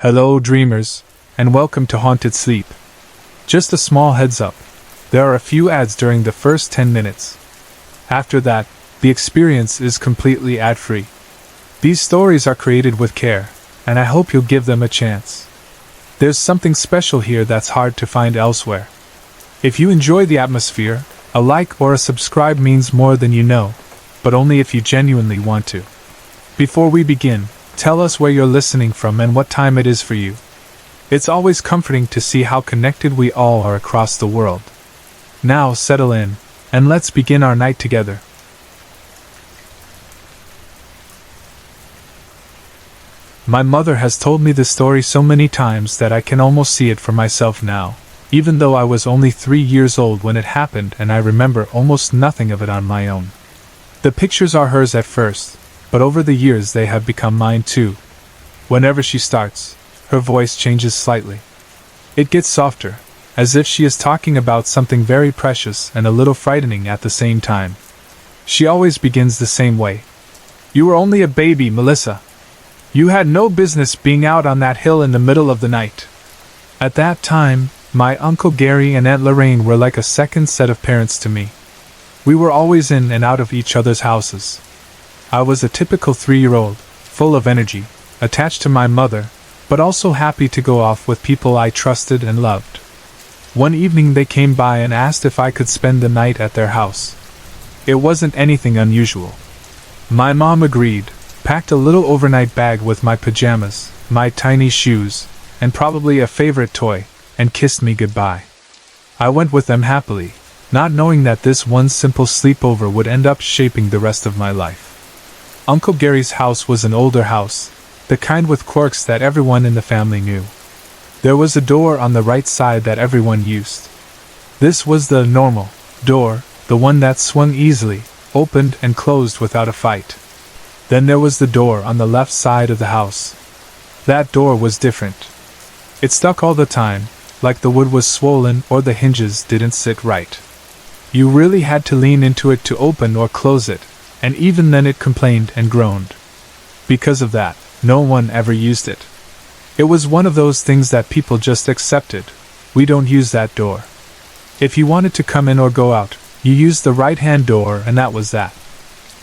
Hello, dreamers, and welcome to Haunted Sleep. Just a small heads up, there are a few ads during the first 10 minutes. After that, the experience is completely ad-free. These stories are created with care, and I hope you'll give them a chance. There's something special here that's hard to find elsewhere. If you enjoy the atmosphere, a like or a subscribe means more than you know, but only if you genuinely want to. Before we begin, tell us where you're listening from and what time it is for you. It's always comforting to see how connected we all are across the world. Now settle in, and let's begin our night together. My mother has told me this story so many times that I can almost see it for myself now, even though I was only 3 years old when it happened and I remember almost nothing of it on my own. The pictures are hers at first, but over the years they have become mine too. Whenever she starts, her voice changes slightly. It gets softer, as if she is talking about something very precious and a little frightening at the same time. She always begins the same way. "You were only a baby, Melissa. You had no business being out on that hill in the middle of the night." At that time, my Uncle Gary and Aunt Lorraine were like a second set of parents to me. We were always in and out of each other's houses. I was a typical 3-year-old, full of energy, attached to my mother, but also happy to go off with people I trusted and loved. One evening they came by and asked if I could spend the night at their house. It wasn't anything unusual. My mom agreed, packed a little overnight bag with my pajamas, my tiny shoes, and probably a favorite toy, and kissed me goodbye. I went with them happily, not knowing that this one simple sleepover would end up shaping the rest of my life. Uncle Gary's house was an older house, the kind with quirks that everyone in the family knew. There was a door on the right side that everyone used. This was the normal door, the one that swung easily, opened and closed without a fight. Then there was the door on the left side of the house. That door was different. It stuck all the time, like the wood was swollen or the hinges didn't sit right. You really had to lean into it to open or close it, and even then it complained and groaned. Because of that, no one ever used it. It was one of those things that people just accepted. We don't use that door. If you wanted to come in or go out, you used the right-hand door and that was that.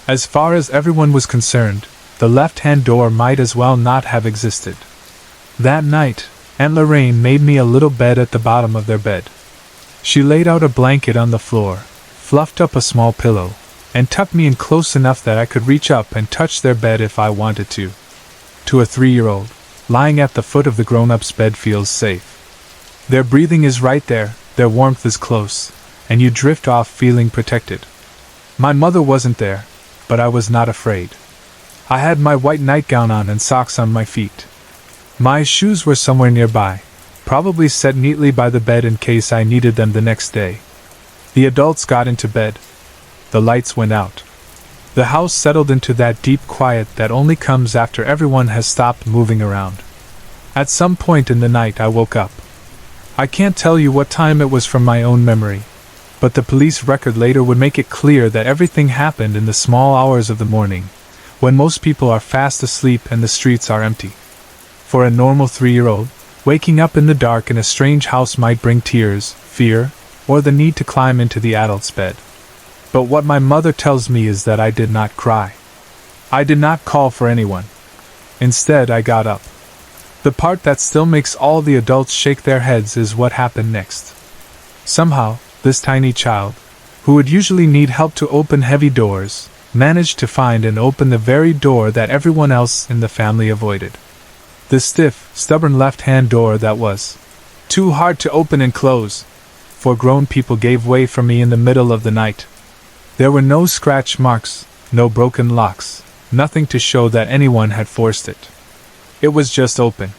As far as everyone was concerned, the left-hand door might as well not have existed. That night, Aunt Lorraine made me a little bed at the bottom of their bed. She laid out a blanket on the floor, fluffed up a small pillow, and tucked me in close enough that I could reach up and touch their bed if I wanted to. To a 3-year-old, lying at the foot of the grown-up's bed feels safe. Their breathing is right there, their warmth is close, and you drift off feeling protected. My mother wasn't there, but I was not afraid. I had my white nightgown on and socks on my feet. My shoes were somewhere nearby, probably set neatly by the bed in case I needed them the next day. The adults got into bed. The lights went out. The house settled into that deep quiet that only comes after everyone has stopped moving around. At some point in the night I woke up. I can't tell you what time it was from my own memory, but the police record later would make it clear that everything happened in the small hours of the morning, when most people are fast asleep and the streets are empty. For a normal 3-year-old, waking up in the dark in a strange house might bring tears, fear, or the need to climb into the adult's bed. But what my mother tells me is that I did not cry. I did not call for anyone. Instead, I got up. The part that still makes all the adults shake their heads is what happened next. Somehow, this tiny child, who would usually need help to open heavy doors, managed to find and open the very door that everyone else in the family avoided. The stiff, stubborn left-hand door that was too hard to open and close, for grown people gave way for me in the middle of the night. There were no scratch marks, no broken locks, nothing to show that anyone had forced it. It was just open.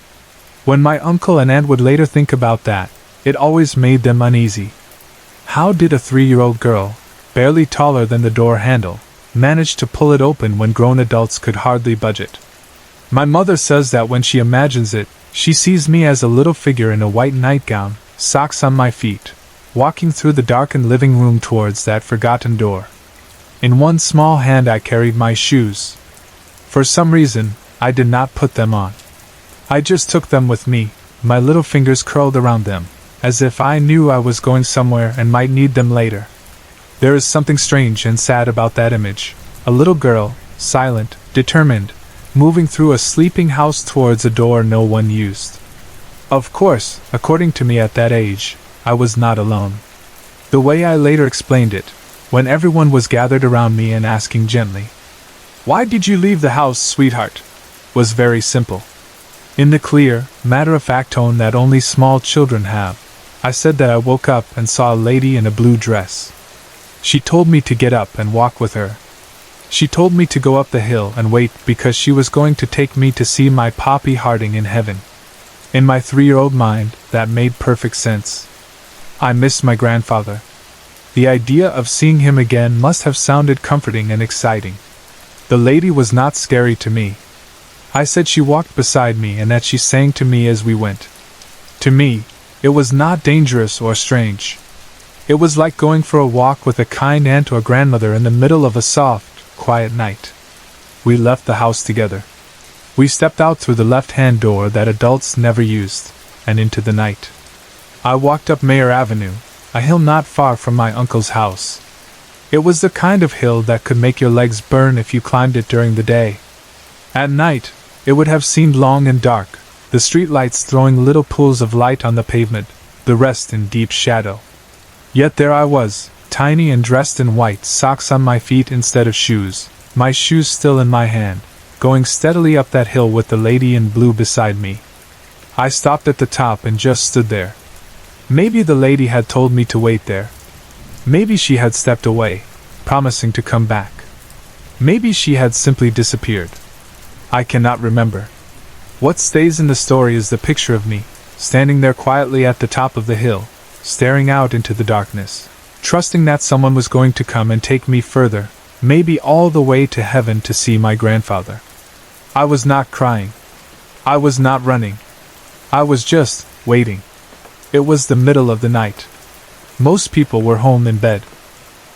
When my uncle and aunt would later think about that, it always made them uneasy. How did a 3-year-old girl, barely taller than the door handle, manage to pull it open when grown adults could hardly budge it? My mother says that when she imagines it, she sees me as a little figure in a white nightgown, socks on my feet, walking through the darkened living room towards that forgotten door. In one small hand I carried my shoes. For some reason, I did not put them on. I just took them with me, my little fingers curled around them, as if I knew I was going somewhere and might need them later. There is something strange and sad about that image. A little girl, silent, determined, moving through a sleeping house towards a door no one used. Of course, according to me at that age, I was not alone. The way I later explained it, when everyone was gathered around me and asking gently, "Why did you leave the house, sweetheart?" was very simple. In the clear, matter-of-fact tone that only small children have, I said that I woke up and saw a lady in a blue dress. She told me to get up and walk with her. She told me to go up the hill and wait because she was going to take me to see my Poppy Harding in heaven. In my 3-year-old mind, that made perfect sense. I missed my grandfather. The idea of seeing him again must have sounded comforting and exciting. The lady was not scary to me. I said she walked beside me and that she sang to me as we went. To me, it was not dangerous or strange. It was like going for a walk with a kind aunt or grandmother in the middle of a soft, quiet night. We left the house together. We stepped out through the left-hand door that adults never used, and into the night. I walked up Mayor Avenue, a hill not far from my uncle's house. It was the kind of hill that could make your legs burn if you climbed it during the day. At night, it would have seemed long and dark, the streetlights throwing little pools of light on the pavement, the rest in deep shadow. Yet there I was, tiny and dressed in white, socks on my feet instead of shoes, my shoes still in my hand, going steadily up that hill with the lady in blue beside me. I stopped at the top and just stood there. Maybe the lady had told me to wait there. Maybe she had stepped away, promising to come back. Maybe she had simply disappeared. I cannot remember. What stays in the story is the picture of me, standing there quietly at the top of the hill, staring out into the darkness, trusting that someone was going to come and take me further, maybe all the way to heaven to see my grandfather. I was not crying. I was not running. I was just waiting. It was the middle of the night. Most people were home in bed.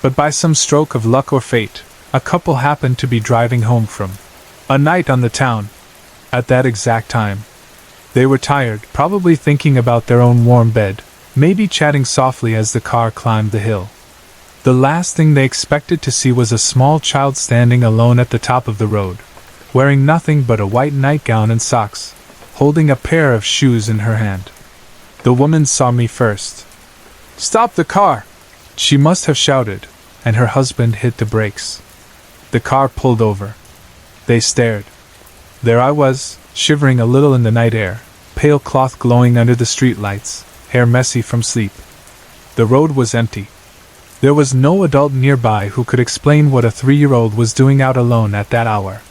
But by some stroke of luck or fate, a couple happened to be driving home from a night on the town. At that exact time. They were tired, probably thinking about their own warm bed, maybe chatting softly as the car climbed the hill. The last thing they expected to see was a small child standing alone at the top of the road, wearing nothing but a white nightgown and socks, holding a pair of shoes in her hand. The woman saw me first. "Stop the car!" she must have shouted, and her husband hit the brakes. The car pulled over. They stared. There I was, shivering a little in the night air, pale cloth glowing under the streetlights, hair messy from sleep. The road was empty. There was no adult nearby who could explain what a 3-year-old was doing out alone at that hour.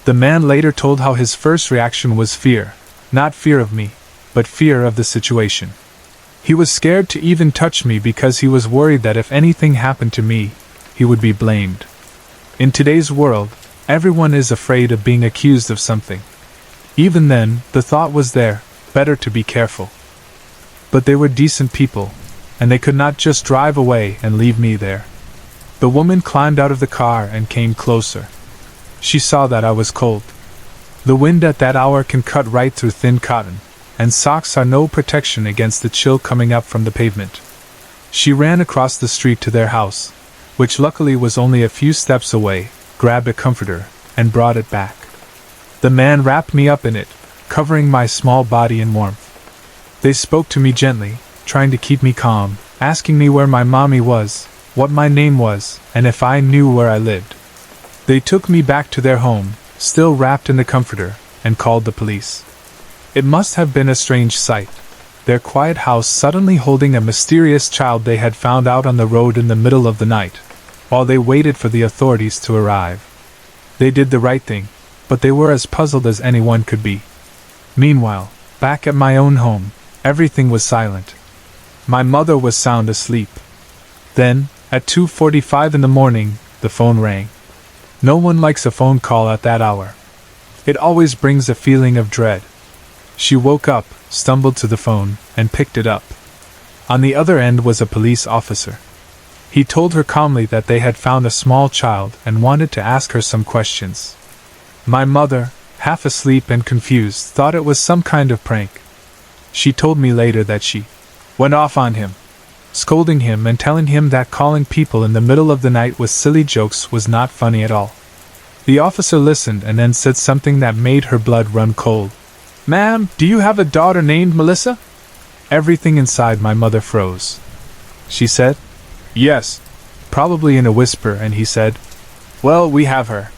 The man later told how his first reaction was fear, not fear of me, but fear of the situation. He was scared to even touch me because he was worried that if anything happened to me, he would be blamed. In today's world, everyone is afraid of being accused of something. Even then, the thought was there, better to be careful. But they were decent people, and they could not just drive away and leave me there. The woman climbed out of the car and came closer. She saw that I was cold. The wind at that hour can cut right through thin cotton, and socks are no protection against the chill coming up from the pavement. She ran across the street to their house, which luckily was only a few steps away, grabbed a comforter, and brought it back. The man wrapped me up in it, covering my small body in warmth. They spoke to me gently, trying to keep me calm, asking me where my mommy was, what my name was, and if I knew where I lived. They took me back to their home, still wrapped in the comforter, and called the police. It must have been a strange sight, their quiet house suddenly holding a mysterious child they had found out on the road in the middle of the night, while they waited for the authorities to arrive. They did the right thing, but they were as puzzled as anyone could be. Meanwhile, back at my own home, everything was silent. My mother was sound asleep. Then, at 2:45 in the morning, the phone rang. No one likes a phone call at that hour. It always brings a feeling of dread. She woke up, stumbled to the phone, and picked it up. On the other end was a police officer. He told her calmly that they had found a small child and wanted to ask her some questions. My mother, half asleep and confused, thought it was some kind of prank. She told me later that she went off on him, scolding him and telling him that calling people in the middle of the night with silly jokes was not funny at all. The officer listened and then said something that made her blood run cold. "Ma'am, do you have a daughter named Melissa?" Everything inside my mother froze. She said, "Yes," probably in a whisper, and he said, "Well, we have her."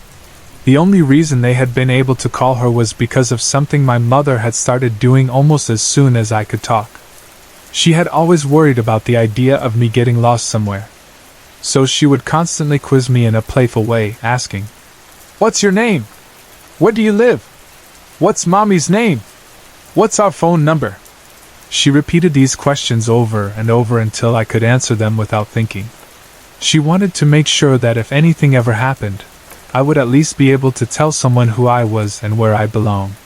The only reason they had been able to call her was because of something my mother had started doing almost as soon as I could talk. She had always worried about the idea of me getting lost somewhere. So she would constantly quiz me in a playful way, asking, "What's your name? Where do you live? What's Mommy's name? What's our phone number?" She repeated these questions over and over until I could answer them without thinking. She wanted to make sure that if anything ever happened, I would at least be able to tell someone who I was and where I belong.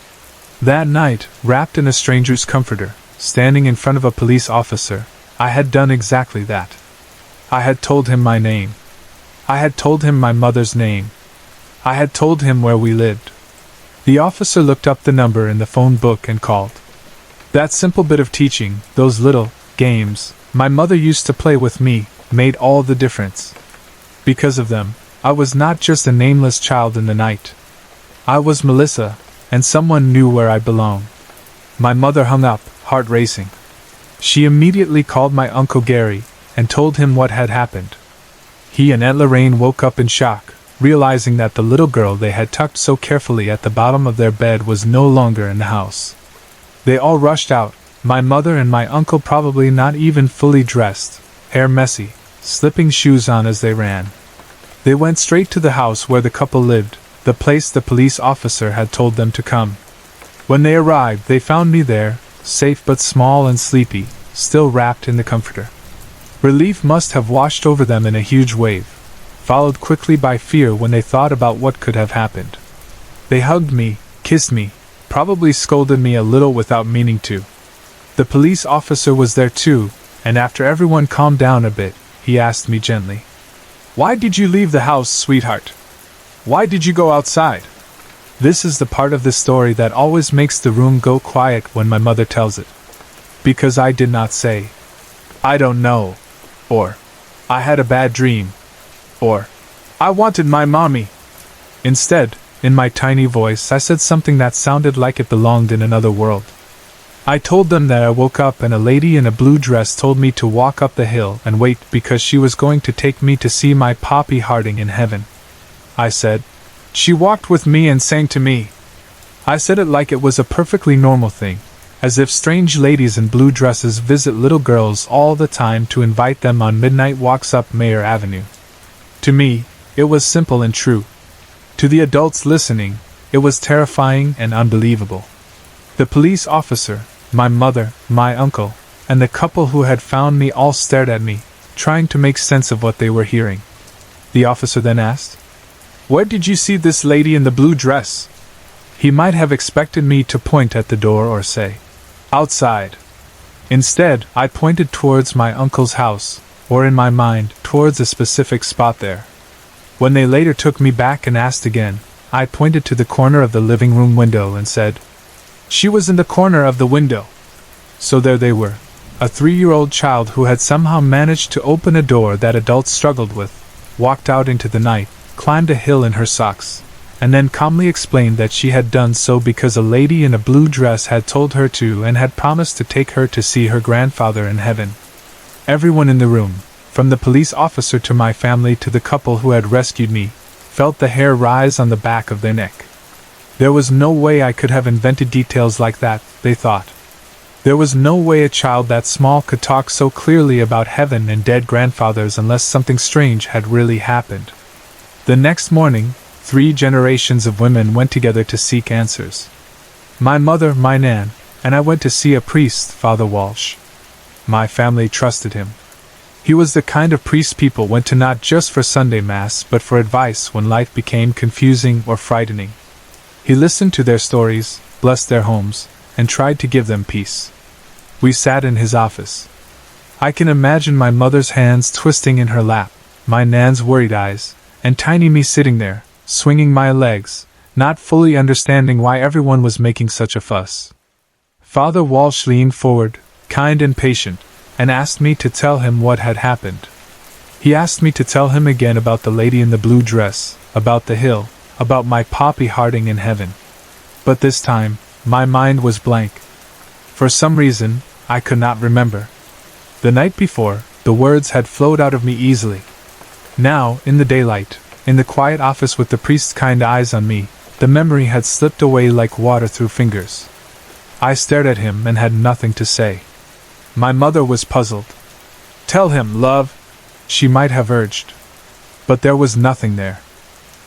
That night, wrapped in a stranger's comforter, standing in front of a police officer, I had done exactly that. I had told him my name. I had told him my mother's name. I had told him where we lived. The officer looked up the number in the phone book and called. That simple bit of teaching, those little games my mother used to play with me, made all the difference. Because of them, I was not just a nameless child in the night. I was Melissa, and someone knew where I belonged. My mother hung up, heart racing. She immediately called my Uncle Gary and told him what had happened. He and Aunt Lorraine woke up in shock, realizing that the little girl they had tucked so carefully at the bottom of their bed was no longer in the house. They all rushed out, my mother and my uncle probably not even fully dressed, hair messy, slipping shoes on as they ran. They went straight to the house where the couple lived, the place the police officer had told them to come. When they arrived, they found me there, safe but small and sleepy, still wrapped in the comforter. Relief must have washed over them in a huge wave, followed quickly by fear when they thought about what could have happened. They hugged me, kissed me, probably scolded me a little without meaning to. The police officer was there too, and after everyone calmed down a bit, he asked me gently, "Why did you leave the house, sweetheart? Why did you go outside?" This is the part of the story that always makes the room go quiet when my mother tells it. Because I did not say, "I don't know," or "I had a bad dream," or "I wanted my mommy." Instead, in my tiny voice, I said something that sounded like it belonged in another world. I told them that I woke up and a lady in a blue dress told me to walk up the hill and wait because she was going to take me to see my Poppy Harding in heaven. I said, "She walked with me and sang to me." I said it like it was a perfectly normal thing, as if strange ladies in blue dresses visit little girls all the time to invite them on midnight walks up Mayer Avenue. To me, it was simple and true. To the adults listening, it was terrifying and unbelievable. The police officer, my mother, my uncle, and the couple who had found me all stared at me, trying to make sense of what they were hearing. The officer then asked, "Where did you see this lady in the blue dress?" He might have expected me to point at the door or say, "Outside." Instead, I pointed towards my uncle's house, or in my mind, towards a specific spot there. When they later took me back and asked again, I pointed to the corner of the living room window and said, "She was in the corner of the window." So there they were, a 3-year-old child who had somehow managed to open a door that adults struggled with, walked out into the night, climbed a hill in her socks, and then calmly explained that she had done so because a lady in a blue dress had told her to and had promised to take her to see her grandfather in heaven. Everyone in the room, from the police officer to my family to the couple who had rescued me, felt the hair rise on the back of their neck. There was no way I could have invented details like that, they thought. There was no way a child that small could talk so clearly about heaven and dead grandfathers unless something strange had really happened. The next morning, 3 generations of women went together to seek answers. My mother, my Nan, and I went to see a priest, Father Walsh. My family trusted him. He was the kind of priest people went to not just for Sunday Mass but for advice when life became confusing or frightening. He listened to their stories, blessed their homes, and tried to give them peace. We sat in his office. I can imagine my mother's hands twisting in her lap, my Nan's worried eyes, and tiny me sitting there, swinging my legs, not fully understanding why everyone was making such a fuss. Father Walsh leaned forward, kind and patient, and asked me to tell him what had happened. He asked me to tell him again about the lady in the blue dress, about the hill, about my Poppy Harding in heaven. But this time, my mind was blank. For some reason, I could not remember. The night before, the words had flowed out of me easily. Now, in the daylight, in the quiet office with the priest's kind eyes on me, the memory had slipped away like water through fingers. I stared at him and had nothing to say. My mother was puzzled. "Tell him, love," she might have urged. But there was nothing there.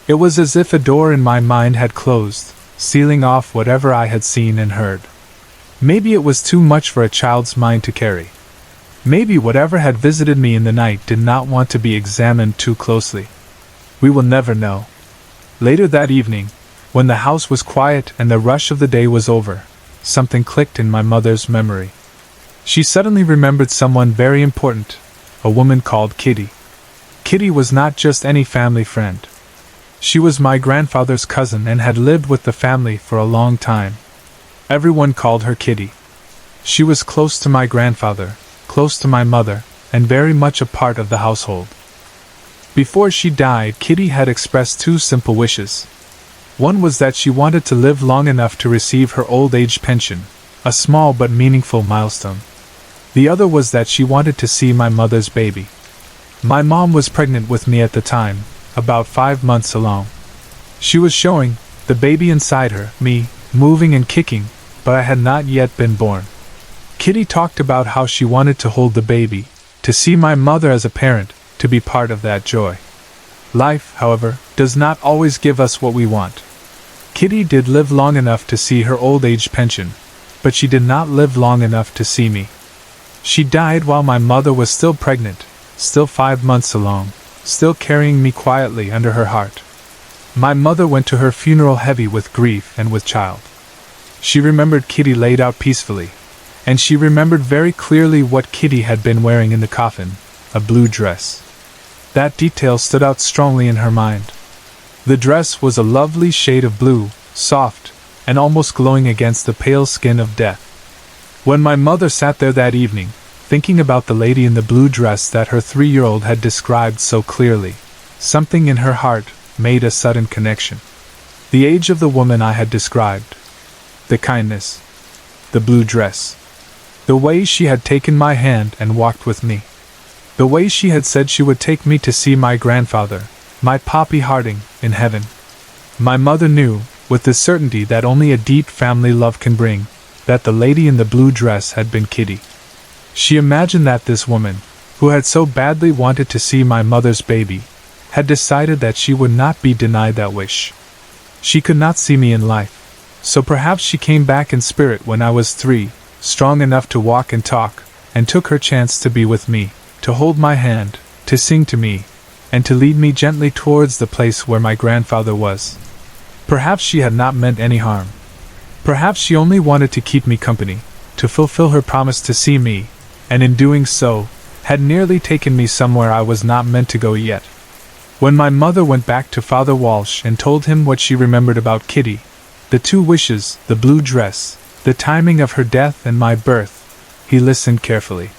It was as if a door in my mind had closed, sealing off whatever I had seen and heard. Maybe it was too much for a child's mind to carry. Maybe whatever had visited me in the night did not want to be examined too closely. We will never know. Later that evening, when the house was quiet and the rush of the day was over, something clicked in my mother's memory. She suddenly remembered someone very important, a woman called Kitty. Kitty was not just any family friend. She was my grandfather's cousin and had lived with the family for a long time. Everyone called her Kitty. She was close to my grandfather, close to my mother, and very much a part of the household. Before she died, Kitty had expressed two simple wishes. One was that she wanted to live long enough to receive her old age pension, a small but meaningful milestone. The other was that she wanted to see my mother's baby. My mom was pregnant with me at the time, about 5 months along. She was showing the baby inside her, me, moving and kicking, but I had not yet been born. Kitty talked about how she wanted to hold the baby, to see my mother as a parent, to be part of that joy. Life, however, does not always give us what we want. Kitty did live long enough to see her old age pension, but she did not live long enough to see me. She died while my mother was still pregnant, still 5 months along, still carrying me quietly under her heart. My mother went to her funeral heavy with grief and with child. She remembered Kitty laid out peacefully, and she remembered very clearly what Kitty had been wearing in the coffin, a blue dress. That detail stood out strongly in her mind. The dress was a lovely shade of blue, soft, and almost glowing against the pale skin of death. When my mother sat there that evening, thinking about the lady in the blue dress that her 3-year-old had described so clearly, something in her heart made a sudden connection. The age of the woman I had described, the kindness, the blue dress, the way she had taken my hand and walked with me, the way she had said she would take me to see my grandfather, my Poppy Harding, in heaven. My mother knew, with the certainty that only a deep family love can bring, that the lady in the blue dress had been Kitty. She imagined that this woman, who had so badly wanted to see my mother's baby, had decided that she would not be denied that wish. She could not see me in life, so perhaps she came back in spirit when I was 3, strong enough to walk and talk, and took her chance to be with me, to hold my hand, to sing to me, and to lead me gently towards the place where my grandfather was. Perhaps she had not meant any harm. Perhaps she only wanted to keep me company, to fulfill her promise to see me, and in doing so, had nearly taken me somewhere I was not meant to go yet. When my mother went back to Father Walsh and told him what she remembered about Kitty, the 2 wishes, the blue dress, the timing of her death and my birth, he listened carefully.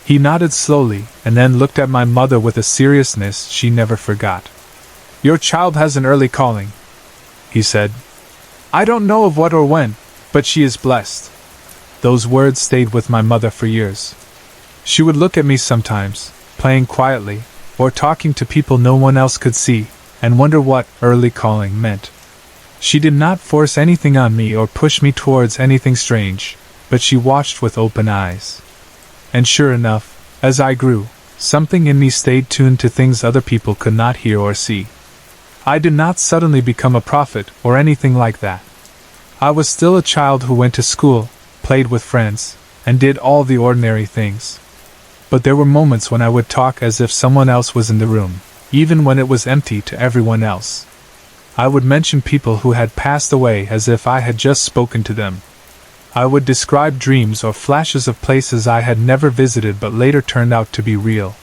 He nodded slowly, and then looked at my mother with a seriousness she never forgot. "Your child has an early calling," he said. "I don't know of what or when, but she is blessed." Those words stayed with my mother for years. She would look at me sometimes, playing quietly, or talking to people no one else could see, and wonder what early calling meant. She did not force anything on me or push me towards anything strange, but she watched with open eyes. And sure enough, as I grew, something in me stayed tuned to things other people could not hear or see. I did not suddenly become a prophet or anything like that. I was still a child who went to school, played with friends, and did all the ordinary things. But there were moments when I would talk as if someone else was in the room, even when it was empty to everyone else. I would mention people who had passed away as if I had just spoken to them. I would describe dreams or flashes of places I had never visited but later turned out to be real.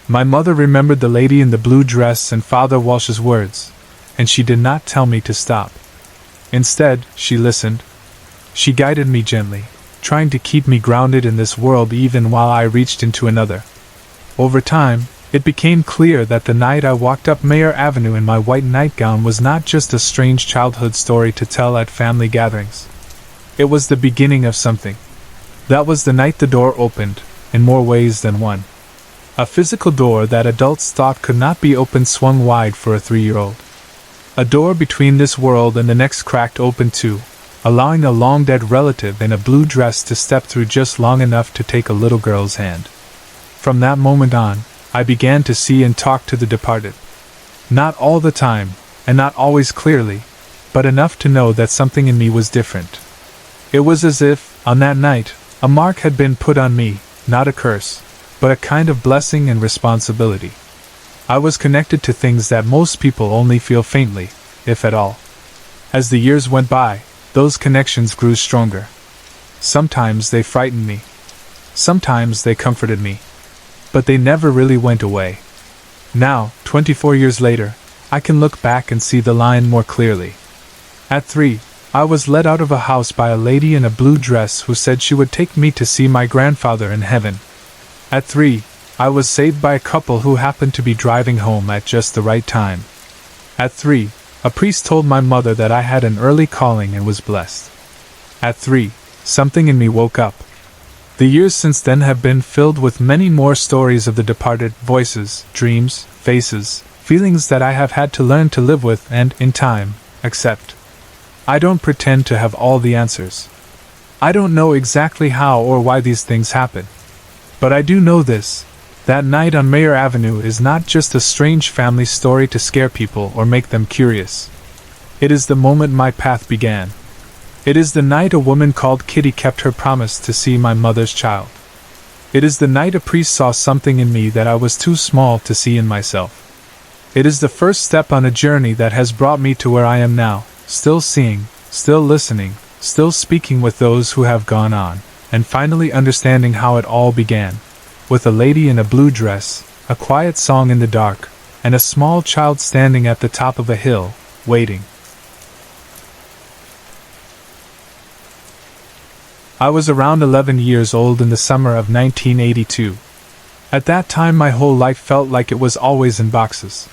My mother remembered the lady in the blue dress and Father Walsh's words, and she did not tell me to stop. Instead, she listened. She guided me gently, trying to keep me grounded in this world even while I reached into another. Over time, it became clear that the night I walked up Mayer Avenue in my white nightgown was not just a strange childhood story to tell at family gatherings. It was the beginning of something. That was the night the door opened, in more ways than one. A physical door that adults thought could not be opened swung wide for a 3-year-old. A door between this world and the next cracked open too, allowing a long-dead relative in a blue dress to step through just long enough to take a little girl's hand. From that moment on, I began to see and talk to the departed. Not all the time, and not always clearly, but enough to know that something in me was different. It was as if, on that night, a mark had been put on me, not a curse, but a kind of blessing and responsibility. I was connected to things that most people only feel faintly, if at all. As the years went by, those connections grew stronger. Sometimes they frightened me. Sometimes they comforted me. But they never really went away. Now, 24 years later, I can look back and see the line more clearly. At 3, I was led out of a house by a lady in a blue dress who said she would take me to see my grandfather in heaven. At 3, I was saved by a couple who happened to be driving home at just the right time. At 3, a priest told my mother that I had an early calling and was blessed. At 3, something in me woke up. The years since then have been filled with many more stories of the departed, voices, dreams, faces, feelings that I have had to learn to live with and, in time, accept. I don't pretend to have all the answers. I don't know exactly how or why these things happen. But I do know this: that night on Mayer Avenue is not just a strange family story to scare people or make them curious. It is the moment my path began. It is the night a woman called Kitty kept her promise to see my mother's child. It is the night a priest saw something in me that I was too small to see in myself. It is the first step on a journey that has brought me to where I am now, still seeing, still listening, still speaking with those who have gone on, and finally understanding how it all began. With a lady in a blue dress, a quiet song in the dark, and a small child standing at the top of a hill, waiting. I was around 11 years old in the summer of 1982. At that time my whole life felt like it was always in boxes.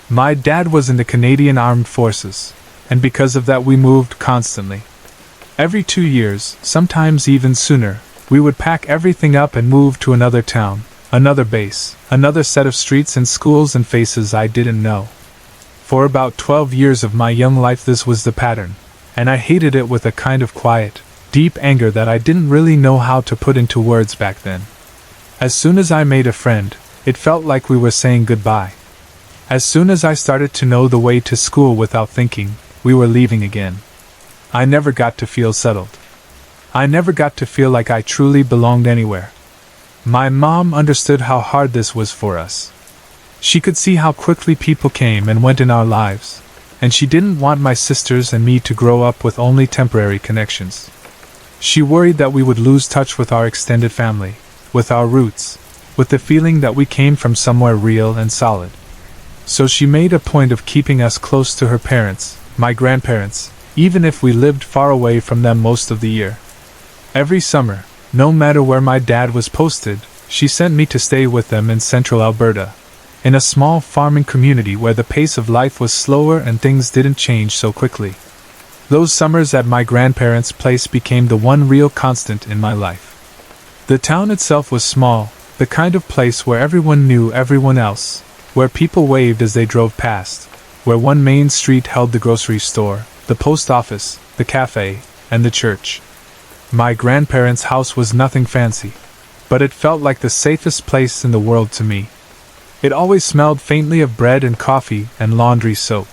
My dad was in the Canadian Armed Forces, and because of that we moved constantly. Every 2 years, sometimes even sooner, we would pack everything up and move to another town, another base, another set of streets and schools and faces I didn't know. For about 12 years of my young life this was the pattern, and I hated it with a kind of quiet, deep anger that I didn't really know how to put into words back then. As soon as I made a friend, it felt like we were saying goodbye. As soon as I started to know the way to school without thinking, we were leaving again. I never got to feel settled. I never got to feel like I truly belonged anywhere. My mom understood how hard this was for us. She could see how quickly people came and went in our lives, and she didn't want my sisters and me to grow up with only temporary connections. She worried that we would lose touch with our extended family, with our roots, with the feeling that we came from somewhere real and solid. So she made a point of keeping us close to her parents, my grandparents, even if we lived far away from them most of the year. Every summer, no matter where my dad was posted, she sent me to stay with them in central Alberta, in a small farming community where the pace of life was slower and things didn't change so quickly. Those summers at my grandparents' place became the one real constant in my life. The town itself was small, the kind of place where everyone knew everyone else, where people waved as they drove past, where one main street held the grocery store, the post office, the cafe, and the church. My grandparents' house was nothing fancy, but it felt like the safest place in the world to me. It always smelled faintly of bread and coffee and laundry soap.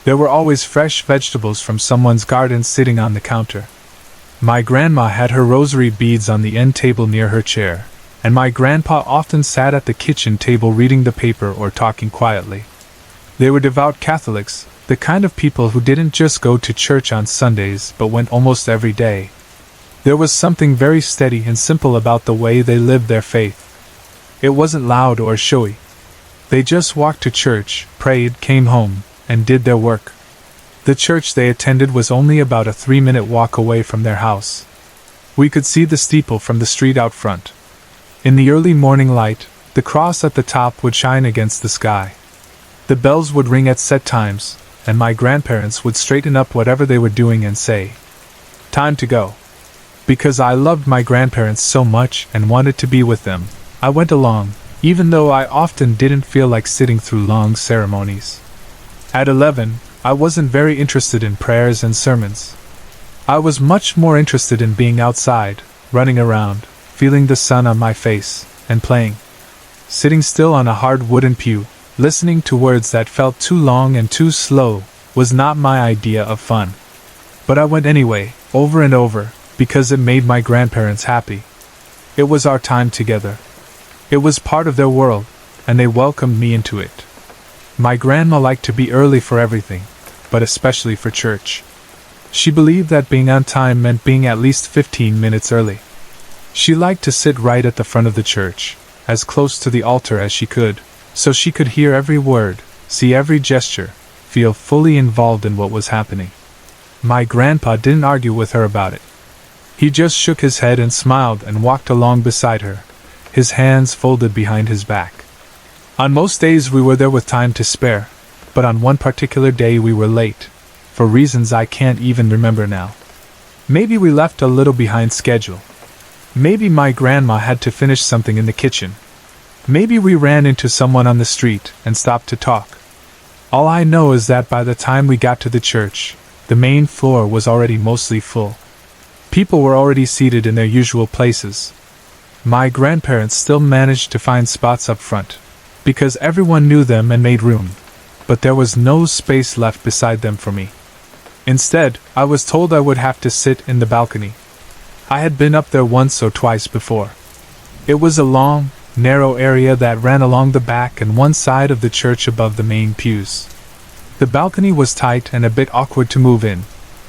There were always fresh vegetables from someone's garden sitting on the counter. My grandma had her rosary beads on the end table near her chair, and my grandpa often sat at the kitchen table reading the paper or talking quietly. They were devout Catholics, the kind of people who didn't just go to church on Sundays but went almost every day. There was something very steady and simple about the way they lived their faith. It wasn't loud or showy. They just walked to church, prayed, came home, and did their work. The church they attended was only about a 3-minute walk away from their house. We could see the steeple from the street out front. In the early morning light, the cross at the top would shine against the sky. The bells would ring at set times, and my grandparents would straighten up whatever they were doing and say, "Time to go." Because I loved my grandparents so much and wanted to be with them, I went along, even though I often didn't feel like sitting through long ceremonies. At 11, I wasn't very interested in prayers and sermons. I was much more interested in being outside, running around, feeling the sun on my face, and playing. Sitting still on a hard wooden pew, listening to words that felt too long and too slow, was not my idea of fun. But I went anyway, over and over, because it made my grandparents happy. It was our time together. It was part of their world, and they welcomed me into it. My grandma liked to be early for everything, but especially for church. She believed that being on time meant being at least 15 minutes early. She liked to sit right at the front of the church, as close to the altar as she could, so she could hear every word, see every gesture, feel fully involved in what was happening. My grandpa didn't argue with her about it. He just shook his head and smiled and walked along beside her, his hands folded behind his back. On most days we were there with time to spare, but on one particular day we were late, for reasons I can't even remember now. Maybe we left a little behind schedule. Maybe my grandma had to finish something in the kitchen. Maybe we ran into someone on the street and stopped to talk. All I know is that by the time we got to the church, the main floor was already mostly full. People were already seated in their usual places. My grandparents still managed to find spots up front, because everyone knew them and made room, but there was no space left beside them for me. Instead, I was told I would have to sit in the balcony. I had been up there once or twice before. It was a long, narrow area that ran along the back and one side of the church above the main pews. The balcony was tight and a bit awkward to move in,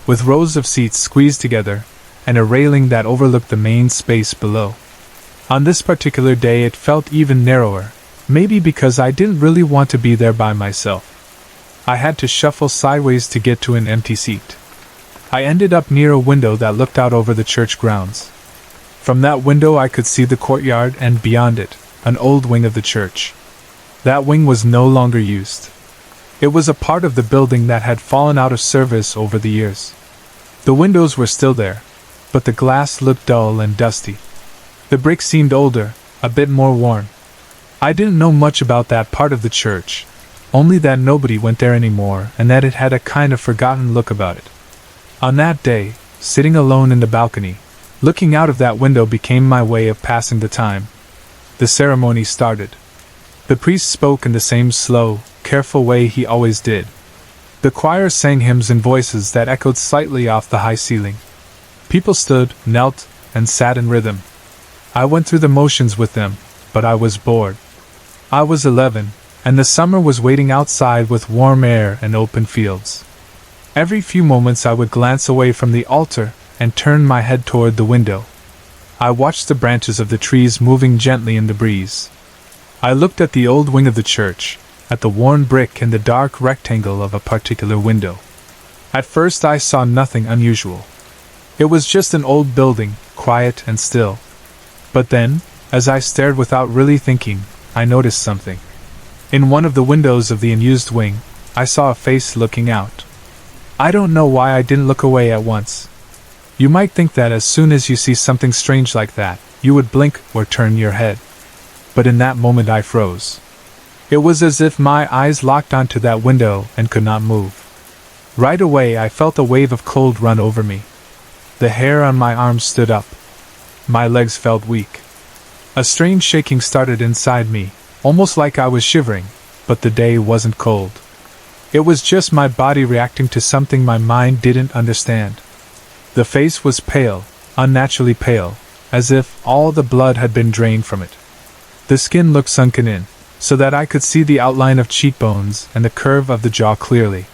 with rows of seats squeezed together, and a railing that overlooked the main space below. On this particular day it felt even narrower, maybe because I didn't really want to be there by myself. I had to shuffle sideways to get to an empty seat. I ended up near a window that looked out over the church grounds. From that window I could see the courtyard and beyond it, an old wing of the church. That wing was no longer used. It was a part of the building that had fallen out of service over the years. The windows were still there, but the glass looked dull and dusty. The brick seemed older, a bit more worn. I didn't know much about that part of the church, only that nobody went there anymore and that it had a kind of forgotten look about it. On that day, sitting alone in the balcony, looking out of that window became my way of passing the time. The ceremony started. The priest spoke in the same slow, careful way he always did. The choir sang hymns in voices that echoed slightly off the high ceiling. People stood, knelt, and sat in rhythm. I went through the motions with them, but I was bored. I was 11, and the summer was waiting outside with warm air and open fields. Every few moments I would glance away from the altar and turn my head toward the window. I watched the branches of the trees moving gently in the breeze. I looked at the old wing of the church, at the worn brick and the dark rectangle of a particular window. At first I saw nothing unusual. It was just an old building, quiet and still. But then, as I stared without really thinking, I noticed something. In one of the windows of the unused wing, I saw a face looking out. I don't know why I didn't look away at once. You might think that as soon as you see something strange like that, you would blink or turn your head. But in that moment I froze. It was as if my eyes locked onto that window and could not move. Right away I felt a wave of cold run over me. The hair on my arms stood up. My legs felt weak. A strange shaking started inside me, almost like I was shivering, but the day wasn't cold. It was just my body reacting to something my mind didn't understand. The face was pale, unnaturally pale, as if all the blood had been drained from it. The skin looked sunken in, so that I could see the outline of cheekbones and the curve of the jaw clearly.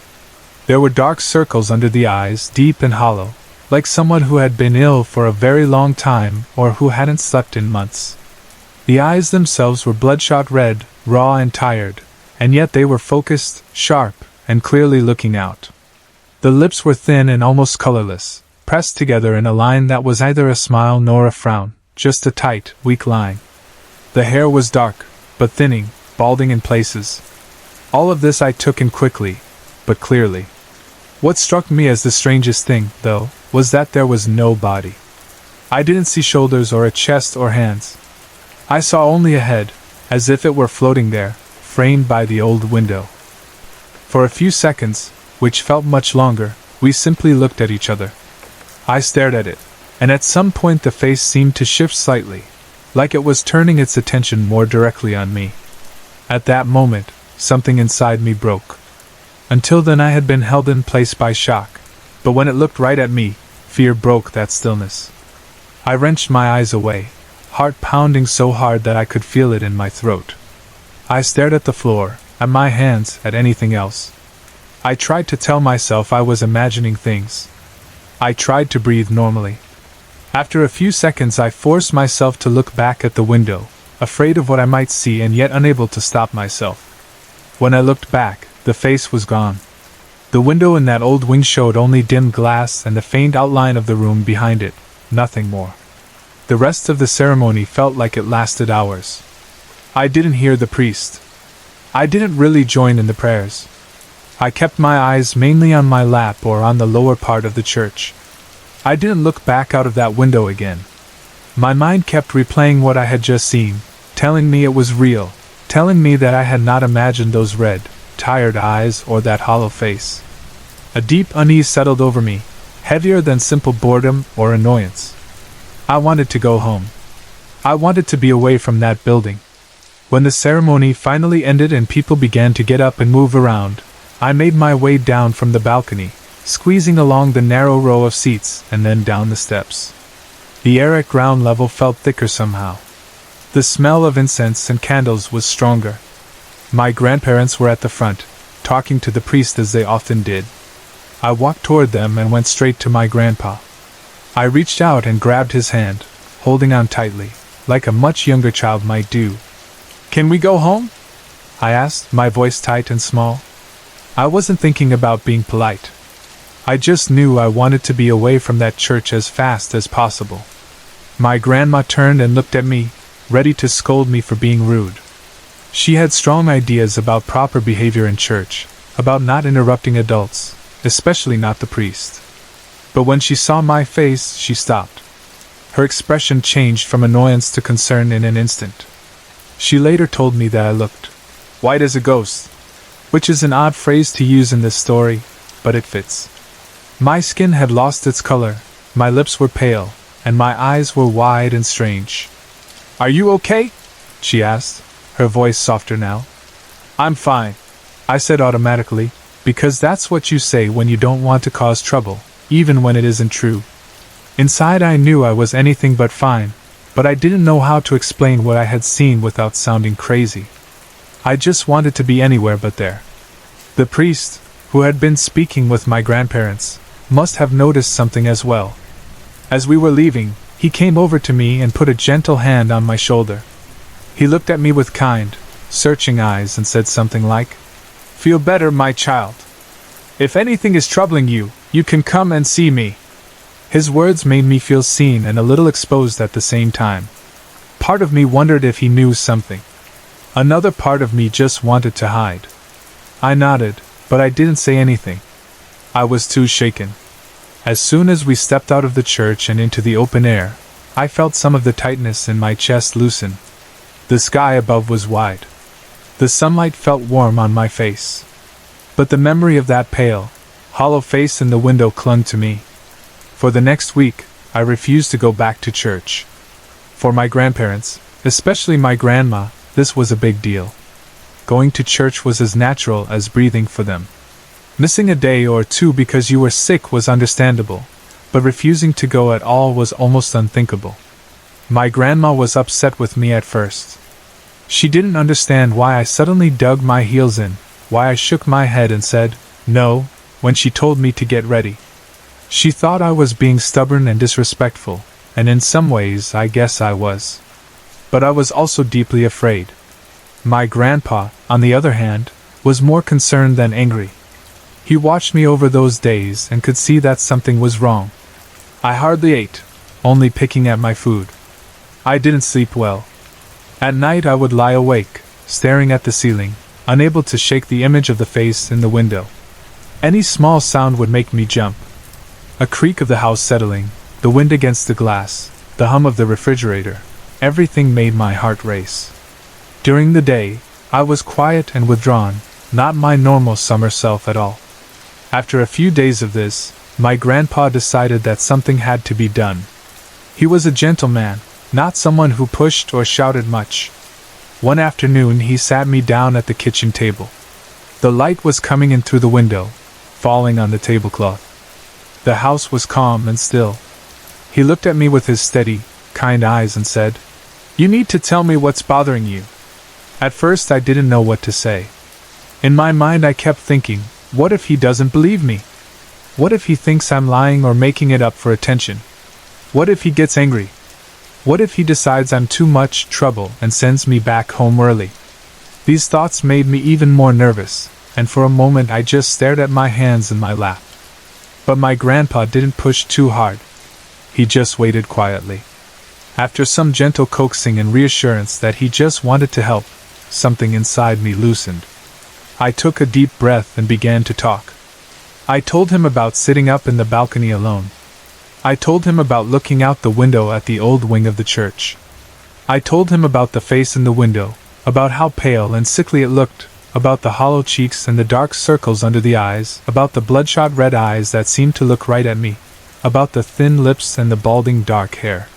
There were dark circles under the eyes, deep and hollow, like someone who had been ill for a very long time or who hadn't slept in months. The eyes themselves were bloodshot red, raw and tired, and yet they were focused, sharp, and clearly looking out. The lips were thin and almost colorless, pressed together in a line that was neither a smile nor a frown, just a tight, weak line. The hair was dark, but thinning, balding in places. All of this I took in quickly, but clearly. What struck me as the strangest thing, though, was that there was no body. I didn't see shoulders or a chest or hands. I saw only a head, as if it were floating there, framed by the old window. For a few seconds, which felt much longer, we simply looked at each other. I stared at it, and at some point the face seemed to shift slightly, like it was turning its attention more directly on me. At that moment, something inside me broke. Until then I had been held in place by shock, but when it looked right at me, fear broke that stillness. I wrenched my eyes away, heart pounding so hard that I could feel it in my throat. I stared at the floor, at my hands, at anything else. I tried to tell myself I was imagining things. I tried to breathe normally. After a few seconds I forced myself to look back at the window, afraid of what I might see and yet unable to stop myself. When I looked back, the face was gone. The window in that old wing showed only dim glass and the faint outline of the room behind it, nothing more. The rest of the ceremony felt like it lasted hours. I didn't hear the priest. I didn't really join in the prayers. I kept my eyes mainly on my lap or on the lower part of the church. I didn't look back out of that window again. My mind kept replaying what I had just seen, telling me it was real, telling me that I had not imagined those red, tired eyes or that hollow face. A deep unease settled over me, heavier than simple boredom or annoyance. I wanted to go home. I wanted to be away from that building. When the ceremony finally ended and people began to get up and move around, I made my way down from the balcony, squeezing along the narrow row of seats and then down the steps. The air at ground level felt thicker somehow. The smell of incense and candles was stronger. My grandparents were at the front, talking to the priest as they often did. I walked toward them and went straight to my grandpa. I reached out and grabbed his hand, holding on tightly, like a much younger child might do. "Can we go home?" I asked, my voice tight and small. I wasn't thinking about being polite. I just knew I wanted to be away from that church as fast as possible. My grandma turned and looked at me, ready to scold me for being rude. She had strong ideas about proper behavior in church, about not interrupting adults, especially not the priest. But when she saw my face, she stopped. Her expression changed from annoyance to concern in an instant. She later told me that I looked white as a ghost, which is an odd phrase to use in this story, but it fits. My skin had lost its color, my lips were pale, and my eyes were wide and strange. "Are you okay?" she asked, her voice softer now. "I'm fine," I said automatically, because that's what you say when you don't want to cause trouble, even when it isn't true. Inside I knew I was anything but fine, but I didn't know how to explain what I had seen without sounding crazy. I just wanted to be anywhere but there. The priest, who had been speaking with my grandparents, must have noticed something as well. As we were leaving, he came over to me and put a gentle hand on my shoulder. He looked at me with kind, searching eyes and said something like, "Feel better, my child. If anything is troubling you, you can come and see me." His words made me feel seen and a little exposed at the same time. Part of me wondered if he knew something. Another part of me just wanted to hide. I nodded, but I didn't say anything. I was too shaken. As soon as we stepped out of the church and into the open air, I felt some of the tightness in my chest loosen. The sky above was wide. The sunlight felt warm on my face. But the memory of that pale, hollow face in the window clung to me. For the next week, I refused to go back to church. For my grandparents, especially my grandma, this was a big deal. Going to church was as natural as breathing for them. Missing a day or two because you were sick was understandable, but refusing to go at all was almost unthinkable. My grandma was upset with me at first. She didn't understand why I suddenly dug my heels in, why I shook my head and said, "No," when she told me to get ready. She thought I was being stubborn and disrespectful, and in some ways I guess I was. But I was also deeply afraid. My grandpa, on the other hand, was more concerned than angry. He watched me over those days and could see that something was wrong. I hardly ate, only picking at my food. I didn't sleep well. At night I would lie awake, staring at the ceiling, unable to shake the image of the face in the window. Any small sound would make me jump. A creak of the house settling, the wind against the glass, the hum of the refrigerator, everything made my heart race. During the day, I was quiet and withdrawn, not my normal summer self at all. After a few days of this, my grandpa decided that something had to be done. He was a gentleman, not someone who pushed or shouted much. One afternoon he sat me down at the kitchen table. The light was coming in through the window, falling on the tablecloth. The house was calm and still. He looked at me with his steady, kind eyes and said, "You need to tell me what's bothering you." At first I didn't know what to say. In my mind I kept thinking, what if he doesn't believe me? What if he thinks I'm lying or making it up for attention? What if he gets angry? What if he decides I'm too much trouble and sends me back home early? These thoughts made me even more nervous, and for a moment I just stared at my hands in my lap. But my grandpa didn't push too hard. He just waited quietly. After some gentle coaxing and reassurance that he just wanted to help, something inside me loosened. I took a deep breath and began to talk. I told him about sitting up in the balcony alone. I told him about looking out the window at the old wing of the church. I told him about the face in the window, about how pale and sickly it looked, about the hollow cheeks and the dark circles under the eyes, about the bloodshot red eyes that seemed to look right at me, about the thin lips and the balding dark hair.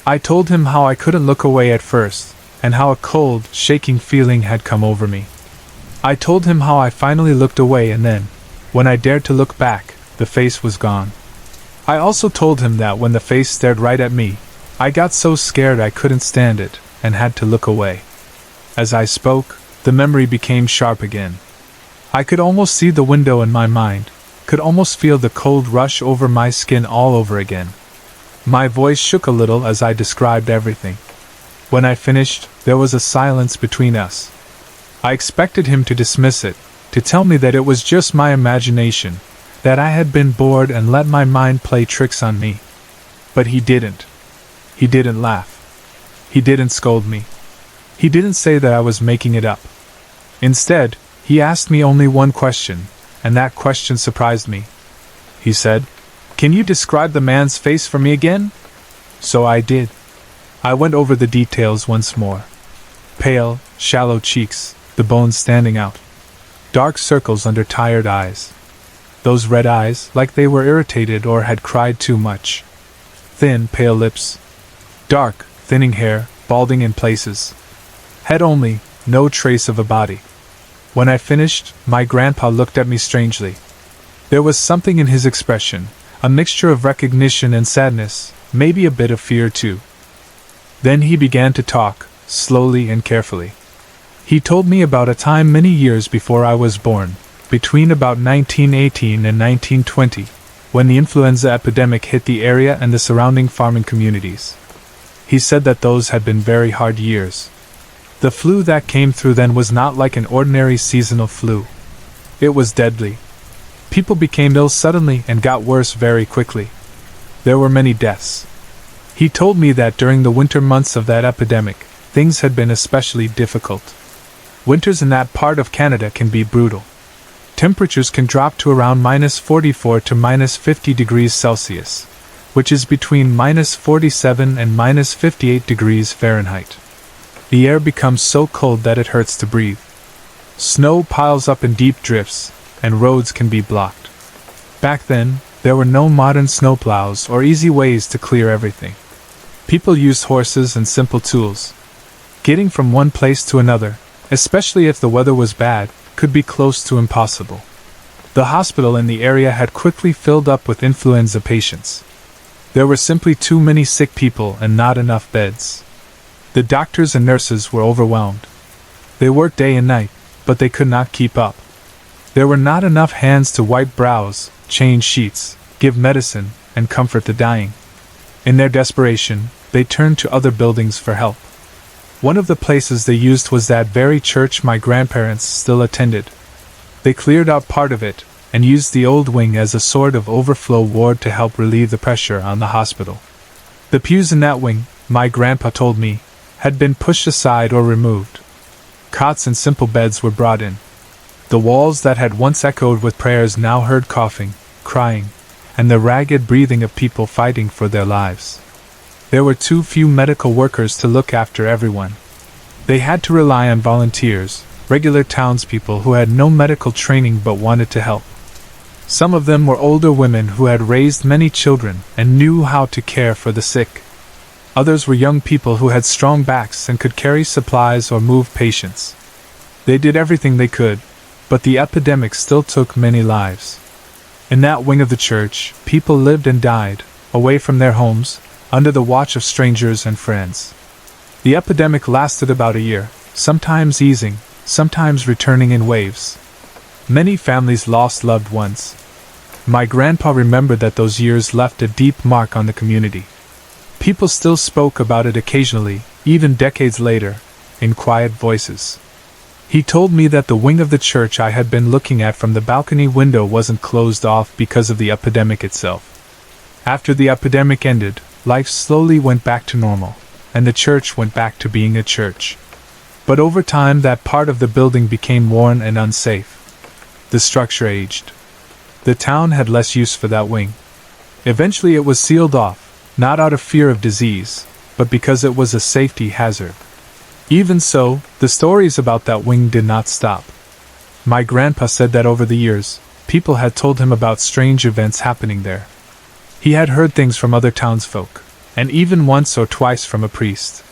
I told him how I couldn't look away at first, and how a cold, shaking feeling had come over me. I told him how I finally looked away and then, when I dared to look back, the face was gone. I also told him that when the face stared right at me, I got so scared I couldn't stand it, and had to look away. As I spoke, the memory became sharp again. I could almost see the window in my mind, could almost feel the cold rush over my skin all over again. My voice shook a little as I described everything. When I finished, there was a silence between us. I expected him to dismiss it, to tell me that it was just my imagination, that I had been bored and let my mind play tricks on me. But he didn't. He didn't laugh. He didn't scold me. He didn't say that I was making it up. Instead, he asked me only one question, and that question surprised me. He said, "Can you describe the man's face for me again?" So I did. I went over the details once more. Pale, shallow cheeks, the bones standing out. Dark circles under tired eyes. Those red eyes, like they were irritated or had cried too much. Thin, pale lips. Dark, thinning hair, balding in places. Head only, no trace of a body. When I finished, my grandpa looked at me strangely. There was something in his expression, a mixture of recognition and sadness, maybe a bit of fear too. Then he began to talk, slowly and carefully. He told me about a time many years before I was born, between about 1918 and 1920, when the influenza epidemic hit the area and the surrounding farming communities. He said that those had been very hard years. The flu that came through then was not like an ordinary seasonal flu. It was deadly. People became ill suddenly and got worse very quickly. There were many deaths. He told me that during the winter months of that epidemic, things had been especially difficult. Winters in that part of Canada can be brutal. Temperatures can drop to around -44 to -50 degrees Celsius, which is between -47 and -58 degrees Fahrenheit. The air becomes so cold that it hurts to breathe. Snow piles up in deep drifts, and roads can be blocked. Back then, there were no modern snowplows or easy ways to clear everything. People used horses and simple tools. Getting from one place to another, especially if the weather was bad, could be close to impossible. The hospital in the area had quickly filled up with influenza patients. There were simply too many sick people and not enough beds. The doctors and nurses were overwhelmed. They worked day and night, but they could not keep up. There were not enough hands to wipe brows, change sheets, give medicine, and comfort the dying. In their desperation, they turned to other buildings for help. One of the places they used was that very church my grandparents still attended. They cleared out part of it, and used the old wing as a sort of overflow ward to help relieve the pressure on the hospital. The pews in that wing, my grandpa told me, had been pushed aside or removed. Cots and simple beds were brought in. The walls that had once echoed with prayers now heard coughing, crying, and the ragged breathing of people fighting for their lives. There were too few medical workers to look after everyone. They had to rely on volunteers, regular townspeople who had no medical training but wanted to help. Some of them were older women who had raised many children and knew how to care for the sick. Others were young people who had strong backs and could carry supplies or move patients. They did everything they could, but the epidemic still took many lives. In that wing of the church, people lived and died, away from their homes, under the watch of strangers and friends. The epidemic lasted about a year, sometimes easing, sometimes returning in waves. Many families lost loved ones. My grandpa remembered that those years left a deep mark on the community. People still spoke about it occasionally, even decades later, in quiet voices. He told me that the wing of the church I had been looking at from the balcony window wasn't closed off because of the epidemic itself. After the epidemic ended, life slowly went back to normal, and the church went back to being a church. But over time that part of the building became worn and unsafe. The structure aged. The town had less use for that wing. Eventually it was sealed off, not out of fear of disease, but because it was a safety hazard. Even so, the stories about that wing did not stop. My grandpa said that over the years, people had told him about strange events happening there. He had heard things from other townsfolk, and even once or twice from a priest.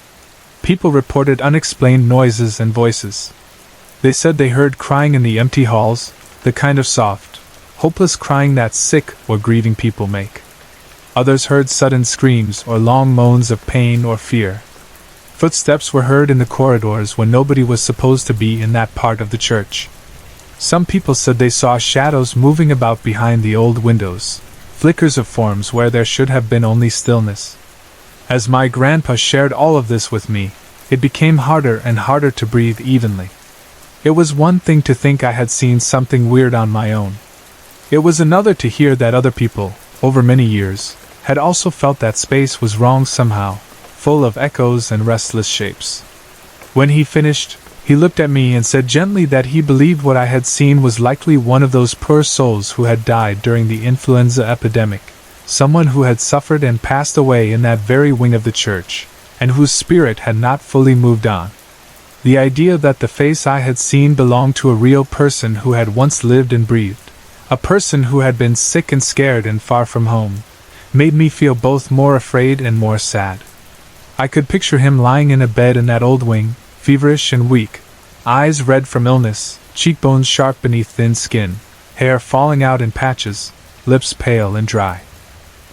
People reported unexplained noises and voices. They said they heard crying in the empty halls, the kind of soft, hopeless crying that sick or grieving people make. Others heard sudden screams or long moans of pain or fear. Footsteps were heard in the corridors when nobody was supposed to be in that part of the church. Some people said they saw shadows moving about behind the old windows, flickers of forms where there should have been only stillness. As my grandpa shared all of this with me, it became harder and harder to breathe evenly. It was one thing to think I had seen something weird on my own. It was another to hear that other people, over many years, had also felt that space was wrong somehow, full of echoes and restless shapes. When he finished, he looked at me and said gently that he believed what I had seen was likely one of those poor souls who had died during the influenza epidemic, someone who had suffered and passed away in that very wing of the church, and whose spirit had not fully moved on. The idea that the face I had seen belonged to a real person who had once lived and breathed, a person who had been sick and scared and far from home, made me feel both more afraid and more sad. I could picture him lying in a bed in that old wing, feverish and weak, eyes red from illness, cheekbones sharp beneath thin skin, hair falling out in patches, lips pale and dry.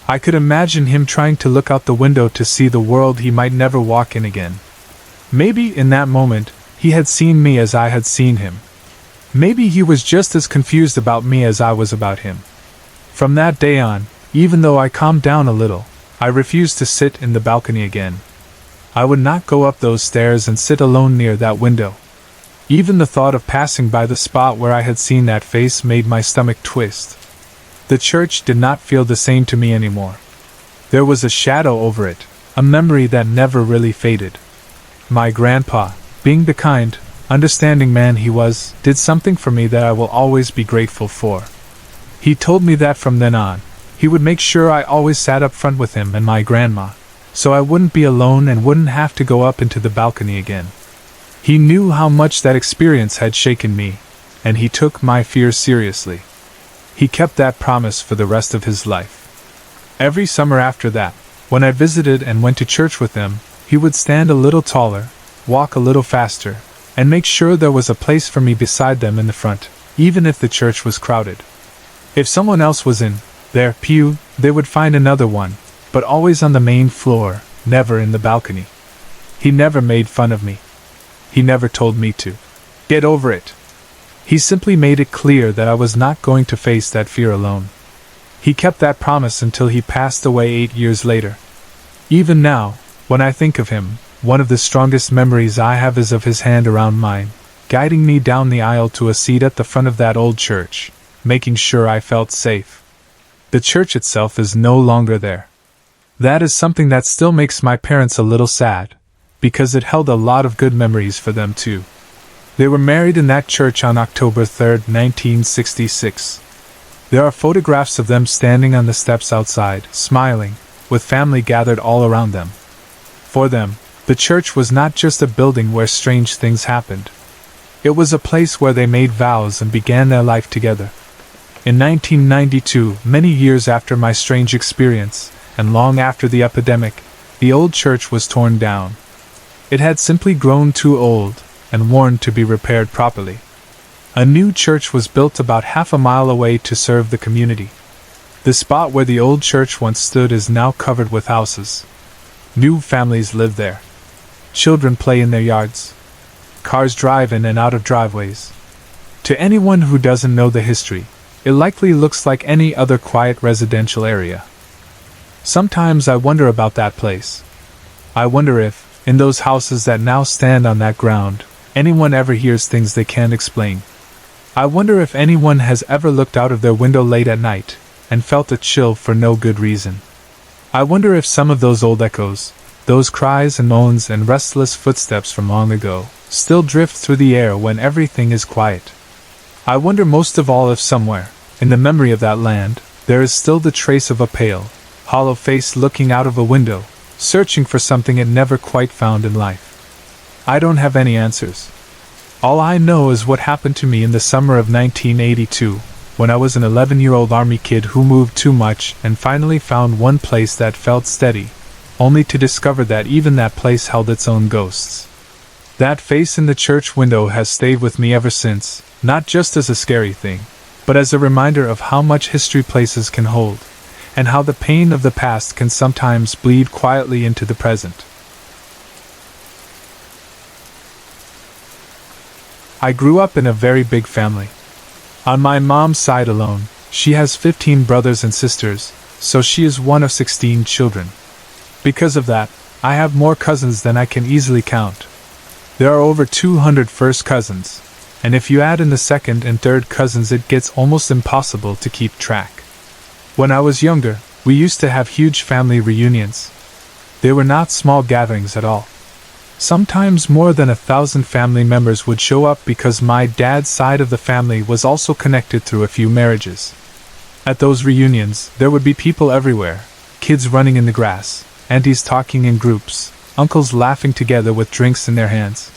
I could imagine him trying to look out the window to see the world he might never walk in again. Maybe in that moment, he had seen me as I had seen him. Maybe he was just as confused about me as I was about him. From that day on, even though I calmed down a little, I refused to sit in the balcony again. I would not go up those stairs and sit alone near that window. Even the thought of passing by the spot where I had seen that face made my stomach twist. The church did not feel the same to me anymore. There was a shadow over it, a memory that never really faded. My grandpa, being the kind, understanding man he was, did something for me that I will always be grateful for. He told me that from then on, he would make sure I always sat up front with him and my grandma, so I wouldn't be alone and wouldn't have to go up into the balcony again. He knew how much that experience had shaken me, and he took my fears seriously. He kept that promise for the rest of his life. Every summer after that, when I visited and went to church with him, he would stand a little taller, walk a little faster, and make sure there was a place for me beside them in the front, even if the church was crowded. If someone else was in their pew, they would find another one, but always on the main floor, never in the balcony. He never made fun of me. He never told me to get over it. He simply made it clear that I was not going to face that fear alone. He kept that promise until he passed away 8 years later. Even now, when I think of him, one of the strongest memories I have is of his hand around mine, guiding me down the aisle to a seat at the front of that old church, making sure I felt safe. The church itself is no longer there. That is something that still makes my parents a little sad, because it held a lot of good memories for them too. They were married in that church on October 3, 1966. There are photographs of them standing on the steps outside, smiling, with family gathered all around them. For them, the church was not just a building where strange things happened. It was a place where they made vows and began their life together. In 1992, many years after my strange experience, and long after the epidemic, the old church was torn down. It had simply grown too old and worn to be repaired properly. A new church was built about half a mile away to serve the community. The spot where the old church once stood is now covered with houses. New families live there. Children play in their yards. Cars drive in and out of driveways. To anyone who doesn't know the history, it likely looks like any other quiet residential area. Sometimes I wonder about that place. I wonder if, in those houses that now stand on that ground, anyone ever hears things they can't explain. I wonder if anyone has ever looked out of their window late at night and felt a chill for no good reason. I wonder if some of those old echoes, those cries and moans and restless footsteps from long ago, still drift through the air when everything is quiet. I wonder most of all if somewhere, in the memory of that land, there is still the trace of a pale, hollow face looking out of a window, searching for something it never quite found in life. I don't have any answers. All I know is what happened to me in the summer of 1982, when I was an 11-year-old army kid who moved too much and finally found one place that felt steady, only to discover that even that place held its own ghosts. That face in the church window has stayed with me ever since, not just as a scary thing, but as a reminder of how much history places can hold, and how the pain of the past can sometimes bleed quietly into the present. I grew up in a very big family. On my mom's side alone, she has 15 brothers and sisters, so she is one of 16 children. Because of that, I have more cousins than I can easily count. There are over 200 first cousins, and if you add in the second and third cousins, it gets almost impossible to keep track. When I was younger, we used to have huge family reunions. They were not small gatherings at all. Sometimes more than 1,000 family members would show up because my dad's side of the family was also connected through a few marriages. At those reunions, there would be people everywhere, kids running in the grass, aunties talking in groups, uncles laughing together with drinks in their hands.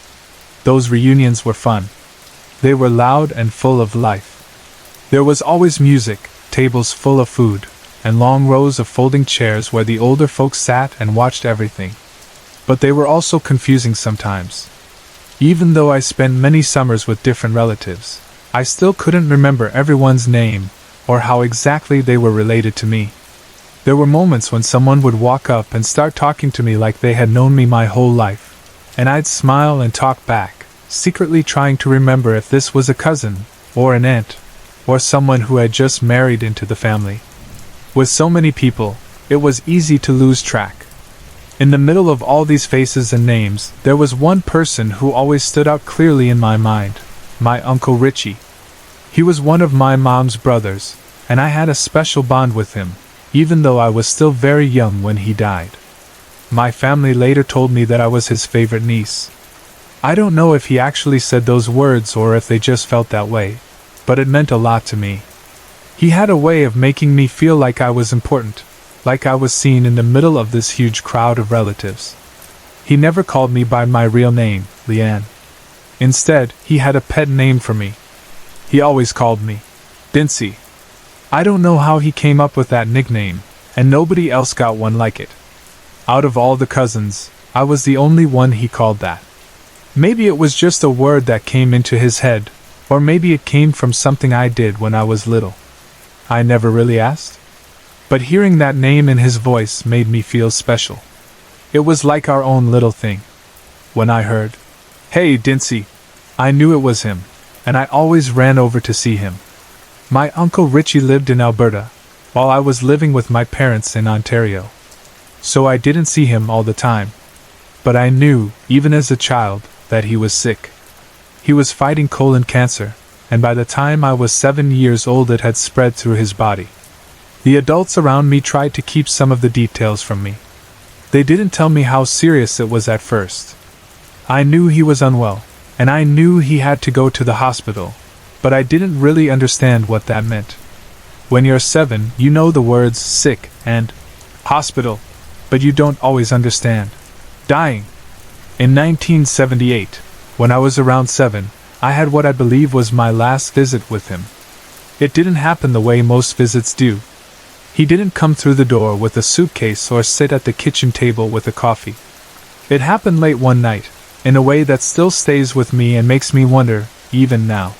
Those reunions were fun. They were loud and full of life. There was always music, tables full of food, and long rows of folding chairs where the older folks sat and watched everything. But they were also confusing sometimes. Even though I spent many summers with different relatives, I still couldn't remember everyone's name or how exactly they were related to me. There were moments when someone would walk up and start talking to me like they had known me my whole life, and I'd smile and talk back, secretly trying to remember if this was a cousin, or an aunt, or someone who had just married into the family. With so many people, it was easy to lose track. In the middle of all these faces and names, there was one person who always stood out clearly in my mind, my Uncle Richie. He was one of my mom's brothers, and I had a special bond with him, even though I was still very young when he died. My family later told me that I was his favorite niece. I don't know if he actually said those words or if they just felt that way, but it meant a lot to me. He had a way of making me feel like I was important, like I was seen in the middle of this huge crowd of relatives. He never called me by my real name, Leanne. Instead, he had a pet name for me. He always called me Dincy. I don't know how he came up with that nickname, and nobody else got one like it. Out of all the cousins, I was the only one he called that. Maybe it was just a word that came into his head, or maybe it came from something I did when I was little. I never really asked. But hearing that name in his voice made me feel special. It was like our own little thing. When I heard, "Hey, Dincy," I knew it was him, and I always ran over to see him. My Uncle Richie lived in Alberta, while I was living with my parents in Ontario. So I didn't see him all the time. But I knew, even as a child, that he was sick. He was fighting colon cancer, and by the time I was 7 years old it had spread through his body. The adults around me tried to keep some of the details from me. They didn't tell me how serious it was at first. I knew he was unwell, and I knew he had to go to the hospital, but I didn't really understand what that meant. When you're 7, you know the words sick and hospital, but you don't always understand. Dying. In 1978, when I was around 7, I had what I believe was my last visit with him. It didn't happen the way most visits do. He didn't come through the door with a suitcase or sit at the kitchen table with a coffee. It happened late one night, in a way that still stays with me and makes me wonder, even now.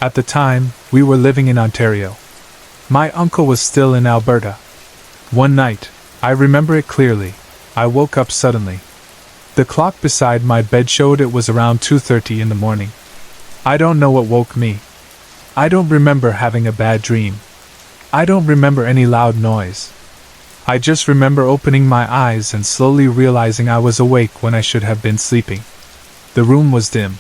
At the time, we were living in Ontario. My uncle was still in Alberta. One night, I remember it clearly, I woke up suddenly. The clock beside my bed showed it was around 2:30 in the morning. I don't know what woke me. I don't remember having a bad dream. I don't remember any loud noise. I just remember opening my eyes and slowly realizing I was awake when I should have been sleeping. The room was dim.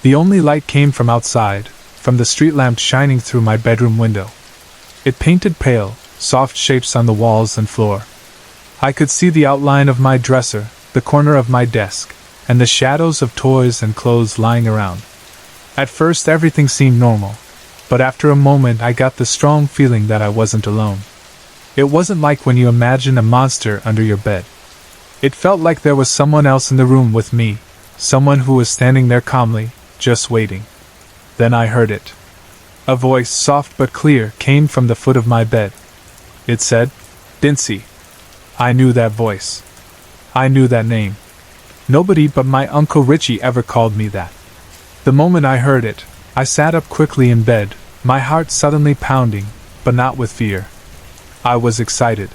The only light came from outside, from the street lamp shining through my bedroom window. It painted pale, soft shapes on the walls and floor. I could see the outline of my dresser, the corner of my desk, and the shadows of toys and clothes lying around. At first everything seemed normal, but after a moment I got the strong feeling that I wasn't alone. It wasn't like when you imagine a monster under your bed. It felt like there was someone else in the room with me, someone who was standing there calmly, just waiting. Then I heard it. A voice, soft but clear, came from the foot of my bed. It said, "Dincy." I knew that voice. I knew that name. Nobody but my Uncle Richie ever called me that. The moment I heard it, I sat up quickly in bed, my heart suddenly pounding, but not with fear. I was excited.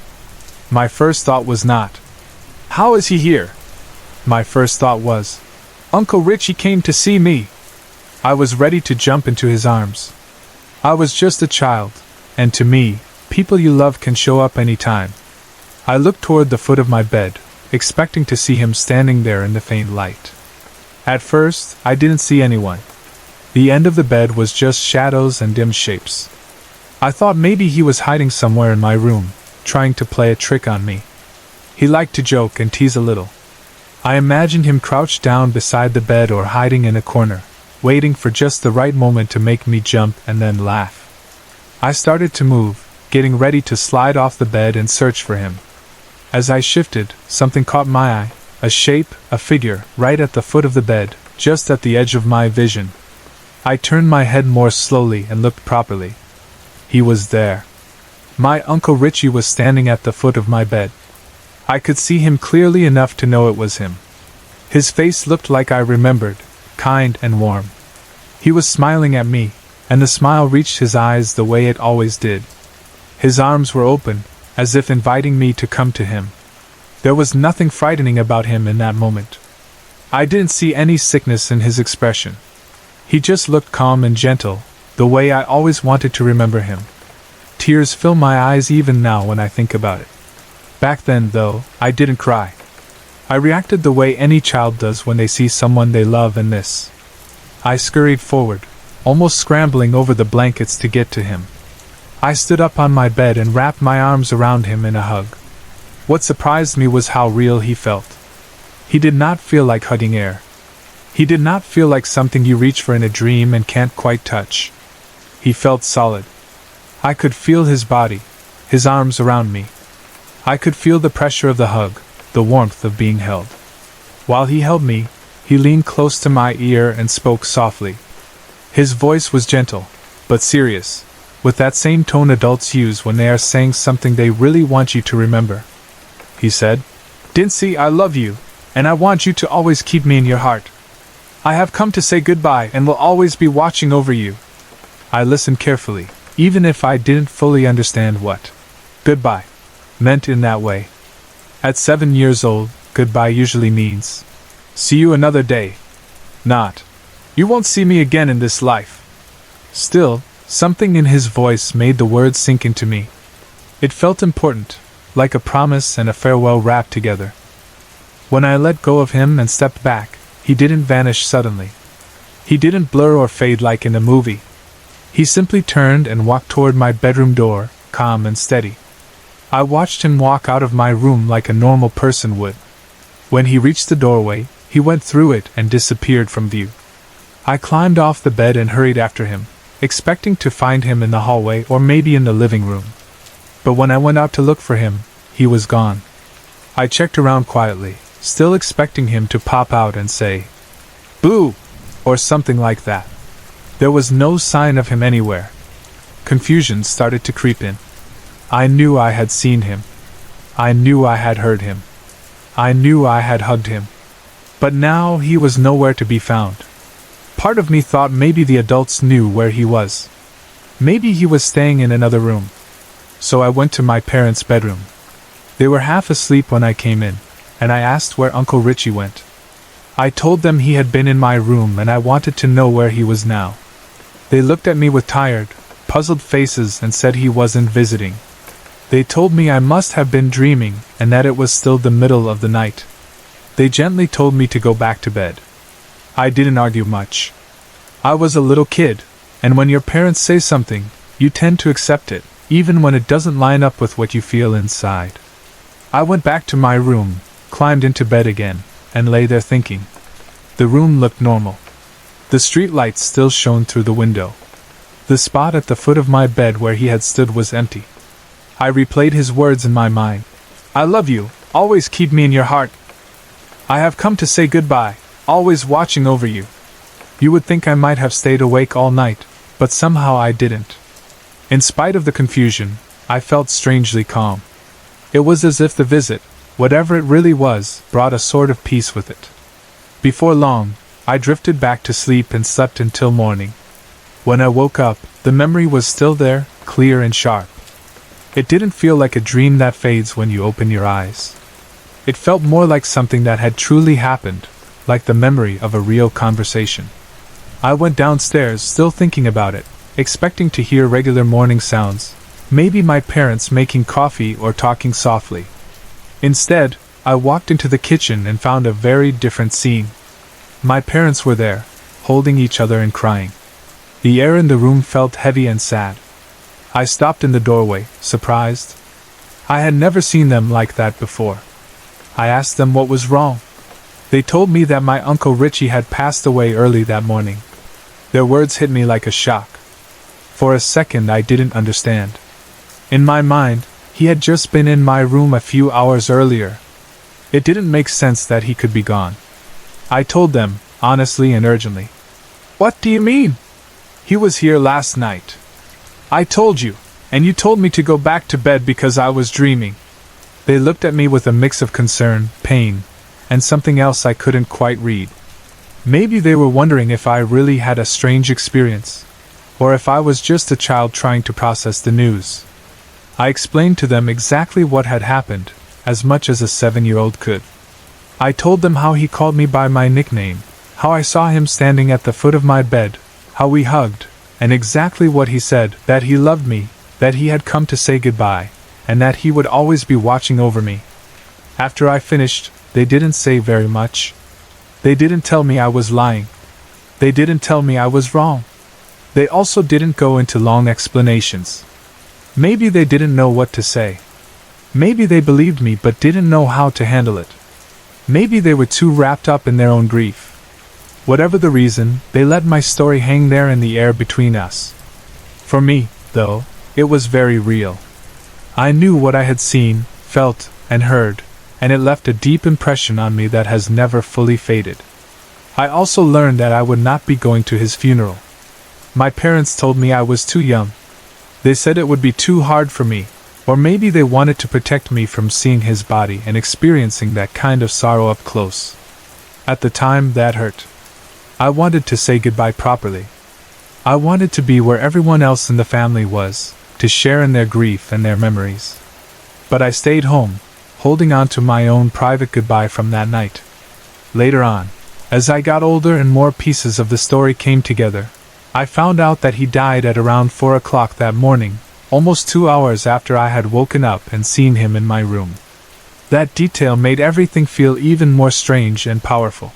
My first thought was not, "How is he here?" My first thought was, "Uncle Richie came to see me." I was ready to jump into his arms. I was just a child, and to me, people you love can show up any time. I looked toward the foot of my bed, expecting to see him standing there in the faint light. At first, I didn't see anyone. The end of the bed was just shadows and dim shapes. I thought maybe he was hiding somewhere in my room, trying to play a trick on me. He liked to joke and tease a little. I imagined him crouched down beside the bed or hiding in a corner, waiting for just the right moment to make me jump and then laugh. I started to move, getting ready to slide off the bed and search for him. As I shifted, something caught my eye, a shape, a figure, right at the foot of the bed, just at the edge of my vision. I turned my head more slowly and looked properly. He was there. My Uncle Richie was standing at the foot of my bed. I could see him clearly enough to know it was him. His face looked like I remembered, kind and warm. He was smiling at me, and the smile reached his eyes the way it always did. His arms were open, as if inviting me to come to him. There was nothing frightening about him in that moment. I didn't see any sickness in his expression. He just looked calm and gentle, the way I always wanted to remember him. Tears fill my eyes even now when I think about it. Back then, though, I didn't cry. I reacted the way any child does when they see someone they love in this. I scurried forward, almost scrambling over the blankets to get to him. I stood up on my bed and wrapped my arms around him in a hug. What surprised me was how real he felt. He did not feel like hugging air. He did not feel like something you reach for in a dream and can't quite touch. He felt solid. I could feel his body, his arms around me. I could feel the pressure of the hug, the warmth of being held. While he held me, he leaned close to my ear and spoke softly. His voice was gentle, but serious, with that same tone adults use when they are saying something they really want you to remember. He said, "Dincy, I love you, and I want you to always keep me in your heart. I have come to say goodbye and will always be watching over you." I listened carefully, even if I didn't fully understand what goodbye meant in that way. At 7 years old, goodbye usually means, "See you another day." Not, "You won't see me again in this life." Still, something in his voice made the words sink into me. It felt important, like a promise and a farewell wrapped together. When I let go of him and stepped back, he didn't vanish suddenly. He didn't blur or fade like in a movie. He simply turned and walked toward my bedroom door, calm and steady. I watched him walk out of my room like a normal person would. When he reached the doorway, he went through it and disappeared from view. I climbed off the bed and hurried after him, expecting to find him in the hallway or maybe in the living room. But when I went out to look for him, he was gone. I checked around quietly, still expecting him to pop out and say, "Boo!" or something like that. There was no sign of him anywhere. Confusion started to creep in. I knew I had seen him. I knew I had heard him. I knew I had hugged him. But now he was nowhere to be found. Part of me thought maybe the adults knew where he was. Maybe he was staying in another room. So I went to my parents' bedroom. They were half asleep when I came in, and I asked where Uncle Richie went. I told them he had been in my room and I wanted to know where he was now. They looked at me with tired, puzzled faces and said he wasn't visiting. They told me I must have been dreaming and that it was still the middle of the night. They gently told me to go back to bed. I didn't argue much. I was a little kid, and when your parents say something, you tend to accept it, even when it doesn't line up with what you feel inside. I went back to my room, climbed into bed again, and lay there thinking. The room looked normal. The street lights still shone through the window. The spot at the foot of my bed where he had stood was empty. I replayed his words in my mind. "I love you, always keep me in your heart. I have come to say goodbye, always watching over you." You would think I might have stayed awake all night, but somehow I didn't. In spite of the confusion, I felt strangely calm. It was as if the visit, whatever it really was, brought a sort of peace with it. Before long, I drifted back to sleep and slept until morning. When I woke up, the memory was still there, clear and sharp. It didn't feel like a dream that fades when you open your eyes. It felt more like something that had truly happened, like the memory of a real conversation. I went downstairs still thinking about it, expecting to hear regular morning sounds, maybe my parents making coffee or talking softly. Instead, I walked into the kitchen and found a very different scene. My parents were there, holding each other and crying. The air in the room felt heavy and sad. I stopped in the doorway, surprised. I had never seen them like that before. I asked them what was wrong. They told me that my Uncle Richie had passed away early that morning. Their words hit me like a shock. For a second I didn't understand. In my mind, he had just been in my room a few hours earlier. It didn't make sense that he could be gone. I told them, honestly and urgently. "What do you mean? He was here last night. I told you, and you told me to go back to bed because I was dreaming." They looked at me with a mix of concern, pain, and something else I couldn't quite read. Maybe they were wondering if I really had a strange experience, or if I was just a child trying to process the news. I explained to them exactly what had happened, as much as a 7-year-old could. I told them how he called me by my nickname, how I saw him standing at the foot of my bed, how we hugged, and exactly what he said, that he loved me, that he had come to say goodbye, and that he would always be watching over me. After I finished, they didn't say very much. They didn't tell me I was lying. They didn't tell me I was wrong. They also didn't go into long explanations. Maybe they didn't know what to say. Maybe they believed me but didn't know how to handle it. Maybe they were too wrapped up in their own grief. Whatever the reason, they let my story hang there in the air between us. For me, though, it was very real. I knew what I had seen, felt, and heard, and it left a deep impression on me that has never fully faded. I also learned that I would not be going to his funeral. My parents told me I was too young. They said it would be too hard for me, or maybe they wanted to protect me from seeing his body and experiencing that kind of sorrow up close. At the time, that hurt. I wanted to say goodbye properly. I wanted to be where everyone else in the family was, to share in their grief and their memories. But I stayed home, holding on to my own private goodbye from that night. Later on, as I got older and more pieces of the story came together, I found out that he died at around 4 o'clock that morning, almost 2 hours after I had woken up and seen him in my room. That detail made everything feel even more strange and powerful.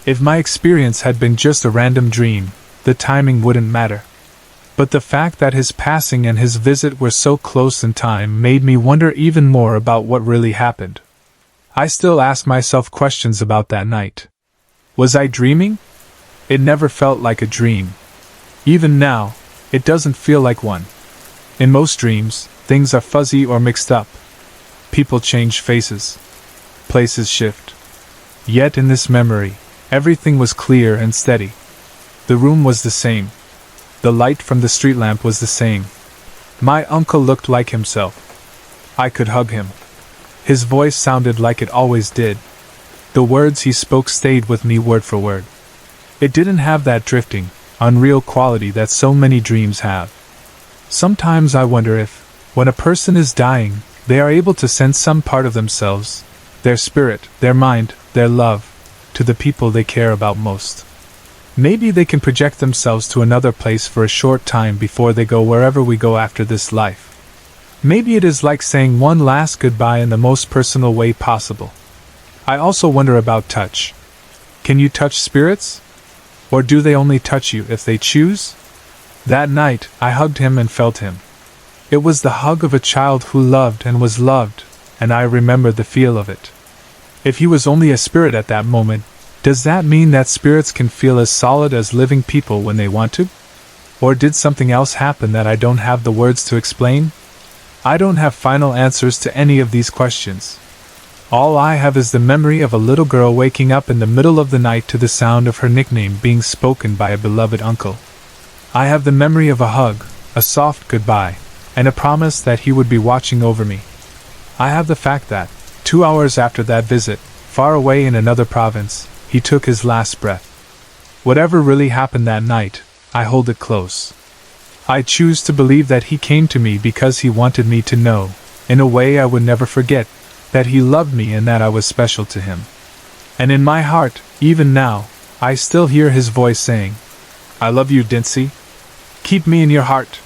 If my experience had been just a random dream, the timing wouldn't matter. But the fact that his passing and his visit were so close in time made me wonder even more about what really happened. I still ask myself questions about that night. Was I dreaming? It never felt like a dream. Even now, it doesn't feel like one. In most dreams, things are fuzzy or mixed up. People change faces. Places shift. Yet in this memory, everything was clear and steady. The room was the same. The light from the street lamp was the same. My uncle looked like himself. I could hug him. His voice sounded like it always did. The words he spoke stayed with me word for word. It didn't have that drifting, unreal quality that so many dreams have. Sometimes I wonder if, when a person is dying, they are able to send some part of themselves, their spirit, their mind, their love, to the people they care about most. Maybe they can project themselves to another place for a short time before they go wherever we go after this life. Maybe it is like saying one last goodbye in the most personal way possible. I also wonder about touch. Can you touch spirits? Or do they only touch you if they choose? That night, I hugged him and felt him. It was the hug of a child who loved and was loved, and I remember the feel of it. If he was only a spirit at that moment, does that mean that spirits can feel as solid as living people when they want to? Or did something else happen that I don't have the words to explain? I don't have final answers to any of these questions. All I have is the memory of a little girl waking up in the middle of the night to the sound of her nickname being spoken by a beloved uncle. I have the memory of a hug, a soft goodbye, and a promise that he would be watching over me. I have the fact that, 2 hours after that visit, far away in another province, he took his last breath. Whatever really happened that night, I hold it close. I choose to believe that he came to me because he wanted me to know, in a way I would never forget, that he loved me and that I was special to him. And in my heart, even now, I still hear his voice saying, "I love you, Dincy. Keep me in your heart."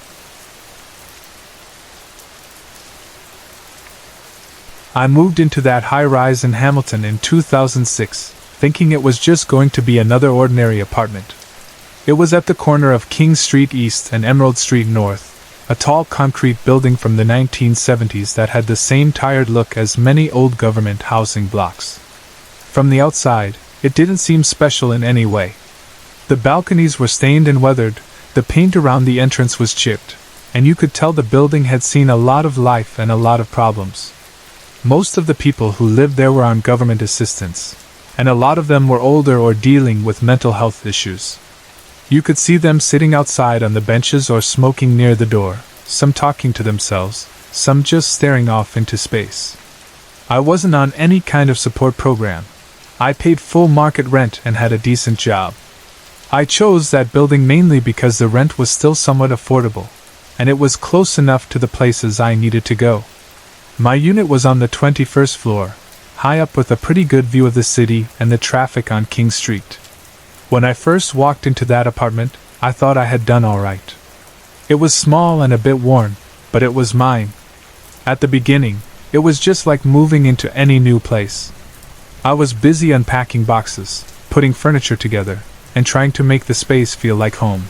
I moved into that high-rise in Hamilton in 2006, thinking it was just going to be another ordinary apartment. It was at the corner of King Street East and Emerald Street North, a tall concrete building from the 1970s that had the same tired look as many old government housing blocks. From the outside, it didn't seem special in any way. The balconies were stained and weathered, the paint around the entrance was chipped, and you could tell the building had seen a lot of life and a lot of problems. Most of the people who lived there were on government assistance, and a lot of them were older or dealing with mental health issues. You could see them sitting outside on the benches or smoking near the door, some talking to themselves, some just staring off into space. I wasn't on any kind of support program. I paid full market rent and had a decent job. I chose that building mainly because the rent was still somewhat affordable, and it was close enough to the places I needed to go. My unit was on the 21st floor, high up with a pretty good view of the city and the traffic on King Street. When I first walked into that apartment, I thought I had done all right. It was small and a bit worn, but it was mine. At the beginning, it was just like moving into any new place. I was busy unpacking boxes, putting furniture together, and trying to make the space feel like home.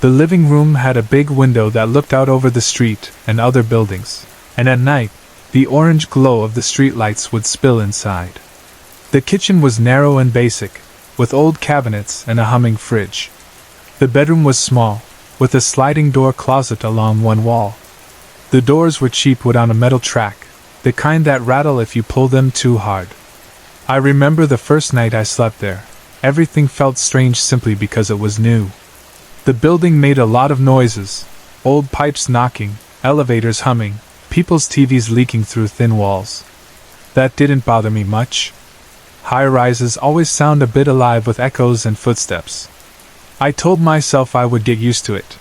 The living room had a big window that looked out over the street and other buildings, and at night, the orange glow of the streetlights would spill inside. The kitchen was narrow and basic, with old cabinets and a humming fridge. The bedroom was small, with a sliding door closet along one wall. The doors were cheap wood on a metal track, the kind that rattle if you pull them too hard. I remember the first night I slept there. Everything felt strange simply because it was new. The building made a lot of noises, old pipes knocking, elevators humming, people's TVs leaking through thin walls. That didn't bother me much. High-rises always sound a bit alive with echoes and footsteps. I told myself I would get used to it.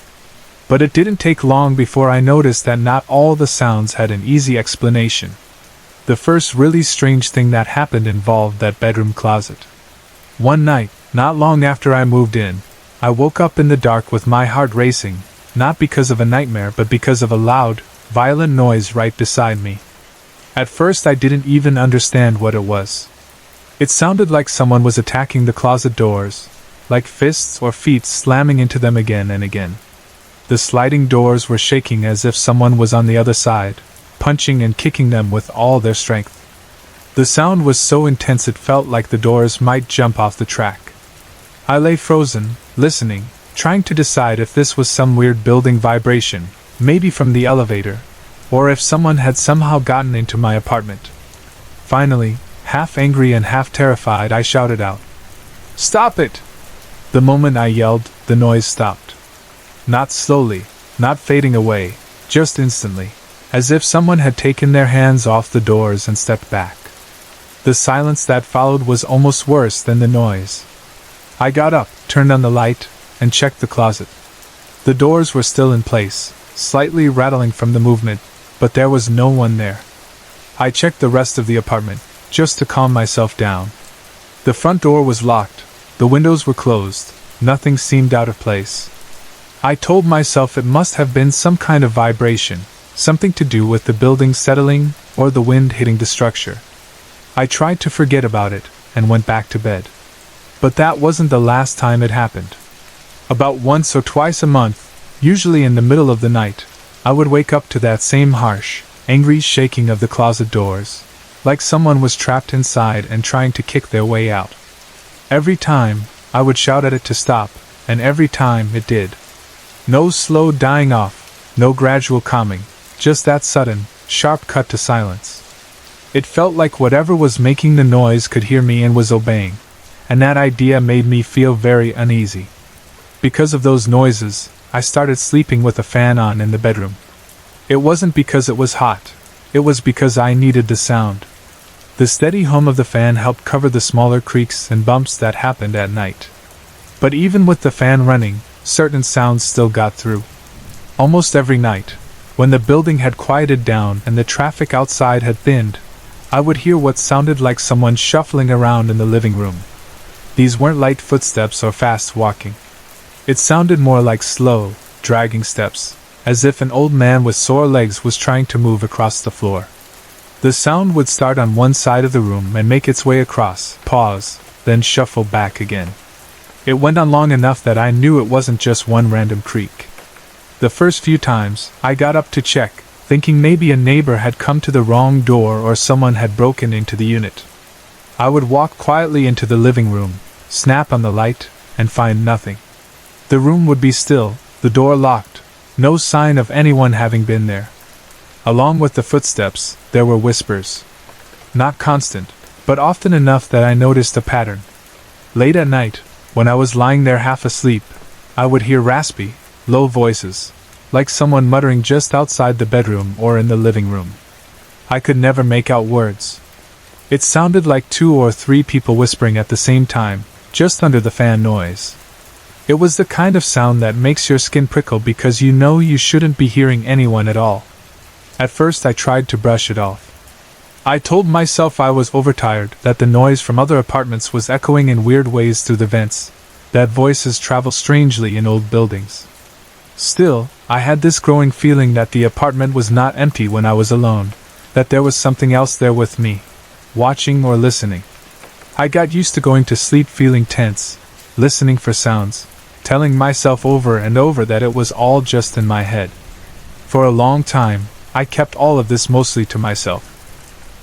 But it didn't take long before I noticed that not all the sounds had an easy explanation. The first really strange thing that happened involved that bedroom closet. One night, not long after I moved in, I woke up in the dark with my heart racing, not because of a nightmare but because of a loud, violent noise right beside me. At first I didn't even understand what it was. It sounded like someone was attacking the closet doors, like fists or feet slamming into them again and again. The sliding doors were shaking as if someone was on the other side, punching and kicking them with all their strength. The sound was so intense it felt like the doors might jump off the track. I lay frozen, listening, trying to decide if this was some weird building vibration, maybe from the elevator, or if someone had somehow gotten into my apartment. Finally, half angry and half terrified, I shouted out, "Stop it!" The moment I yelled, the noise stopped. Not slowly, not fading away, just instantly, as if someone had taken their hands off the doors and stepped back. The silence that followed was almost worse than the noise. I got up, turned on the light, and checked the closet. The doors were still in place, slightly rattling from the movement, but there was no one there. I checked the rest of the apartment, just to calm myself down. The front door was locked, the windows were closed, nothing seemed out of place. I told myself it must have been some kind of vibration, something to do with the building settling or the wind hitting the structure. I tried to forget about it, and went back to bed. But that wasn't the last time it happened. About once or twice a month, usually in the middle of the night, I would wake up to that same harsh, angry shaking of the closet doors, like someone was trapped inside and trying to kick their way out. Every time, I would shout at it to stop, and every time it did. No slow dying off, no gradual calming, just that sudden, sharp cut to silence. It felt like whatever was making the noise could hear me and was obeying, and that idea made me feel very uneasy. Because of those noises, I started sleeping with a fan on in the bedroom. It wasn't because it was hot, it was because I needed the sound. The steady hum of the fan helped cover the smaller creaks and bumps that happened at night. But even with the fan running, certain sounds still got through. Almost every night, when the building had quieted down and the traffic outside had thinned, I would hear what sounded like someone shuffling around in the living room. These weren't light footsteps or fast walking. It sounded more like slow, dragging steps, as if an old man with sore legs was trying to move across the floor. The sound would start on one side of the room and make its way across, pause, then shuffle back again. It went on long enough that I knew it wasn't just one random creak. The first few times, I got up to check, thinking maybe a neighbor had come to the wrong door or someone had broken into the unit. I would walk quietly into the living room, snap on the light, and find nothing. The room would be still, the door locked, no sign of anyone having been there. Along with the footsteps, there were whispers. Not constant, but often enough that I noticed a pattern. Late at night, when I was lying there half asleep, I would hear raspy, low voices, like someone muttering just outside the bedroom or in the living room. I could never make out words. It sounded like 2 or 3 people whispering at the same time, just under the fan noise. It was the kind of sound that makes your skin prickle because you know you shouldn't be hearing anyone at all. At first I tried to brush it off. I told myself I was overtired, that the noise from other apartments was echoing in weird ways through the vents, that voices travel strangely in old buildings. Still, I had this growing feeling that the apartment was not empty when I was alone, that there was something else there with me, watching or listening. I got used to going to sleep feeling tense, listening for sounds, telling myself over and over that it was all just in my head. For a long time, I kept all of this mostly to myself.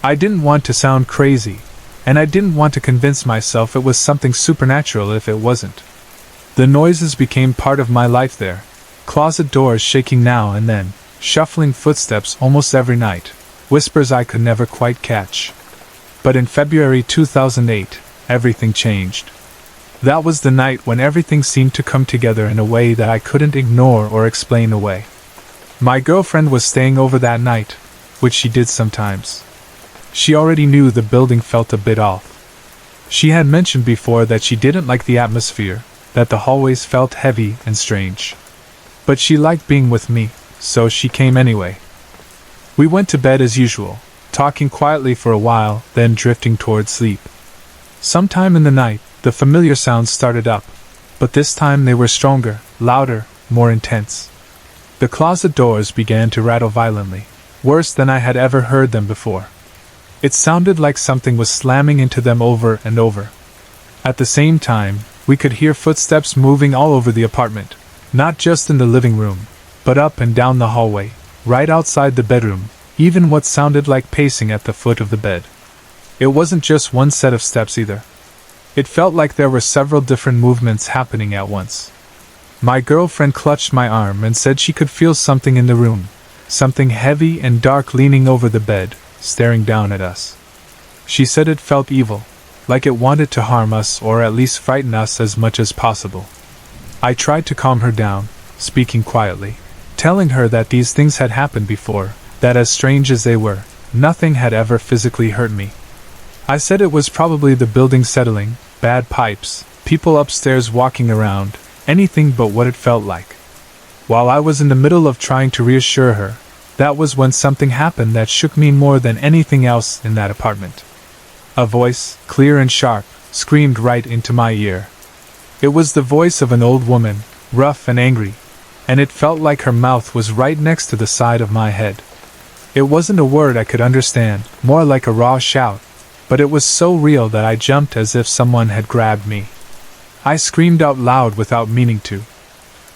I didn't want to sound crazy, and I didn't want to convince myself it was something supernatural if it wasn't. The noises became part of my life there, closet doors shaking now and then, shuffling footsteps almost every night, whispers I could never quite catch. But in February 2008, everything changed. That was the night when everything seemed to come together in a way that I couldn't ignore or explain away. My girlfriend was staying over that night, which she did sometimes. She already knew the building felt a bit off. She had mentioned before that she didn't like the atmosphere, that the hallways felt heavy and strange. But she liked being with me, so she came anyway. We went to bed as usual, talking quietly for a while, then drifting towards sleep. Sometime in the night, the familiar sounds started up, but this time they were stronger, louder, more intense. The closet doors began to rattle violently, worse than I had ever heard them before. It sounded like something was slamming into them over and over. At the same time, we could hear footsteps moving all over the apartment, not just in the living room, but up and down the hallway, right outside the bedroom, even what sounded like pacing at the foot of the bed. It wasn't just one set of steps either. It felt like there were several different movements happening at once. My girlfriend clutched my arm and said she could feel something in the room, something heavy and dark leaning over the bed, staring down at us. She said it felt evil, like it wanted to harm us or at least frighten us as much as possible. I tried to calm her down, speaking quietly, telling her that these things had happened before, that as strange as they were, nothing had ever physically hurt me. I said it was probably the building settling, bad pipes, people upstairs walking around, anything but what it felt like. While I was in the middle of trying to reassure her, that was when something happened that shook me more than anything else in that apartment. A voice, clear and sharp, screamed right into my ear. It was the voice of an old woman, rough and angry, and it felt like her mouth was right next to the side of my head. It wasn't a word I could understand, more like a raw shout, but it was so real that I jumped as if someone had grabbed me. I screamed out loud without meaning to.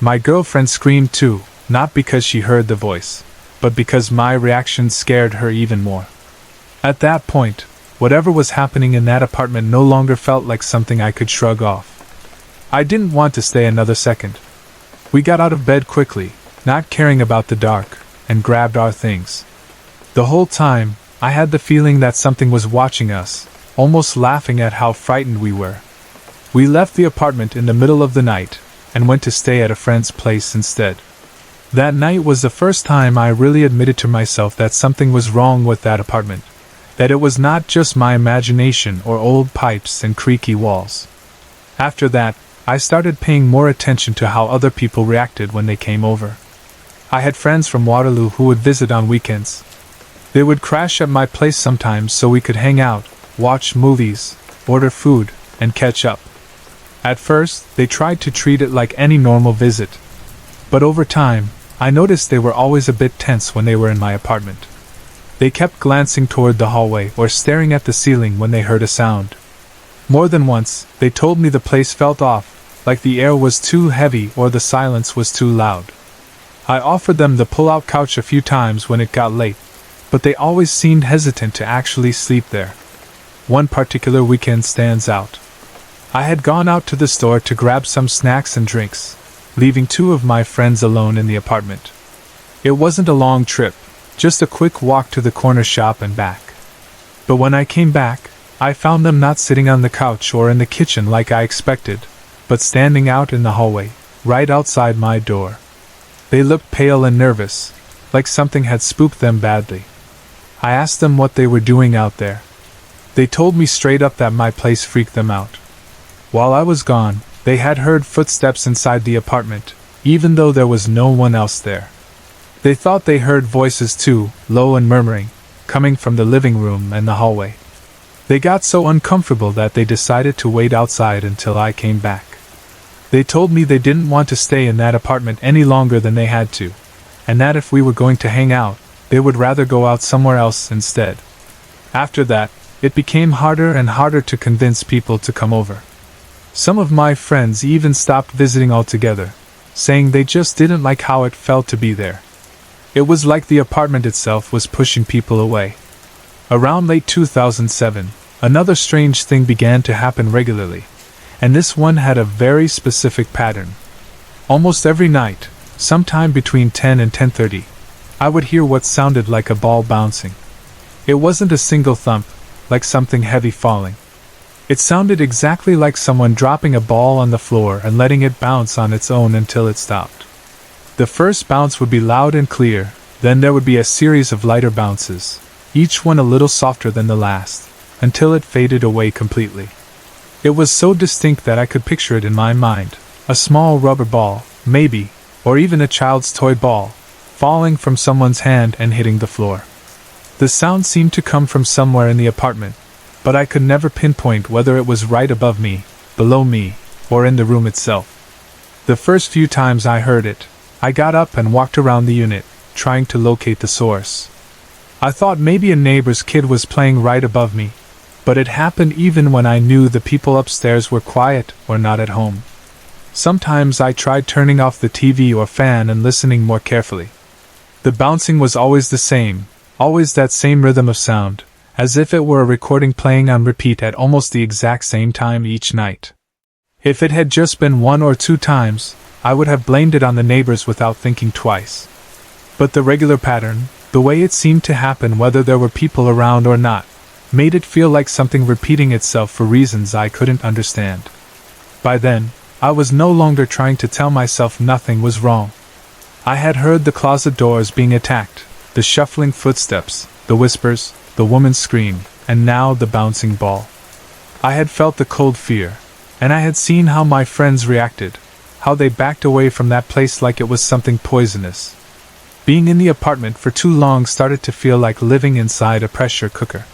My girlfriend screamed too, not because she heard the voice, but because my reaction scared her even more. At that point, whatever was happening in that apartment no longer felt like something I could shrug off. I didn't want to stay another second. We got out of bed quickly, not caring about the dark, and grabbed our things. The whole time, I had the feeling that something was watching us, almost laughing at how frightened we were. We left the apartment in the middle of the night, and went to stay at a friend's place instead. That night was the first time I really admitted to myself that something was wrong with that apartment, that it was not just my imagination or old pipes and creaky walls. After that, I started paying more attention to how other people reacted when they came over. I had friends from Waterloo who would visit on weekends. They would crash at my place sometimes so we could hang out, watch movies, order food, and catch up. At first, they tried to treat it like any normal visit. But over time, I noticed they were always a bit tense when they were in my apartment. They kept glancing toward the hallway or staring at the ceiling when they heard a sound. More than once, they told me the place felt off, like the air was too heavy or the silence was too loud. I offered them the pull-out couch a few times when it got late, but they always seemed hesitant to actually sleep there. One particular weekend stands out. I had gone out to the store to grab some snacks and drinks, leaving two of my friends alone in the apartment. It wasn't a long trip, just a quick walk to the corner shop and back. But when I came back, I found them not sitting on the couch or in the kitchen like I expected, but standing out in the hallway, right outside my door. They looked pale and nervous, like something had spooked them badly. I asked them what they were doing out there. They told me straight up that my place freaked them out. While I was gone, they had heard footsteps inside the apartment, even though there was no one else there. They thought they heard voices too, low and murmuring, coming from the living room and the hallway. They got so uncomfortable that they decided to wait outside until I came back. They told me they didn't want to stay in that apartment any longer than they had to, and that if we were going to hang out, they would rather go out somewhere else instead. After that, it became harder and harder to convince people to come over. Some of my friends even stopped visiting altogether, saying they just didn't like how it felt to be there. It was like the apartment itself was pushing people away. Around late 2007, another strange thing began to happen regularly, and this one had a very specific pattern. Almost every night, sometime between 10 and 10:30, I would hear what sounded like a ball bouncing. It wasn't a single thump, like something heavy falling. It sounded exactly like someone dropping a ball on the floor and letting it bounce on its own until it stopped. The first bounce would be loud and clear, then there would be a series of lighter bounces, each one a little softer than the last, until it faded away completely. It was so distinct that I could picture it in my mind, a small rubber ball, maybe, or even a child's toy ball, falling from someone's hand and hitting the floor. The sound seemed to come from somewhere in the apartment, but I could never pinpoint whether it was right above me, below me, or in the room itself. The first few times I heard it, I got up and walked around the unit, trying to locate the source. I thought maybe a neighbor's kid was playing right above me, but it happened even when I knew the people upstairs were quiet or not at home. Sometimes I tried turning off the TV or fan and listening more carefully. The bouncing was always the same, always that same rhythm of sound, as if it were a recording playing on repeat at almost the exact same time each night. If it had just been 1 or 2 times, I would have blamed it on the neighbors without thinking twice. But the regular pattern, the way it seemed to happen whether there were people around or not, made it feel like something repeating itself for reasons I couldn't understand. By then, I was no longer trying to tell myself nothing was wrong. I had heard the closet doors being attacked, the shuffling footsteps, the whispers, the woman's scream, and now the bouncing ball. I had felt the cold fear, and I had seen how my friends reacted, how they backed away from that place like it was something poisonous. Being in the apartment for too long started to feel like living inside a pressure cooker.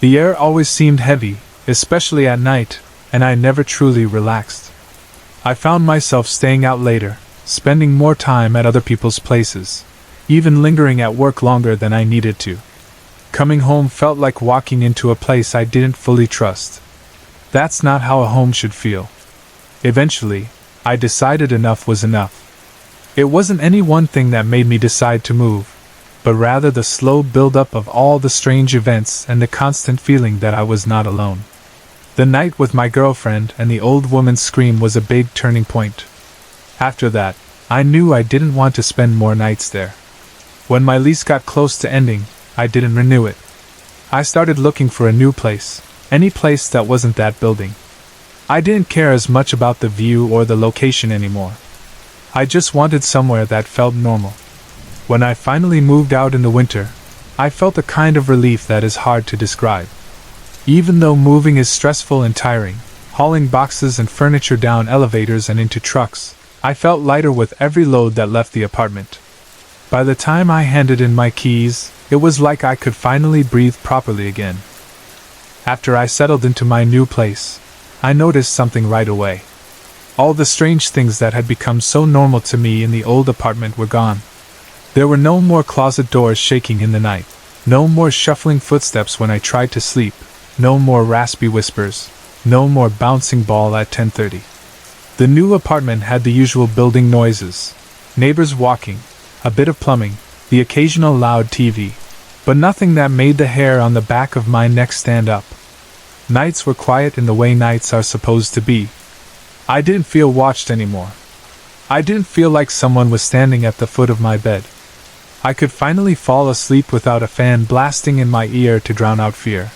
The air always seemed heavy, especially at night, and I never truly relaxed. I found myself staying out later, spending more time at other people's places, even lingering at work longer than I needed to. Coming home felt like walking into a place I didn't fully trust. That's not how a home should feel. Eventually, I decided enough was enough. It wasn't any one thing that made me decide to move, but rather the slow build-up of all the strange events and the constant feeling that I was not alone. The night with my girlfriend and the old woman's scream was a big turning point. After that, I knew I didn't want to spend more nights there. When my lease got close to ending, I didn't renew it. I started looking for a new place, any place that wasn't that building. I didn't care as much about the view or the location anymore. I just wanted somewhere that felt normal. When I finally moved out in the winter, I felt a kind of relief that is hard to describe. Even though moving is stressful and tiring, hauling boxes and furniture down elevators and into trucks, I felt lighter with every load that left the apartment. By the time I handed in my keys, it was like I could finally breathe properly again. After I settled into my new place, I noticed something right away. All the strange things that had become so normal to me in the old apartment were gone. There were no more closet doors shaking in the night, no more shuffling footsteps when I tried to sleep, no more raspy whispers, no more bouncing ball at 10:30. The new apartment had the usual building noises, neighbors walking, a bit of plumbing, the occasional loud TV, but nothing that made the hair on the back of my neck stand up. Nights were quiet in the way nights are supposed to be. I didn't feel watched anymore. I didn't feel like someone was standing at the foot of my bed. I could finally fall asleep without a fan blasting in my ear to drown out fear.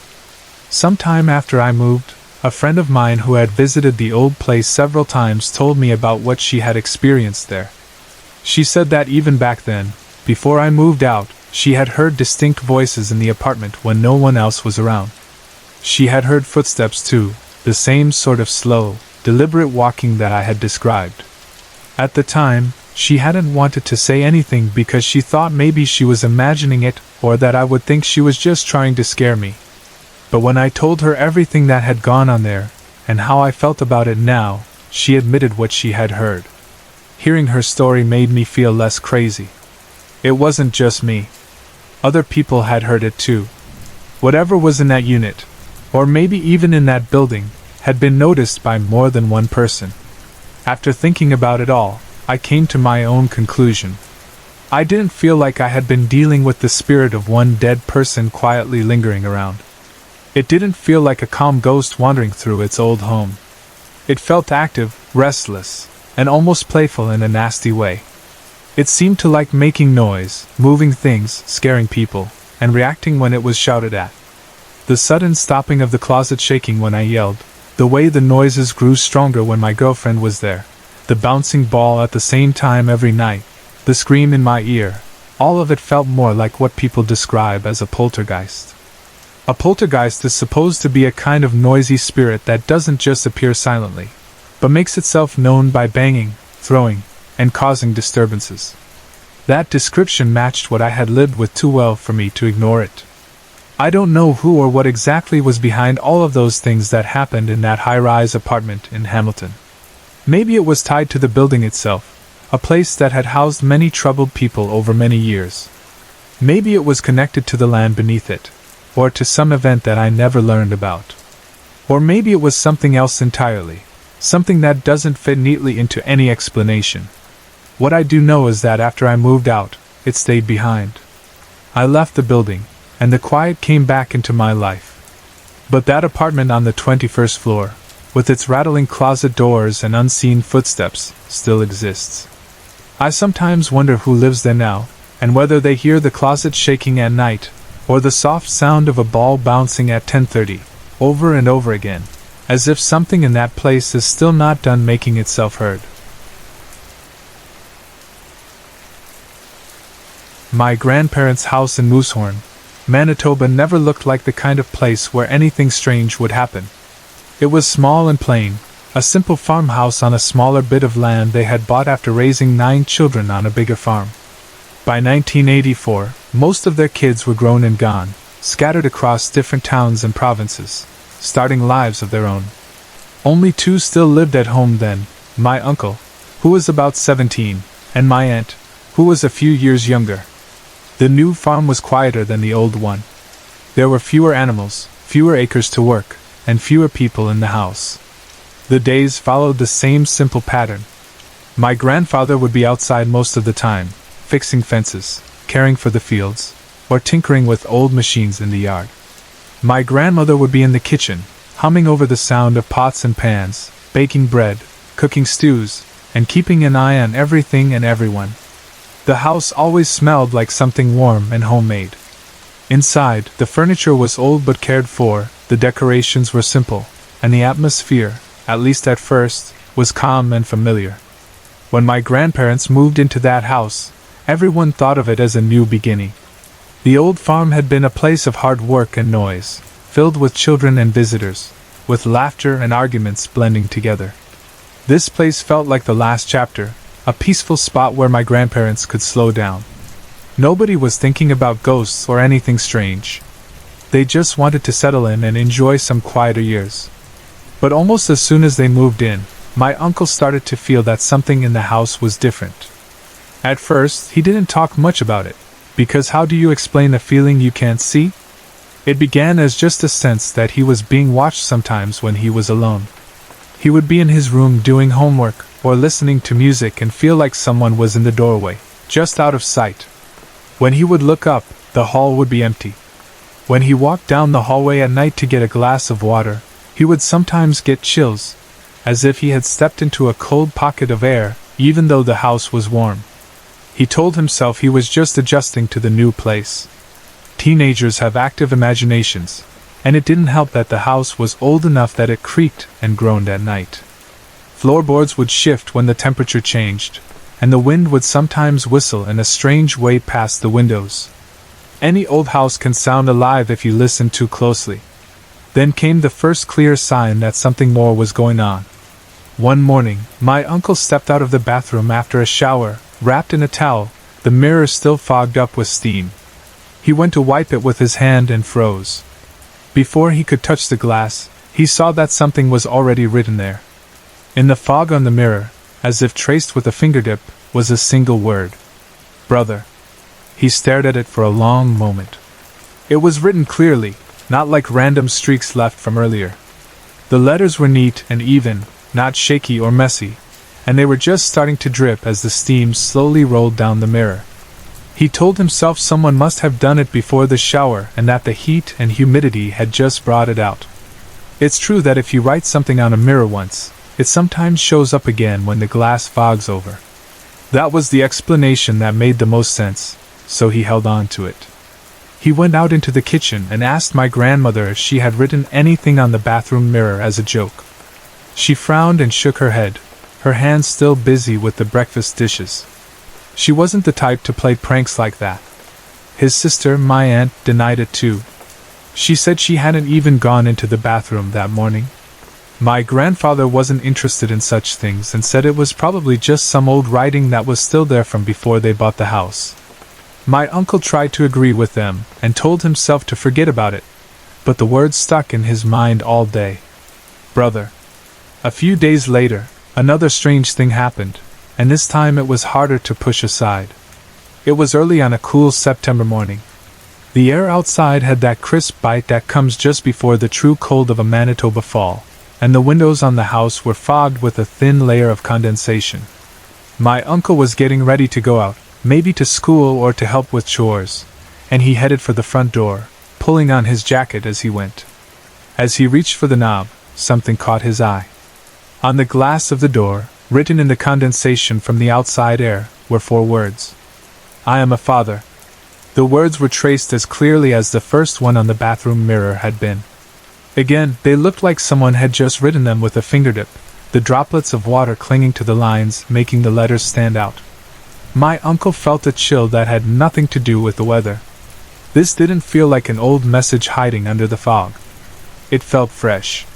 Sometime after I moved, a friend of mine who had visited the old place several times told me about what she had experienced there. She said that even back then, before I moved out, she had heard distinct voices in the apartment when no one else was around. She had heard footsteps too, the same sort of slow, deliberate walking that I had described. At the time, she hadn't wanted to say anything because she thought maybe she was imagining it or that I would think she was just trying to scare me. But when I told her everything that had gone on there, and how I felt about it now, she admitted what she had heard. Hearing her story made me feel less crazy. It wasn't just me. Other people had heard it too. Whatever was in that unit, or maybe even in that building, had been noticed by more than one person. After thinking about it all, I came to my own conclusion. I didn't feel like I had been dealing with the spirit of one dead person quietly lingering around. It didn't feel like a calm ghost wandering through its old home. It felt active, restless, and almost playful in a nasty way. It seemed to like making noise, moving things, scaring people, and reacting when it was shouted at. The sudden stopping of the closet shaking when I yelled, the way the noises grew stronger when my girlfriend was there, the bouncing ball at the same time every night, the scream in my ear, all of it felt more like what people describe as a poltergeist. A poltergeist is supposed to be a kind of noisy spirit that doesn't just appear silently, but makes itself known by banging, throwing, and causing disturbances. That description matched what I had lived with too well for me to ignore it. I don't know who or what exactly was behind all of those things that happened in that high-rise apartment in Hamilton. Maybe it was tied to the building itself, a place that had housed many troubled people over many years. Maybe it was connected to the land beneath it, or to some event that I never learned about. Or maybe it was something else entirely, something that doesn't fit neatly into any explanation. What I do know is that after I moved out, it stayed behind. I left the building, and the quiet came back into my life. But that apartment on the 21st floor, with its rattling closet doors and unseen footsteps, still exists. I sometimes wonder who lives there now, and whether they hear the closet shaking at night, or the soft sound of a ball bouncing at 10:30, over and over again, as if something in that place is still not done making itself heard. My grandparents' house in Moosehorn, Manitoba never looked like the kind of place where anything strange would happen. It was small and plain, a simple farmhouse on a smaller bit of land they had bought after raising 9 children on a bigger farm. By 1984, most of their kids were grown and gone, scattered across different towns and provinces, starting lives of their own. Only 2 still lived at home then, my uncle, who was about 17, and my aunt, who was a few years younger. The new farm was quieter than the old one. There were fewer animals, fewer acres to work, and fewer people in the house. The days followed the same simple pattern. My grandfather would be outside most of the time, fixing fences, caring for the fields, or tinkering with old machines in the yard. My grandmother would be in the kitchen, humming over the sound of pots and pans, baking bread, cooking stews, and keeping an eye on everything and everyone. The house always smelled like something warm and homemade. Inside, the furniture was old but cared for, the decorations were simple, and the atmosphere, at least at first, was calm and familiar. When my grandparents moved into that house, everyone thought of it as a new beginning. The old farm had been a place of hard work and noise, filled with children and visitors, with laughter and arguments blending together. This place felt like the last chapter, a peaceful spot where my grandparents could slow down. Nobody was thinking about ghosts or anything strange. They just wanted to settle in and enjoy some quieter years. But almost as soon as they moved in, my uncle started to feel that something in the house was different. At first, he didn't talk much about it, because how do you explain a feeling you can't see? It began as just a sense that he was being watched sometimes when he was alone. He would be in his room doing homework, or listening to music and feel like someone was in the doorway, just out of sight. When he would look up, the hall would be empty. When he walked down the hallway at night to get a glass of water, he would sometimes get chills, as if he had stepped into a cold pocket of air, even though the house was warm. He told himself he was just adjusting to the new place. Teenagers have active imaginations, and it didn't help that the house was old enough that it creaked and groaned at night. Floorboards would shift when the temperature changed, and the wind would sometimes whistle in a strange way past the windows. Any old house can sound alive if you listen too closely. Then came the first clear sign that something more was going on. One morning, my uncle stepped out of the bathroom after a shower, wrapped in a towel, the mirror still fogged up with steam. He went to wipe it with his hand and froze. Before he could touch the glass, he saw that something was already written there. In the fog on the mirror, as if traced with a fingertip, was a single word. Brother. He stared at it for a long moment. It was written clearly, not like random streaks left from earlier. The letters were neat and even, not shaky or messy, and they were just starting to drip as the steam slowly rolled down the mirror. He told himself someone must have done it before the shower and that the heat and humidity had just brought it out. It's true that if you write something on a mirror once, it sometimes shows up again when the glass fogs over. That was the explanation that made the most sense, so he held on to it. He went out into the kitchen and asked my grandmother if she had written anything on the bathroom mirror as a joke. She frowned and shook her head, her hands still busy with the breakfast dishes. She wasn't the type to play pranks like that. His sister, my aunt, denied it too. She said she hadn't even gone into the bathroom that morning. My grandfather wasn't interested in such things and said it was probably just some old writing that was still there from before they bought the house. My uncle tried to agree with them and told himself to forget about it, but the words stuck in his mind all day. Brother. A few days later, another strange thing happened, and this time it was harder to push aside. It was early on a cool September morning. The air outside had that crisp bite that comes just before the true cold of a Manitoba fall, and the windows on the house were fogged with a thin layer of condensation. My uncle was getting ready to go out, maybe to school or to help with chores, and he headed for the front door, pulling on his jacket as he went. As he reached for the knob, something caught his eye. On the glass of the door, written in the condensation from the outside air, were 4 words. "I am a father." The words were traced as clearly as the first one on the bathroom mirror had been. Again, they looked like someone had just written them with a fingertip, the droplets of water clinging to the lines making the letters stand out. My uncle felt a chill that had nothing to do with the weather. This didn't feel like an old message hiding under the fog. It felt fresh.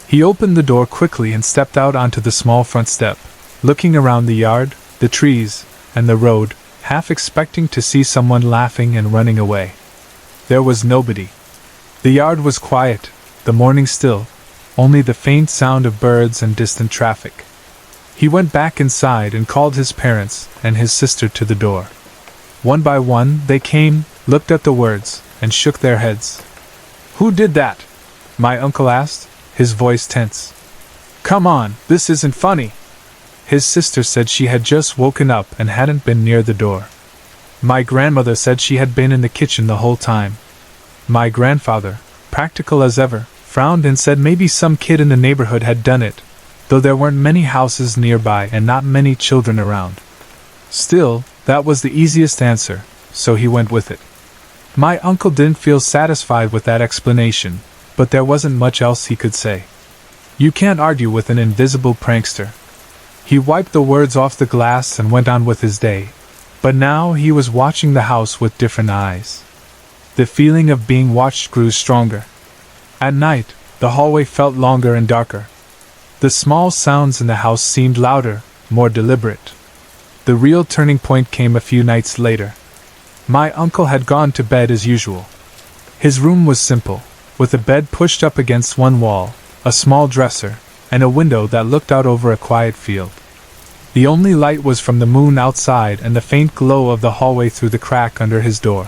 He opened the door quickly and stepped out onto the small front step, looking around the yard, the trees, and the road, half expecting to see someone laughing and running away. There was nobody. The yard was quiet, the morning still, only the faint sound of birds and distant traffic. He went back inside and called his parents and his sister to the door. One by one, they came, looked at the words, and shook their heads. "Who did that?" my uncle asked, his voice tense. "Come on, this isn't funny." His sister said she had just woken up and hadn't been near the door. My grandmother said she had been in the kitchen the whole time. My grandfather, practical as ever, frowned and said maybe some kid in the neighborhood had done it, though there weren't many houses nearby and not many children around. Still, that was the easiest answer, so he went with it. My uncle didn't feel satisfied with that explanation, but there wasn't much else he could say. You can't argue with an invisible prankster. He wiped the words off the glass and went on with his day, but now he was watching the house with different eyes. The feeling of being watched grew stronger. At night, the hallway felt longer and darker. The small sounds in the house seemed louder, more deliberate. The real turning point came a few nights later. My uncle had gone to bed as usual. His room was simple, with a bed pushed up against one wall, a small dresser, and a window that looked out over a quiet field. The only light was from the moon outside and the faint glow of the hallway through the crack under his door.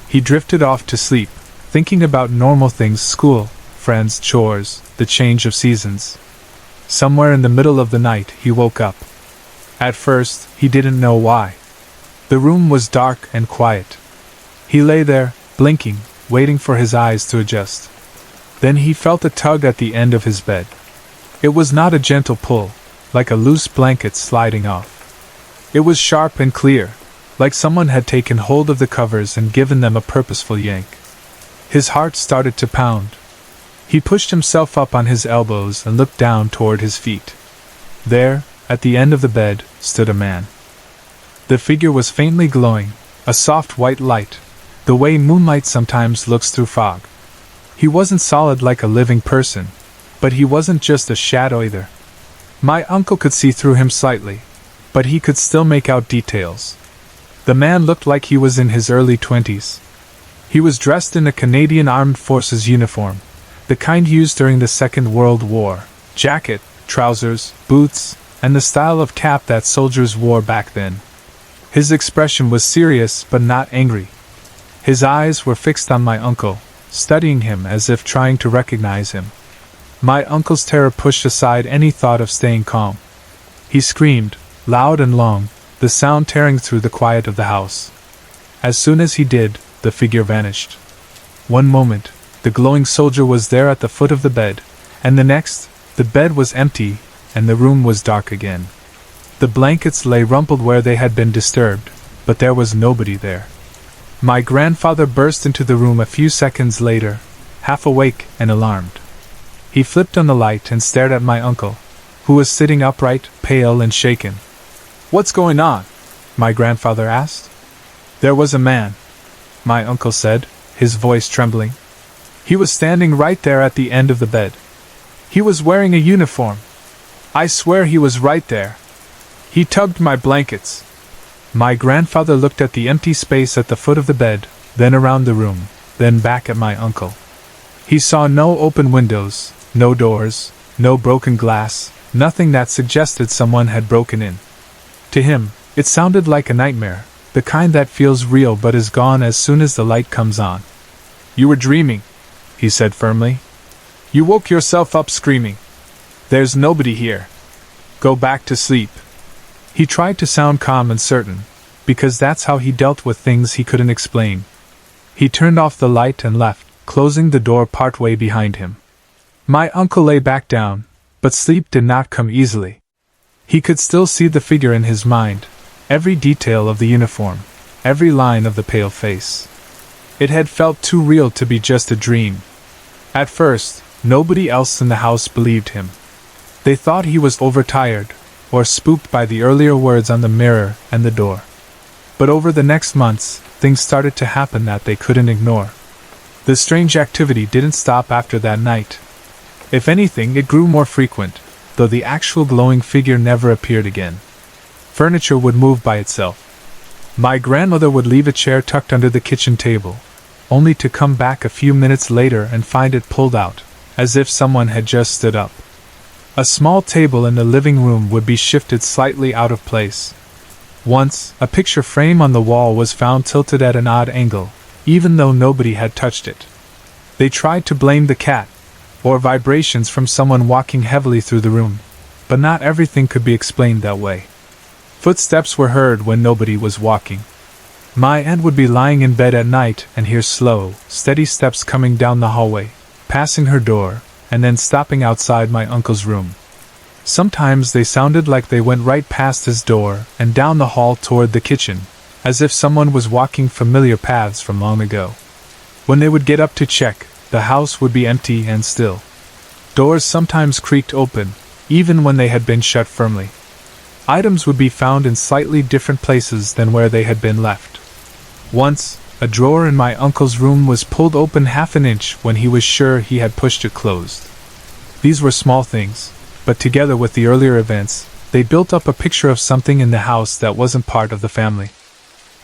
He drifted off to sleep, thinking about normal things: school, friends, chores, the change of seasons. Somewhere in the middle of the night, he woke up. At first, he didn't know why. The room was dark and quiet. He lay there, blinking, waiting for his eyes to adjust. Then he felt a tug at the end of his bed. It was not a gentle pull, like a loose blanket sliding off. It was sharp and clear, like someone had taken hold of the covers and given them a purposeful yank. His heart started to pound. He pushed himself up on his elbows and looked down toward his feet. There, at the end of the bed, stood a man. The figure was faintly glowing, a soft white light, the way moonlight sometimes looks through fog. He wasn't solid like a living person, but he wasn't just a shadow either. My uncle could see through him slightly, but he could still make out details. The man looked like he was in his early 20s. He was dressed in a Canadian Armed Forces uniform, the kind used during the Second World War: jacket, trousers, boots, and the style of cap that soldiers wore back then. His expression was serious but not angry. His eyes were fixed on my uncle, studying him as if trying to recognize him. My uncle's terror pushed aside any thought of staying calm. He screamed, loud and long, the sound tearing through the quiet of the house. As soon as he did, the figure vanished. One moment, the glowing soldier was there at the foot of the bed, and the next, the bed was empty, and the room was dark again. The blankets lay rumpled where they had been disturbed, but there was nobody there. My grandfather burst into the room a few seconds later, half awake and alarmed. He flipped on the light and stared at my uncle, who was sitting upright, pale and shaken. "What's going on?" my grandfather asked. "There was a man," my uncle said, his voice trembling. "He was standing right there at the end of the bed. He was wearing a uniform. I swear he was right there. He tugged my blankets." My grandfather looked at the empty space at the foot of the bed, then around the room, then back at my uncle. He saw no open windows, no doors, no broken glass, nothing that suggested someone had broken in. To him, it sounded like a nightmare, the kind that feels real but is gone as soon as the light comes on. "You were dreaming," he said firmly. "You woke yourself up screaming. There's nobody here. Go back to sleep. He tried to sound calm and certain, because that's how he dealt with things he couldn't explain. He turned off the light and left, closing the door partway behind him. My uncle lay back down, but sleep did not come easily. He could still see the figure in his mind, every detail of the uniform, every line of the pale face. It had felt too real to be just a dream. At first, nobody else in the house believed him. They thought he was overtired, or spooked by the earlier words on the mirror and the door. But over the next months, things started to happen that they couldn't ignore. The strange activity didn't stop after that night. If anything, it grew more frequent, though the actual glowing figure never appeared again. Furniture would move by itself. My grandmother would leave a chair tucked under the kitchen table, only to come back a few minutes later and find it pulled out, as if someone had just stood up. A small table in the living room would be shifted slightly out of place. Once, a picture frame on the wall was found tilted at an odd angle, even though nobody had touched it. They tried to blame the cat, or vibrations from someone walking heavily through the room, but not everything could be explained that way. Footsteps were heard when nobody was walking. My aunt would be lying in bed at night and hear slow, steady steps coming down the hallway, passing her door, and then stopping outside my uncle's room. Sometimes they sounded like they went right past his door and down the hall toward the kitchen, as if someone was walking familiar paths from long ago. When they would get up to check, the house would be empty and still. Doors sometimes creaked open, even when they had been shut firmly. Items would be found in slightly different places than where they had been left. Once, a drawer in my uncle's room was pulled open half an inch when he was sure he had pushed it closed. These were small things, but together with the earlier events, they built up a picture of something in the house that wasn't part of the family.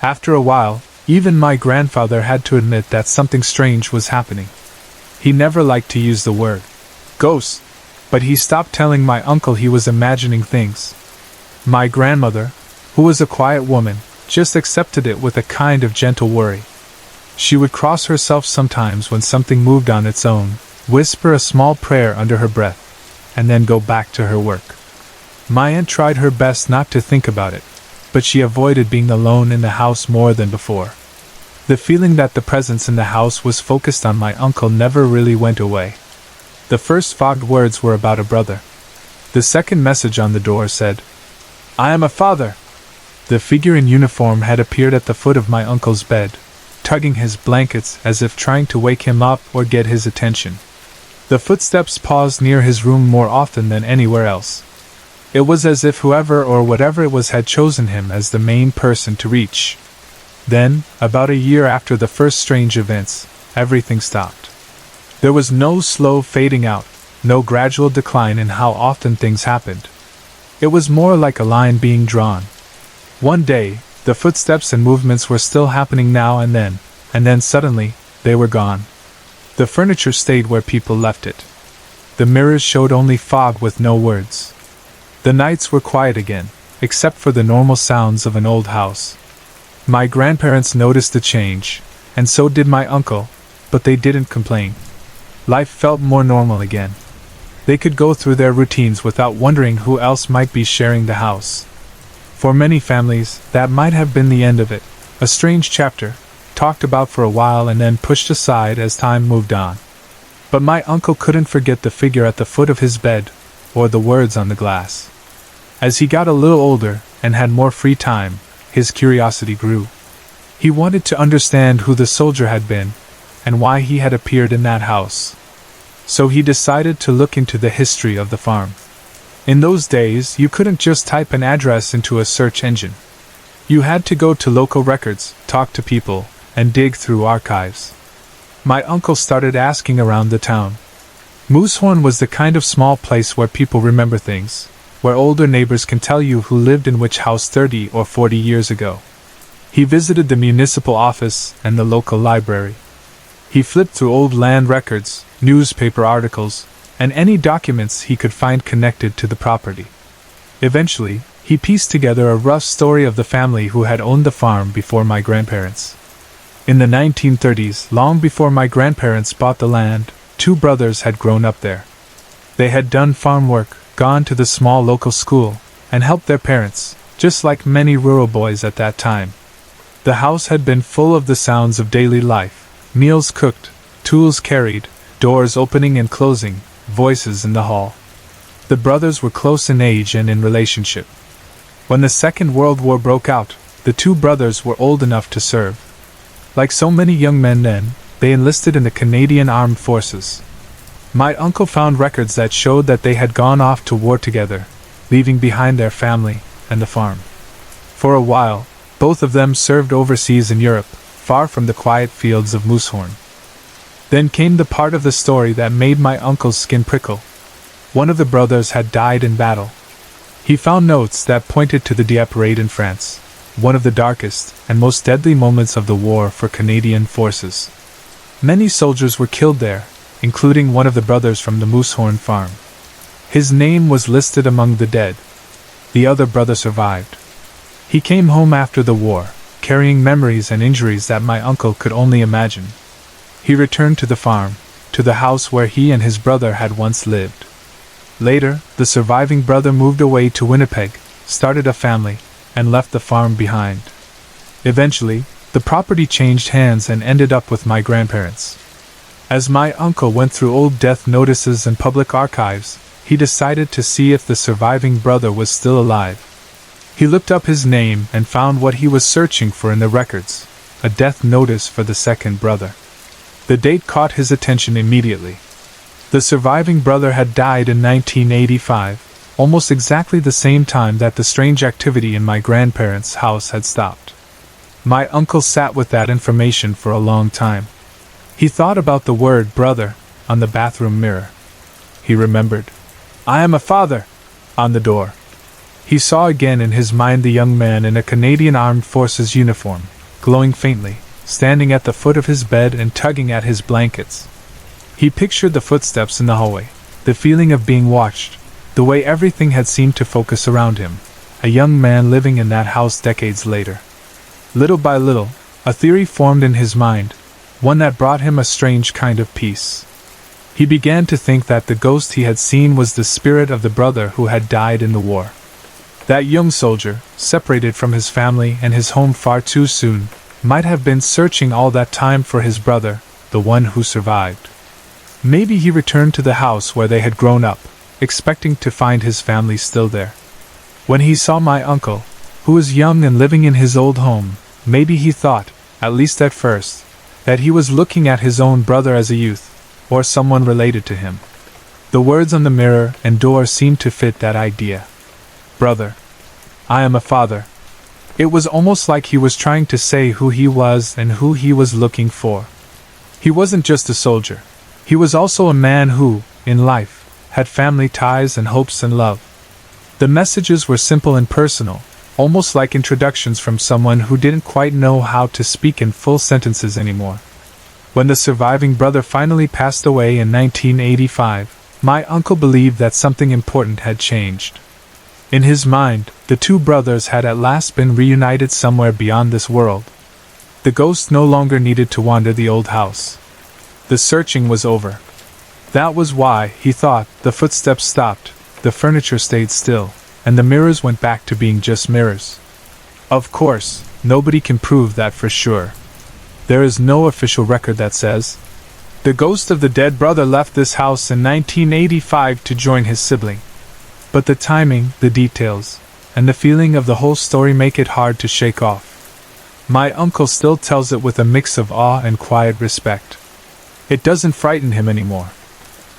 After a while, even my grandfather had to admit that something strange was happening. He never liked to use the word ghost, but he stopped telling my uncle he was imagining things. My grandmother, who was a quiet woman, just accepted it with a kind of gentle worry. She would cross herself sometimes when something moved on its own, whisper a small prayer under her breath, and then go back to her work. My aunt tried her best not to think about it, but she avoided being alone in the house more than before. The feeling that the presence in the house was focused on my uncle never really went away. The first fogged words were about a brother. The second message on the door said, "I am a father." The figure in uniform had appeared at the foot of my uncle's bed, tugging his blankets as if trying to wake him up or get his attention. The footsteps paused near his room more often than anywhere else. It was as if whoever or whatever it was had chosen him as the main person to reach. Then, about a year after the first strange events, everything stopped. There was no slow fading out, no gradual decline in how often things happened. It was more like a line being drawn. One day, the footsteps and movements were still happening now and then suddenly, they were gone. The furniture stayed where people left it. The mirrors showed only fog with no words. The nights were quiet again, except for the normal sounds of an old house. My grandparents noticed the change, and so did my uncle, but they didn't complain. Life felt more normal again. They could go through their routines without wondering who else might be sharing the house. For many families, that might have been the end of it, a strange chapter, talked about for a while and then pushed aside as time moved on. But my uncle couldn't forget the figure at the foot of his bed, or the words on the glass. As he got a little older, and had more free time, his curiosity grew. He wanted to understand who the soldier had been, and why he had appeared in that house. So he decided to look into the history of the farm. In those days, you couldn't just type an address into a search engine. You had to go to local records, talk to people, and dig through archives. My uncle started asking around the town. Moosehorn was the kind of small place where people remember things, where older neighbors can tell you who lived in which house 30 or 40 years ago. He visited the municipal office and the local library. He flipped through old land records, newspaper articles, and any documents he could find connected to the property. Eventually, he pieced together a rough story of the family who had owned the farm before my grandparents. In the 1930s, long before my grandparents bought the land, two brothers had grown up there. They had done farm work, gone to the small local school, and helped their parents, just like many rural boys at that time. The house had been full of the sounds of daily life, meals cooked, tools carried, doors opening and closing, voices in the hall. The brothers were close in age and in relationship. When the Second World War broke out, the two brothers were old enough to serve. Like so many young men then, they enlisted in the Canadian Armed Forces. My uncle found records that showed that they had gone off to war together, leaving behind their family and the farm. For a while, both of them served overseas in Europe, far from the quiet fields of Moosehorn. Then came the part of the story that made my uncle's skin prickle. One of the brothers had died in battle. He found notes that pointed to the Dieppe in France, one of the darkest and most deadly moments of the war for Canadian forces. Many soldiers were killed there, including one of the brothers from the Moosehorn farm. His name was listed among the dead. The other brother survived. He came home after the war, carrying memories and injuries that my uncle could only imagine. He returned to the farm, to the house where he and his brother had once lived. Later, the surviving brother moved away to Winnipeg, started a family, and left the farm behind. Eventually, the property changed hands and ended up with my grandparents. As my uncle went through old death notices and public archives, he decided to see if the surviving brother was still alive. He looked up his name and found what he was searching for in the records, a death notice for the second brother. The date caught his attention immediately. The surviving brother had died in 1985, almost exactly the same time that the strange activity in my grandparents' house had stopped. My uncle sat with that information for a long time. He thought about the word brother on the bathroom mirror. He remembered, "I am a father," on the door. He saw again in his mind the young man in a Canadian Armed Forces uniform, glowing faintly, standing at the foot of his bed and tugging at his blankets. He pictured the footsteps in the hallway, the feeling of being watched, the way everything had seemed to focus around him, a young man living in that house decades later. Little by little, a theory formed in his mind, one that brought him a strange kind of peace. He began to think that the ghost he had seen was the spirit of the brother who had died in the war. That young soldier, separated from his family and his home far too soon, might have been searching all that time for his brother, the one who survived. Maybe he returned to the house where they had grown up, expecting to find his family still there. When he saw my uncle, who was young and living in his old home, maybe he thought, at least at first, that he was looking at his own brother as a youth, or someone related to him. The words on the mirror and door seemed to fit that idea. Brother. I am a father. It was almost like he was trying to say who he was and who he was looking for. He wasn't just a soldier. He was also a man who, in life, had family ties and hopes and love. The messages were simple and personal, almost like introductions from someone who didn't quite know how to speak in full sentences anymore. When the surviving brother finally passed away in 1985, my uncle believed that something important had changed. In his mind, the two brothers had at last been reunited somewhere beyond this world. The ghost no longer needed to wander the old house. The searching was over. That was why, he thought, the footsteps stopped, the furniture stayed still, and the mirrors went back to being just mirrors. Of course, nobody can prove that for sure. There is no official record that says, "The ghost of the dead brother left this house in 1985 to join his sibling." But the timing, the details, and the feeling of the whole story make it hard to shake off. My uncle still tells it with a mix of awe and quiet respect. It doesn't frighten him anymore.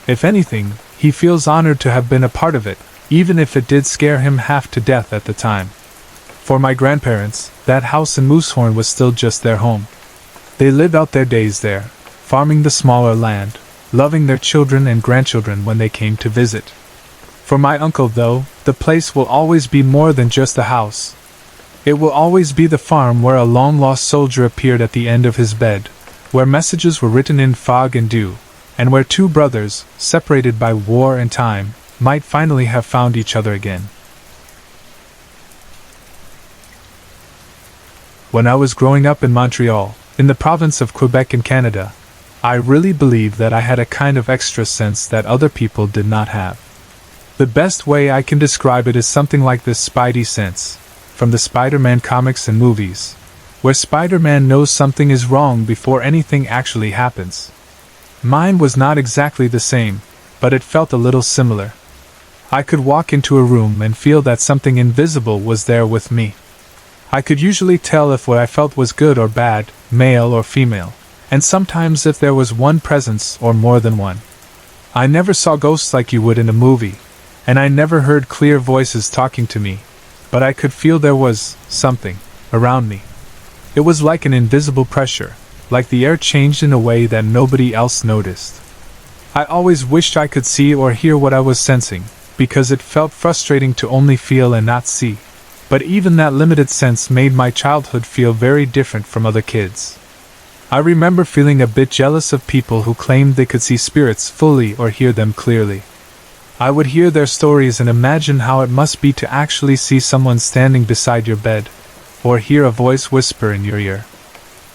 If anything, he feels honored to have been a part of it, even if it did scare him half to death at the time. For my grandparents, that house in Moosehorn was still just their home. They lived out their days there, farming the smaller land, loving their children and grandchildren when they came to visit. For my uncle, though, the place will always be more than just a house. It will always be the farm where a long-lost soldier appeared at the end of his bed, where messages were written in fog and dew, and where two brothers, separated by war and time, might finally have found each other again. When I was growing up in Montreal, in the province of Quebec in Canada, I really believe that I had a kind of extra sense that other people did not have. The best way I can describe it is something like this Spidey sense, from the Spider-Man comics and movies, where Spider-Man knows something is wrong before anything actually happens. Mine was not exactly the same, but it felt a little similar. I could walk into a room and feel that something invisible was there with me. I could usually tell if what I felt was good or bad, male or female, and sometimes if there was one presence or more than one. I never saw ghosts like you would in a movie, and I never heard clear voices talking to me, but I could feel there was something around me. It was like an invisible pressure, like the air changed in a way that nobody else noticed. I always wished I could see or hear what I was sensing, because it felt frustrating to only feel and not see. But even that limited sense made my childhood feel very different from other kids. I remember feeling a bit jealous of people who claimed they could see spirits fully or hear them clearly. I would hear their stories and imagine how it must be to actually see someone standing beside your bed, or hear a voice whisper in your ear.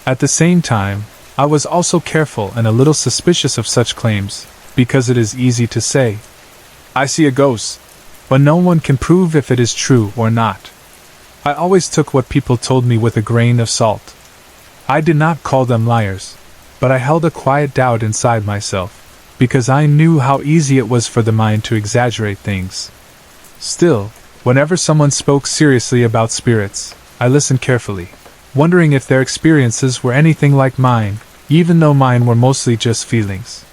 At the same time, I was also careful and a little suspicious of such claims, because it is easy to say, "I see a ghost," but no one can prove if it is true or not. I always took what people told me with a grain of salt. I did not call them liars, but I held a quiet doubt inside myself, because I knew how easy it was for the mind to exaggerate things. Still, whenever someone spoke seriously about spirits, I listened carefully, wondering if their experiences were anything like mine, even though mine were mostly just feelings.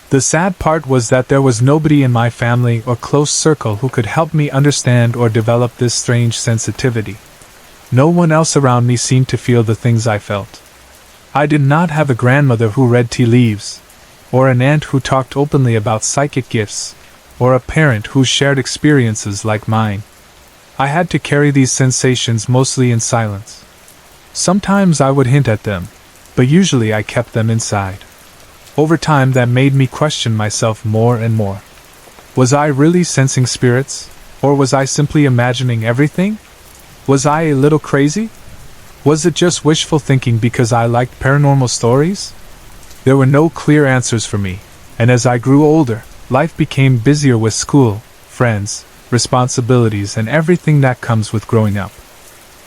The sad part was that there was nobody in my family or close circle who could help me understand or develop this strange sensitivity. No one else around me seemed to feel the things I felt. I did not have a grandmother who read tea leaves, or an aunt who talked openly about psychic gifts, or a parent who shared experiences like mine. I had to carry these sensations mostly in silence. Sometimes I would hint at them, but usually I kept them inside. Over time that made me question myself more and more. Was I really sensing spirits, or was I simply imagining everything? Was I a little crazy? Was it just wishful thinking because I liked paranormal stories? There were no clear answers for me, and as I grew older, life became busier with school, friends, responsibilities, and everything that comes with growing up.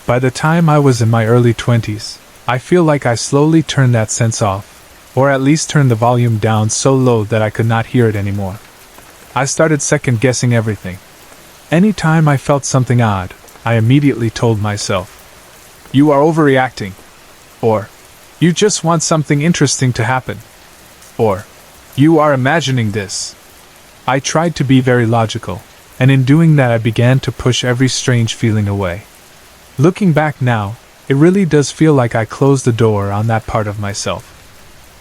By the time I was in my early 20s, I feel like I slowly turned that sense off, or at least turned the volume down so low that I could not hear it anymore. I started second-guessing everything. Any time I felt something odd, I immediately told myself, "You are overreacting," or "You just want something interesting to happen," or "You are imagining this." I tried to be very logical, and in doing that I began to push every strange feeling away. Looking back now, it really does feel like I closed the door on that part of myself.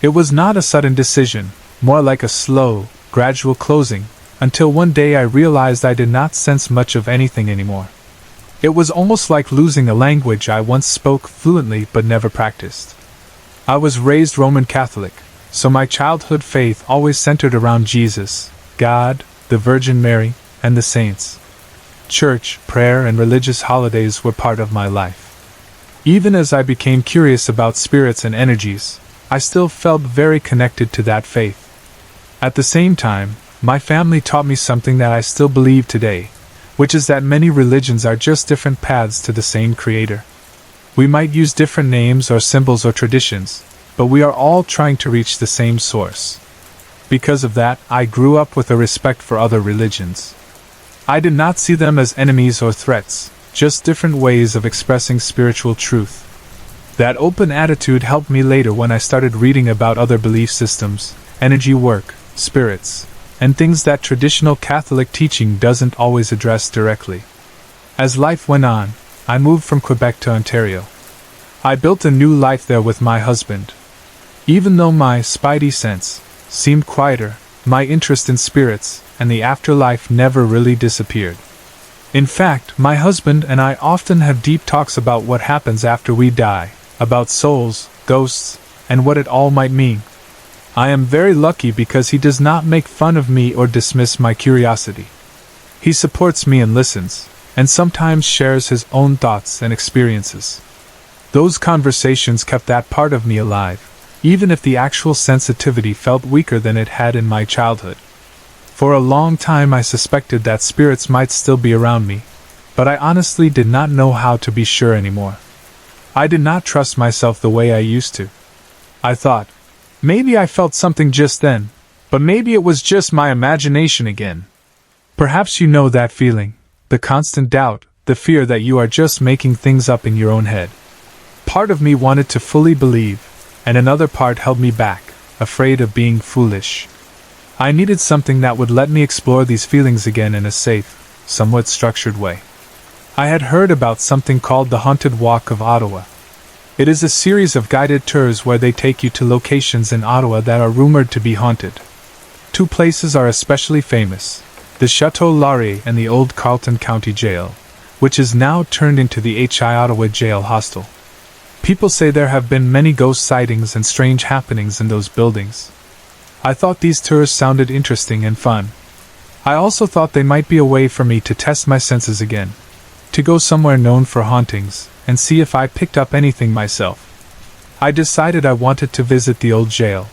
It was not a sudden decision, more like a slow, gradual closing, until one day I realized I did not sense much of anything anymore. It was almost like losing a language I once spoke fluently but never practiced. I was raised Roman Catholic, so my childhood faith always centered around Jesus, God, the Virgin Mary, and the saints. Church, prayer, and religious holidays were part of my life. Even as I became curious about spirits and energies, I still felt very connected to that faith. At the same time, my family taught me something that I still believe today, which is that many religions are just different paths to the same Creator. We might use different names or symbols or traditions, but we are all trying to reach the same source. Because of that, I grew up with a respect for other religions. I did not see them as enemies or threats, just different ways of expressing spiritual truth. That open attitude helped me later when I started reading about other belief systems, energy work, spirits, and things that traditional Catholic teaching doesn't always address directly. As life went on, I moved from Quebec to Ontario. I built a new life there with my husband. Even though my spidey sense seemed quieter, my interest in spirits and the afterlife never really disappeared. In fact, my husband and I often have deep talks about what happens after we die, about souls, ghosts, and what it all might mean. I am very lucky because he does not make fun of me or dismiss my curiosity. He supports me and listens, and sometimes shares his own thoughts and experiences. Those conversations kept that part of me alive, even if the actual sensitivity felt weaker than it had in my childhood. For a long time I suspected that spirits might still be around me, but I honestly did not know how to be sure anymore. I did not trust myself the way I used to. I thought, maybe I felt something just then, but maybe it was just my imagination again. Perhaps you know that feeling, the constant doubt, the fear that you are just making things up in your own head. Part of me wanted to fully believe, and another part held me back, afraid of being foolish. I needed something that would let me explore these feelings again in a safe, somewhat structured way. I had heard about something called the Haunted Walk of Ottawa. It is a series of guided tours where they take you to locations in Ottawa that are rumored to be haunted. Two places are especially famous, the Chateau Laurier and the old Carleton County Jail, which is now turned into the HI Ottawa Jail Hostel. People say there have been many ghost sightings and strange happenings in those buildings. I thought these tours sounded interesting and fun. I also thought they might be a way for me to test my senses again, to go somewhere known for hauntings, and see if I picked up anything myself. I decided I wanted to visit the old jail.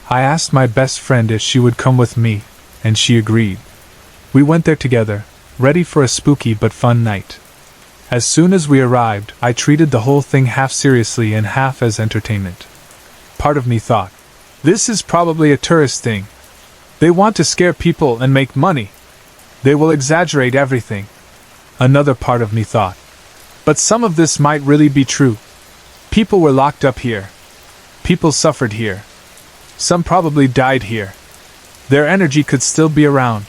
I asked my best friend if she would come with me, and she agreed. We went there together, ready for a spooky but fun night. As soon as we arrived, I treated the whole thing half seriously and half as entertainment. Part of me thought, this is probably a tourist thing. They want to scare people and make money. They will exaggerate everything. Another part of me thought, but some of this might really be true. People were locked up here. People suffered here. Some probably died here. Their energy could still be around.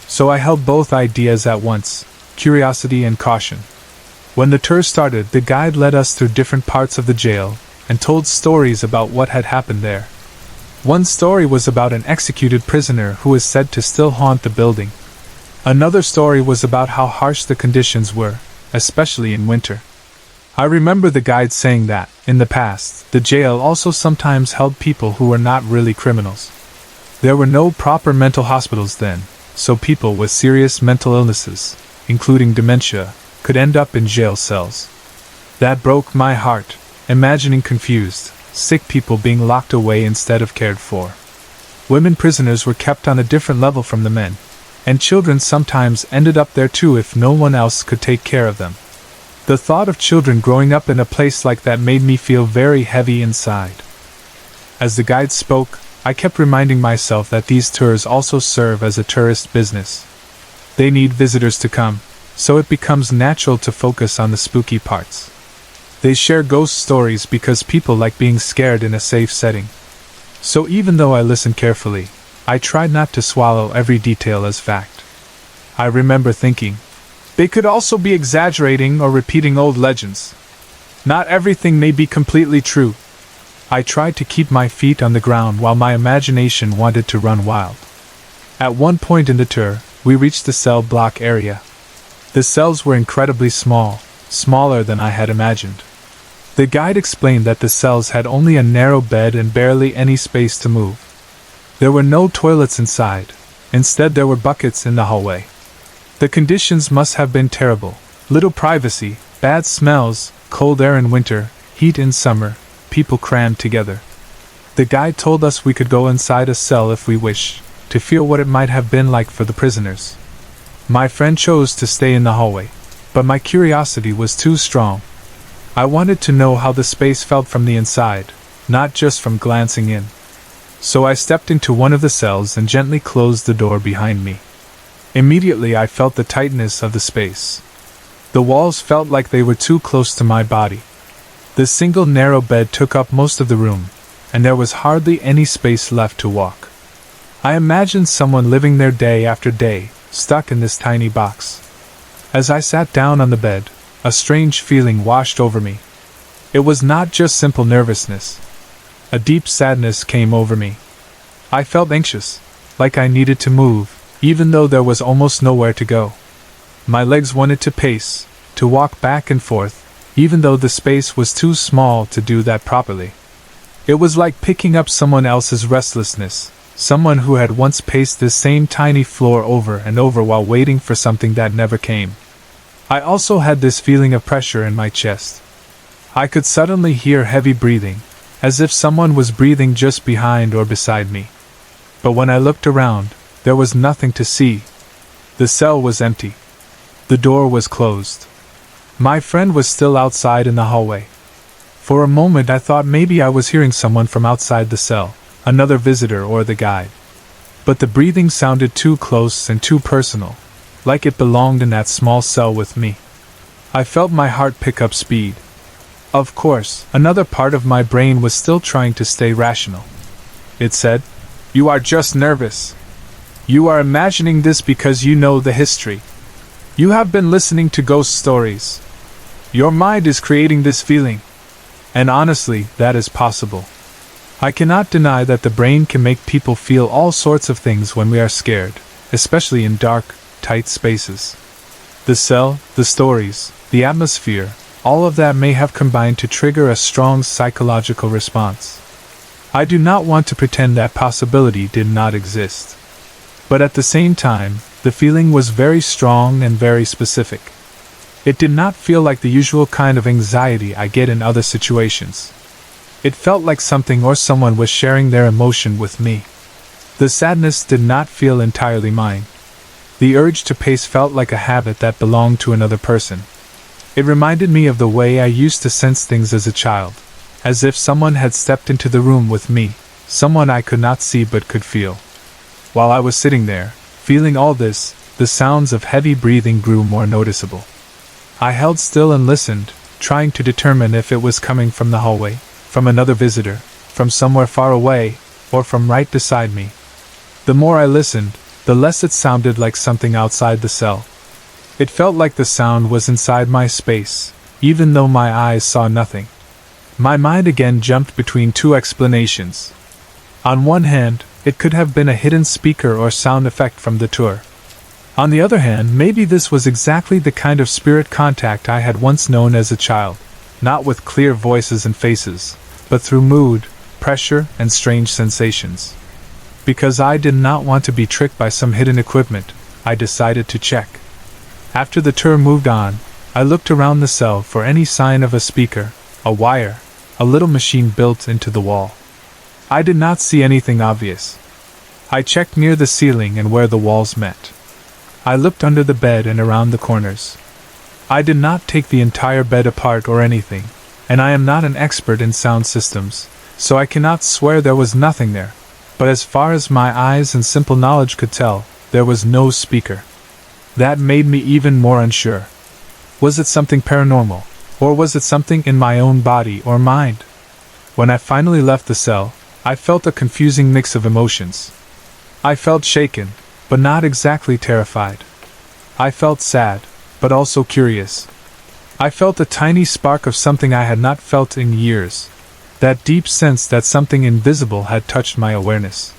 So I held both ideas at once, curiosity and caution. When the tour started, the guide led us through different parts of the jail and told stories about what had happened there. One story was about an executed prisoner who is said to still haunt the building. Another story was about how harsh the conditions were, especially in winter. I remember the guide saying that, in the past, the jail also sometimes held people who were not really criminals. There were no proper mental hospitals then, so people with serious mental illnesses, including dementia, could end up in jail cells. That broke my heart, imagining confused, sick people being locked away instead of cared for. Women prisoners were kept on a different level from the men, and children sometimes ended up there too if no one else could take care of them. The thought of children growing up in a place like that made me feel very heavy inside. As the guide spoke, I kept reminding myself that these tours also serve as a tourist business. They need visitors to come, so it becomes natural to focus on the spooky parts. They share ghost stories because people like being scared in a safe setting. So even though I listened carefully, I tried not to swallow every detail as fact. I remember thinking, they could also be exaggerating or repeating old legends. Not everything may be completely true. I tried to keep my feet on the ground while my imagination wanted to run wild. At one point in the tour, we reached the cell block area. The cells were incredibly small, smaller than I had imagined. The guide explained that the cells had only a narrow bed and barely any space to move. There were no toilets inside. Instead, there were buckets in the hallway. The conditions must have been terrible. Little privacy, bad smells, cold air in winter, heat in summer, people crammed together. The guide told us we could go inside a cell if we wished, to feel what it might have been like for the prisoners. My friend chose to stay in the hallway, but my curiosity was too strong. I wanted to know how the space felt from the inside, not just from glancing in. So I stepped into one of the cells and gently closed the door behind me. Immediately I felt the tightness of the space. The walls felt like they were too close to my body. The single narrow bed took up most of the room, and there was hardly any space left to walk. I imagined someone living there day after day, stuck in this tiny box. As I sat down on the bed, a strange feeling washed over me. It was not just simple nervousness. A deep sadness came over me. I felt anxious, like I needed to move, even though there was almost nowhere to go. My legs wanted to pace, to walk back and forth, even though the space was too small to do that properly. It was like picking up someone else's restlessness, someone who had once paced this same tiny floor over and over while waiting for something that never came. I also had this feeling of pressure in my chest. I could suddenly hear heavy breathing, as if someone was breathing just behind or beside me. But when I looked around, there was nothing to see. The cell was empty. The door was closed. My friend was still outside in the hallway. For a moment I thought maybe I was hearing someone from outside the cell, another visitor or the guide. But the breathing sounded too close and too personal, like it belonged in that small cell with me. I felt my heart pick up speed. Of course, another part of my brain was still trying to stay rational. It said, "You are just nervous. You are imagining this because you know the history. You have been listening to ghost stories. Your mind is creating this feeling." And honestly, that is possible. I cannot deny that the brain can make people feel all sorts of things when we are scared, especially in dark, tight spaces. The cell, the stories, the atmosphere, all of that may have combined to trigger a strong psychological response. I do not want to pretend that possibility did not exist. But at the same time, the feeling was very strong and very specific. It did not feel like the usual kind of anxiety I get in other situations. It felt like something or someone was sharing their emotion with me. The sadness did not feel entirely mine. The urge to pace felt like a habit that belonged to another person. It reminded me of the way I used to sense things as a child, as if someone had stepped into the room with me, someone I could not see but could feel. While I was sitting there, feeling all this, the sounds of heavy breathing grew more noticeable. I held still and listened, trying to determine if it was coming from the hallway, from another visitor, from somewhere far away, or from right beside me. The more I listened, the less it sounded like something outside the cell. It felt like the sound was inside my space, even though my eyes saw nothing. My mind again jumped between two explanations. On one hand, it could have been a hidden speaker or sound effect from the tour. On the other hand, maybe this was exactly the kind of spirit contact I had once known as a child, not with clear voices and faces, but through mood, pressure, and strange sensations. Because I did not want to be tricked by some hidden equipment, I decided to check. After the tour moved on, I looked around the cell for any sign of a speaker, a wire, a little machine built into the wall. I did not see anything obvious. I checked near the ceiling and where the walls met. I looked under the bed and around the corners. I did not take the entire bed apart or anything, and I am not an expert in sound systems, so I cannot swear there was nothing there, but as far as my eyes and simple knowledge could tell, there was no speaker. That made me even more unsure. Was it something paranormal, or was it something in my own body or mind? When I finally left the cell, I felt a confusing mix of emotions. I felt shaken, but not exactly terrified. I felt sad, but also curious. I felt a tiny spark of something I had not felt in years, that deep sense that something invisible had touched my awareness.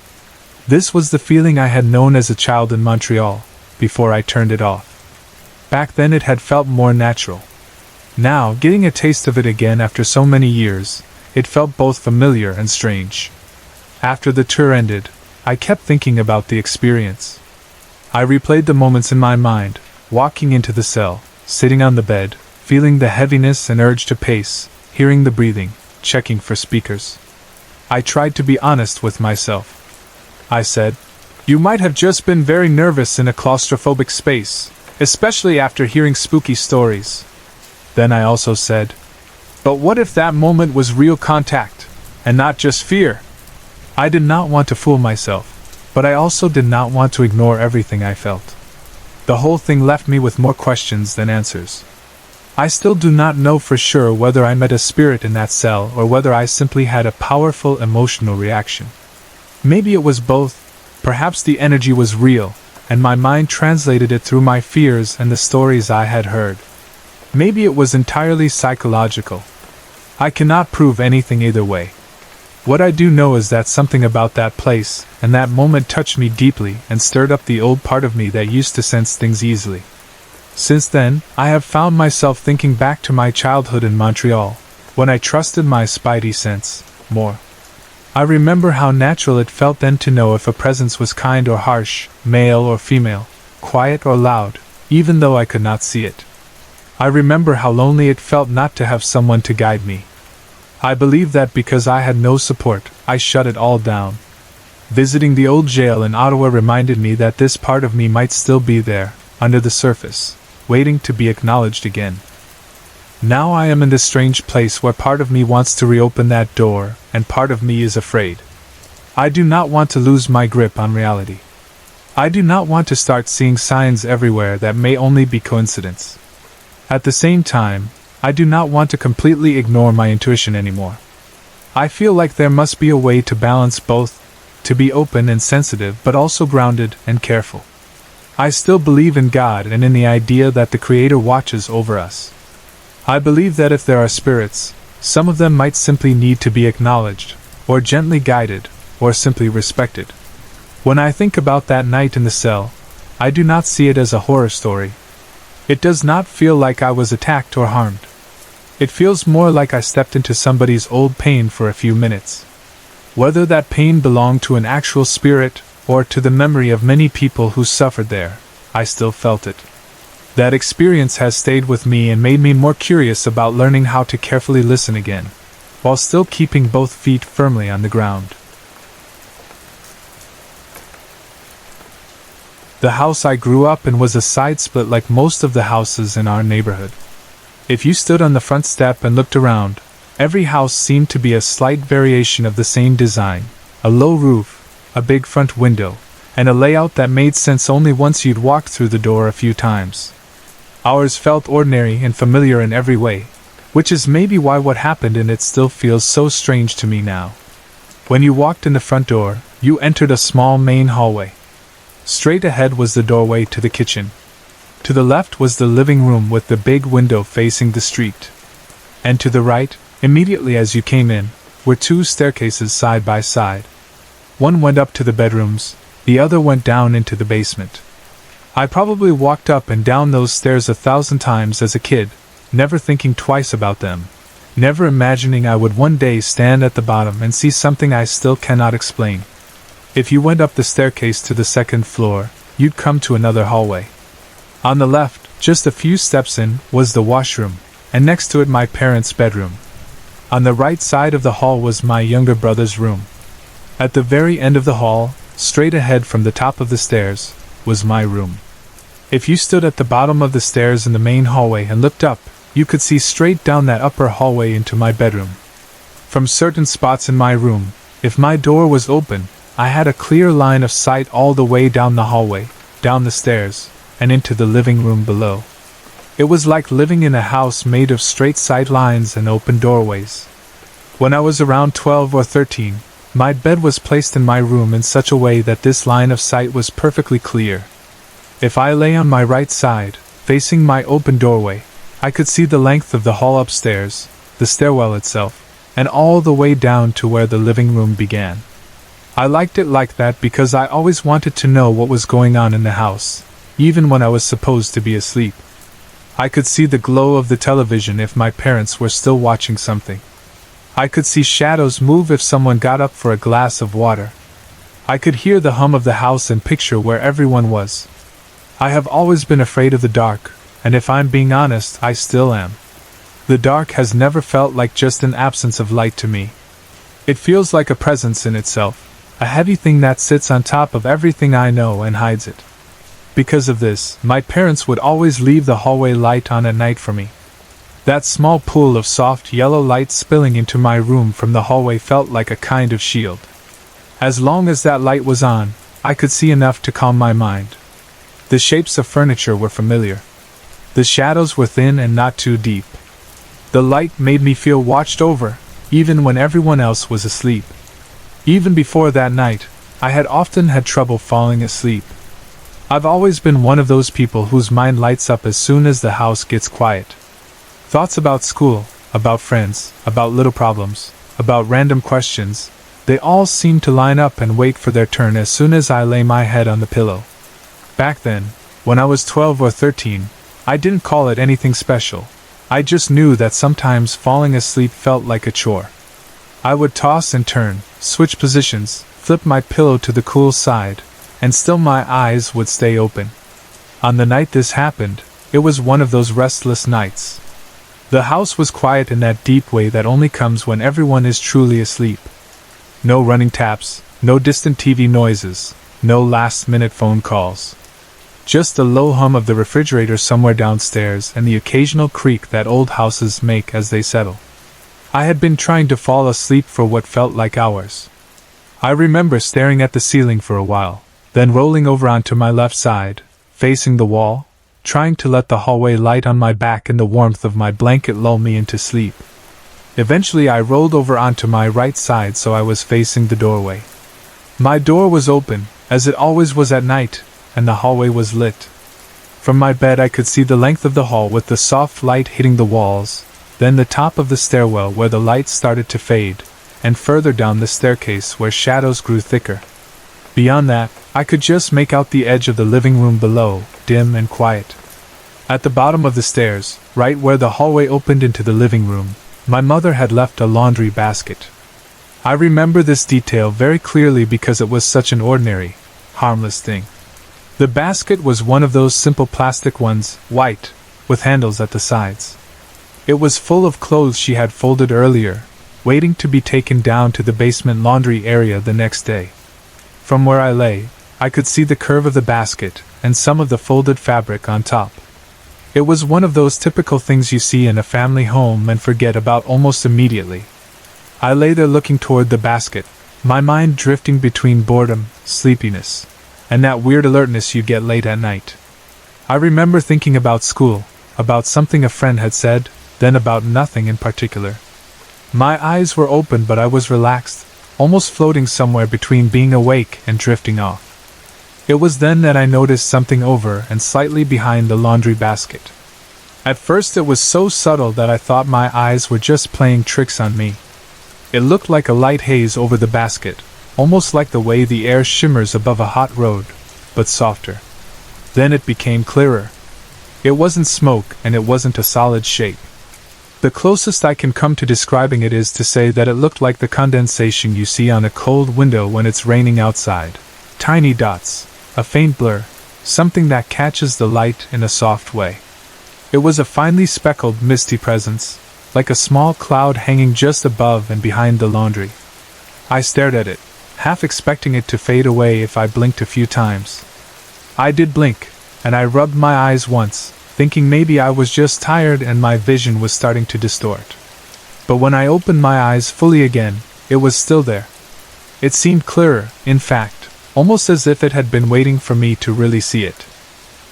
This was the feeling I had known as a child in Montreal, before I turned it off. Back then it had felt more natural. Now, getting a taste of it again after so many years, it felt both familiar and strange. After the tour ended, I kept thinking about the experience. I replayed the moments in my mind, walking into the cell, sitting on the bed, feeling the heaviness and urge to pace, hearing the breathing, checking for speakers. I tried to be honest with myself. I said, "You might have just been very nervous in a claustrophobic space, especially after hearing spooky stories." Then I also said, "But what if that moment was real contact, and not just fear?" I did not want to fool myself, but I also did not want to ignore everything I felt. The whole thing left me with more questions than answers. I still do not know for sure whether I met a spirit in that cell or whether I simply had a powerful emotional reaction. Maybe it was both. Perhaps the energy was real, and my mind translated it through my fears and the stories I had heard. Maybe it was entirely psychological. I cannot prove anything either way. What I do know is that something about that place and that moment touched me deeply and stirred up the old part of me that used to sense things easily. Since then, I have found myself thinking back to my childhood in Montreal, when I trusted my spidey sense more. I remember how natural it felt then to know if a presence was kind or harsh, male or female, quiet or loud, even though I could not see it. I remember how lonely it felt not to have someone to guide me. I believe that because I had no support, I shut it all down. Visiting the old jail in Ottawa reminded me that this part of me might still be there, under the surface, waiting to be acknowledged again. Now I am in this strange place where part of me wants to reopen that door, and part of me is afraid. I do not want to lose my grip on reality. I do not want to start seeing signs everywhere that may only be coincidence. At the same time, I do not want to completely ignore my intuition anymore. I feel like there must be a way to balance both, to be open and sensitive but also grounded and careful. I still believe in God and in the idea that the Creator watches over us. I believe that if there are spirits, some of them might simply need to be acknowledged, or gently guided, or simply respected. When I think about that night in the cell, I do not see it as a horror story. It does not feel like I was attacked or harmed. It feels more like I stepped into somebody's old pain for a few minutes. Whether that pain belonged to an actual spirit, or to the memory of many people who suffered there, I still felt it. That experience has stayed with me and made me more curious about learning how to carefully listen again, while still keeping both feet firmly on the ground. The house I grew up in was a side split like most of the houses in our neighborhood. If you stood on the front step and looked around, every house seemed to be a slight variation of the same design, a low roof, a big front window, and a layout that made sense only once you'd walked through the door a few times. Ours felt ordinary and familiar in every way, which is maybe why what happened in it still feels so strange to me now. When you walked in the front door, you entered a small main hallway. Straight ahead was the doorway to the kitchen. To the left was the living room with the big window facing the street. And to the right, immediately as you came in, were two staircases side by side. One went up to the bedrooms, the other went down into the basement. I probably walked up and down those stairs 1,000 times as a kid, never thinking twice about them, never imagining I would one day stand at the bottom and see something I still cannot explain. If you went up the staircase to the second floor, you'd come to another hallway. On the left, just a few steps in, was the washroom, and next to it my parents' bedroom. On the right side of the hall was my younger brother's room. At the very end of the hall, straight ahead from the top of the stairs, was my room. If you stood at the bottom of the stairs in the main hallway and looked up, you could see straight down that upper hallway into my bedroom. From certain spots in my room, if my door was open, I had a clear line of sight all the way down the hallway, down the stairs, and into the living room below. It was like living in a house made of straight sight lines and open doorways. When I was around 12 or 13, my bed was placed in my room in such a way that this line of sight was perfectly clear. If I lay on my right side, facing my open doorway, I could see the length of the hall upstairs, the stairwell itself, and all the way down to where the living room began. I liked it like that because I always wanted to know what was going on in the house, even when I was supposed to be asleep. I could see the glow of the television if my parents were still watching something. I could see shadows move if someone got up for a glass of water. I could hear the hum of the house and picture where everyone was. I have always been afraid of the dark, and if I'm being honest, I still am. The dark has never felt like just an absence of light to me. It feels like a presence in itself, a heavy thing that sits on top of everything I know and hides it. Because of this, my parents would always leave the hallway light on at night for me. That small pool of soft yellow light spilling into my room from the hallway felt like a kind of shield. As long as that light was on, I could see enough to calm my mind. The shapes of furniture were familiar. The shadows were thin and not too deep. The light made me feel watched over, even when everyone else was asleep. Even before that night, I had often had trouble falling asleep. I've always been one of those people whose mind lights up as soon as the house gets quiet. Thoughts about school, about friends, about little problems, about random questions, they all seem to line up and wait for their turn as soon as I lay my head on the pillow. Back then, when I was 12 or 13, I didn't call it anything special. I just knew that sometimes falling asleep felt like a chore. I would toss and turn, switch positions, flip my pillow to the cool side, and still my eyes would stay open. On the night this happened, it was one of those restless nights. The house was quiet in that deep way that only comes when everyone is truly asleep. No running taps, no distant TV noises, no last-minute phone calls. Just the low hum of the refrigerator somewhere downstairs and the occasional creak that old houses make as they settle. I had been trying to fall asleep for what felt like hours. I remember staring at the ceiling for a while, then rolling over onto my left side, facing the wall, trying to let the hallway light on my back and the warmth of my blanket lull me into sleep. Eventually I rolled over onto my right side so I was facing the doorway. My door was open, as it always was at night, and the hallway was lit. From my bed I could see the length of the hall with the soft light hitting the walls, then the top of the stairwell where the light started to fade, and further down the staircase where shadows grew thicker. Beyond that, I could just make out the edge of the living room below, dim and quiet. At the bottom of the stairs, right where the hallway opened into the living room, my mother had left a laundry basket. I remember this detail very clearly because it was such an ordinary, harmless thing. The basket was one of those simple plastic ones, white, with handles at the sides. It was full of clothes she had folded earlier, waiting to be taken down to the basement laundry area the next day. From where I lay, I could see the curve of the basket and some of the folded fabric on top. It was one of those typical things you see in a family home and forget about almost immediately. I lay there looking toward the basket, my mind drifting between boredom, sleepiness, and that weird alertness you get late at night. I remember thinking about school, about something a friend had said, then about nothing in particular. My eyes were open but I was relaxed, almost floating somewhere between being awake and drifting off. It was then that I noticed something over and slightly behind the laundry basket. At first it was so subtle that I thought my eyes were just playing tricks on me. It looked like a light haze over the basket, almost like the way the air shimmers above a hot road, but softer. Then it became clearer. It wasn't smoke and it wasn't a solid shape. The closest I can come to describing it is to say that it looked like the condensation you see on a cold window when it's raining outside. Tiny dots, a faint blur, something that catches the light in a soft way. It was a finely speckled, misty presence, like a small cloud hanging just above and behind the laundry. I stared at it, half expecting it to fade away if I blinked a few times. I did blink, and I rubbed my eyes once, thinking maybe I was just tired and my vision was starting to distort. But when I opened my eyes fully again, it was still there. It seemed clearer, in fact, almost as if it had been waiting for me to really see it.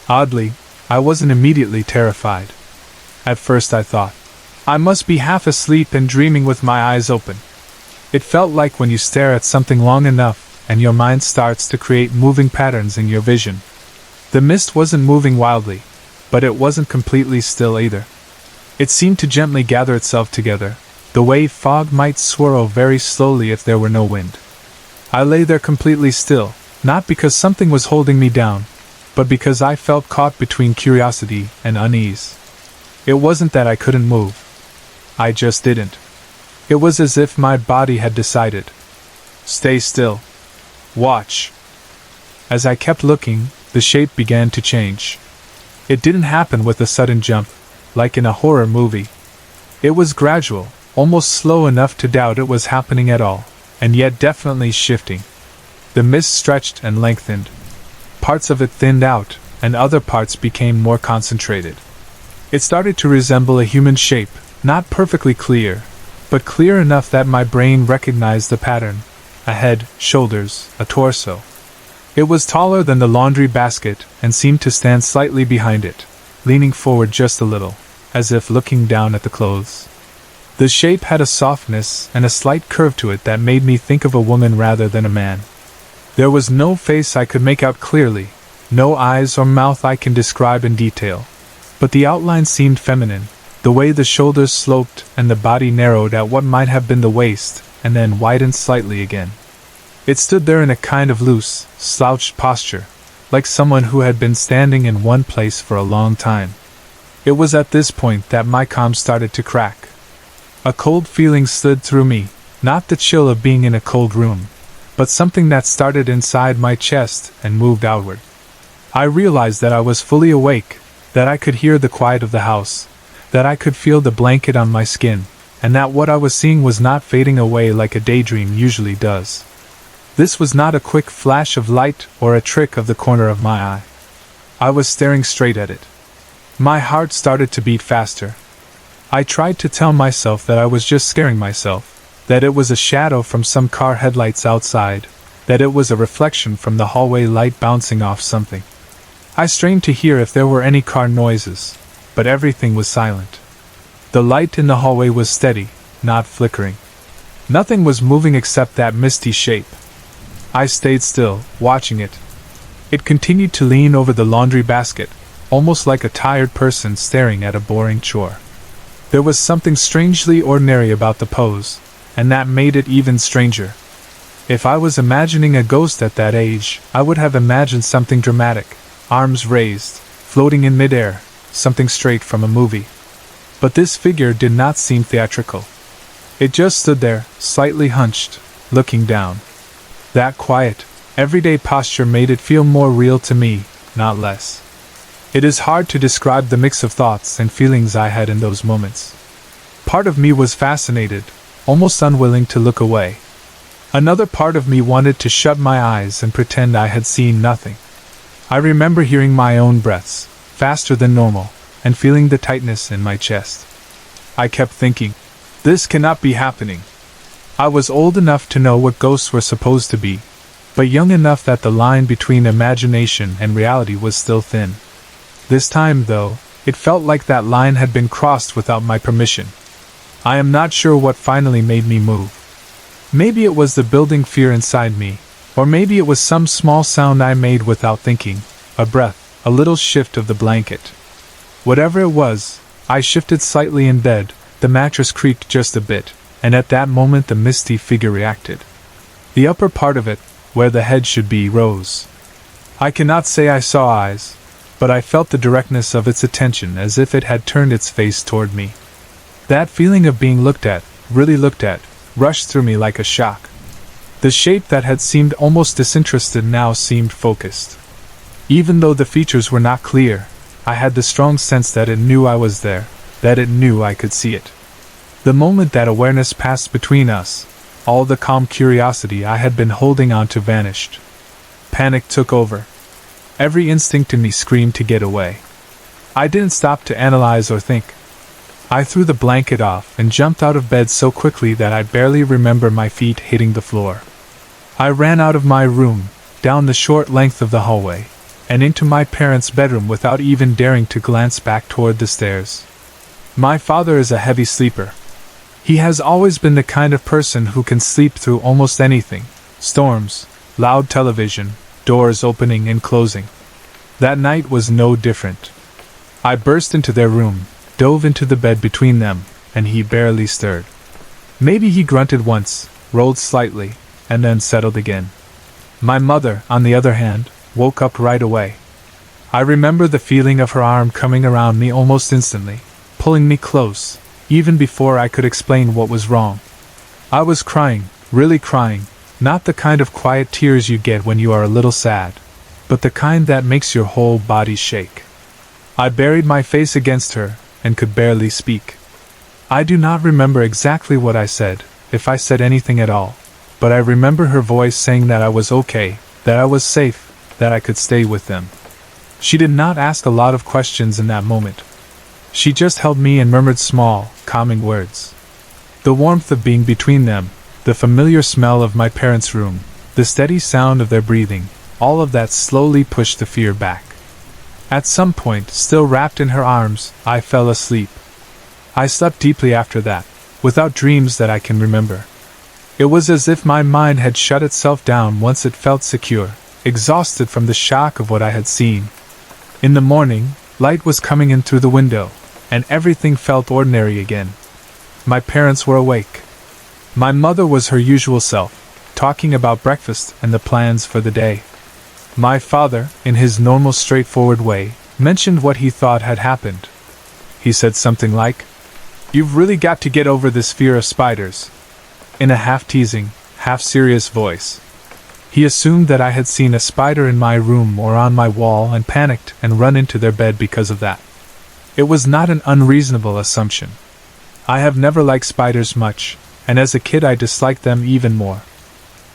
Oddly, I wasn't immediately terrified. At first I thought, I must be half asleep and dreaming with my eyes open. It felt like when you stare at something long enough and your mind starts to create moving patterns in your vision. The mist wasn't moving wildly, but it wasn't completely still either. It seemed to gently gather itself together, the way fog might swirl very slowly if there were no wind. I lay there completely still, not because something was holding me down, but because I felt caught between curiosity and unease. It wasn't that I couldn't move. I just didn't. It was as if my body had decided. Stay still. Watch. As I kept looking, the shape began to change. It didn't happen with a sudden jump, like in a horror movie. It was gradual, almost slow enough to doubt it was happening at all, and yet definitely shifting. The mist stretched and lengthened. Parts of it thinned out, and other parts became more concentrated. It started to resemble a human shape, not perfectly clear, but clear enough that my brain recognized the pattern: a head, shoulders, a torso. It was taller than the laundry basket and seemed to stand slightly behind it, leaning forward just a little, as if looking down at the clothes. The shape had a softness and a slight curve to it that made me think of a woman rather than a man. There was no face I could make out clearly, no eyes or mouth I can describe in detail, but the outline seemed feminine, the way the shoulders sloped and the body narrowed at what might have been the waist, and then widened slightly again. It stood there in a kind of loose, slouched posture, like someone who had been standing in one place for a long time. It was at this point that my calm started to crack. A cold feeling slid through me, not the chill of being in a cold room, but something that started inside my chest and moved outward. I realized that I was fully awake, that I could hear the quiet of the house, that I could feel the blanket on my skin, and that what I was seeing was not fading away like a daydream usually does. This was not a quick flash of light or a trick of the corner of my eye. I was staring straight at it. My heart started to beat faster. I tried to tell myself that I was just scaring myself, that it was a shadow from some car headlights outside, that it was a reflection from the hallway light bouncing off something. I strained to hear if there were any car noises, but everything was silent. The light in the hallway was steady, not flickering. Nothing was moving except that misty shape. I stayed still, watching it. It continued to lean over the laundry basket, almost like a tired person staring at a boring chore. There was something strangely ordinary about the pose, and that made it even stranger. If I was imagining a ghost at that age, I would have imagined something dramatic, arms raised, floating in midair, something straight from a movie. But this figure did not seem theatrical. It just stood there, slightly hunched, looking down. That quiet, everyday posture made it feel more real to me, not less. It is hard to describe the mix of thoughts and feelings I had in those moments. Part of me was fascinated, almost unwilling to look away. Another part of me wanted to shut my eyes and pretend I had seen nothing. I remember hearing my own breaths, faster than normal, and feeling the tightness in my chest. I kept thinking, this cannot be happening. I was old enough to know what ghosts were supposed to be, but young enough that the line between imagination and reality was still thin. This time, though, it felt like that line had been crossed without my permission. I am not sure what finally made me move. Maybe it was the building fear inside me, or maybe it was some small sound I made without thinking, a breath, a little shift of the blanket. Whatever it was, I shifted slightly in bed, the mattress creaked just a bit, and at that moment the misty figure reacted. The upper part of it, where the head should be, rose. I cannot say I saw eyes, but I felt the directness of its attention as if it had turned its face toward me. That feeling of being looked at, really looked at, rushed through me like a shock. The shape that had seemed almost disinterested now seemed focused. Even though the features were not clear, I had the strong sense that it knew I was there, that it knew I could see it. The moment that awareness passed between us, all the calm curiosity I had been holding on to vanished. Panic took over. Every instinct in me screamed to get away. I didn't stop to analyze or think. I threw the blanket off and jumped out of bed so quickly that I barely remember my feet hitting the floor. I ran out of my room, down the short length of the hallway, and into my parents' bedroom without even daring to glance back toward the stairs. My father is a heavy sleeper. He has always been the kind of person who can sleep through almost anything: storms, loud television, doors opening and closing. That night was no different. I burst into their room, dove into the bed between them, and he barely stirred. Maybe he grunted once, rolled slightly, and then settled again. My mother, on the other hand, woke up right away. I remember the feeling of her arm coming around me almost instantly, pulling me close, even before I could explain what was wrong. I was crying, really crying, not the kind of quiet tears you get when you are a little sad, but the kind that makes your whole body shake. I buried my face against her, and could barely speak. I do not remember exactly what I said, if I said anything at all, but I remember her voice saying that I was okay, that I was safe, that I could stay with them. She did not ask a lot of questions in that moment. She just held me and murmured small, calming words. The warmth of being between them, the familiar smell of my parents' room, the steady sound of their breathing, all of that slowly pushed the fear back. At some point, still wrapped in her arms, I fell asleep. I slept deeply after that, without dreams that I can remember. It was as if my mind had shut itself down once it felt secure, exhausted from the shock of what I had seen. In the morning, light was coming in through the window, and everything felt ordinary again. My parents were awake. My mother was her usual self, talking about breakfast and the plans for the day. My father, in his normal straightforward way, mentioned what he thought had happened. He said something like, "You've really got to get over this fear of spiders," in a half-teasing, half-serious voice. He assumed that I had seen a spider in my room or on my wall and panicked and run into their bed because of that. It was not an unreasonable assumption. I have never liked spiders much, and as a kid I disliked them even more.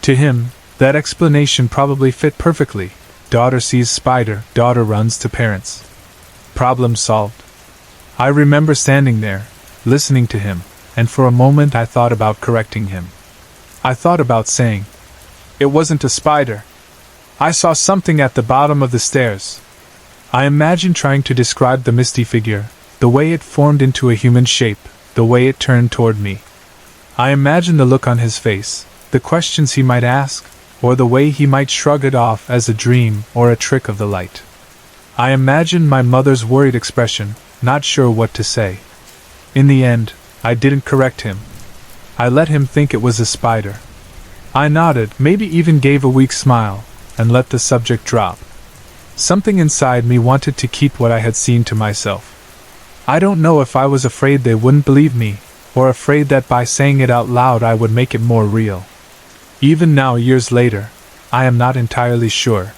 To him, that explanation probably fit perfectly. Daughter sees spider, daughter runs to parents. Problem solved. I remember standing there, listening to him, and for a moment I thought about correcting him. I thought about saying, "It wasn't a spider. I saw something at the bottom of the stairs." I imagined trying to describe the misty figure, the way it formed into a human shape, the way it turned toward me. I imagined the look on his face, the questions he might ask, or the way he might shrug it off as a dream or a trick of the light. I imagined my mother's worried expression, not sure what to say. In the end, I didn't correct him. I let him think it was a spider. I nodded, maybe even gave a weak smile, and let the subject drop. Something inside me wanted to keep what I had seen to myself. I don't know if I was afraid they wouldn't believe me, or afraid that by saying it out loud I would make it more real. Even now, years later, I am not entirely sure.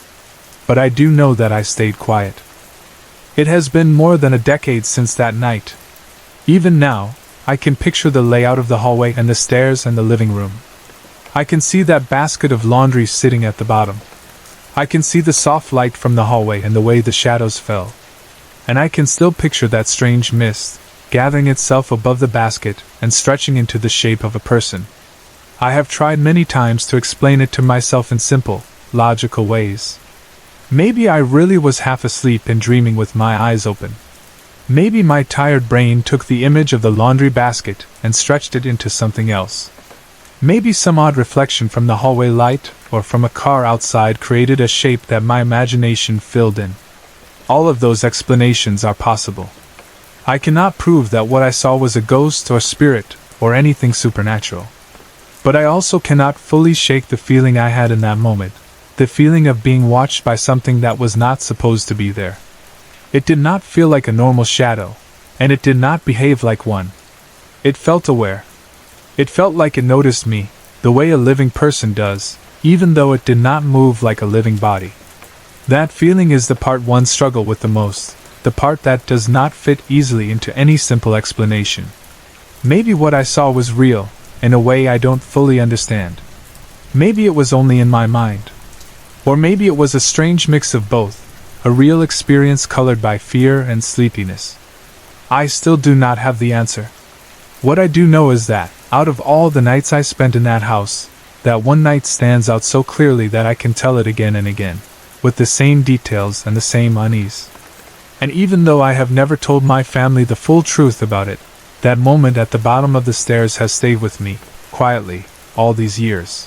But I do know that I stayed quiet. It has been more than a decade since that night. Even now, I can picture the layout of the hallway and the stairs and the living room. I can see that basket of laundry sitting at the bottom. I can see the soft light from the hallway and the way the shadows fell. And I can still picture that strange mist, gathering itself above the basket and stretching into the shape of a person. I have tried many times to explain it to myself in simple, logical ways. Maybe I really was half asleep and dreaming with my eyes open. Maybe my tired brain took the image of the laundry basket and stretched it into something else. Maybe some odd reflection from the hallway light or from a car outside created a shape that my imagination filled in. All of those explanations are possible. I cannot prove that what I saw was a ghost or spirit or anything supernatural. But I also cannot fully shake the feeling I had in that moment, the feeling of being watched by something that was not supposed to be there. It did not feel like a normal shadow, and it did not behave like one. It felt aware. It felt like it noticed me, the way a living person does, even though it did not move like a living body. That feeling is the part one struggles with the most, the part that does not fit easily into any simple explanation. Maybe what I saw was real, in a way I don't fully understand. Maybe it was only in my mind. Or maybe it was a strange mix of both, a real experience colored by fear and sleepiness. I still do not have the answer. What I do know is that, out of all the nights I spent in that house, that one night stands out so clearly that I can tell it again and again, with the same details and the same unease. And even though I have never told my family the full truth about it, that moment at the bottom of the stairs has stayed with me, quietly, all these years.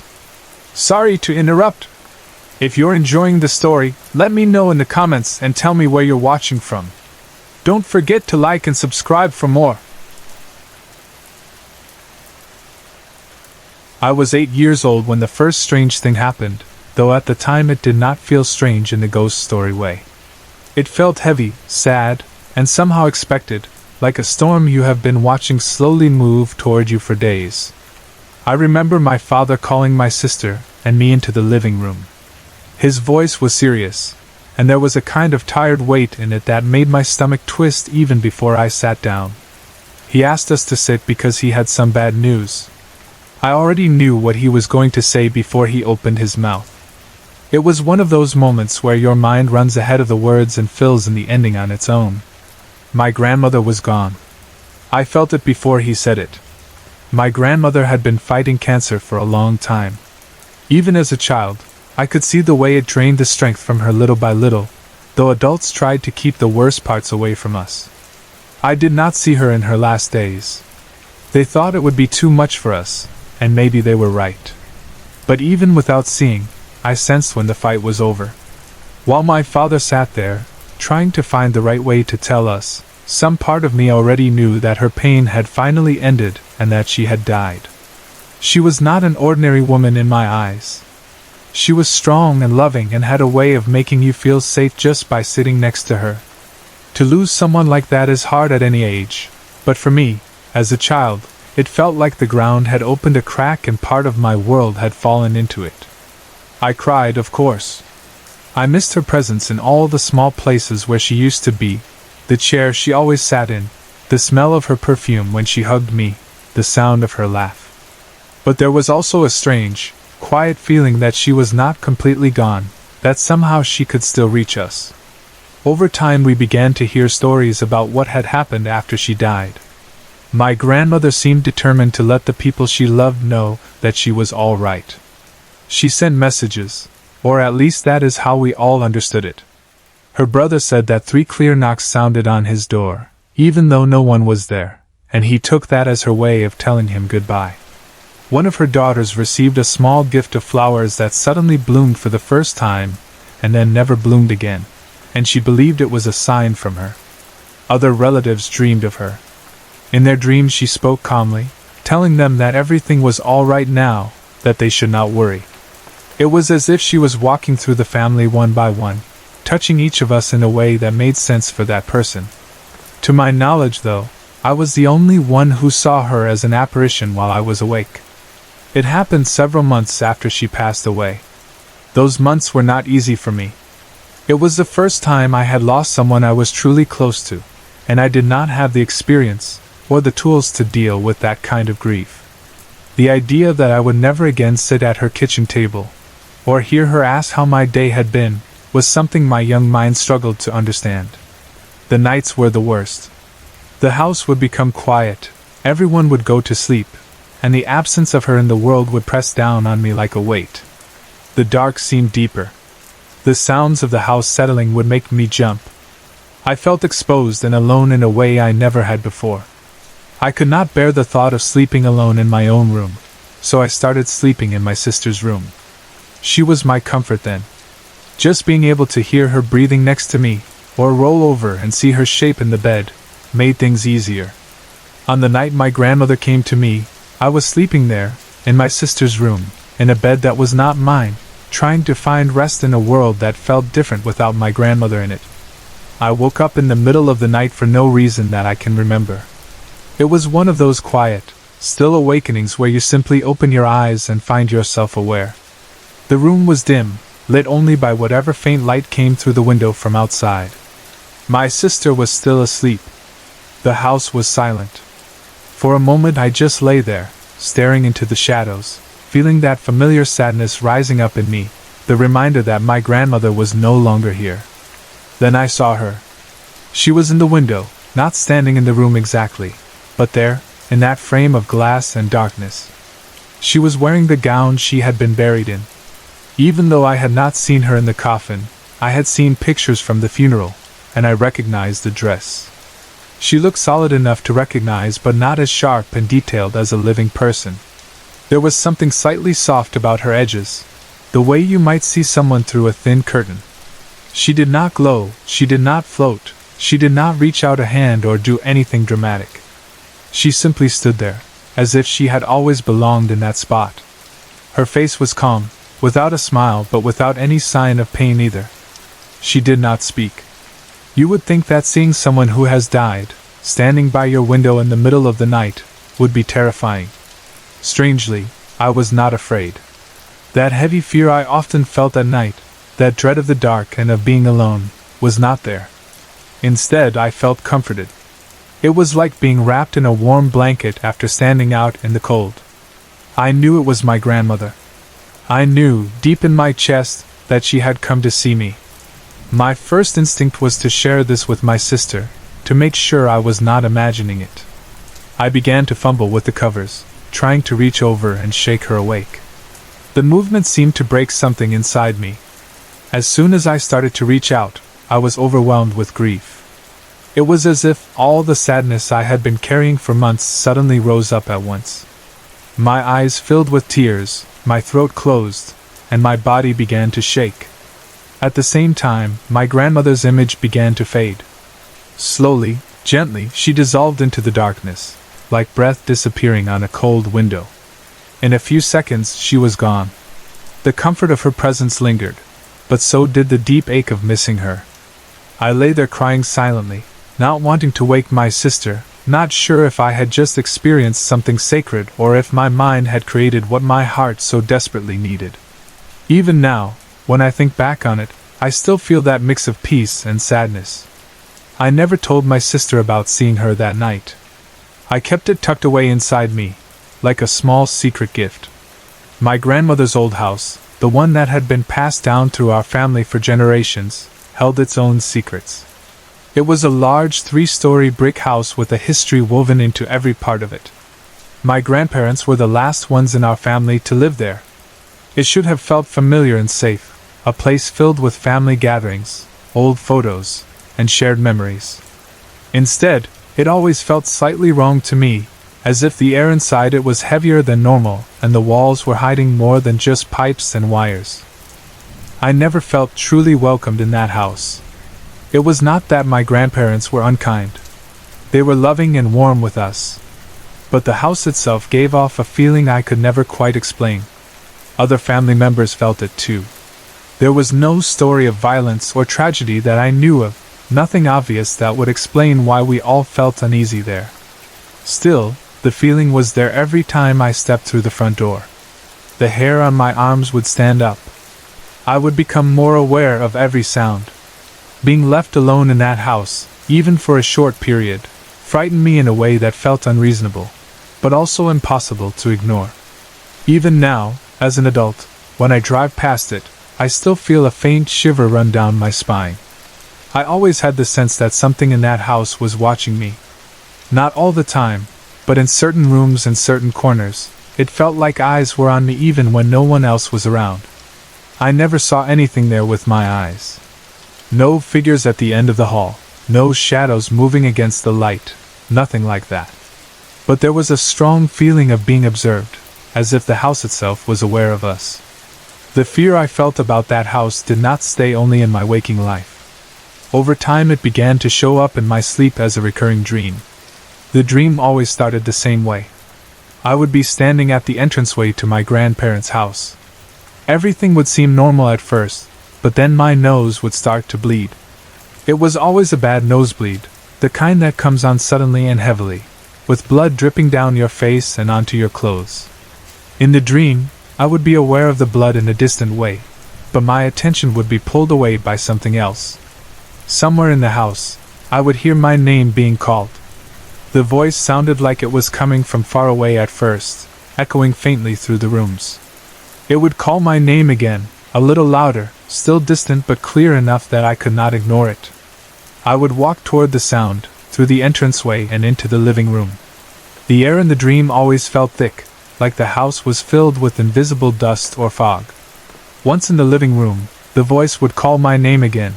Sorry to interrupt. If you're enjoying the story, let me know in the comments and tell me where you're watching from. Don't forget to like and subscribe for more. I was 8 years old when the first strange thing happened, though at the time it did not feel strange in the ghost story way. It felt heavy, sad, and somehow expected, like a storm you have been watching slowly move toward you for days. I remember my father calling my sister and me into the living room. His voice was serious, and there was a kind of tired weight in it that made my stomach twist even before I sat down. He asked us to sit because he had some bad news. I already knew what he was going to say before he opened his mouth. It was one of those moments where your mind runs ahead of the words and fills in the ending on its own. My grandmother was gone. I felt it before he said it. My grandmother had been fighting cancer for a long time. Even as a child, I could see the way it drained the strength from her little by little, though adults tried to keep the worst parts away from us. I did not see her in her last days. They thought it would be too much for us, and maybe they were right. But even without seeing, I sensed when the fight was over. While my father sat there, trying to find the right way to tell us, some part of me already knew that her pain had finally ended and that she had died. She was not an ordinary woman in my eyes. She was strong and loving and had a way of making you feel safe just by sitting next to her. To lose someone like that is hard at any age, but for me, as a child, it felt like the ground had opened a crack and part of my world had fallen into it. I cried, of course. I missed her presence in all the small places where she used to be, the chair she always sat in, the smell of her perfume when she hugged me, the sound of her laugh. But there was also a strange, quiet feeling that she was not completely gone, that somehow she could still reach us. Over time we began to hear stories about what had happened after she died. My grandmother seemed determined to let the people she loved know that she was all right. She sent messages, or at least that is how we all understood it. Her brother said that 3 clear knocks sounded on his door, even though no one was there, and he took that as her way of telling him goodbye. One of her daughters received a small gift of flowers that suddenly bloomed for the first time, and then never bloomed again, and she believed it was a sign from her. Other relatives dreamed of her. In their dreams she spoke calmly, telling them that everything was all right now, that they should not worry. It was as if she was walking through the family one by one, touching each of us in a way that made sense for that person. To my knowledge, though, I was the only one who saw her as an apparition while I was awake. It happened several months after she passed away. Those months were not easy for me. It was the first time I had lost someone I was truly close to, and I did not have the experience or the tools to deal with that kind of grief. The idea that I would never again sit at her kitchen table, or hear her ask how my day had been, was something my young mind struggled to understand. The nights were the worst. The house would become quiet, everyone would go to sleep, and the absence of her in the world would press down on me like a weight. The dark seemed deeper. The sounds of the house settling would make me jump. I felt exposed and alone in a way I never had before. I could not bear the thought of sleeping alone in my own room, so I started sleeping in my sister's room. She was my comfort then. Just being able to hear her breathing next to me, or roll over and see her shape in the bed, made things easier. On the night my grandmother came to me, I was sleeping there, in my sister's room, in a bed that was not mine, trying to find rest in a world that felt different without my grandmother in it. I woke up in the middle of the night for no reason that I can remember. It was one of those quiet, still awakenings where you simply open your eyes and find yourself aware. The room was dim, lit only by whatever faint light came through the window from outside. My sister was still asleep. The house was silent. For a moment I just lay there, staring into the shadows, feeling that familiar sadness rising up in me, the reminder that my grandmother was no longer here. Then I saw her. She was in the window, not standing in the room exactly, but there, in that frame of glass and darkness. She was wearing the gown she had been buried in. Even though I had not seen her in the coffin, I had seen pictures from the funeral, and I recognized the dress. She looked solid enough to recognize, but not as sharp and detailed as a living person. There was something slightly soft about her edges, the way you might see someone through a thin curtain. She did not glow, she did not float, she did not reach out a hand or do anything dramatic. She simply stood there, as if she had always belonged in that spot. Her face was calm, without a smile but without any sign of pain either. She did not speak. You would think that seeing someone who has died, standing by your window in the middle of the night, would be terrifying. Strangely, I was not afraid. That heavy fear I often felt at night, that dread of the dark and of being alone, was not there. Instead, I felt comforted. It was like being wrapped in a warm blanket after standing out in the cold. I knew it was my grandmother. I knew, deep in my chest, that she had come to see me. My first instinct was to share this with my sister, to make sure I was not imagining it. I began to fumble with the covers, trying to reach over and shake her awake. The movement seemed to break something inside me. As soon as I started to reach out, I was overwhelmed with grief. It was as if all the sadness I had been carrying for months suddenly rose up at once. My eyes filled with tears, my throat closed, and my body began to shake. At the same time, my grandmother's image began to fade. Slowly, gently, she dissolved into the darkness, like breath disappearing on a cold window. In a few seconds, she was gone. The comfort of her presence lingered, but so did the deep ache of missing her. I lay there crying silently, not wanting to wake my sister, not sure if I had just experienced something sacred or if my mind had created what my heart so desperately needed. Even now, when I think back on it, I still feel that mix of peace and sadness. I never told my sister about seeing her that night. I kept it tucked away inside me, like a small secret gift. My grandmother's old house, the one that had been passed down through our family for generations, held its own secrets. It was a large 3-story brick house with a history woven into every part of it. My grandparents were the last ones in our family to live there. It should have felt familiar and safe, a place filled with family gatherings, old photos, and shared memories. Instead, it always felt slightly wrong to me, as if the air inside it was heavier than normal and the walls were hiding more than just pipes and wires. I never felt truly welcomed in that house. It was not that my grandparents were unkind. They were loving and warm with us. But the house itself gave off a feeling I could never quite explain. Other family members felt it too. There was no story of violence or tragedy that I knew of, nothing obvious that would explain why we all felt uneasy there. Still, the feeling was there every time I stepped through the front door. The hair on my arms would stand up. I would become more aware of every sound. Being left alone in that house, even for a short period, frightened me in a way that felt unreasonable, but also impossible to ignore. Even now, as an adult, when I drive past it, I still feel a faint shiver run down my spine. I always had the sense that something in that house was watching me. Not all the time, but in certain rooms and certain corners, it felt like eyes were on me even when no one else was around. I never saw anything there with my eyes. No figures at the end of the hall, no shadows moving against the light, nothing like that. But there was a strong feeling of being observed, as if the house itself was aware of us. The fear I felt about that house did not stay only in my waking life. Over time it began to show up in my sleep as a recurring dream. The dream always started the same way. I would be standing at the entranceway to my grandparents' house. Everything would seem normal at first, but then my nose would start to bleed. It was always a bad nosebleed, the kind that comes on suddenly and heavily, with blood dripping down your face and onto your clothes. In the dream, I would be aware of the blood in a distant way, but my attention would be pulled away by something else. Somewhere in the house, I would hear my name being called. The voice sounded like it was coming from far away at first, echoing faintly through the rooms. It would call my name again, a little louder, still distant but clear enough that I could not ignore it. I would walk toward the sound, through the entranceway and into the living room. The air in the dream always felt thick, like the house was filled with invisible dust or fog. Once in the living room, the voice would call my name again,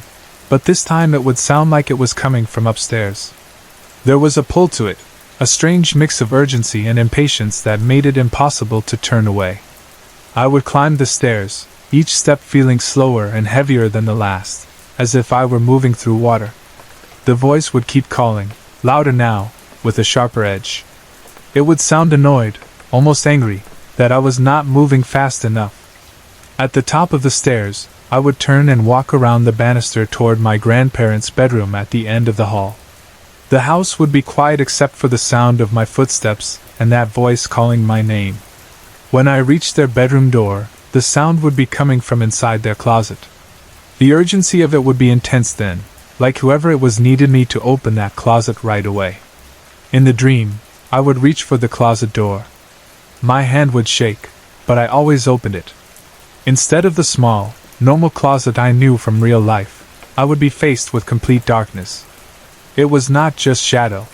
but this time it would sound like it was coming from upstairs. There was a pull to it, a strange mix of urgency and impatience that made it impossible to turn away. I would climb the stairs, each step feeling slower and heavier than the last, as if I were moving through water. The voice would keep calling, louder now, with a sharper edge. It would sound annoyed, almost angry, that I was not moving fast enough. At the top of the stairs, I would turn and walk around the banister toward my grandparents' bedroom at the end of the hall. The house would be quiet except for the sound of my footsteps and that voice calling my name. When I reached their bedroom door, the sound would be coming from inside their closet. The urgency of it would be intense then, like whoever it was needed me to open that closet right away. In the dream, I would reach for the closet door. My hand would shake, but I always opened it. Instead of the small, normal closet I knew from real life, I would be faced with complete darkness. It was not just shadow.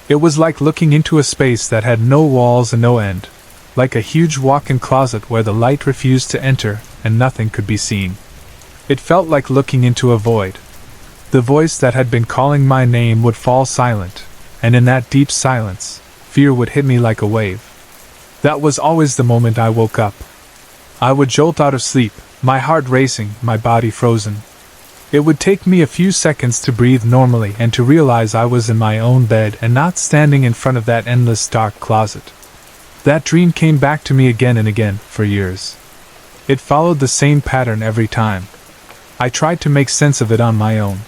It was like looking into a space that had no walls and no end, like a huge walk-in closet where the light refused to enter and nothing could be seen. It felt like looking into a void. The voice that had been calling my name would fall silent, and in that deep silence, fear would hit me like a wave. That was always the moment I woke up. I would jolt out of sleep, my heart racing, my body frozen. It would take me a few seconds to breathe normally and to realize I was in my own bed and not standing in front of that endless dark closet. That dream came back to me again and again, for years. It followed the same pattern every time. I tried to make sense of it on my own.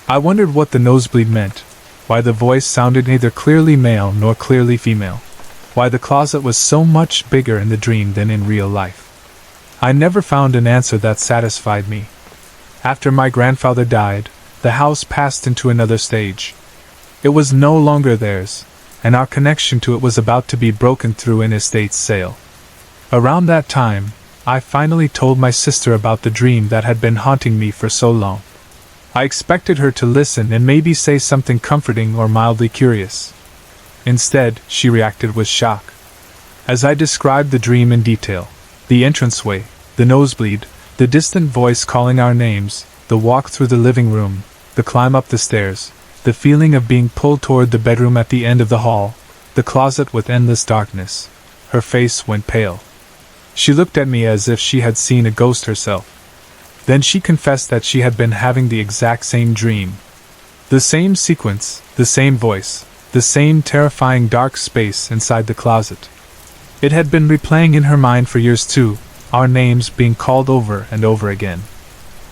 I wondered what the nosebleed meant, why the voice sounded neither clearly male nor clearly female, why the closet was so much bigger in the dream than in real life. I never found an answer that satisfied me. After my grandfather died, the house passed into another stage. It was no longer theirs, and our connection to it was about to be broken through an estate sale. Around that time, I finally told my sister about the dream that had been haunting me for so long. I expected her to listen and maybe say something comforting or mildly curious. Instead, she reacted with shock. As I described the dream in detail, the entranceway, the nosebleed, the distant voice calling our names, the walk through the living room, the climb up the stairs, the feeling of being pulled toward the bedroom at the end of the hall, the closet with endless darkness, her face went pale. She looked at me as if she had seen a ghost herself. Then she confessed that she had been having the exact same dream. The same sequence, the same voice, the same terrifying dark space inside the closet. It had been replaying in her mind for years too, our names being called over and over again.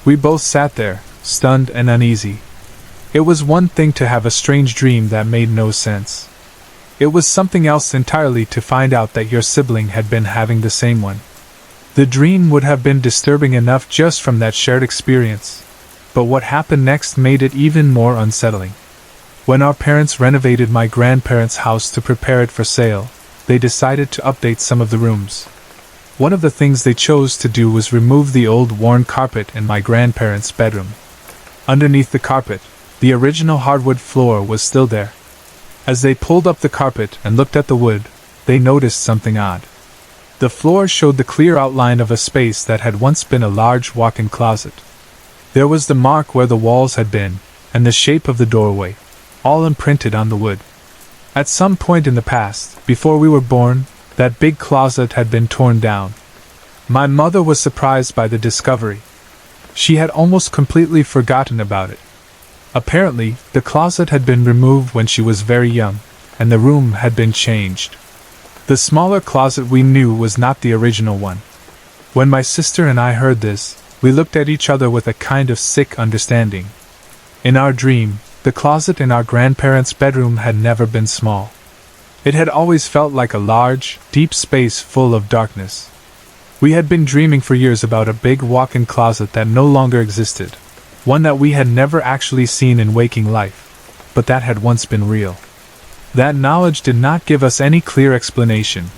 We both sat there, stunned and uneasy. It was one thing to have a strange dream that made no sense. It was something else entirely to find out that your sibling had been having the same one. The dream would have been disturbing enough just from that shared experience, but what happened next made it even more unsettling. When our parents renovated my grandparents' house to prepare it for sale, they decided to update some of the rooms. One of the things they chose to do was remove the old worn carpet in my grandparents' bedroom. Underneath the carpet, the original hardwood floor was still there. As they pulled up the carpet and looked at the wood, they noticed something odd. The floor showed the clear outline of a space that had once been a large walk-in closet. There was the mark where the walls had been, and the shape of the doorway, all imprinted on the wood. At some point in the past, before we were born, that big closet had been torn down. My mother was surprised by the discovery. She had almost completely forgotten about it. Apparently, the closet had been removed when she was very young, and the room had been changed. The smaller closet we knew was not the original one. When my sister and I heard this, we looked at each other with a kind of sick understanding. In our dream, the closet in our grandparents' bedroom had never been small. It had always felt like a large, deep space full of darkness. We had been dreaming for years about a big walk-in closet that no longer existed, one that we had never actually seen in waking life, but that had once been real. That knowledge did not give us any clear explanation,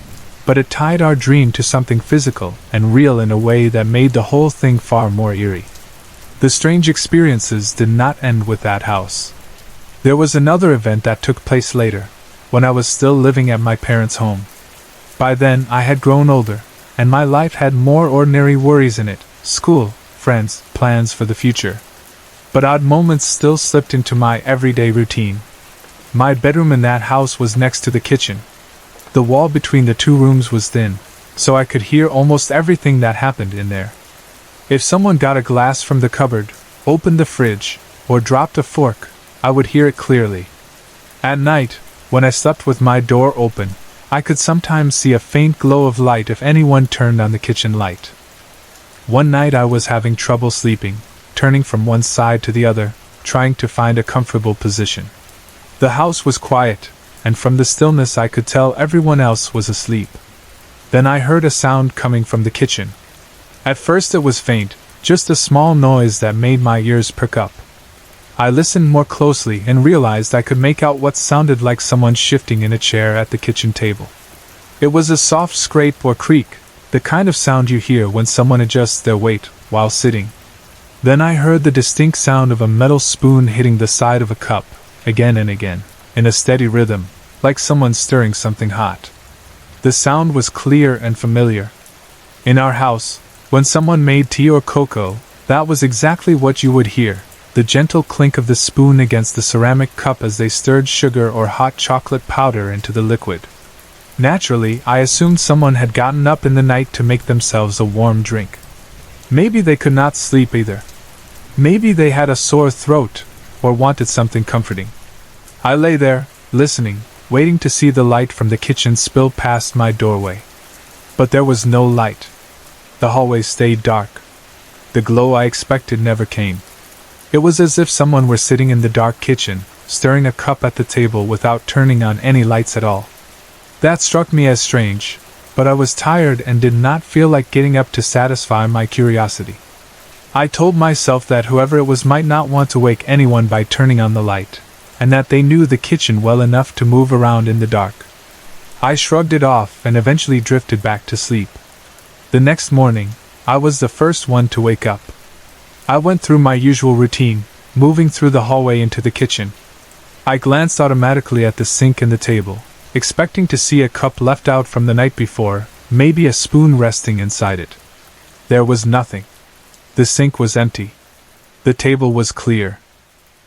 but it tied our dream to something physical and real in a way that made the whole thing far more eerie. The strange experiences did not end with that house. There was another event that took place later, when I was still living at my parents' home. By then I had grown older, and my life had more ordinary worries in it: school, friends, plans for the future. But odd moments still slipped into my everyday routine. My bedroom in that house was next to the kitchen. The wall between the two rooms was thin, so I could hear almost everything that happened in there. If someone got a glass from the cupboard, opened the fridge, or dropped a fork, I would hear it clearly. At night, when I slept with my door open, I could sometimes see a faint glow of light if anyone turned on the kitchen light. One night I was having trouble sleeping, turning from one side to the other, trying to find a comfortable position. The house was quiet, and from the stillness I could tell everyone else was asleep. Then I heard a sound coming from the kitchen. At first it was faint, just a small noise that made my ears perk up. I listened more closely and realized I could make out what sounded like someone shifting in a chair at the kitchen table. It was a soft scrape or creak, the kind of sound you hear when someone adjusts their weight while sitting. Then I heard the distinct sound of a metal spoon hitting the side of a cup, again and again, in a steady rhythm, like someone stirring something hot. The sound was clear and familiar. In our house, when someone made tea or cocoa, that was exactly what you would hear: the gentle clink of the spoon against the ceramic cup as they stirred sugar or hot chocolate powder into the liquid. Naturally, I assumed someone had gotten up in the night to make themselves a warm drink. Maybe they could not sleep either. Maybe they had a sore throat, or wanted something comforting. I lay there, listening, waiting to see the light from the kitchen spill past my doorway. But there was no light. The hallway stayed dark. The glow I expected never came. It was as if someone were sitting in the dark kitchen, stirring a cup at the table without turning on any lights at all. That struck me as strange, but I was tired and did not feel like getting up to satisfy my curiosity. I told myself that whoever it was might not want to wake anyone by turning on the light, and that they knew the kitchen well enough to move around in the dark. I shrugged it off and eventually drifted back to sleep. The next morning, I was the first one to wake up. I went through my usual routine, moving through the hallway into the kitchen. I glanced automatically at the sink and the table, expecting to see a cup left out from the night before, maybe a spoon resting inside it. There was nothing. The sink was empty. The table was clear.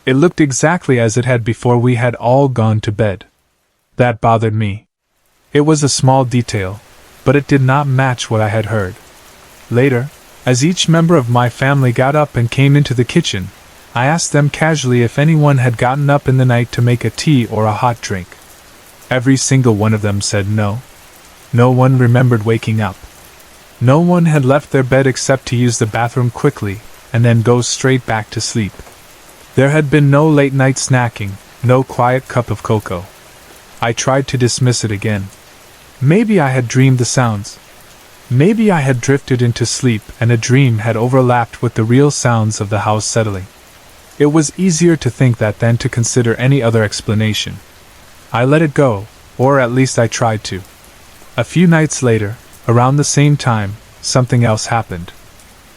It looked exactly as it had before we had all gone to bed. That bothered me. It was a small detail, but it did not match what I had heard. Later, as each member of my family got up and came into the kitchen, I asked them casually if anyone had gotten up in the night to make a tea or a hot drink. Every single one of them said no. No one remembered waking up. No one had left their bed except to use the bathroom quickly, and then go straight back to sleep. There had been no late-night snacking, no quiet cup of cocoa. I tried to dismiss it again. Maybe I had dreamed the sounds. Maybe I had drifted into sleep and a dream had overlapped with the real sounds of the house settling. It was easier to think that than to consider any other explanation. I let it go, or at least I tried to. A few nights later, around the same time, something else happened.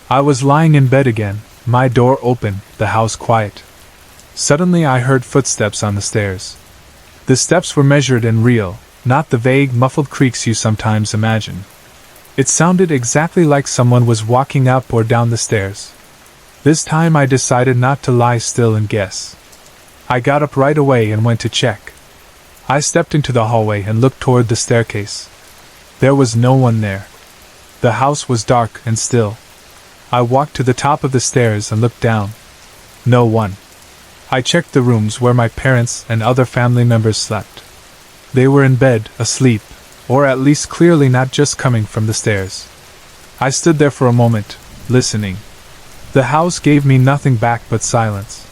I was lying in bed again, my door open, the house quiet. Suddenly I heard footsteps on the stairs. The steps were measured and real, not the vague, muffled creaks you sometimes imagine. It sounded exactly like someone was walking up or down the stairs. This time I decided not to lie still and guess. I got up right away and went to check. I stepped into the hallway and looked toward the staircase. There was no one there. The house was dark and still. I walked to the top of the stairs and looked down. No one. I checked the rooms where my parents and other family members slept. They were in bed, asleep, or at least clearly not just coming from the stairs. I stood there for a moment, listening. The house gave me nothing back but silence.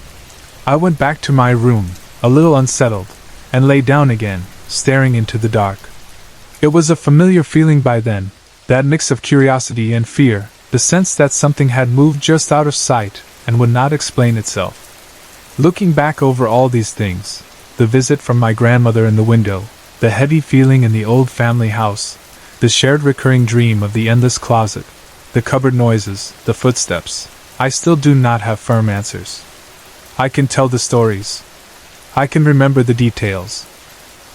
I went back to my room, a little unsettled, and lay down again, staring into the dark. It was a familiar feeling by then, that mix of curiosity and fear, the sense that something had moved just out of sight and would not explain itself. Looking back over all these things, the visit from my grandmother in the window, the heavy feeling in the old family house, the shared recurring dream of the endless closet, the cupboard noises, the footsteps, I still do not have firm answers. I can tell the stories. I can remember the details.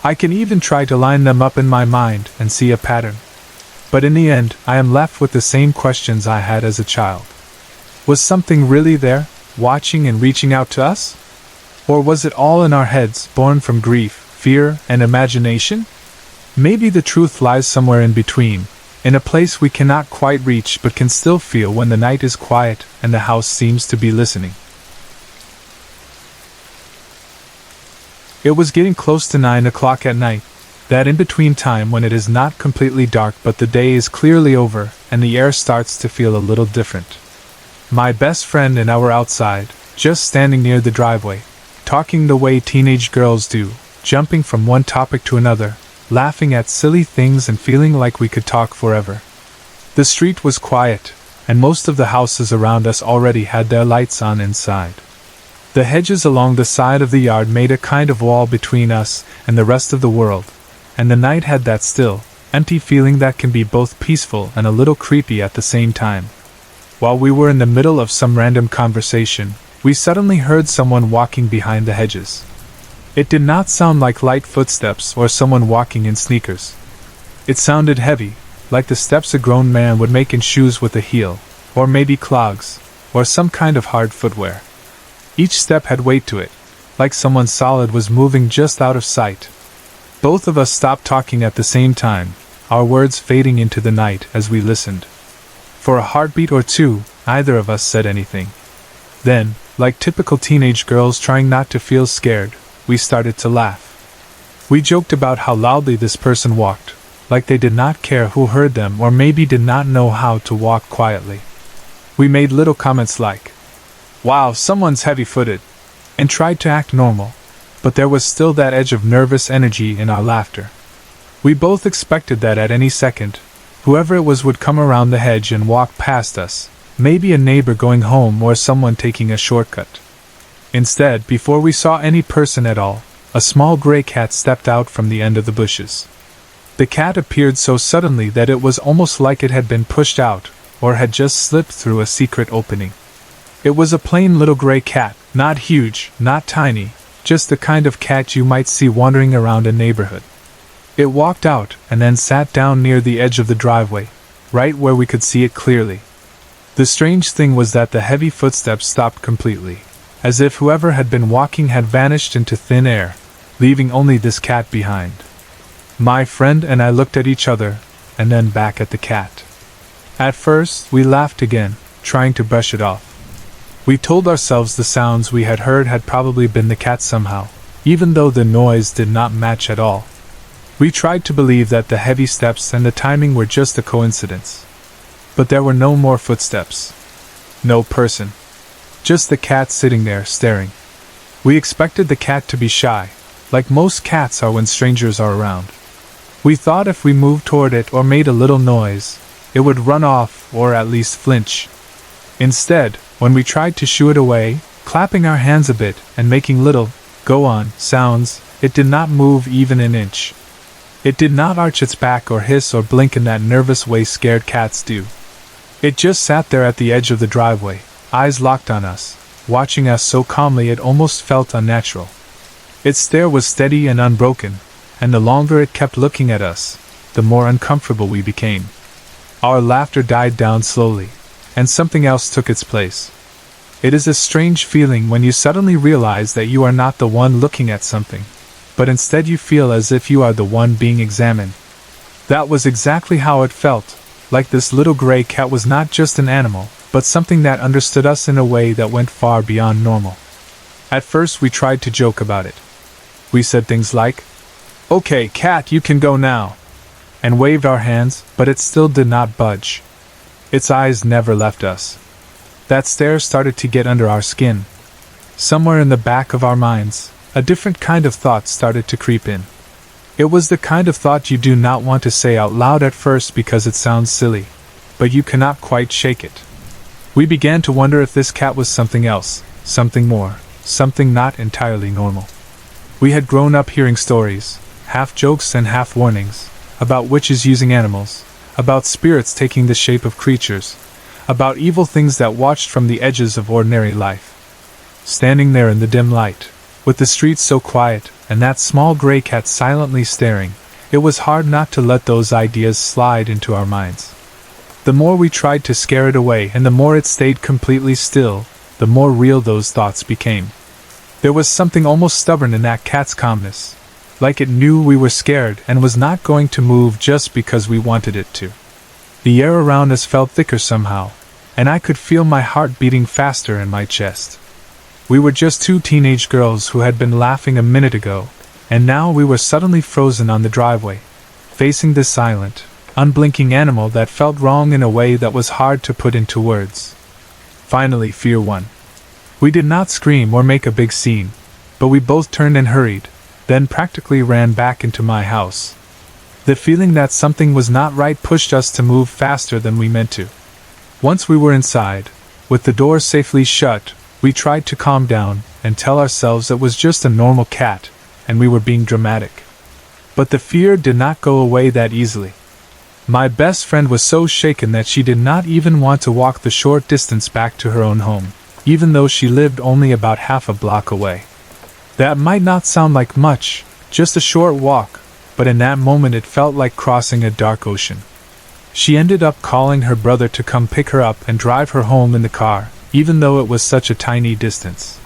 I can even try to line them up in my mind and see a pattern. But in the end, I am left with the same questions I had as a child. Was something really there, watching and reaching out to us? Or was it all in our heads, born from grief, fear, and imagination? Maybe the truth lies somewhere in between, in a place we cannot quite reach but can still feel when the night is quiet and the house seems to be listening. It was getting close to 9 o'clock at night, that in-between time when it is not completely dark but the day is clearly over and the air starts to feel a little different. My best friend and I were outside, just standing near the driveway, talking the way teenage girls do, jumping from one topic to another, laughing at silly things and feeling like we could talk forever. The street was quiet, and most of the houses around us already had their lights on inside. The hedges along the side of the yard made a kind of wall between us and the rest of the world, and the night had that still, empty feeling that can be both peaceful and a little creepy at the same time. While we were in the middle of some random conversation, we suddenly heard someone walking behind the hedges. It did not sound like light footsteps or someone walking in sneakers. It sounded heavy, like the steps a grown man would make in shoes with a heel, or maybe clogs, or some kind of hard footwear. Each step had weight to it, like someone solid was moving just out of sight. Both of us stopped talking at the same time, our words fading into the night as we listened. For a heartbeat or two, neither of us said anything. Then, like typical teenage girls trying not to feel scared, we started to laugh. We joked about how loudly this person walked, like they did not care who heard them or maybe did not know how to walk quietly. We made little comments like, "Wow, someone's heavy-footed," and tried to act normal, but there was still that edge of nervous energy in our laughter. We both expected that at any second, whoever it was would come around the hedge and walk past us, maybe a neighbor going home or someone taking a shortcut. Instead, before we saw any person at all, a small gray cat stepped out from the end of the bushes. The cat appeared so suddenly that it was almost like it had been pushed out, or had just slipped through a secret opening. It was a plain little gray cat, not huge, not tiny, just the kind of cat you might see wandering around a neighborhood. It walked out and then sat down near the edge of the driveway, right where we could see it clearly. The strange thing was that the heavy footsteps stopped completely, as if whoever had been walking had vanished into thin air, leaving only this cat behind. My friend and I looked at each other, and then back at the cat. At first, we laughed again, trying to brush it off. We told ourselves the sounds we had heard had probably been the cat somehow, even though the noise did not match at all. We tried to believe that the heavy steps and the timing were just a coincidence. But there were no more footsteps. No person. Just the cat sitting there, staring. We expected the cat to be shy, like most cats are when strangers are around. We thought if we moved toward it or made a little noise, it would run off or at least flinch. Instead, when we tried to shoo it away, clapping our hands a bit and making little, go on, sounds, it did not move even an inch. It did not arch its back or hiss or blink in that nervous way scared cats do. It just sat there at the edge of the driveway, eyes locked on us, watching us so calmly it almost felt unnatural. Its stare was steady and unbroken, and the longer it kept looking at us, the more uncomfortable we became. Our laughter died down slowly, and something else took its place. It is a strange feeling when you suddenly realize that you are not the one looking at something, but instead you feel as if you are the one being examined. That was exactly how it felt, like this little gray cat was not just an animal, but something that understood us in a way that went far beyond normal. At first we tried to joke about it. We said things like, "Okay, cat, you can go now," and waved our hands, but it still did not budge. Its eyes never left us. That stare started to get under our skin. Somewhere in the back of our minds, a different kind of thought started to creep in. It was the kind of thought you do not want to say out loud at first because it sounds silly, but you cannot quite shake it. We began to wonder if this cat was something else, something more, something not entirely normal. We had grown up hearing stories, half jokes and half warnings, about witches using animals, about spirits taking the shape of creatures, about evil things that watched from the edges of ordinary life. Standing there in the dim light, with the streets so quiet, and that small gray cat silently staring, it was hard not to let those ideas slide into our minds. The more we tried to scare it away and the more it stayed completely still, the more real those thoughts became. There was something almost stubborn in that cat's calmness, like it knew we were scared and was not going to move just because we wanted it to. The air around us felt thicker somehow, and I could feel my heart beating faster in my chest. We were just two teenage girls who had been laughing a minute ago, and now we were suddenly frozen on the driveway, facing this silent, unblinking animal that felt wrong in a way that was hard to put into words. Finally, fear won. We did not scream or make a big scene, but we both turned and hurried, then practically ran back into my house. The feeling that something was not right pushed us to move faster than we meant to. Once we were inside, with the door safely shut, we tried to calm down and tell ourselves it was just a normal cat, and we were being dramatic. But the fear did not go away that easily. My best friend was so shaken that she did not even want to walk the short distance back to her own home, even though she lived only about half a block away. That might not sound like much, just a short walk, but in that moment it felt like crossing a dark ocean. She ended up calling her brother to come pick her up and drive her home in the car, even though it was such a tiny distance.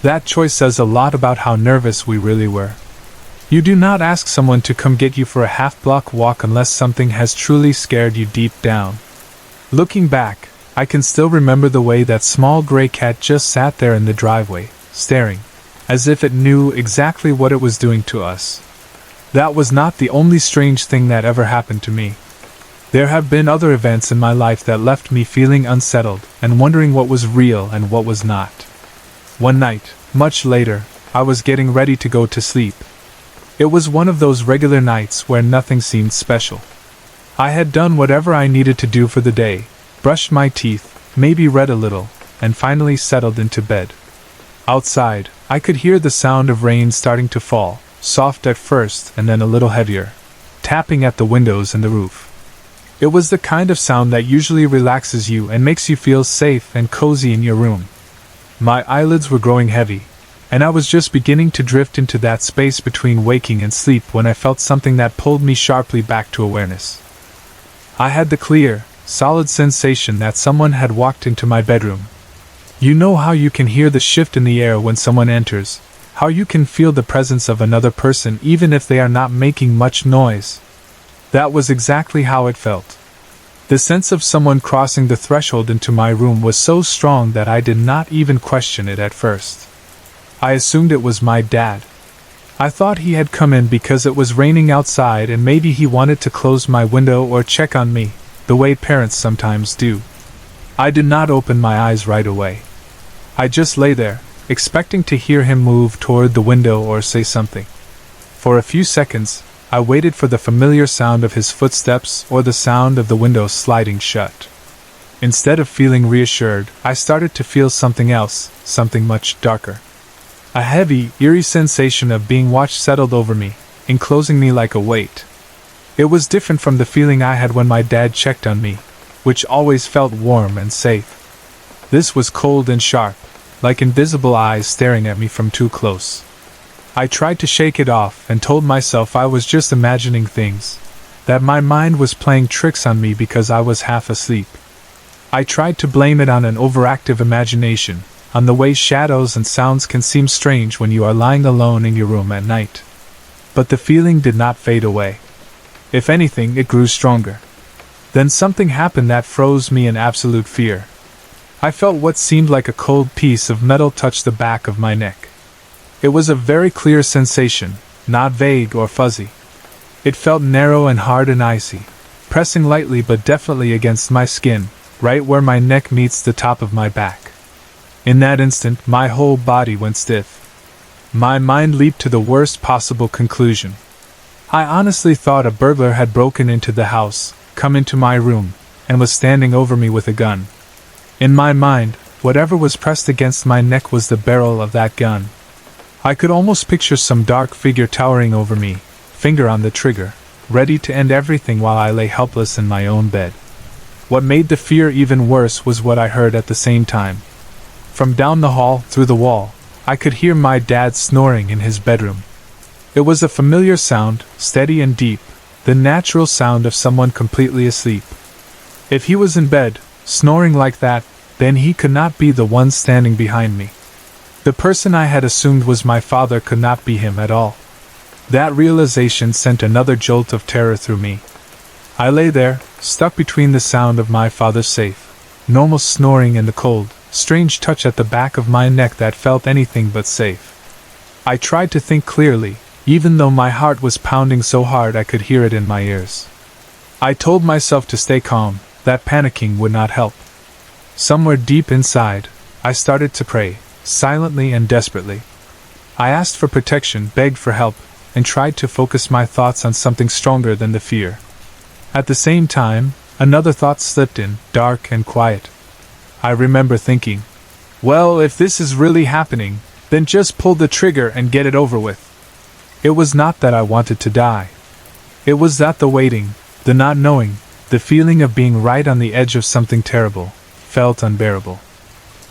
That choice says a lot about how nervous we really were. You do not ask someone to come get you for a half-block walk unless something has truly scared you deep down. Looking back, I can still remember the way that small gray cat just sat there in the driveway, staring, as if it knew exactly what it was doing to us. That was not the only strange thing that ever happened to me. There have been other events in my life that left me feeling unsettled and wondering what was real and what was not. One night, much later, I was getting ready to go to sleep. It was one of those regular nights where nothing seemed special. I had done whatever I needed to do for the day, brushed my teeth, maybe read a little, and finally settled into bed. Outside, I could hear the sound of rain starting to fall, soft at first and then a little heavier, tapping at the windows and the roof. It was the kind of sound that usually relaxes you and makes you feel safe and cozy in your room. My eyelids were growing heavy, and I was just beginning to drift into that space between waking and sleep when I felt something that pulled me sharply back to awareness. I had the clear, solid sensation that someone had walked into my bedroom. You know how you can hear the shift in the air when someone enters, how you can feel the presence of another person even if they are not making much noise. That was exactly how it felt. The sense of someone crossing the threshold into my room was so strong that I did not even question it at first. I assumed it was my dad. I thought he had come in because it was raining outside and maybe he wanted to close my window or check on me, the way parents sometimes do. I did not open my eyes right away. I just lay there, expecting to hear him move toward the window or say something. For a few seconds, I waited for the familiar sound of his footsteps or the sound of the window sliding shut. Instead of feeling reassured, I started to feel something else, something much darker. A heavy, eerie sensation of being watched settled over me, enclosing me like a weight. It was different from the feeling I had when my dad checked on me, which always felt warm and safe. This was cold and sharp, like invisible eyes staring at me from too close. I tried to shake it off and told myself I was just imagining things, that my mind was playing tricks on me because I was half asleep. I tried to blame it on an overactive imagination, on the way shadows and sounds can seem strange when you are lying alone in your room at night. But the feeling did not fade away. If anything, it grew stronger. Then something happened that froze me in absolute fear. I felt what seemed like a cold piece of metal touch the back of my neck. It was a very clear sensation, not vague or fuzzy. It felt narrow and hard and icy, pressing lightly but definitely against my skin, right where my neck meets the top of my back. In that instant, my whole body went stiff. My mind leaped to the worst possible conclusion. I honestly thought a burglar had broken into the house, come into my room, and was standing over me with a gun. In my mind, whatever was pressed against my neck was the barrel of that gun. I could almost picture some dark figure towering over me, finger on the trigger, ready to end everything while I lay helpless in my own bed. What made the fear even worse was what I heard at the same time. From down the hall, through the wall, I could hear my dad snoring in his bedroom. It was a familiar sound, steady and deep, the natural sound of someone completely asleep. If he was in bed, snoring like that, then he could not be the one standing behind me. The person I had assumed was my father could not be him at all. That realization sent another jolt of terror through me. I lay there, stuck between the sound of my father's safe, normal snoring and the cold, strange touch at the back of my neck that felt anything but safe. I tried to think clearly, even though my heart was pounding so hard I could hear it in my ears. I told myself to stay calm, that panicking would not help. Somewhere deep inside, I started to pray, silently and desperately. I asked for protection, begged for help, and tried to focus my thoughts on something stronger than the fear. At the same time, another thought slipped in, dark and quiet. I remember thinking, well, if this is really happening, then just pull the trigger and get it over with. It was not that I wanted to die. It was that the waiting, the not knowing, the feeling of being right on the edge of something terrible, felt unbearable.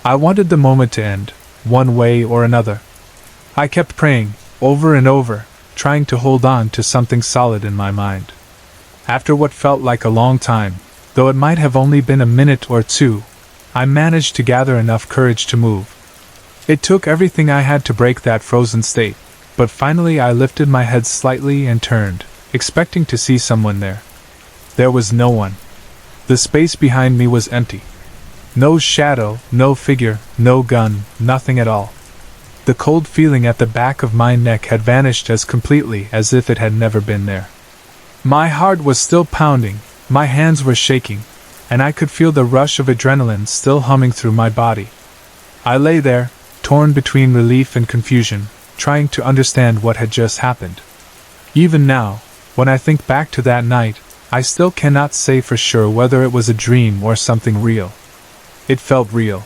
I wanted the moment to end, one way or another. I kept praying, over and over, trying to hold on to something solid in my mind. After what felt like a long time, though it might have only been a minute or two, I managed to gather enough courage to move. It took everything I had to break that frozen state, but finally I lifted my head slightly and turned, expecting to see someone there. There was no one. The space behind me was empty. No shadow, no figure, no gun, nothing at all. The cold feeling at the back of my neck had vanished as completely as if it had never been there. My heart was still pounding, my hands were shaking, and I could feel the rush of adrenaline still humming through my body. I lay there, torn between relief and confusion, trying to understand what had just happened. Even now, when I think back to that night, I still cannot say for sure whether it was a dream or something real. It felt real.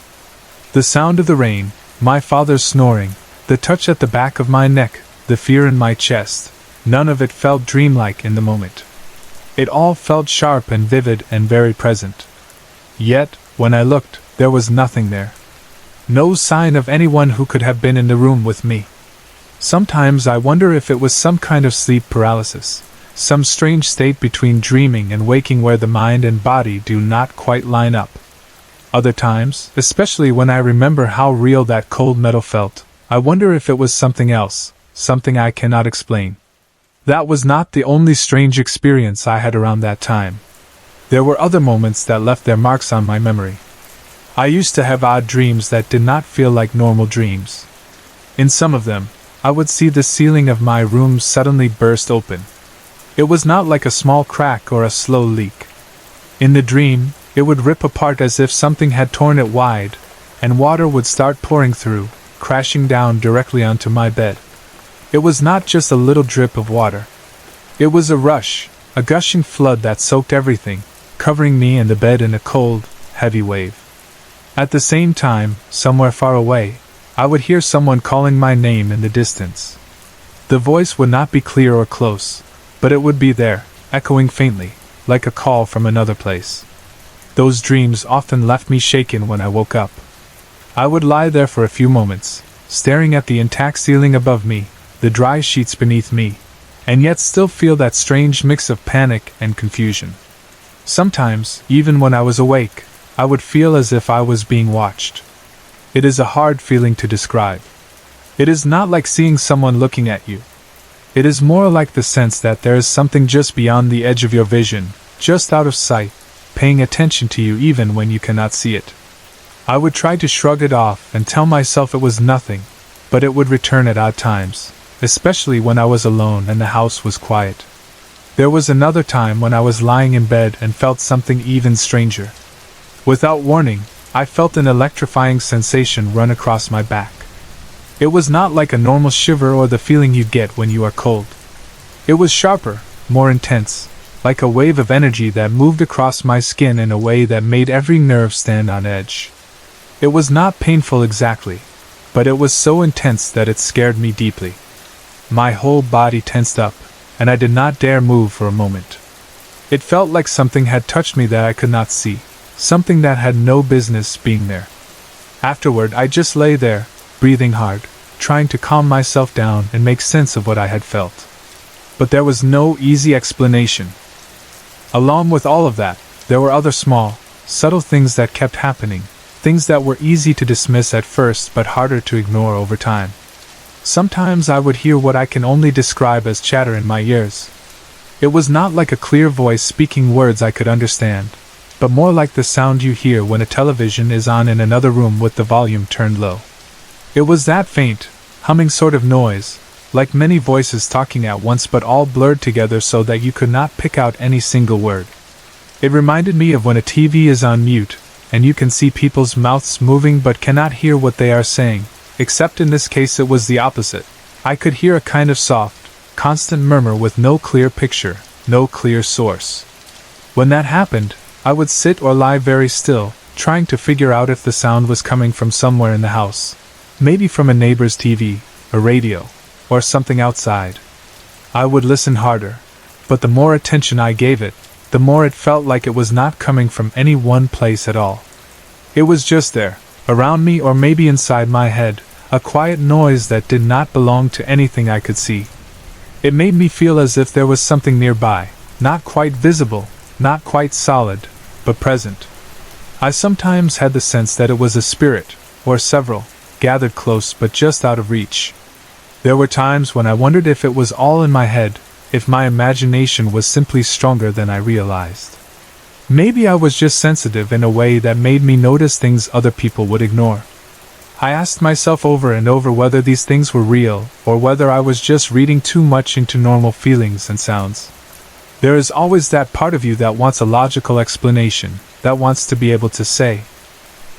The sound of the rain, my father's snoring, the touch at the back of my neck, the fear in my chest, none of it felt dreamlike in the moment. It all felt sharp and vivid and very present. Yet, when I looked, there was nothing there. No sign of anyone who could have been in the room with me. Sometimes I wonder if it was some kind of sleep paralysis, some strange state between dreaming and waking where the mind and body do not quite line up. Other times, especially when I remember how real that cold metal felt, I wonder if it was something else, something I cannot explain. That was not the only strange experience I had around that time. There were other moments that left their marks on my memory. I used to have odd dreams that did not feel like normal dreams. In some of them, I would see the ceiling of my room suddenly burst open. It was not like a small crack or a slow leak. In the dream, it would rip apart as if something had torn it wide, and water would start pouring through, crashing down directly onto my bed. It was not just a little drip of water. It was a rush, a gushing flood that soaked everything, covering me and the bed in a cold, heavy wave. At the same time, somewhere far away, I would hear someone calling my name in the distance. The voice would not be clear or close, but it would be there, echoing faintly, like a call from another place. Those dreams often left me shaken when I woke up. I would lie there for a few moments, staring at the intact ceiling above me, the dry sheets beneath me, and yet still feel that strange mix of panic and confusion. Sometimes, even when I was awake, I would feel as if I was being watched. It is a hard feeling to describe. It is not like seeing someone looking at you. It is more like the sense that there is something just beyond the edge of your vision, just out of sight, paying attention to you even when you cannot see it. I would try to shrug it off and tell myself it was nothing, but it would return at odd times, especially when I was alone and the house was quiet. There was another time when I was lying in bed and felt something even stranger. Without warning, I felt an electrifying sensation run across my back. It was not like a normal shiver or the feeling you get when you are cold. It was sharper, more intense, like a wave of energy that moved across my skin in a way that made every nerve stand on edge. It was not painful exactly, but it was so intense that it scared me deeply. My whole body tensed up, and I did not dare move for a moment. It felt like something had touched me that I could not see. Something that had no business being there. Afterward, I just lay there, breathing hard, trying to calm myself down and make sense of what I had felt. But there was no easy explanation. Along with all of that, there were other small, subtle things that kept happening, things that were easy to dismiss at first but harder to ignore over time. Sometimes I would hear what I can only describe as chatter in my ears. It was not like a clear voice speaking words I could understand, but more like the sound you hear when a television is on in another room with the volume turned low. It was that faint, humming sort of noise, like many voices talking at once but all blurred together so that you could not pick out any single word. It reminded me of when a TV is on mute, and you can see people's mouths moving but cannot hear what they are saying, except in this case it was the opposite. I could hear a kind of soft, constant murmur with no clear picture, no clear source. When that happened, I would sit or lie very still, trying to figure out if the sound was coming from somewhere in the house. Maybe from a neighbor's TV, a radio, or something outside. I would listen harder, but the more attention I gave it, the more it felt like it was not coming from any one place at all. It was just there, around me or maybe inside my head, a quiet noise that did not belong to anything I could see. It made me feel as if there was something nearby, not quite visible, not quite solid, but present. I sometimes had the sense that it was a spirit, or several, gathered close but just out of reach. There were times when I wondered if it was all in my head, if my imagination was simply stronger than I realized. Maybe I was just sensitive in a way that made me notice things other people would ignore. I asked myself over and over whether these things were real, or whether I was just reading too much into normal feelings and sounds. There is always that part of you that wants a logical explanation, that wants to be able to say,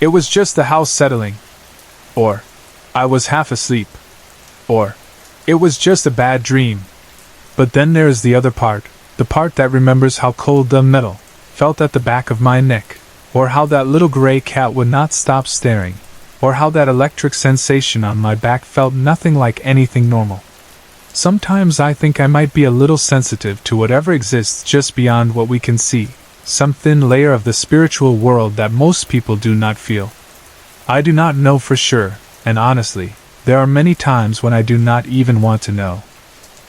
"It was just the house settling," or "I was half asleep," or "It was just a bad dream." But then there is the other part, the part that remembers how cold the metal felt at the back of my neck, or how that little gray cat would not stop staring, or how that electric sensation on my back felt nothing like anything normal. Sometimes I think I might be a little sensitive to whatever exists just beyond what we can see, some thin layer of the spiritual world that most people do not feel. I do not know for sure, and honestly, there are many times when I do not even want to know.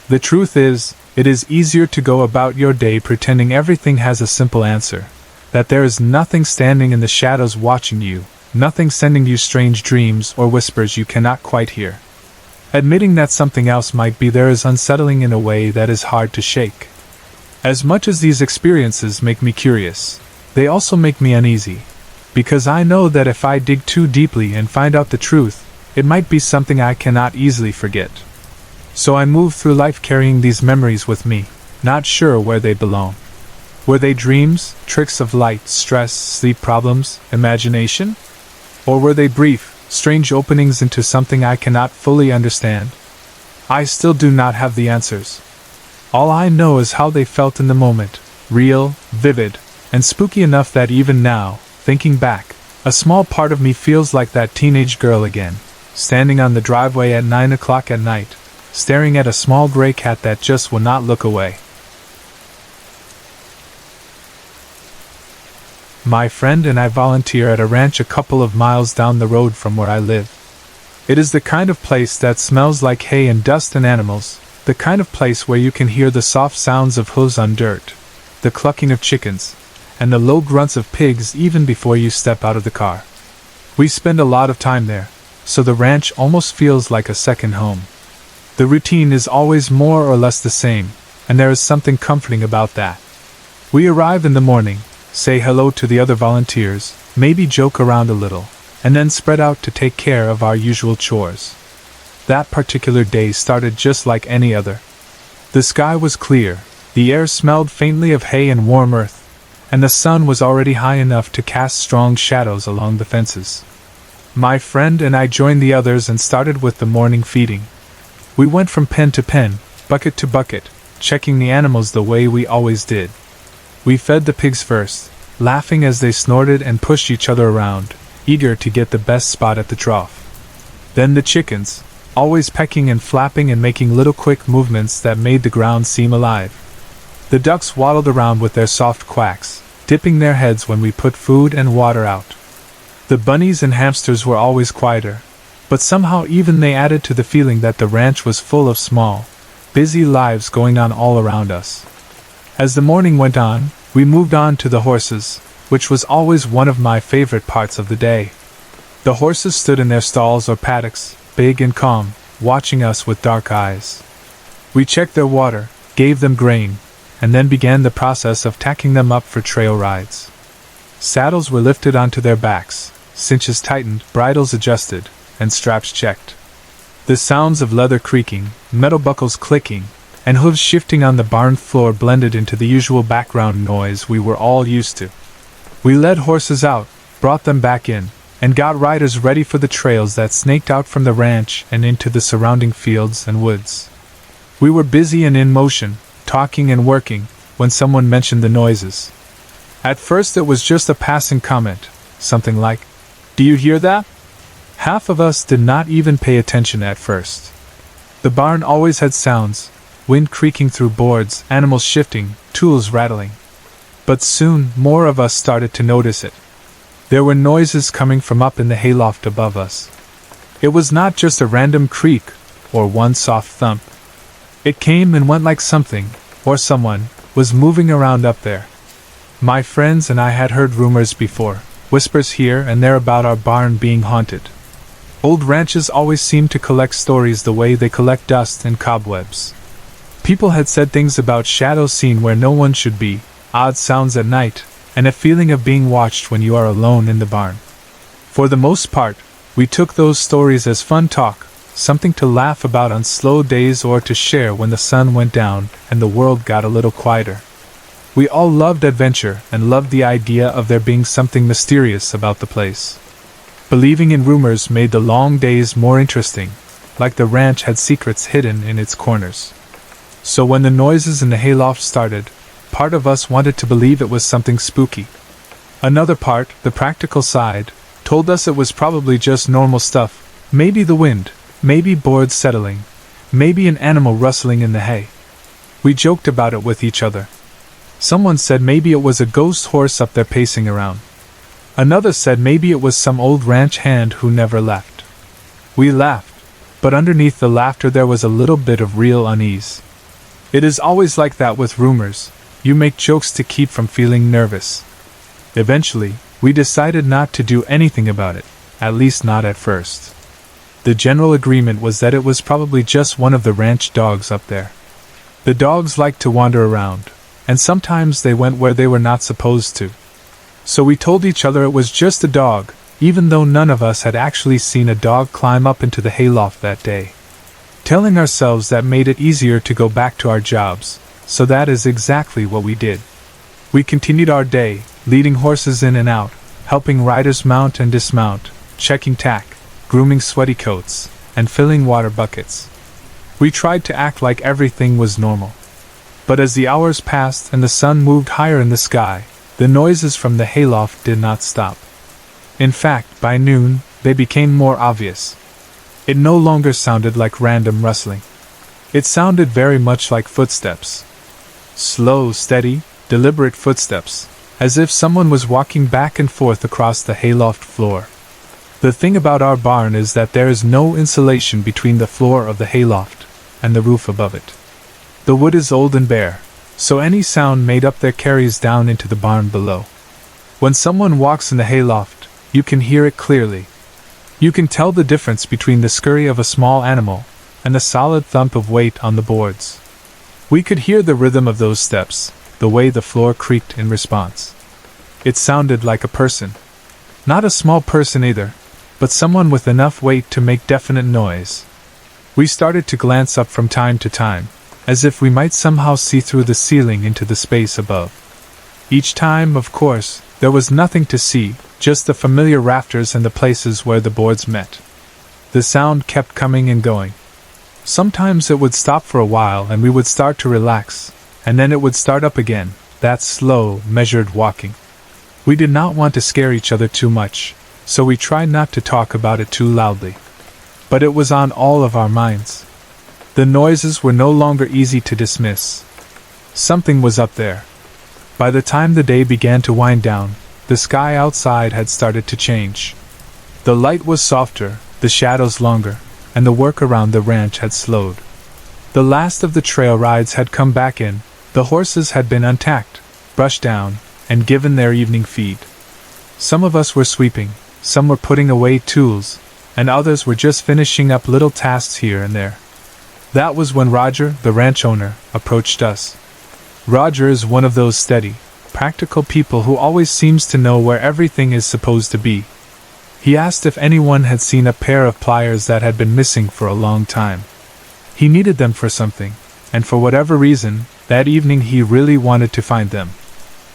The truth is, it is easier to go about your day pretending everything has a simple answer, that there is nothing standing in the shadows watching you, nothing sending you strange dreams or whispers you cannot quite hear. Admitting that something else might be there is unsettling in a way that is hard to shake. As much as these experiences make me curious, they also make me uneasy, because I know that if I dig too deeply and find out the truth, it might be something I cannot easily forget. So I move through life carrying these memories with me, not sure where they belong. Were they dreams, tricks of light, stress, sleep problems, imagination? Or were they brief, strange openings into something I cannot fully understand? I still do not have the answers. All I know is how they felt in the moment, real, vivid, and spooky enough that even now, thinking back, a small part of me feels like that teenage girl again, standing on the driveway at 9 o'clock at night, staring at a small gray cat that just will not look away. My friend and I volunteer at a ranch a couple of miles down the road from where I live. It is the kind of place that smells like hay and dust and animals, the kind of place where you can hear the soft sounds of hooves on dirt, the clucking of chickens, and the low grunts of pigs even before you step out of the car. We spend a lot of time there, so the ranch almost feels like a second home. The routine is always more or less the same, and there is something comforting about that. We arrive in the morning, say hello to the other volunteers, maybe joke around a little, and then spread out to take care of our usual chores. That particular day started just like any other. The sky was clear, the air smelled faintly of hay and warm earth, and the sun was already high enough to cast strong shadows along the fences. My friend and I joined the others and started with the morning feeding. We went from pen to pen, bucket to bucket, checking the animals the way we always did. We fed the pigs first, laughing as they snorted and pushed each other around, eager to get the best spot at the trough. Then the chickens, always pecking and flapping and making little quick movements that made the ground seem alive. The ducks waddled around with their soft quacks, dipping their heads when we put food and water out. The bunnies and hamsters were always quieter, but somehow even they added to the feeling that the ranch was full of small, busy lives going on all around us. As the morning went on, we moved on to the horses, which was always one of my favorite parts of the day. The horses stood in their stalls or paddocks, big and calm, watching us with dark eyes. We checked their water, gave them grain, and then began the process of tacking them up for trail rides. Saddles were lifted onto their backs, cinches tightened, bridles adjusted, and straps checked. The sounds of leather creaking, metal buckles clicking, and hooves shifting on the barn floor blended into the usual background noise we were all used to. We led horses out, brought them back in, and got riders ready for the trails that snaked out from the ranch and into the surrounding fields and woods. We were busy and in motion, talking and working, when someone mentioned the noises. At first it was just a passing comment, something like, "Do you hear that?" Half of us did not even pay attention at first. The barn always had sounds, wind creaking through boards, animals shifting, tools rattling. But soon, more of us started to notice it. There were noises coming from up in the hayloft above us. It was not just a random creak, or one soft thump. It came and went like something, or someone, was moving around up there. My friends and I had heard rumors before, whispers here and there about our barn being haunted. Old ranches always seem to collect stories the way they collect dust and cobwebs. People had said things about shadows seen where no one should be, odd sounds at night, and a feeling of being watched when you are alone in the barn. For the most part, we took those stories as fun talk, something to laugh about on slow days or to share when the sun went down and the world got a little quieter. We all loved adventure and loved the idea of there being something mysterious about the place. Believing in rumors made the long days more interesting, like the ranch had secrets hidden in its corners. So when the noises in the hayloft started, part of us wanted to believe it was something spooky. Another part, the practical side, told us it was probably just normal stuff, maybe the wind, maybe boards settling, maybe an animal rustling in the hay. We joked about it with each other. Someone said maybe it was a ghost horse up there pacing around. Another said maybe it was some old ranch hand who never left. We laughed, but underneath the laughter there was a little bit of real unease. It is always like that with rumors, you make jokes to keep from feeling nervous. Eventually, we decided not to do anything about it, at least not at first. The general agreement was that it was probably just one of the ranch dogs up there. The dogs liked to wander around, and sometimes they went where they were not supposed to. So we told each other it was just a dog, even though none of us had actually seen a dog climb up into the hayloft that day. Telling ourselves that made it easier to go back to our jobs, so that is exactly what we did. We continued our day, leading horses in and out, helping riders mount and dismount, checking tack, grooming sweaty coats, and filling water buckets. We tried to act like everything was normal. But as the hours passed and the sun moved higher in the sky, the noises from the hayloft did not stop. In fact, by noon, they became more obvious. It no longer sounded like random rustling. It sounded very much like footsteps. Slow, steady, deliberate footsteps, as if someone was walking back and forth across the hayloft floor. The thing about our barn is that there is no insulation between the floor of the hayloft and the roof above it. The wood is old and bare, so any sound made up there carries down into the barn below. When someone walks in the hayloft, you can hear it clearly. You can tell the difference between the scurry of a small animal and the solid thump of weight on the boards. We could hear the rhythm of those steps, the way the floor creaked in response. It sounded like a person. Not a small person either, but someone with enough weight to make definite noise. We started to glance up from time to time, as if we might somehow see through the ceiling into the space above. Each time, of course, there was nothing to see, just the familiar rafters and the places where the boards met. The sound kept coming and going. Sometimes it would stop for a while and we would start to relax, and then it would start up again, that slow, measured walking. We did not want to scare each other too much, so we tried not to talk about it too loudly. But it was on all of our minds. The noises were no longer easy to dismiss. Something was up there. By the time the day began to wind down, the sky outside had started to change. The light was softer, the shadows longer, and the work around the ranch had slowed. The last of the trail rides had come back in, the horses had been untacked, brushed down, and given their evening feed. Some of us were sweeping, some were putting away tools, and others were just finishing up little tasks here and there. That was when Roger, the ranch owner, approached us. Roger is one of those steady, practical people who always seems to know where everything is supposed to be. He asked if anyone had seen a pair of pliers that had been missing for a long time. He needed them for something, and for whatever reason, that evening he really wanted to find them.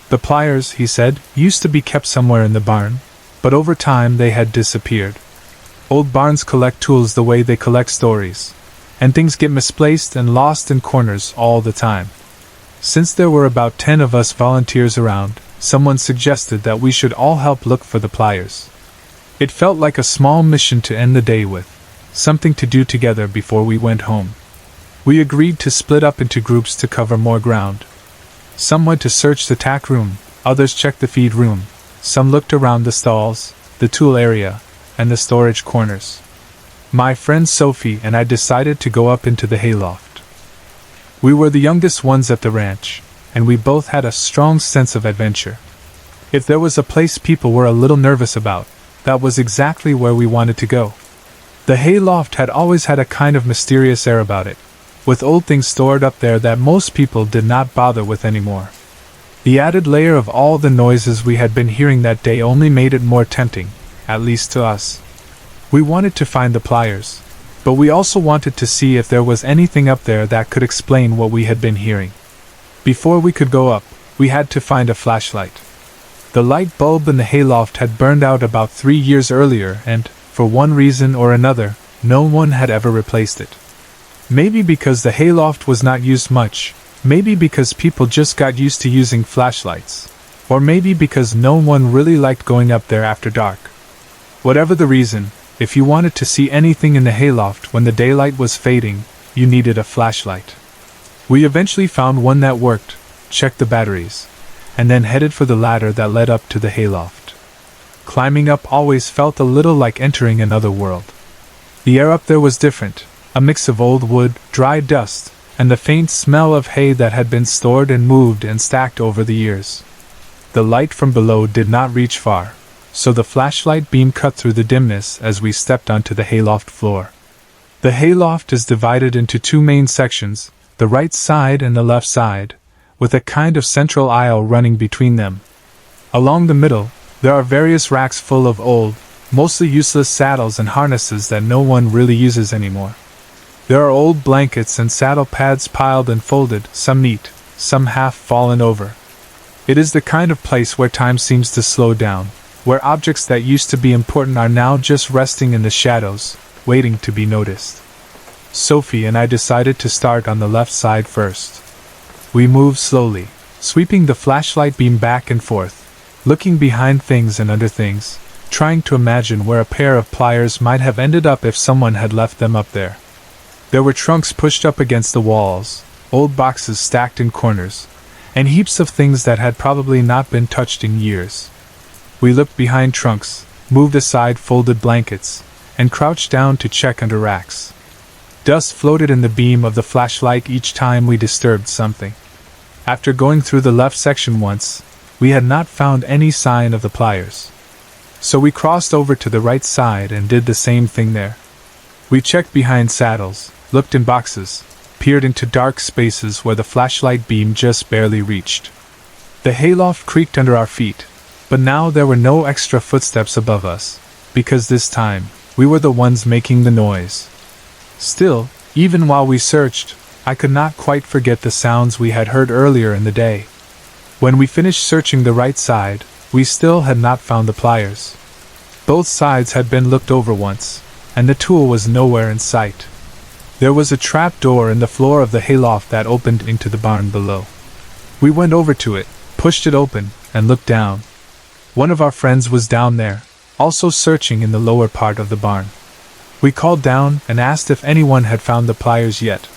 The pliers, he said, used to be kept somewhere in the barn, but over time they had disappeared. Old barns collect tools the way they collect stories, and things get misplaced and lost in corners all the time. Since there were about 10 of us volunteers around, someone suggested that we should all help look for the pliers. It felt like a small mission to end the day with, something to do together before we went home. We agreed to split up into groups to cover more ground. Some went to search the tack room, others checked the feed room, some looked around the stalls, the tool area, and the storage corners. My friend Sophie and I decided to go up into the hayloft. We were the youngest ones at the ranch, and we both had a strong sense of adventure. If there was a place people were a little nervous about, that was exactly where we wanted to go. The hayloft had always had a kind of mysterious air about it, with old things stored up there that most people did not bother with anymore. The added layer of all the noises we had been hearing that day only made it more tempting, at least to us. We wanted to find the pliers, but we also wanted to see if there was anything up there that could explain what we had been hearing. Before we could go up, we had to find a flashlight. The light bulb in the hayloft had burned out about 3 years earlier and, for one reason or another, no one had ever replaced it. Maybe because the hayloft was not used much, maybe because people just got used to using flashlights. Or maybe because no one really liked going up there after dark. Whatever the reason, if you wanted to see anything in the hayloft when the daylight was fading, you needed a flashlight. We eventually found one that worked, checked the batteries, and then headed for the ladder that led up to the hayloft. Climbing up always felt a little like entering another world. The air up there was different, a mix of old wood, dry dust, and the faint smell of hay that had been stored and moved and stacked over the years. The light from below did not reach far, so the flashlight beam cut through the dimness as we stepped onto the hayloft floor. The hayloft is divided into two main sections, the right side and the left side, with a kind of central aisle running between them. Along the middle, there are various racks full of old, mostly useless saddles and harnesses that no one really uses anymore. There are old blankets and saddle pads piled and folded, some neat, some half fallen over. It is the kind of place where time seems to slow down, where objects that used to be important are now just resting in the shadows, waiting to be noticed. Sophie and I decided to start on the left side first. We moved slowly, sweeping the flashlight beam back and forth, looking behind things and under things, trying to imagine where a pair of pliers might have ended up if someone had left them up there. There were trunks pushed up against the walls, old boxes stacked in corners, and heaps of things that had probably not been touched in years. We looked behind trunks, moved aside folded blankets, and crouched down to check under racks. Dust floated in the beam of the flashlight each time we disturbed something. After going through the left section once, we had not found any sign of the pliers. So we crossed over to the right side and did the same thing there. We checked behind saddles, looked in boxes, peered into dark spaces where the flashlight beam just barely reached. The hayloft creaked under our feet, but now there were no extra footsteps above us, because this time, we were the ones making the noise. Still, even while we searched, I could not quite forget the sounds we had heard earlier in the day. When we finished searching the right side, we still had not found the pliers. Both sides had been looked over once, and the tool was nowhere in sight. There was a trap door in the floor of the hayloft that opened into the barn below. We went over to it, pushed it open, and looked down. One of our friends was down there, also searching in the lower part of the barn. We called down and asked if anyone had found the pliers yet.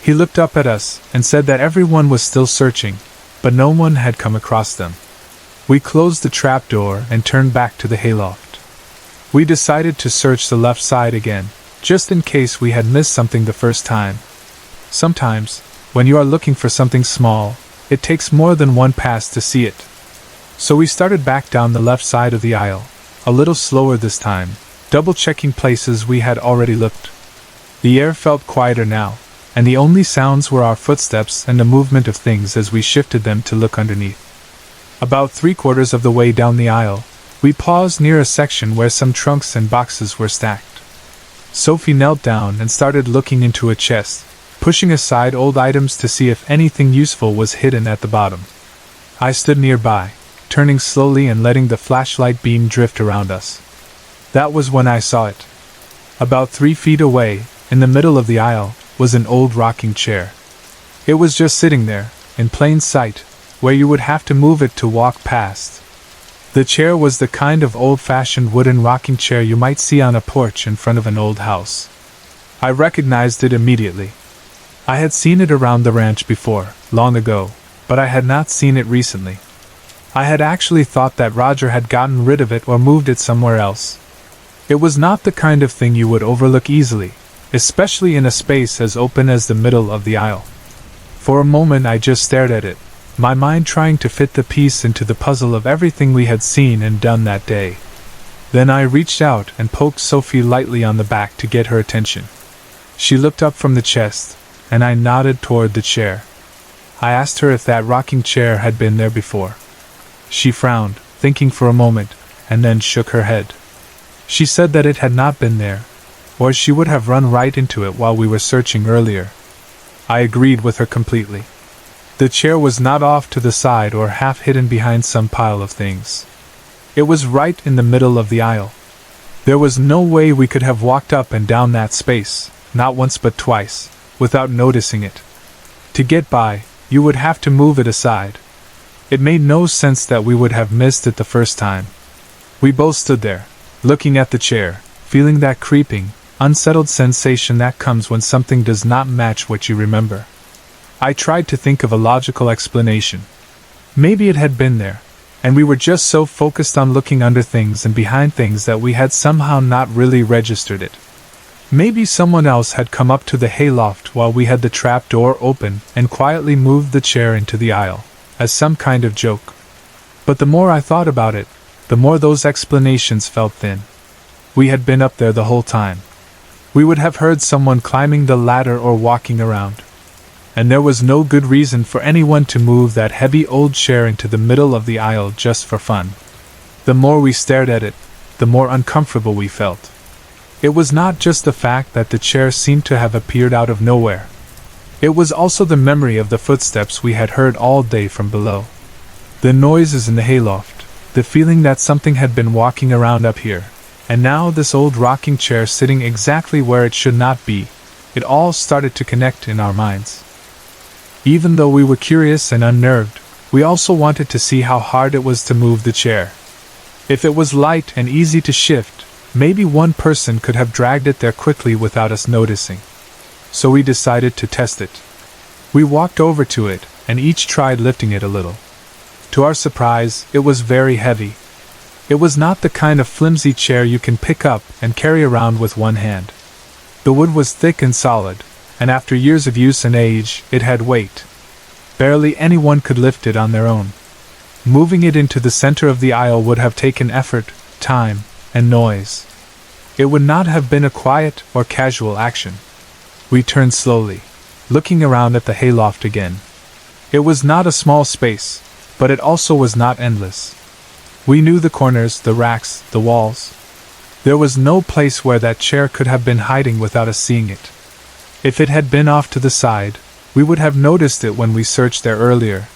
He looked up at us and said that everyone was still searching, but no one had come across them. We closed the trap door and turned back to the hayloft. We decided to search the left side again, just in case we had missed something the first time. Sometimes, when you are looking for something small, it takes more than one pass to see it. So we started back down the left side of the aisle, a little slower this time, double-checking places we had already looked. The air felt quieter now, and the only sounds were our footsteps and the movement of things as we shifted them to look underneath. About 3/4 of the way down the aisle, we paused near a section where some trunks and boxes were stacked. Sophie knelt down and started looking into a chest, pushing aside old items to see if anything useful was hidden at the bottom. I stood nearby, turning slowly and letting the flashlight beam drift around us. That was when I saw it. About 3 feet away, in the middle of the aisle, was an old rocking chair. It was just sitting there, in plain sight, where you would have to move it to walk past. The chair was the kind of old-fashioned wooden rocking chair you might see on a porch in front of an old house. I recognized it immediately. I had seen it around the ranch before, long ago, but I had not seen it recently. I had actually thought that Roger had gotten rid of it or moved it somewhere else. It was not the kind of thing you would overlook easily, especially in a space as open as the middle of the aisle. For a moment I just stared at it, my mind trying to fit the piece into the puzzle of everything we had seen and done that day. Then I reached out and poked Sophie lightly on the back to get her attention. She looked up from the chest, and I nodded toward the chair. I asked her if that rocking chair had been there before. She frowned, thinking for a moment, and then shook her head. She said that it had not been there, or she would have run right into it while we were searching earlier. I agreed with her completely. The chair was not off to the side or half hidden behind some pile of things. It was right in the middle of the aisle. There was no way we could have walked up and down that space, not once but twice, without noticing it. To get by, you would have to move it aside. It made no sense that we would have missed it the first time. We both stood there, looking at the chair, feeling that creeping, unsettled sensation that comes when something does not match what you remember. I tried to think of a logical explanation. Maybe it had been there, and we were just so focused on looking under things and behind things that we had somehow not really registered it. Maybe someone else had come up to the hayloft while we had the trap door open and quietly moved the chair into the aisle, as some kind of joke. But the more I thought about it, the more those explanations felt thin. We had been up there the whole time. We would have heard someone climbing the ladder or walking around. And there was no good reason for anyone to move that heavy old chair into the middle of the aisle just for fun. The more we stared at it, the more uncomfortable we felt. It was not just the fact that the chair seemed to have appeared out of nowhere. It was also the memory of the footsteps we had heard all day from below. The noises in the hayloft, the feeling that something had been walking around up here, and now this old rocking chair sitting exactly where it should not be. It all started to connect in our minds. Even though we were curious and unnerved, we also wanted to see how hard it was to move the chair. If it was light and easy to shift, maybe one person could have dragged it there quickly without us noticing. So we decided to test it. We walked over to it, and each tried lifting it a little. To our surprise, it was very heavy. It was not the kind of flimsy chair you can pick up and carry around with one hand. The wood was thick and solid, and after years of use and age, it had weight. Barely anyone could lift it on their own. Moving it into the center of the aisle would have taken effort, time, and noise. It would not have been a quiet or casual action. We turned slowly, looking around at the hayloft again. It was not a small space, but it also was not endless. We knew the corners, the racks, the walls. There was no place where that chair could have been hiding without us seeing it. If it had been off to the side, we would have noticed it when we searched there earlier.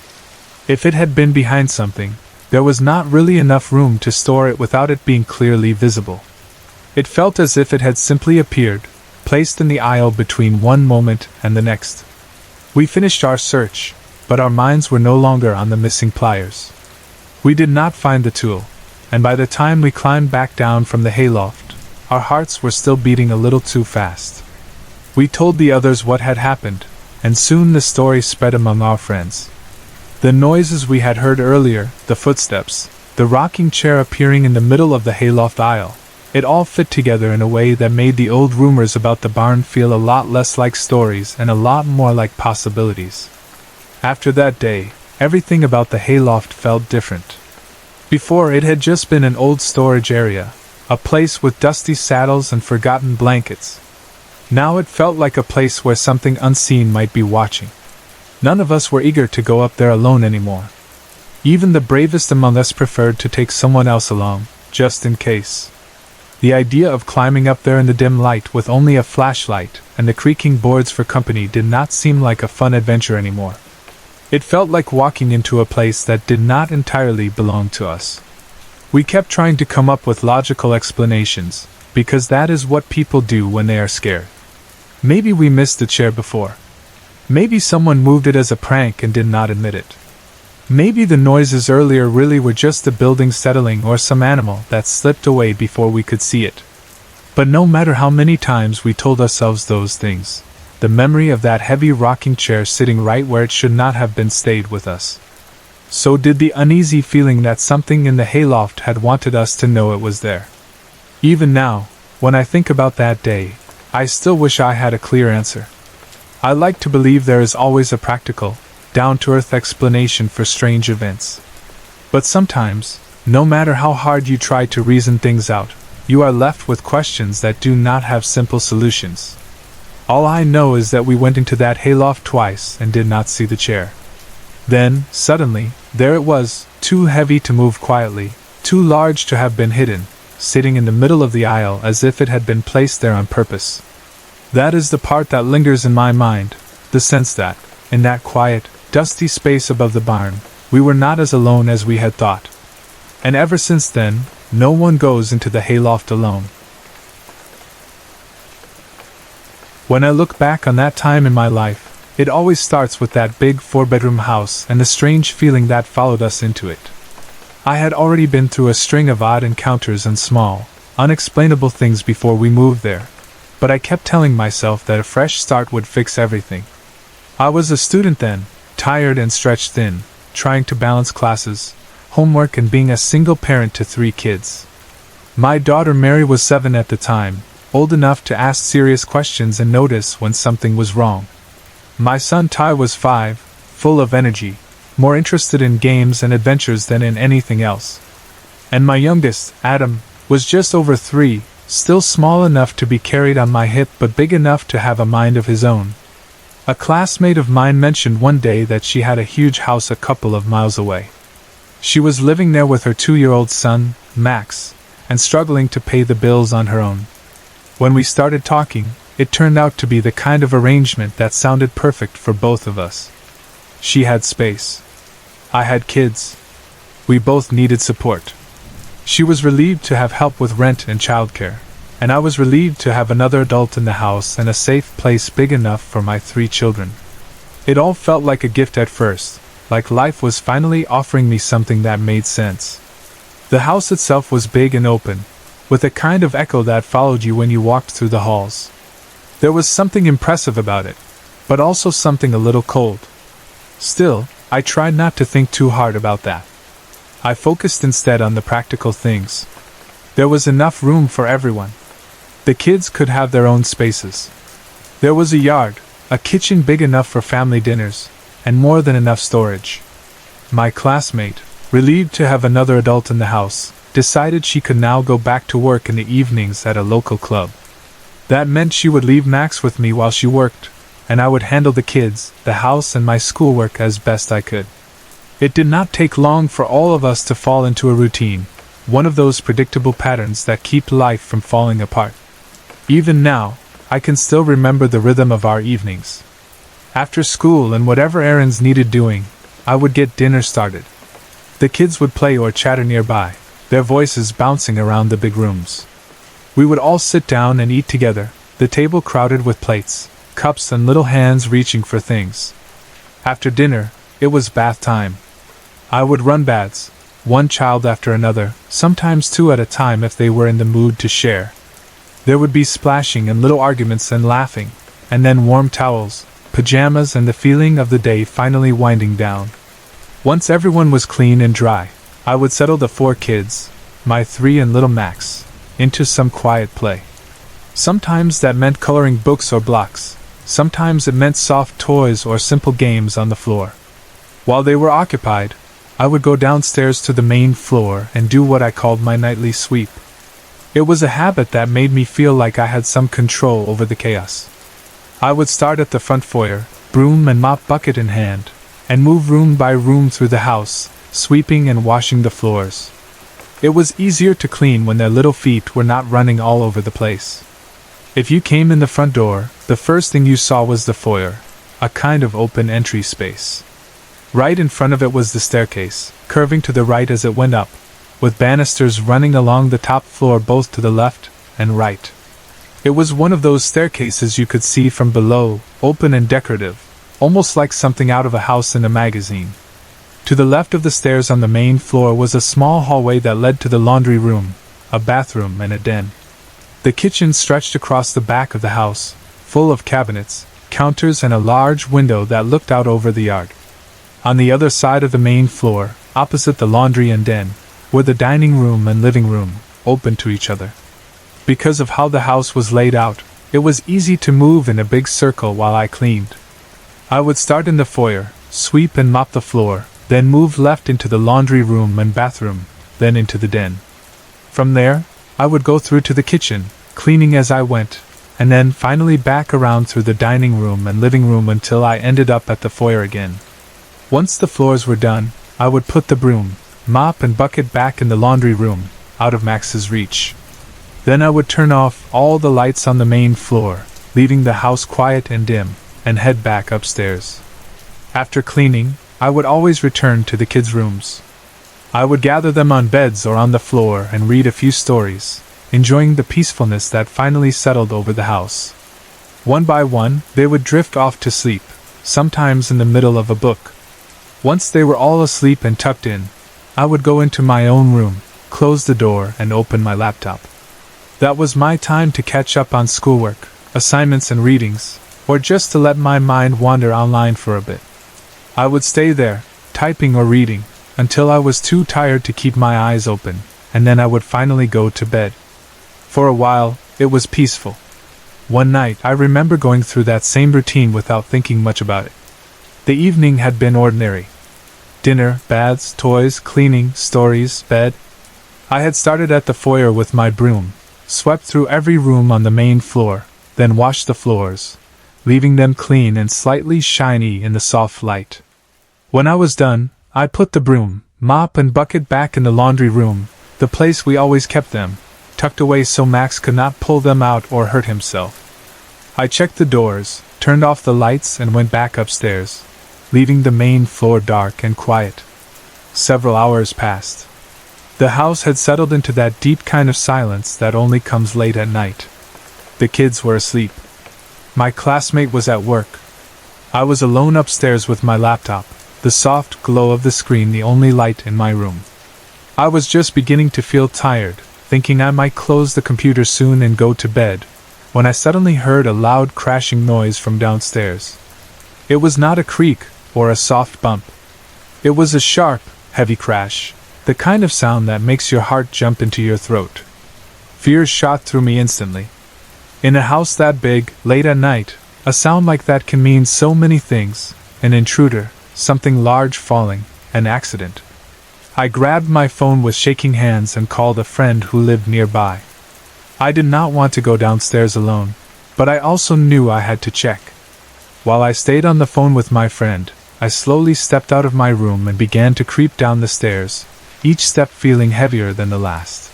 If it had been behind something, there was not really enough room to store it without it being clearly visible. It felt as if it had simply appeared, placed in the aisle between one moment and the next. We finished our search, but our minds were no longer on the missing pliers. We did not find the tool, and by the time we climbed back down from the hayloft, our hearts were still beating a little too fast. We told the others what had happened, and soon the story spread among our friends. The noises we had heard earlier, the footsteps, the rocking chair appearing in the middle of the hayloft aisle, it all fit together in a way that made the old rumors about the barn feel a lot less like stories and a lot more like possibilities. After that day, everything about the hayloft felt different. Before, it had just been an old storage area, a place with dusty saddles and forgotten blankets. Now it felt like a place where something unseen might be watching. None of us were eager to go up there alone anymore. Even the bravest among us preferred to take someone else along, just in case. The idea of climbing up there in the dim light with only a flashlight and the creaking boards for company did not seem like a fun adventure anymore. It felt like walking into a place that did not entirely belong to us. We kept trying to come up with logical explanations, because that is what people do when they are scared. Maybe we missed the chair before. Maybe someone moved it as a prank and did not admit it. Maybe the noises earlier really were just the building settling or some animal that slipped away before we could see it. But no matter how many times we told ourselves those things, the memory of that heavy rocking chair sitting right where it should not have been stayed with us. So did the uneasy feeling that something in the hayloft had wanted us to know it was there. Even now, when I think about that day, I still wish I had a clear answer. I like to believe there is always a practical, down-to-earth explanation for strange events. But sometimes, no matter how hard you try to reason things out, you are left with questions that do not have simple solutions. All I know is that we went into that hayloft twice and did not see the chair. Then, suddenly, there it was, too heavy to move quietly, too large to have been hidden, sitting in the middle of the aisle as if it had been placed there on purpose. That is the part that lingers in my mind, the sense that, in that quiet, dusty space above the barn, we were not as alone as we had thought. And ever since then, no one goes into the hayloft alone. When I look back on that time in my life, It always starts with that big 4-bedroom house and the strange feeling that followed us into it. I had already been through a string of odd encounters and small, unexplainable things before we moved there, but I kept telling myself that a fresh start would fix everything. I was a student then, tired and stretched thin, trying to balance classes, homework and being a single parent to 3 kids. My daughter Mary was 7 at the time, old enough to ask serious questions and notice when something was wrong. My son Ty was 5, full of energy, more interested in games and adventures than in anything else. And my youngest, Adam, was just over 3, still small enough to be carried on my hip but big enough to have a mind of his own. A classmate of mine mentioned one day that she had a huge house a couple of miles away. She was living there with her 2-year-old son, Max, and struggling to pay the bills on her own. When we started talking, it turned out to be the kind of arrangement that sounded perfect for both of us. She had space. I had kids. We both needed support. She was relieved to have help with rent and childcare, and I was relieved to have another adult in the house and a safe place big enough for my 3 children. It all felt like a gift at first, like life was finally offering me something that made sense. The house itself was big and open, with a kind of echo that followed you when you walked through the halls. There was something impressive about it, but also something a little cold. Still, I tried not to think too hard about that. I focused instead on the practical things. There was enough room for everyone. The kids could have their own spaces. There was a yard, a kitchen big enough for family dinners, and more than enough storage. My classmate, relieved to have another adult in the house, decided she could now go back to work in the evenings at a local club. That meant she would leave Max with me while she worked, and I would handle the kids, the house and my schoolwork as best I could. It did not take long for all of us to fall into a routine, one of those predictable patterns that keep life from falling apart. Even now, I can still remember the rhythm of our evenings. After school and whatever errands needed doing, I would get dinner started. The kids would play or chatter nearby, their voices bouncing around the big rooms. We would all sit down and eat together, the table crowded with plates, cups and little hands reaching for things. After dinner, it was bath time. I would run baths, one child after another, sometimes 2 at a time if they were in the mood to share. There would be splashing and little arguments and laughing, and then warm towels, pajamas and the feeling of the day finally winding down. Once everyone was clean and dry, I would settle the 4 kids, my 3 and little Max, into some quiet play. Sometimes that meant coloring books or blocks, sometimes it meant soft toys or simple games on the floor. While they were occupied, I would go downstairs to the main floor and do what I called my nightly sweep. It was a habit that made me feel like I had some control over the chaos. I would start at the front foyer, broom and mop bucket in hand, and move room by room through the house, sweeping and washing the floors. It was easier to clean when their little feet were not running all over the place. If you came in the front door, the first thing you saw was the foyer, a kind of open entry space. Right in front of it was the staircase, curving to the right as it went up, with banisters running along the top floor both to the left and right. It was one of those staircases you could see from below, open and decorative, almost like something out of a house in a magazine. To the left of the stairs on the main floor was a small hallway that led to the laundry room, a bathroom and a den. The kitchen stretched across the back of the house, full of cabinets, counters and a large window that looked out over the yard. On the other side of the main floor, opposite the laundry and den, were the dining room and living room, open to each other. Because of how the house was laid out, it was easy to move in a big circle while I cleaned. I would start in the foyer, sweep and mop the floor, then move left into the laundry room and bathroom, then into the den. From there, I would go through to the kitchen, cleaning as I went, and then finally back around through the dining room and living room until I ended up at the foyer again. Once the floors were done, I would put the broom, mop and bucket back in the laundry room, out of Max's reach. Then I would turn off all the lights on the main floor, leaving the house quiet and dim, and head back upstairs. After cleaning, I would always return to the kids' rooms. I would gather them on beds or on the floor and read a few stories, enjoying the peacefulness that finally settled over the house. One by one, they would drift off to sleep, sometimes in the middle of a book. Once they were all asleep and tucked in, I would go into my own room, close the door, and open my laptop. That was my time to catch up on schoolwork, assignments and readings, or just to let my mind wander online for a bit. I would stay there, typing or reading, until I was too tired to keep my eyes open, and then I would finally go to bed. For a while, it was peaceful. One night, I remember going through that same routine without thinking much about it. The evening had been ordinary. Dinner, baths, toys, cleaning, stories, bed. I had started at the foyer with my broom, swept through every room on the main floor, then washed the floors, leaving them clean and slightly shiny in the soft light. When I was done, I put the broom, mop and bucket back in the laundry room, the place we always kept them, tucked away so Max could not pull them out or hurt himself. I checked the doors, turned off the lights, and went back upstairs, leaving the main floor dark and quiet. Several hours passed. The house had settled into that deep kind of silence that only comes late at night. The kids were asleep. My classmate was at work. I was alone upstairs with my laptop, the soft glow of the screen the only light in my room. I was just beginning to feel tired, thinking I might close the computer soon and go to bed, when I suddenly heard a loud crashing noise from downstairs. It was not a creak or a soft bump. It was a sharp, heavy crash, the kind of sound that makes your heart jump into your throat. Fear shot through me instantly. In a house that big, late at night, a sound like that can mean so many things: an intruder, something large falling, an accident. I grabbed my phone with shaking hands and called a friend who lived nearby. I did not want to go downstairs alone, but I also knew I had to check. While I stayed on the phone with my friend, I slowly stepped out of my room and began to creep down the stairs, each step feeling heavier than the last.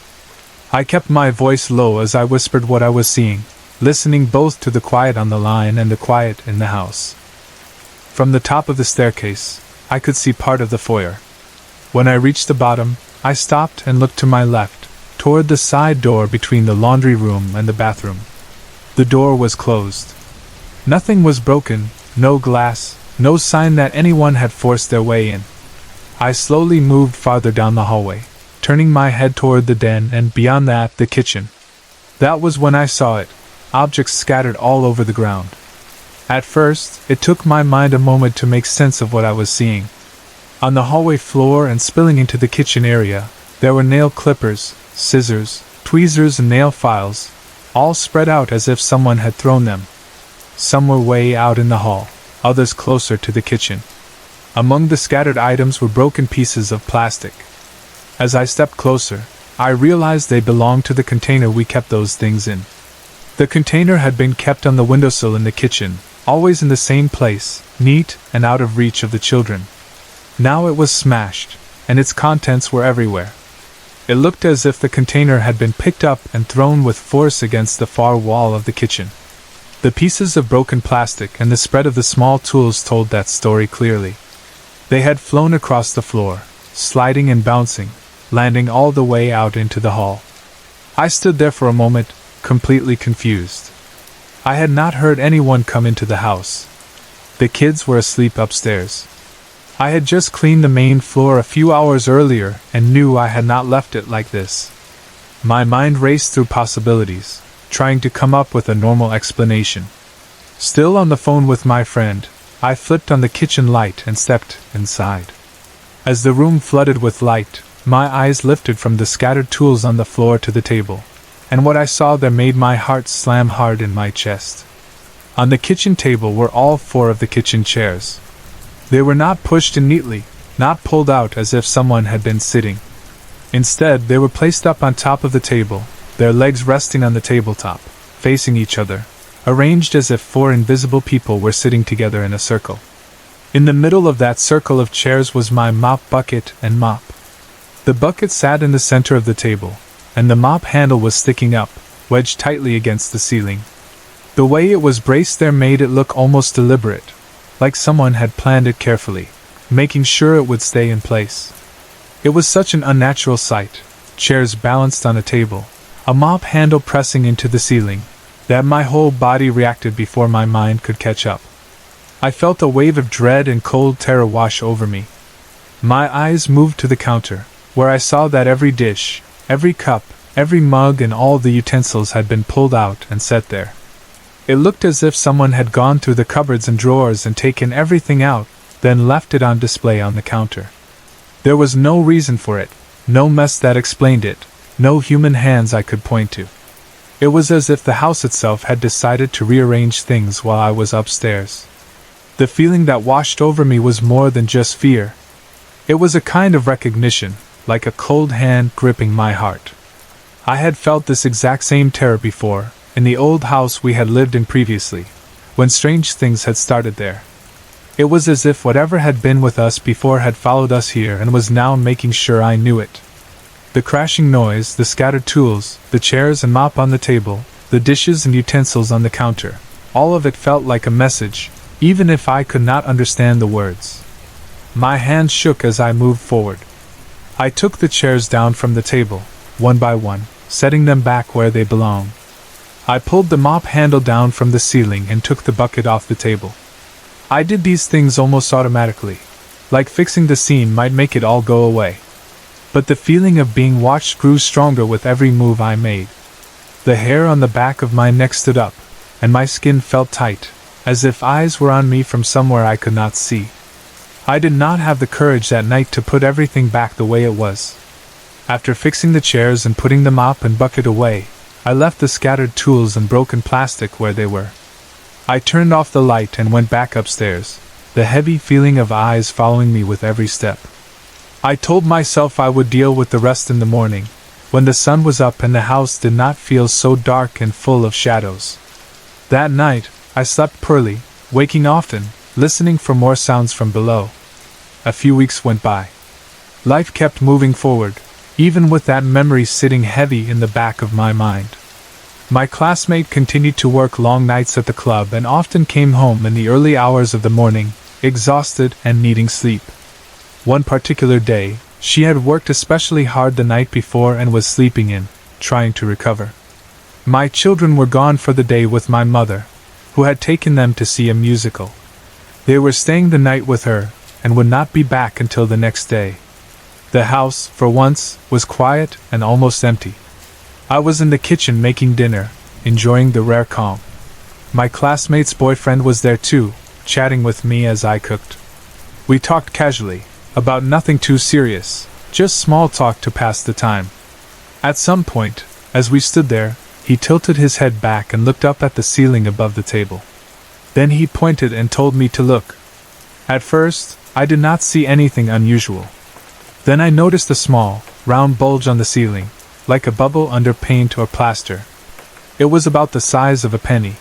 I kept my voice low as I whispered what I was seeing, listening both to the quiet on the line and the quiet in the house. From the top of the staircase, I could see part of the foyer. When I reached the bottom, I stopped and looked to my left, toward the side door between the laundry room and the bathroom. The door was closed. Nothing was broken, no glass, no sign that anyone had forced their way in. I slowly moved farther down the hallway, turning my head toward the den and beyond that, the kitchen. That was when I saw it, objects scattered all over the ground. At first, it took my mind a moment to make sense of what I was seeing. On the hallway floor and spilling into the kitchen area, there were nail clippers, scissors, tweezers and nail files, all spread out as if someone had thrown them. Some were way out in the hall, others closer to the kitchen. Among the scattered items were broken pieces of plastic. As I stepped closer, I realized they belonged to the container we kept those things in. The container had been kept on the windowsill in the kitchen, always in the same place, neat and out of reach of the children. Now it was smashed, and its contents were everywhere. It looked as if the container had been picked up and thrown with force against the far wall of the kitchen. The pieces of broken plastic and the spread of the small tools told that story clearly. They had flown across the floor, sliding and bouncing, landing all the way out into the hall. I stood there for a moment, completely confused. I had not heard anyone come into the house. The kids were asleep upstairs. I had just cleaned the main floor a few hours earlier and knew I had not left it like this. My mind raced through possibilities, trying to come up with a normal explanation. Still on the phone with my friend, I flipped on the kitchen light and stepped inside. As the room flooded with light, my eyes lifted from the scattered tools on the floor to the table, and what I saw there made my heart slam hard in my chest. On the kitchen table were all 4 of the kitchen chairs. They were not pushed in neatly, not pulled out as if someone had been sitting. Instead, they were placed up on top of the table, their legs resting on the tabletop, facing each other, arranged as if 4 invisible people were sitting together in a circle. In the middle of that circle of chairs was my mop bucket and mop. The bucket sat in the center of the table, and the mop handle was sticking up, wedged tightly against the ceiling. The way it was braced there made it look almost deliberate, like someone had planned it carefully, making sure it would stay in place. It was such an unnatural sight, chairs balanced on a table, a mop handle pressing into the ceiling, that my whole body reacted before my mind could catch up. I felt a wave of dread and cold terror wash over me. My eyes moved to the counter, where I saw that every dish, every cup, every mug and all the utensils had been pulled out and set there. It looked as if someone had gone through the cupboards and drawers and taken everything out, then left it on display on the counter. There was no reason for it, no mess that explained it, no human hands I could point to. It was as if the house itself had decided to rearrange things while I was upstairs. The feeling that washed over me was more than just fear. It was a kind of recognition, like a cold hand gripping my heart. I had felt this exact same terror before, in the old house we had lived in previously, when strange things had started there. It was as if whatever had been with us before had followed us here and was now making sure I knew it. The crashing noise, the scattered tools, the chairs and mop on the table, the dishes and utensils on the counter, all of it felt like a message, even if I could not understand the words. My hands shook as I moved forward. I took the chairs down from the table, one by one, setting them back where they belonged. I pulled the mop handle down from the ceiling and took the bucket off the table. I did these things almost automatically, like fixing the scene might make it all go away. But the feeling of being watched grew stronger with every move I made. The hair on the back of my neck stood up, and my skin felt tight, as if eyes were on me from somewhere I could not see. I did not have the courage that night to put everything back the way it was. After fixing the chairs and putting the mop and bucket away, I left the scattered tools and broken plastic where they were. I turned off the light and went back upstairs, the heavy feeling of eyes following me with every step. I told myself I would deal with the rest in the morning, when the sun was up and the house did not feel so dark and full of shadows. That night, I slept poorly, waking often, listening for more sounds from below. A few weeks went by. Life kept moving forward, even with that memory sitting heavy in the back of my mind. My classmate continued to work long nights at the club and often came home in the early hours of the morning, exhausted and needing sleep. One particular day, she had worked especially hard the night before and was sleeping in, trying to recover. My children were gone for the day with my mother, who had taken them to see a musical. They were staying the night with her, and would not be back until the next day. The house, for once, was quiet and almost empty. I was in the kitchen making dinner, enjoying the rare calm. My classmate's boyfriend was there too, chatting with me as I cooked. We talked casually, about nothing too serious, just small talk to pass the time. At some point, as we stood there, he tilted his head back and looked up at the ceiling above the table. Then he pointed and told me to look. At first, I did not see anything unusual. Then I noticed a small, round bulge on the ceiling, like a bubble under paint or plaster. It was about the size of a penny.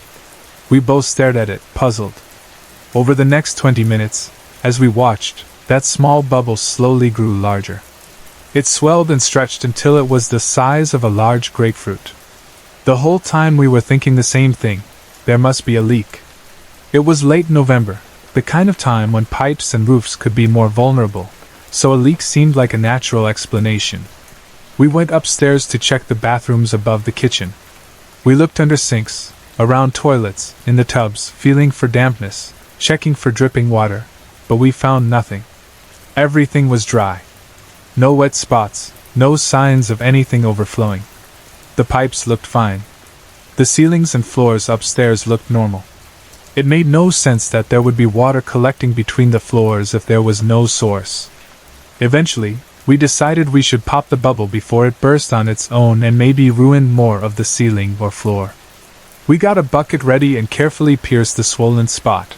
We both stared at it, puzzled. Over the next 20 minutes, as we watched, that small bubble slowly grew larger. It swelled and stretched until it was the size of a large grapefruit. The whole time we were thinking the same thing: there must be a leak. It was late November, the kind of time when pipes and roofs could be more vulnerable, so a leak seemed like a natural explanation. We went upstairs to check the bathrooms above the kitchen. We looked under sinks, around toilets, in the tubs, feeling for dampness, checking for dripping water, but we found nothing. Everything was dry. No wet spots, no signs of anything overflowing. The pipes looked fine. The ceilings and floors upstairs looked normal. It made no sense that there would be water collecting between the floors if there was no source. Eventually, we decided we should pop the bubble before it burst on its own and maybe ruin more of the ceiling or floor. We got a bucket ready and carefully pierced the swollen spot.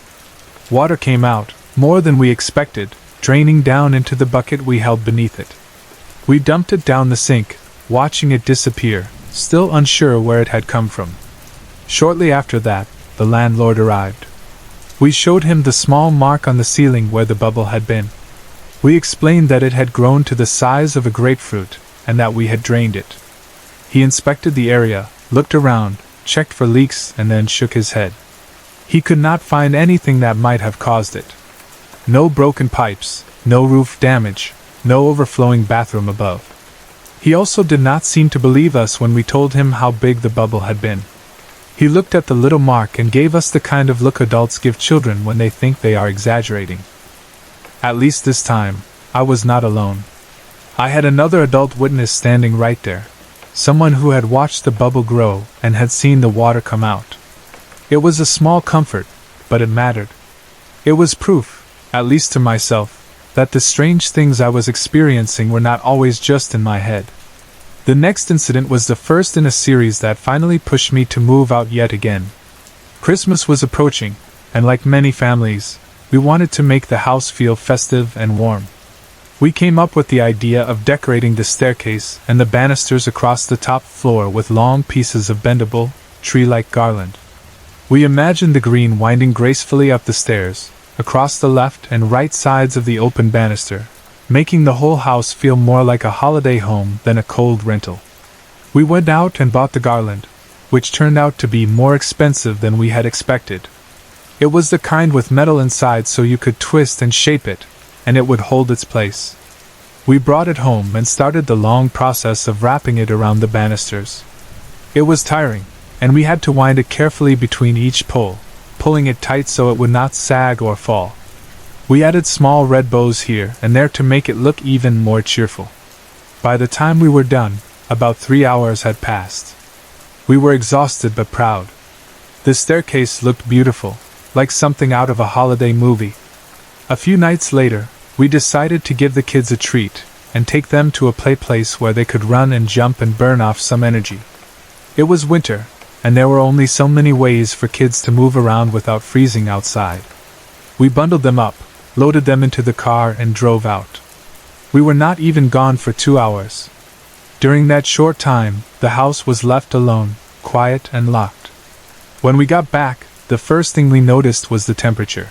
Water came out, more than we expected, draining down into the bucket we held beneath it. We dumped it down the sink, watching it disappear, still unsure where it had come from. Shortly after that, the landlord arrived. We showed him the small mark on the ceiling where the bubble had been. We explained that it had grown to the size of a grapefruit, and that we had drained it. He inspected the area, looked around, checked for leaks, and then shook his head. He could not find anything that might have caused it. No broken pipes, no roof damage, no overflowing bathroom above. He also did not seem to believe us when we told him how big the bubble had been. He looked at the little mark and gave us the kind of look adults give children when they think they are exaggerating. At least this time, I was not alone. I had another adult witness standing right there, someone who had watched the bubble grow and had seen the water come out. It was a small comfort, but it mattered. It was proof, at least to myself, that the strange things I was experiencing were not always just in my head. The next incident was the first in a series that finally pushed me to move out yet again. Christmas was approaching, and like many families, we wanted to make the house feel festive and warm. We came up with the idea of decorating the staircase and the banisters across the top floor with long pieces of bendable, tree-like garland. We imagined the green winding gracefully up the stairs, across the left and right sides of the open banister, making the whole house feel more like a holiday home than a cold rental. We went out and bought the garland, which turned out to be more expensive than we had expected. It was the kind with metal inside so you could twist and shape it, and it would hold its place. We brought it home and started the long process of wrapping it around the banisters. It was tiring, and we had to wind it carefully between each pole, pulling it tight so it would not sag or fall. We added small red bows here and there to make it look even more cheerful. By the time we were done, about 3 hours had passed. We were exhausted but proud. The staircase looked beautiful, like something out of a holiday movie. A few nights later, we decided to give the kids a treat and take them to a play place where they could run and jump and burn off some energy. It was winter, and there were only so many ways for kids to move around without freezing outside. We bundled them up, loaded them into the car and drove out. We were not even gone for 2 hours. During that short time, the house was left alone, quiet and locked. When we got back, the first thing we noticed was the temperature.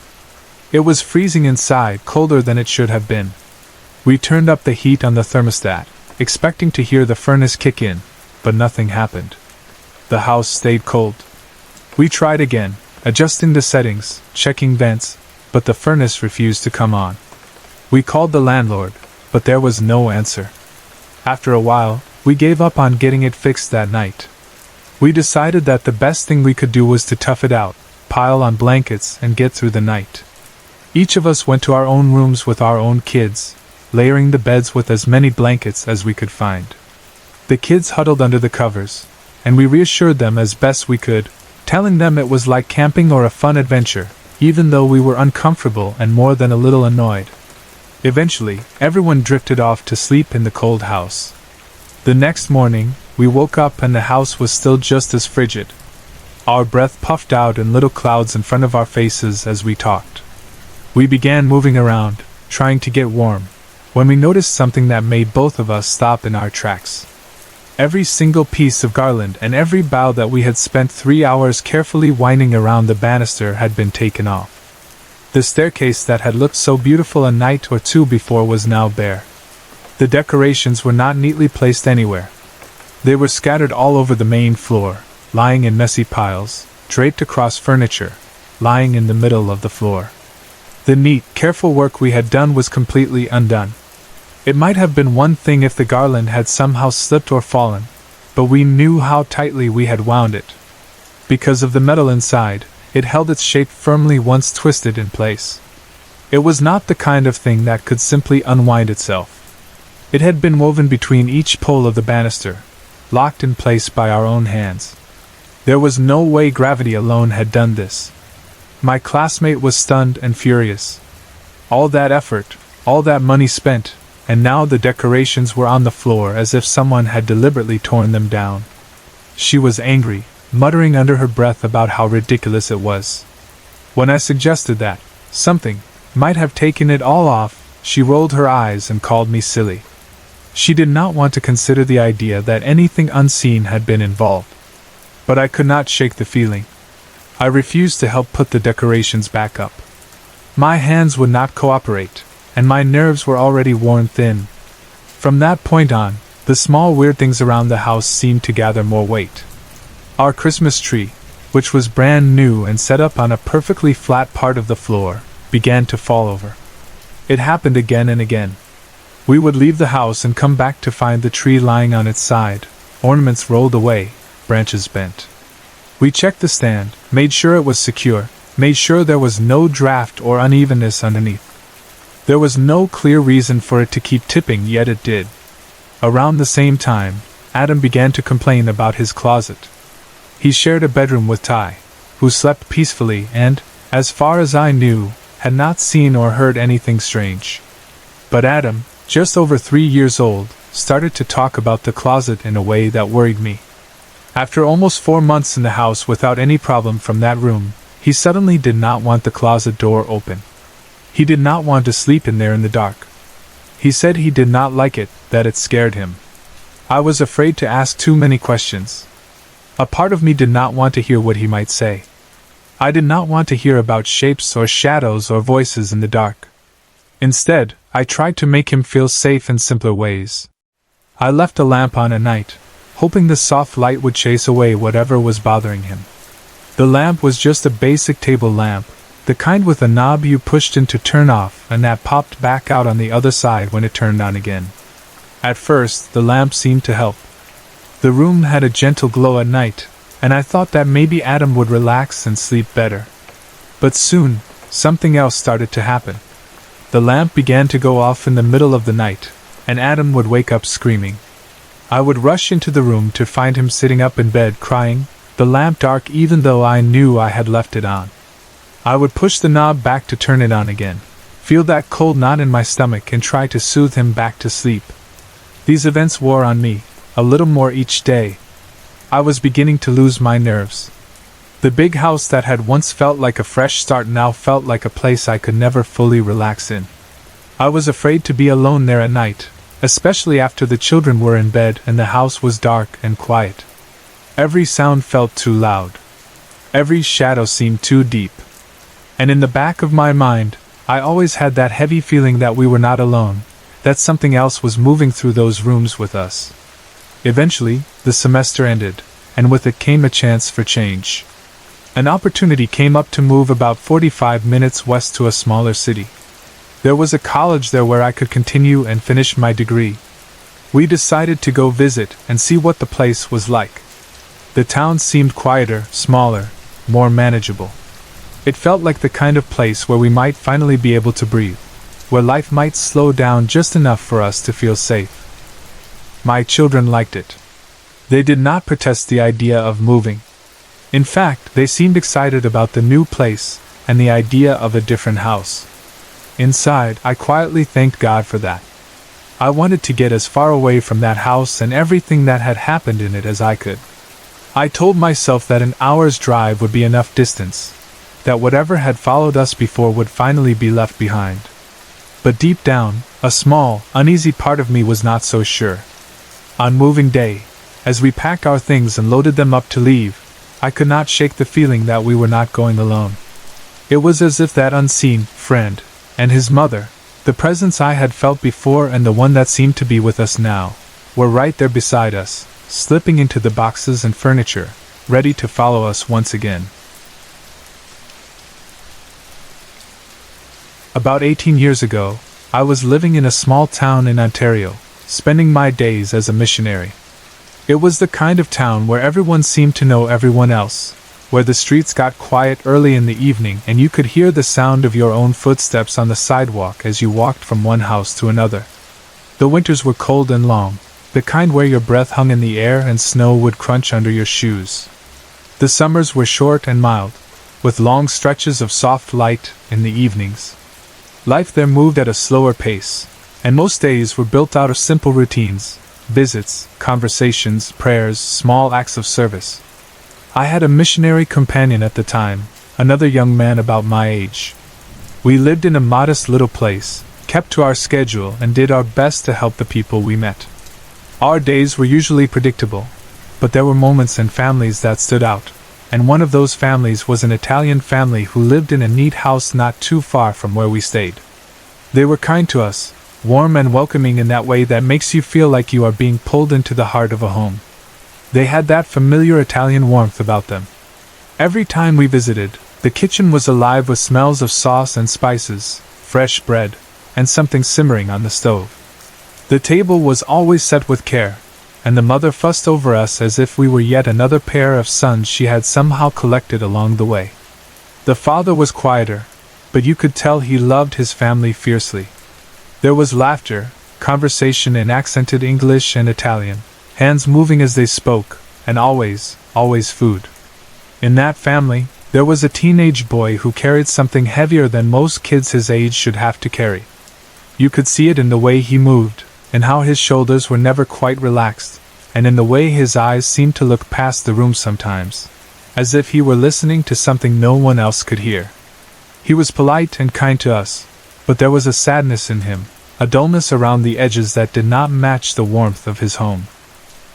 It was freezing inside, colder than it should have been. We turned up the heat on the thermostat, expecting to hear the furnace kick in, but nothing happened. The house stayed cold. We tried again, adjusting the settings, checking vents, but the furnace refused to come on. We called the landlord, but there was no answer. After a while, we gave up on getting it fixed that night. We decided that the best thing we could do was to tough it out, pile on blankets, and get through the night. Each of us went to our own rooms with our own kids, layering the beds with as many blankets as we could find. The kids huddled under the covers, and we reassured them as best we could, telling them it was like camping or a fun adventure, even though we were uncomfortable and more than a little annoyed. Eventually, everyone drifted off to sleep in the cold house. The next morning, we woke up and the house was still just as frigid. Our breath puffed out in little clouds in front of our faces as we talked. We began moving around, trying to get warm, when we noticed something that made both of us stop in our tracks. Every single piece of garland and every bough that we had spent 3 hours carefully winding around the banister had been taken off. The staircase that had looked so beautiful a night or two before was now bare. The decorations were not neatly placed anywhere. They were scattered all over the main floor, lying in messy piles, draped across furniture, lying in the middle of the floor. The neat, careful work we had done was completely undone. It might have been one thing if the garland had somehow slipped or fallen, but we knew how tightly we had wound it. Because of the metal inside, it held its shape firmly once twisted in place. It was not the kind of thing that could simply unwind itself. It had been woven between each pole of the banister, locked in place by our own hands. There was no way gravity alone had done this. My classmate was stunned and furious. All that effort, all that money spent, and now the decorations were on the floor as if someone had deliberately torn them down. She was angry, muttering under her breath about how ridiculous it was. When I suggested that something might have taken it all off, she rolled her eyes and called me silly. She did not want to consider the idea that anything unseen had been involved. But I could not shake the feeling. I refused to help put the decorations back up. My hands would not cooperate, and my nerves were already worn thin. From that point on, the small weird things around the house seemed to gather more weight. Our Christmas tree, which was brand new and set up on a perfectly flat part of the floor, began to fall over. It happened again and again. We would leave the house and come back to find the tree lying on its side, ornaments rolled away, branches bent. We checked the stand, made sure it was secure, made sure there was no draft or unevenness underneath. There was no clear reason for it to keep tipping, yet it did. Around the same time, Adam began to complain about his closet. He shared a bedroom with Ty, who slept peacefully and, as far as I knew, had not seen or heard anything strange. But Adam, just over 3 years old, started to talk about the closet in a way that worried me. After almost 4 months in the house without any problem from that room, he suddenly did not want the closet door open. He did not want to sleep in there in the dark. He said he did not like it, that it scared him. I was afraid to ask too many questions. A part of me did not want to hear what he might say. I did not want to hear about shapes or shadows or voices in the dark. Instead, I tried to make him feel safe in simpler ways. I left a lamp on at night, hoping the soft light would chase away whatever was bothering him. The lamp was just a basic table lamp, the kind with a knob you pushed in to turn off and that popped back out on the other side when it turned on again. At first, the lamp seemed to help. The room had a gentle glow at night, and I thought that maybe Adam would relax and sleep better. But soon, something else started to happen. The lamp began to go off in the middle of the night, and Adam would wake up screaming. I would rush into the room to find him sitting up in bed crying, the lamp dark even though I knew I had left it on. I would push the knob back to turn it on again, feel that cold knot in my stomach and try to soothe him back to sleep. These events wore on me, a little more each day. I was beginning to lose my nerves. The big house that had once felt like a fresh start now felt like a place I could never fully relax in. I was afraid to be alone there at night, especially after the children were in bed and the house was dark and quiet. Every sound felt too loud. Every shadow seemed too deep. And in the back of my mind, I always had that heavy feeling that we were not alone, that something else was moving through those rooms with us. Eventually, the semester ended, and with it came a chance for change. An opportunity came up to move about 45 minutes west to a smaller city. There was a college there where I could continue and finish my degree. We decided to go visit and see what the place was like. The town seemed quieter, smaller, more manageable. It felt like the kind of place where we might finally be able to breathe, where life might slow down just enough for us to feel safe. My children liked it. They did not protest the idea of moving. In fact, they seemed excited about the new place and the idea of a different house. Inside, I quietly thanked God for that. I wanted to get as far away from that house and everything that had happened in it as I could. I told myself that an hour's drive would be enough distance, that whatever had followed us before would finally be left behind. But deep down, a small, uneasy part of me was not so sure. On moving day, as we packed our things and loaded them up to leave, I could not shake the feeling that we were not going alone. It was as if that unseen friend, and his mother, the presence I had felt before and the one that seemed to be with us now, were right there beside us, slipping into the boxes and furniture, ready to follow us once again. About 18 years ago, I was living in a small town in Ontario, spending my days as a missionary. It was the kind of town where everyone seemed to know everyone else, where the streets got quiet early in the evening and you could hear the sound of your own footsteps on the sidewalk as you walked from one house to another. The winters were cold and long, the kind where your breath hung in the air and snow would crunch under your shoes. The summers were short and mild, with long stretches of soft light in the evenings. Life there moved at a slower pace, and most days were built out of simple routines. Visits, conversations, prayers, small acts of service. I had a missionary companion at the time, another young man about my age. We lived in a modest little place, kept to our schedule and did our best to help the people we met. Our days were usually predictable, but there were moments and families that stood out, and one of those families was an Italian family who lived in a neat house not too far from where we stayed. They were kind to us, warm and welcoming in that way that makes you feel like you are being pulled into the heart of a home. They had that familiar Italian warmth about them. Every time we visited, the kitchen was alive with smells of sauce and spices, fresh bread, and something simmering on the stove. The table was always set with care, and the mother fussed over us as if we were yet another pair of sons she had somehow collected along the way. The father was quieter, but you could tell he loved his family fiercely. There was laughter, conversation in accented English and Italian, hands moving as they spoke, and always food. In that family, there was a teenage boy who carried something heavier than most kids his age should have to carry. You could see it in the way he moved, in how his shoulders were never quite relaxed, and in the way his eyes seemed to look past the room sometimes, as if he were listening to something no one else could hear. He was polite and kind to us, but there was a sadness in him, a dullness around the edges that did not match the warmth of his home.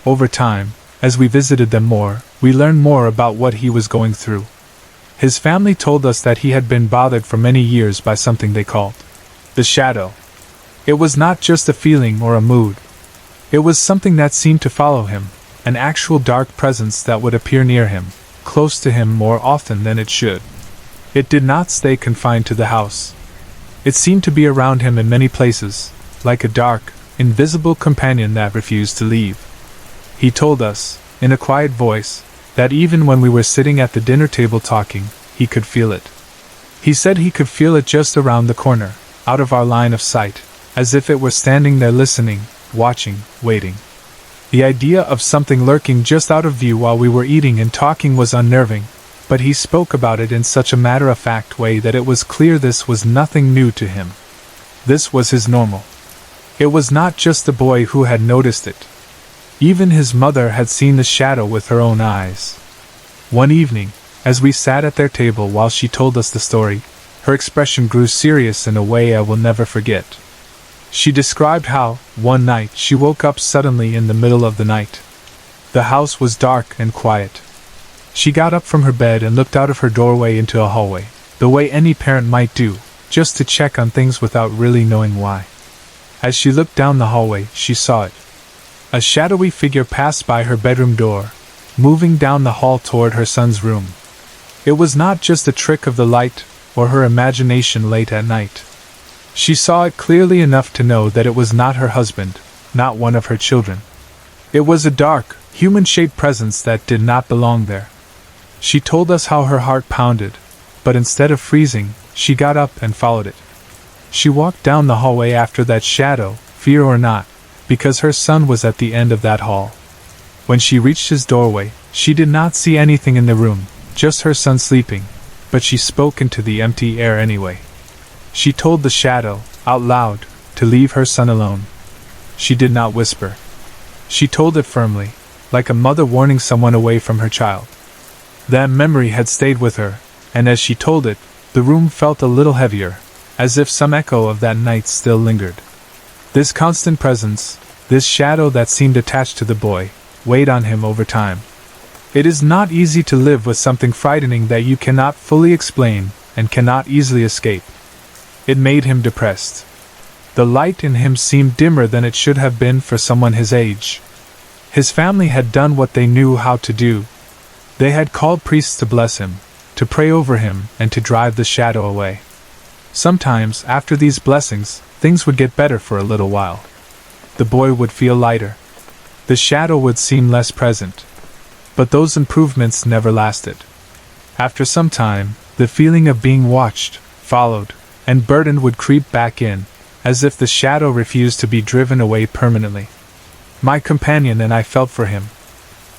Over time, as we visited them more, we learned more about what he was going through. His family told us that he had been bothered for many years by something they called the shadow. It was not just a feeling or a mood. It was something that seemed to follow him, an actual dark presence that would appear near him, close to him more often than it should. It did not stay confined to the house. It seemed to be around him in many places, like a dark, invisible companion that refused to leave. He told us, in a quiet voice, that even when we were sitting at the dinner table talking, he could feel it. He said he could feel it just around the corner, out of our line of sight, as if it were standing there listening, watching, waiting. The idea of something lurking just out of view while we were eating and talking was unnerving, but he spoke about it in such a matter-of-fact way that it was clear this was nothing new to him. This was his normal. It was not just the boy who had noticed it. Even his mother had seen the shadow with her own eyes. One evening, as we sat at their table while she told us the story, her expression grew serious in a way I will never forget. She described how, one night, she woke up suddenly in the middle of the night. The house was dark and quiet. She got up from her bed and looked out of her doorway into a hallway, the way any parent might do, just to check on things without really knowing why. As she looked down the hallway, she saw it. A shadowy figure passed by her bedroom door, moving down the hall toward her son's room. It was not just a trick of the light, or her imagination late at night. She saw it clearly enough to know that it was not her husband, not one of her children. It was a dark, human-shaped presence that did not belong there. She told us how her heart pounded, but instead of freezing, she got up and followed it. She walked down the hallway after that shadow, fear or not, because her son was at the end of that hall. When she reached his doorway, she did not see anything in the room, just her son sleeping, but she spoke into the empty air anyway. She told the shadow, out loud, to leave her son alone. She did not whisper. She told it firmly, like a mother warning someone away from her child. That memory had stayed with her, and as she told it, the room felt a little heavier, as if some echo of that night still lingered. This constant presence, this shadow that seemed attached to the boy, weighed on him over time. It is not easy to live with something frightening that you cannot fully explain and cannot easily escape. It made him depressed. The light in him seemed dimmer than it should have been for someone his age. His family had done what they knew how to do. They had called priests to bless him, to pray over him, and to drive the shadow away. Sometimes, after these blessings, things would get better for a little while. The boy would feel lighter. The shadow would seem less present. But those improvements never lasted. After some time, the feeling of being watched, followed, and burdened would creep back in, as if the shadow refused to be driven away permanently. My companion and I felt for him.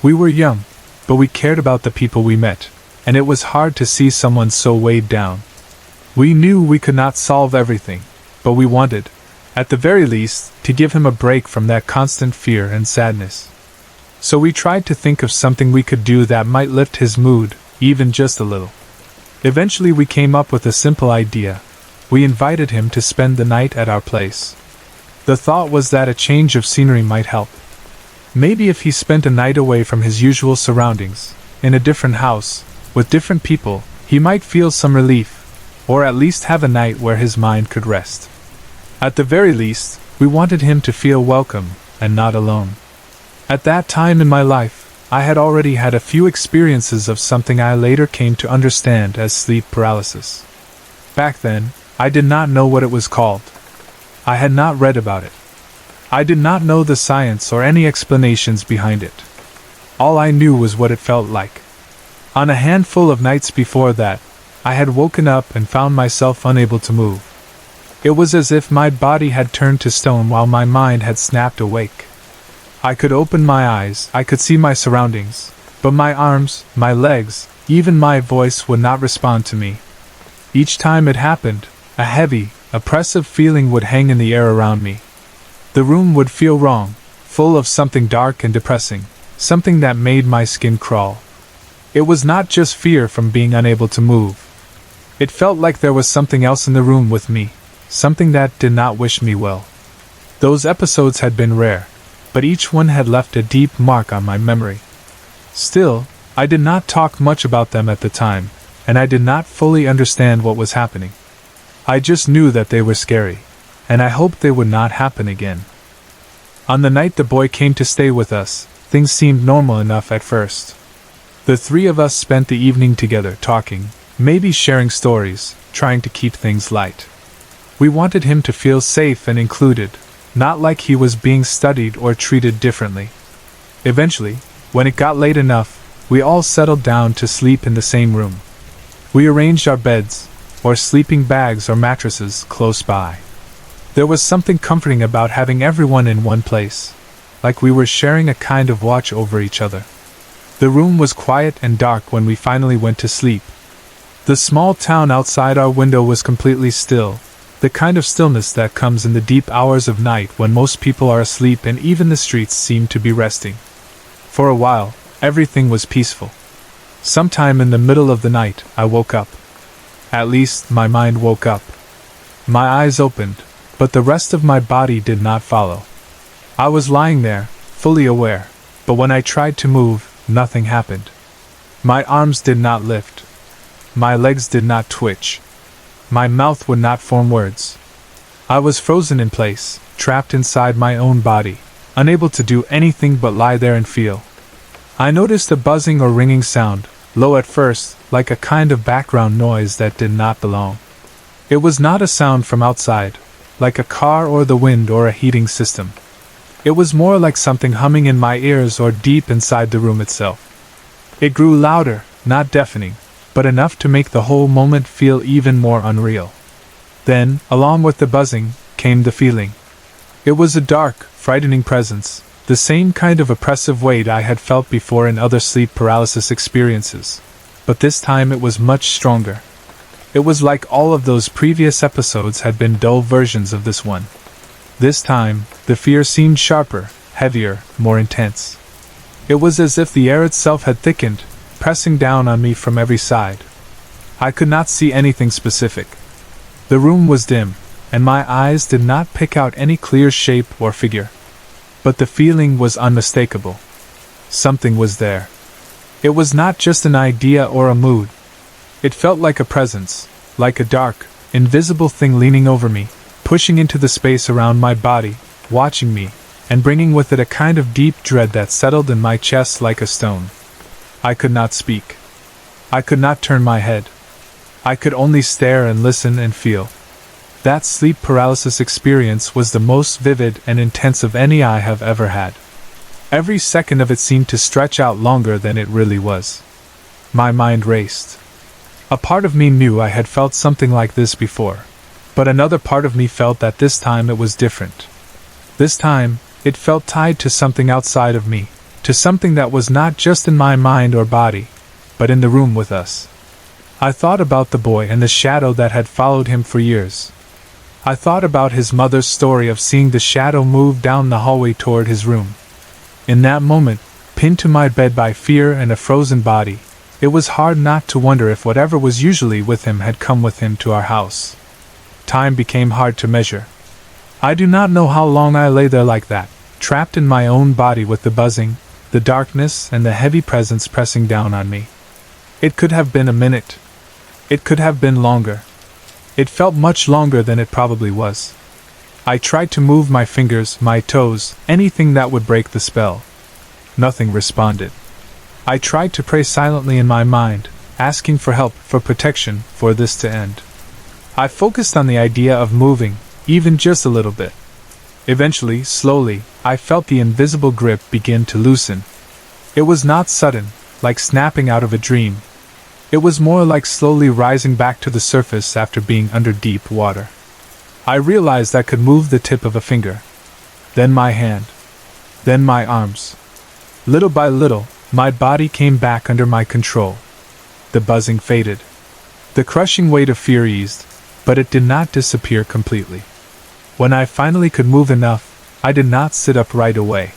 We were young, but we cared about the people we met, and it was hard to see someone so weighed down. We knew we could not solve everything, but we wanted, at the very least, to give him a break from that constant fear and sadness. So we tried to think of something we could do that might lift his mood, even just a little. Eventually we came up with a simple idea. We invited him to spend the night at our place. The thought was that a change of scenery might help. Maybe if he spent a night away from his usual surroundings, in a different house, with different people, he might feel some relief, or at least have a night where his mind could rest. At the very least, we wanted him to feel welcome, and not alone. At that time in my life, I had already had a few experiences of something I later came to understand as sleep paralysis. Back then, I did not know what it was called. I had not read about it. I did not know the science or any explanations behind it. All I knew was what it felt like. On a handful of nights before that, I had woken up and found myself unable to move. It was as if my body had turned to stone while my mind had snapped awake. I could open my eyes, I could see my surroundings, but my arms, my legs, even my voice would not respond to me. Each time it happened, a heavy, oppressive feeling would hang in the air around me. The room would feel wrong, full of something dark and depressing, something that made my skin crawl. It was not just fear from being unable to move. It felt like there was something else in the room with me, something that did not wish me well. Those episodes had been rare, but each one had left a deep mark on my memory. Still, I did not talk much about them at the time, and I did not fully understand what was happening. I just knew that they were scary, and I hoped they would not happen again. On the night the boy came to stay with us, things seemed normal enough at first. The three of us spent the evening together talking, maybe sharing stories, trying to keep things light. We wanted him to feel safe and included, not like he was being studied or treated differently. Eventually, when it got late enough, we all settled down to sleep in the same room. We arranged our beds, or sleeping bags or mattresses, close by. There was something comforting about having everyone in one place, like we were sharing a kind of watch over each other. The room was quiet and dark when we finally went to sleep. The small town outside our window was completely still, the kind of stillness that comes in the deep hours of night when most people are asleep and even the streets seem to be resting. For a while, everything was peaceful. Sometime in the middle of the night, I woke up. At least, my mind woke up. My eyes opened, but the rest of my body did not follow. I was lying there, fully aware, but when I tried to move, nothing happened. My arms did not lift. My legs did not twitch. My mouth would not form words. I was frozen in place, trapped inside my own body, unable to do anything but lie there and feel. I noticed a buzzing or ringing sound, low at first, like a kind of background noise that did not belong. It was not a sound from outside, like a car or the wind or a heating system. It was more like something humming in my ears or deep inside the room itself. It grew louder, not deafening, but enough to make the whole moment feel even more unreal. Then, along with the buzzing, came the feeling. It was a dark, frightening presence, the same kind of oppressive weight I had felt before in other sleep paralysis experiences. But this time it was much stronger. It was like all of those previous episodes had been dull versions of this one. This time, the fear seemed sharper, heavier, more intense. It was as if the air itself had thickened, pressing down on me from every side. I could not see anything specific. The room was dim, and my eyes did not pick out any clear shape or figure. But the feeling was unmistakable. Something was there. It was not just an idea or a mood. It felt like a presence, like a dark, invisible thing leaning over me, pushing into the space around my body, watching me, and bringing with it a kind of deep dread that settled in my chest like a stone. I could not speak. I could not turn my head. I could only stare and listen and feel. That sleep paralysis experience was the most vivid and intense of any I have ever had. Every second of it seemed to stretch out longer than it really was. My mind raced. A part of me knew I had felt something like this before, but another part of me felt that this time it was different. This time, it felt tied to something outside of me, to something that was not just in my mind or body, but in the room with us. I thought about the boy and the shadow that had followed him for years. I thought about his mother's story of seeing the shadow move down the hallway toward his room. In that moment, pinned to my bed by fear and a frozen body, it was hard not to wonder if whatever was usually with him had come with him to our house. Time became hard to measure. I do not know how long I lay there like that, trapped in my own body with the buzzing, the darkness, and the heavy presence pressing down on me. It could have been a minute. It could have been longer. It felt much longer than it probably was. I tried to move my fingers, my toes, anything that would break the spell. Nothing responded. I tried to pray silently in my mind, asking for help, for protection, for this to end. I focused on the idea of moving, even just a little bit. Eventually, slowly, I felt the invisible grip begin to loosen. It was not sudden, like snapping out of a dream. It was more like slowly rising back to the surface after being under deep water. I realized I could move the tip of a finger. Then my hand. Then my arms. Little by little, my body came back under my control. The buzzing faded. The crushing weight of fear eased, but it did not disappear completely. When I finally could move enough, I did not sit up right away.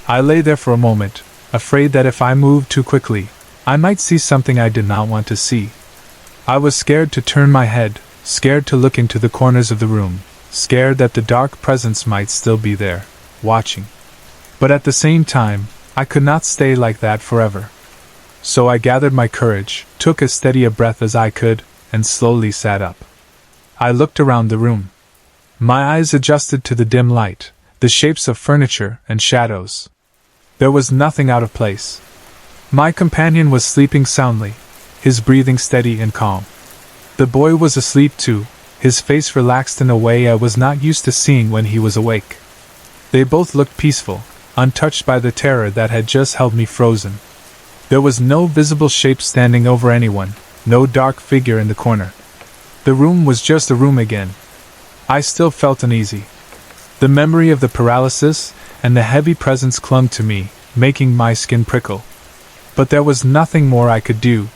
I lay there for a moment, afraid that if I moved too quickly, I might see something I did not want to see. I was scared to turn my head, scared to look into the corners of the room, scared that the dark presence might still be there, watching. But at the same time, I could not stay like that forever. So I gathered my courage, took as steady a breath as I could, and slowly sat up. I looked around the room. My eyes adjusted to the dim light, the shapes of furniture and shadows. There was nothing out of place. My companion was sleeping soundly, his breathing steady and calm. The boy was asleep too, his face relaxed in a way I was not used to seeing when he was awake. They both looked peaceful, untouched by the terror that had just held me frozen. There was no visible shape standing over anyone, no dark figure in the corner. The room was just a room again. I still felt uneasy. The memory of the paralysis and the heavy presence clung to me, making my skin prickle. But there was nothing more I could do.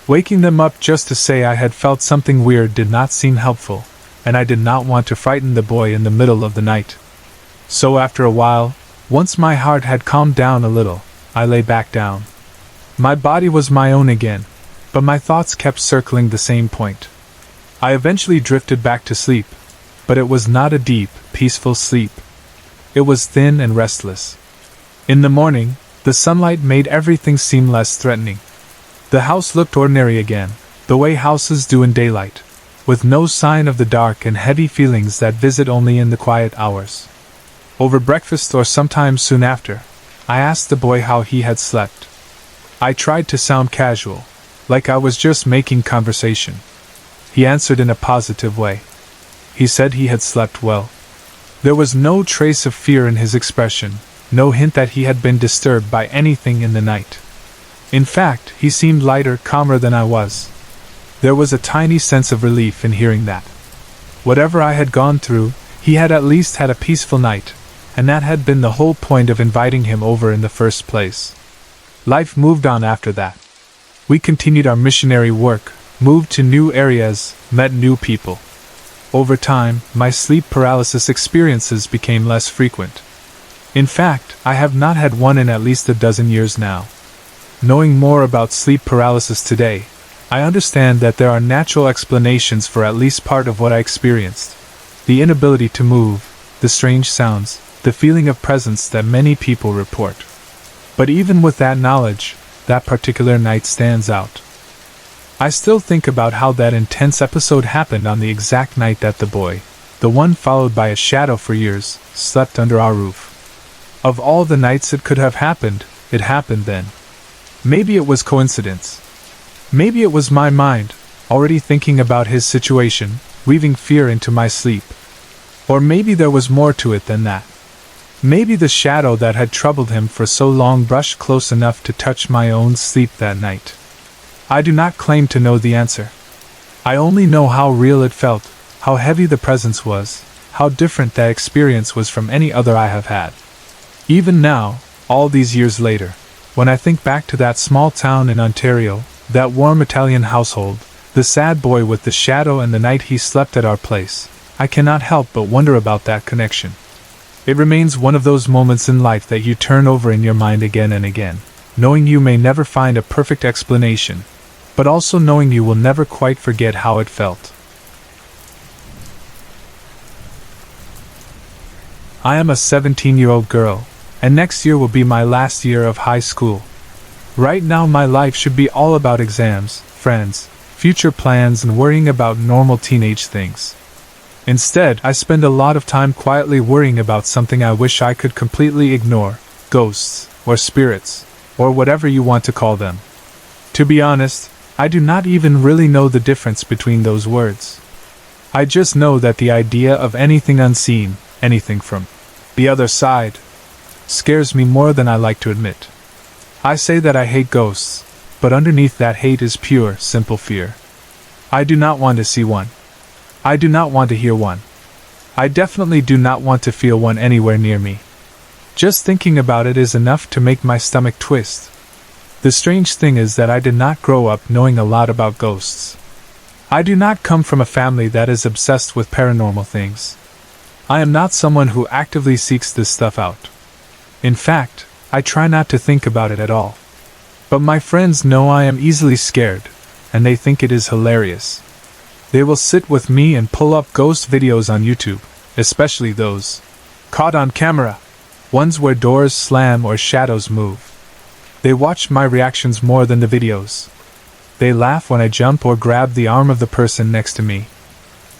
Waking them up just to say I had felt something weird did not seem helpful, and I did not want to frighten the boy in the middle of the night. So after a while, once my heart had calmed down a little, I lay back down. My body was my own again, but my thoughts kept circling the same point. I eventually drifted back to sleep, but it was not a deep, peaceful sleep. It was thin and restless. In the morning, the sunlight made everything seem less threatening. The house looked ordinary again, the way houses do in daylight, with no sign of the dark and heavy feelings that visit only in the quiet hours. Over breakfast or sometime soon after, I asked the boy how he had slept. I tried to sound casual, like I was just making conversation. He answered in a positive way. He said he had slept well. There was no trace of fear in his expression, no hint that he had been disturbed by anything in the night. In fact, he seemed lighter, calmer than I was. There was a tiny sense of relief in hearing that. Whatever I had gone through, he had at least had a peaceful night, and that had been the whole point of inviting him over in the first place. Life moved on after that. We continued our missionary work, moved to new areas, met new people. Over time, my sleep paralysis experiences became less frequent. In fact, I have not had one in at least a dozen years now. Knowing more about sleep paralysis today, I understand that there are natural explanations for at least part of what I experienced. The inability to move, the strange sounds, the feeling of presence that many people report. But even with that knowledge, that particular night stands out. I still think about how that intense episode happened on the exact night that the boy, the one followed by a shadow for years, slept under our roof. Of all the nights it could have happened, it happened then. Maybe it was coincidence. Maybe it was my mind, already thinking about his situation, weaving fear into my sleep. Or maybe there was more to it than that. Maybe the shadow that had troubled him for so long brushed close enough to touch my own sleep that night. I do not claim to know the answer. I only know how real it felt, how heavy the presence was, how different that experience was from any other I have had. Even now, all these years later, when I think back to that small town in Ontario, that warm Italian household, the sad boy with the shadow and the night he slept at our place, I cannot help but wonder about that connection. It remains one of those moments in life that you turn over in your mind again and again, knowing you may never find a perfect explanation, but also knowing you will never quite forget how it felt. I am a 17-year-old girl, and next year will be my last year of high school. Right now my life should be all about exams, friends, future plans and worrying about normal teenage things. Instead, I spend a lot of time quietly worrying about something I wish I could completely ignore, ghosts, or spirits, or whatever you want to call them. To be honest, I do not even really know the difference between those words. I just know that the idea of anything unseen, anything from the other side, scares me more than I like to admit. I say that I hate ghosts, but underneath that hate is pure, simple fear. I do not want to see one. I do not want to hear one. I definitely do not want to feel one anywhere near me. Just thinking about it is enough to make my stomach twist. The strange thing is that I did not grow up knowing a lot about ghosts. I do not come from a family that is obsessed with paranormal things. I am not someone who actively seeks this stuff out. In fact, I try not to think about it at all. But my friends know I am easily scared, and they think it is hilarious. They will sit with me and pull up ghost videos on YouTube, especially those caught on camera, ones where doors slam or shadows move. They watch my reactions more than the videos. They laugh when I jump or grab the arm of the person next to me.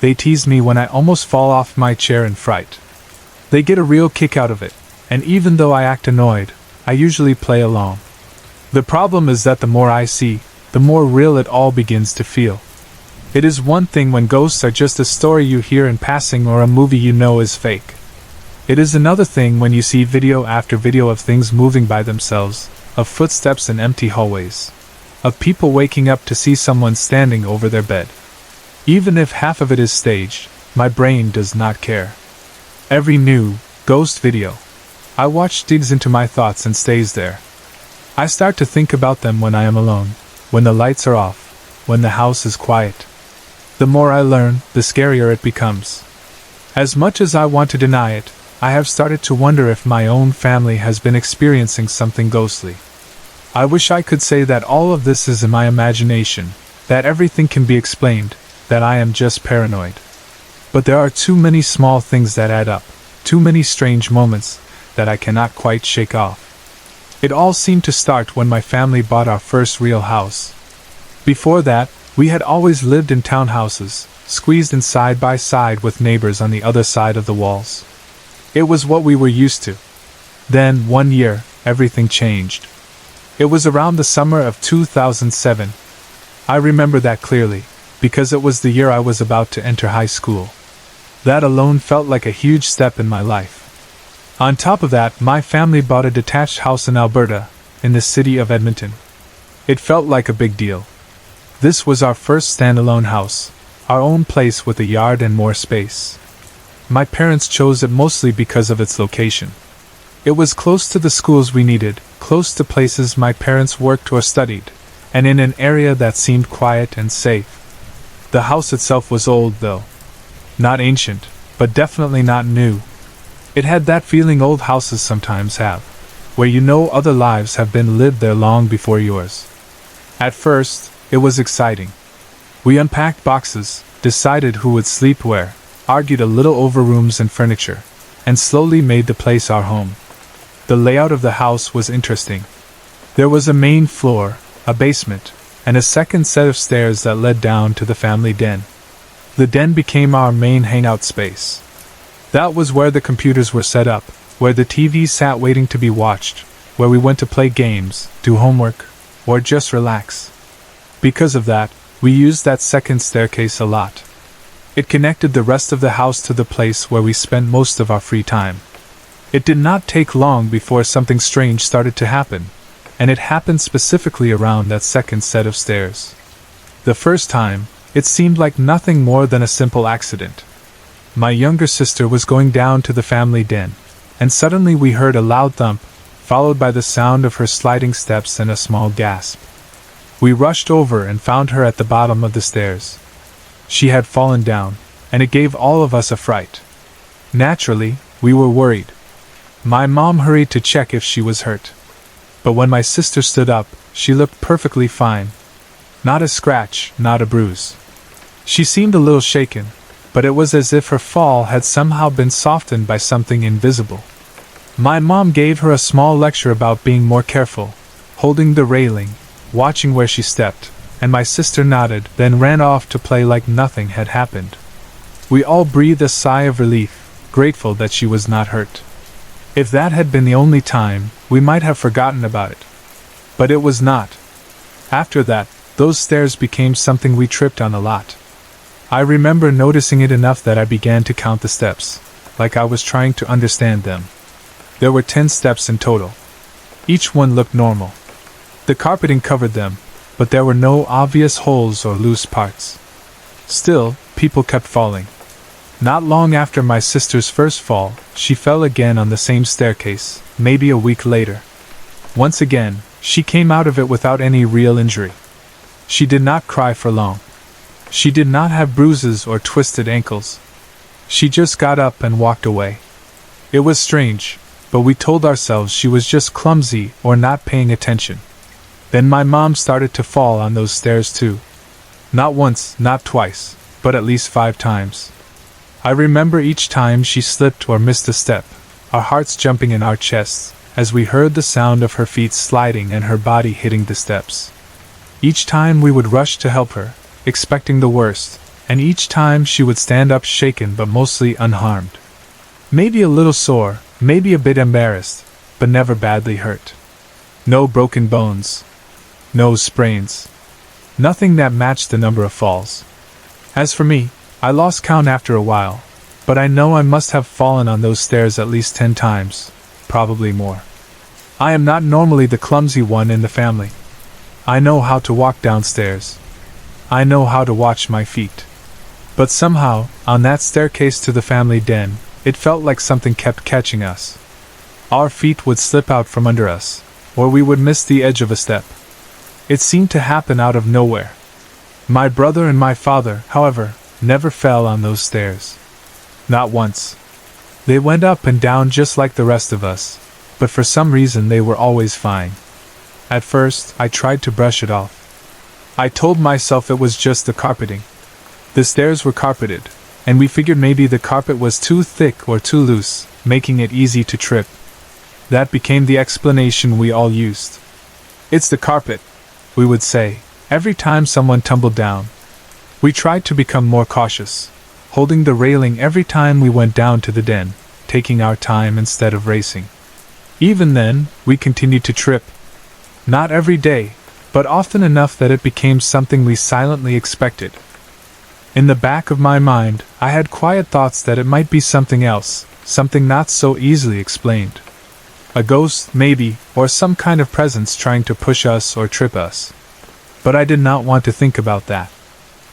They tease me when I almost fall off my chair in fright. They get a real kick out of it, and even though I act annoyed, I usually play along. The problem is that the more I see, the more real it all begins to feel. It is one thing when ghosts are just a story you hear in passing or a movie you know is fake. It is another thing when you see video after video of things moving by themselves, of footsteps in empty hallways, of people waking up to see someone standing over their bed. Even if half of it is staged, my brain does not care. Every new ghost video I watch digs into my thoughts and stays there. I start to think about them when I am alone, when the lights are off, when the house is quiet. The more I learn, the scarier it becomes. As much as I want to deny it, I have started to wonder if my own family has been experiencing something ghostly. I wish I could say that all of this is in my imagination, that everything can be explained, that I am just paranoid. But there are too many small things that add up, too many strange moments, that I cannot quite shake off. It all seemed to start when my family bought our first real house. Before that, we had always lived in townhouses, squeezed in side by side with neighbors on the other side of the walls. It was what we were used to. Then, one year, everything changed. It was around the summer of 2007. I remember that clearly, because it was the year I was about to enter high school. That alone felt like a huge step in my life. On top of that, my family bought a detached house in Alberta, in the city of Edmonton. It felt like a big deal. This was our first standalone house, our own place with a yard and more space. My parents chose it mostly because of its location. It was close to the schools we needed, close to places my parents worked or studied, and in an area that seemed quiet and safe. The house itself was old, though. Not ancient, but definitely not new. It had that feeling old houses sometimes have, where you know other lives have been lived there long before yours. At first, it was exciting. We unpacked boxes, decided who would sleep where, argued a little over rooms and furniture, and slowly made the place our home. The layout of the house was interesting. There was a main floor, a basement, and a second set of stairs that led down to the family den. The den became our main hangout space. That was where the computers were set up, where the TV sat waiting to be watched, where we went to play games, do homework, or just relax. Because of that, we used that second staircase a lot. It connected the rest of the house to the place where we spent most of our free time. It did not take long before something strange started to happen, and it happened specifically around that second set of stairs. The first time, it seemed like nothing more than a simple accident. My younger sister was going down to the family den, and suddenly we heard a loud thump, followed by the sound of her sliding steps and a small gasp. We rushed over and found her at the bottom of the stairs. She had fallen down, and it gave all of us a fright. Naturally, we were worried. My mom hurried to check if she was hurt. But when my sister stood up, she looked perfectly fine. Not a scratch, not a bruise. She seemed a little shaken, but it was as if her fall had somehow been softened by something invisible. My mom gave her a small lecture about being more careful, holding the railing, watching where she stepped, and my sister nodded, then ran off to play like nothing had happened. We all breathed a sigh of relief, grateful that she was not hurt. If that had been the only time, we might have forgotten about it. But it was not. After that, those stairs became something we tripped on a lot. I remember noticing it enough that I began to count the steps, like I was trying to understand them. There were 10 steps in total. Each one looked normal. The carpeting covered them, but there were no obvious holes or loose parts. Still, people kept falling. Not long after my sister's first fall, she fell again on the same staircase, maybe a week later. Once again, she came out of it without any real injury. She did not cry for long. She did not have bruises or twisted ankles. She just got up and walked away. It was strange, but we told ourselves she was just clumsy or not paying attention. Then my mom started to fall on those stairs too. Not once, not twice, but at least 5 times. I remember each time she slipped or missed a step, our hearts jumping in our chests, as we heard the sound of her feet sliding and her body hitting the steps. Each time we would rush to help her, expecting the worst, and each time she would stand up shaken but mostly unharmed. Maybe a little sore, maybe a bit embarrassed, but never badly hurt. No broken bones. No sprains. Nothing that matched the number of falls. As for me, I lost count after a while, but I know I must have fallen on those stairs at least 10 times, probably more. I am not normally the clumsy one in the family. I know how to walk downstairs. I know how to watch my feet. But somehow, on that staircase to the family den, it felt like something kept catching us. Our feet would slip out from under us, or we would miss the edge of a step. It seemed to happen out of nowhere. My brother and my father, however, never fell on those stairs. Not once. They went up and down just like the rest of us, but for some reason they were always fine. At first, I tried to brush it off. I told myself it was just the carpeting. The stairs were carpeted, and we figured maybe the carpet was too thick or too loose, making it easy to trip. That became the explanation we all used. It's the carpet, we would say, every time someone tumbled down. We tried to become more cautious, holding the railing every time we went down to the den, taking our time instead of racing. Even then, we continued to trip. Not every day, but often enough that it became something we silently expected. In the back of my mind, I had quiet thoughts that it might be something else, something not so easily explained. A ghost, maybe, or some kind of presence trying to push us or trip us. But I did not want to think about that.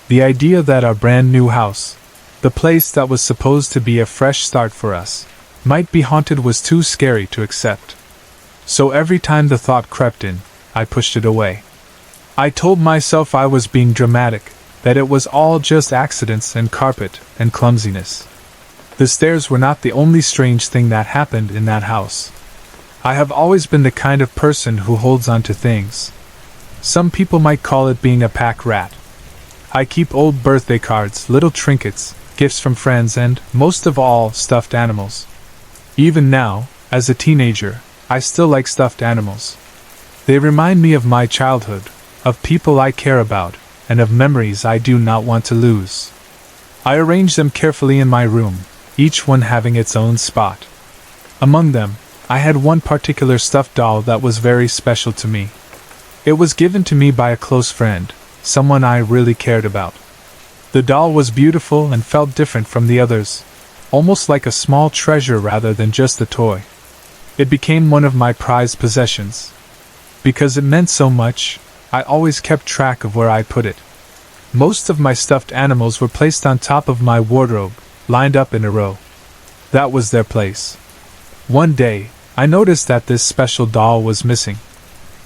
The idea that our brand new house, the place that was supposed to be a fresh start for us, might be haunted was too scary to accept. So every time the thought crept in, I pushed it away. I told myself I was being dramatic, that it was all just accidents and carpet and clumsiness. The stairs were not the only strange thing that happened in that house. I have always been the kind of person who holds on to things. Some people might call it being a pack rat. I keep old birthday cards, little trinkets, gifts from friends, and, most of all, stuffed animals. Even now, as a teenager, I still like stuffed animals. They remind me of my childhood, of people I care about, and of memories I do not want to lose. I arrange them carefully in my room, each one having its own spot. Among them, I had one particular stuffed doll that was very special to me. It was given to me by a close friend, someone I really cared about. The doll was beautiful and felt different from the others, almost like a small treasure rather than just a toy. It became one of my prized possessions. Because it meant so much, I always kept track of where I put it. Most of my stuffed animals were placed on top of my wardrobe, lined up in a row. That was their place. One day, I noticed that this special doll was missing.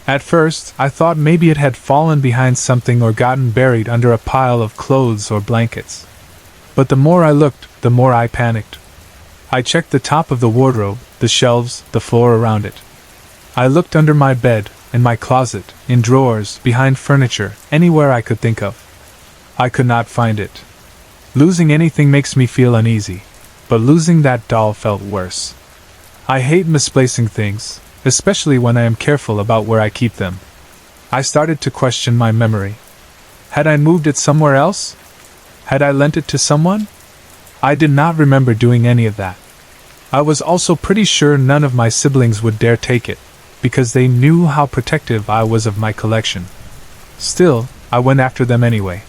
At first, I thought maybe it had fallen behind something or gotten buried under a pile of clothes or blankets. But the more I looked, the more I panicked. I checked the top of the wardrobe, the shelves, the floor around it. I looked under my bed, in my closet, in drawers, behind furniture, anywhere I could think of. I could not find it. Losing anything makes me feel uneasy, but losing that doll felt worse. I hate misplacing things, especially when I am careful about where I keep them. I started to question my memory. Had I moved it somewhere else? Had I lent it to someone? I did not remember doing any of that. I was also pretty sure none of my siblings would dare take it, because they knew how protective I was of my collection. Still, I went after them anyway.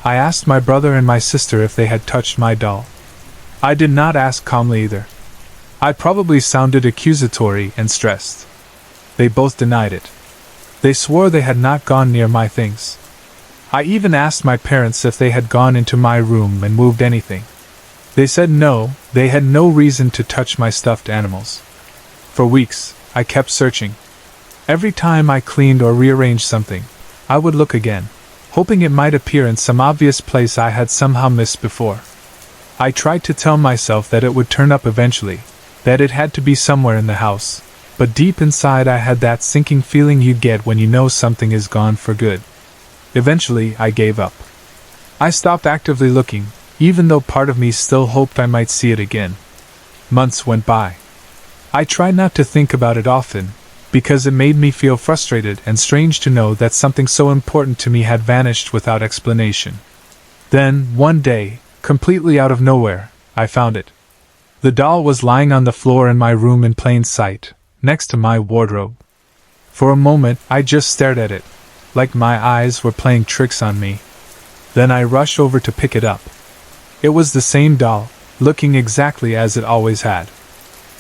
I asked my brother and my sister if they had touched my doll. I did not ask calmly either. I probably sounded accusatory and stressed. They both denied it. They swore they had not gone near my things. I even asked my parents if they had gone into my room and moved anything. They said no, they had no reason to touch my stuffed animals. For weeks, I kept searching. Every time I cleaned or rearranged something, I would look again, hoping it might appear in some obvious place I had somehow missed before. I tried to tell myself that it would turn up eventually, that it had to be somewhere in the house, but deep inside I had that sinking feeling you get when you know something is gone for good. Eventually, I gave up. I stopped actively looking, even though part of me still hoped I might see it again. Months went by. I tried not to think about it often, because it made me feel frustrated and strange to know that something so important to me had vanished without explanation. Then, one day, completely out of nowhere, I found it. The doll was lying on the floor in my room in plain sight, next to my wardrobe. For a moment, I just stared at it, like my eyes were playing tricks on me. Then I rushed over to pick it up. It was the same doll, looking exactly as it always had.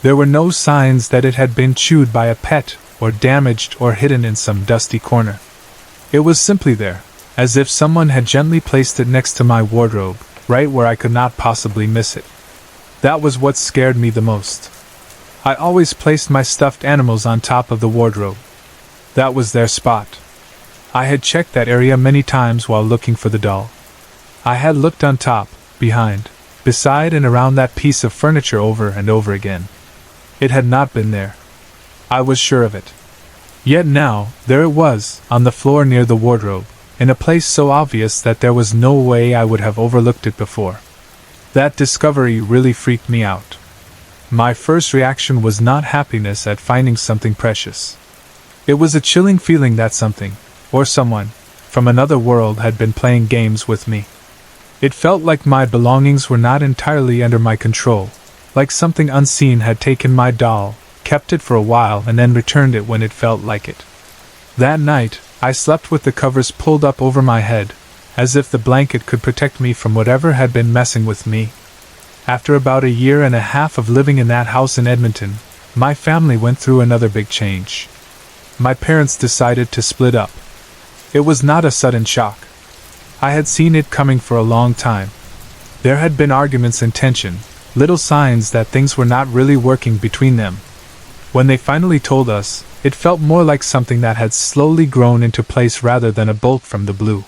There were no signs that it had been chewed by a pet, or damaged or hidden in some dusty corner. It was simply there, as if someone had gently placed it next to my wardrobe, right where I could not possibly miss it. That was what scared me the most. I always placed my stuffed animals on top of the wardrobe. That was their spot. I had checked that area many times while looking for the doll. I had looked on top, behind, beside and around that piece of furniture over and over again. It had not been there. I was sure of it. Yet now, there it was, on the floor near the wardrobe, in a place so obvious that there was no way I would have overlooked it before. That discovery really freaked me out. My first reaction was not happiness at finding something precious. It was a chilling feeling that something, or someone, from another world had been playing games with me. It felt like my belongings were not entirely under my control, like something unseen had taken my doll, kept it for a while and then returned it when it felt like it. That night, I slept with the covers pulled up over my head, as if the blanket could protect me from whatever had been messing with me. After about a year and a half of living in that house in Edmonton, my family went through another big change. My parents decided to split up. It was not a sudden shock. I had seen it coming for a long time. There had been arguments and tension, little signs that things were not really working between them. When they finally told us, it felt more like something that had slowly grown into place rather than a bolt from the blue.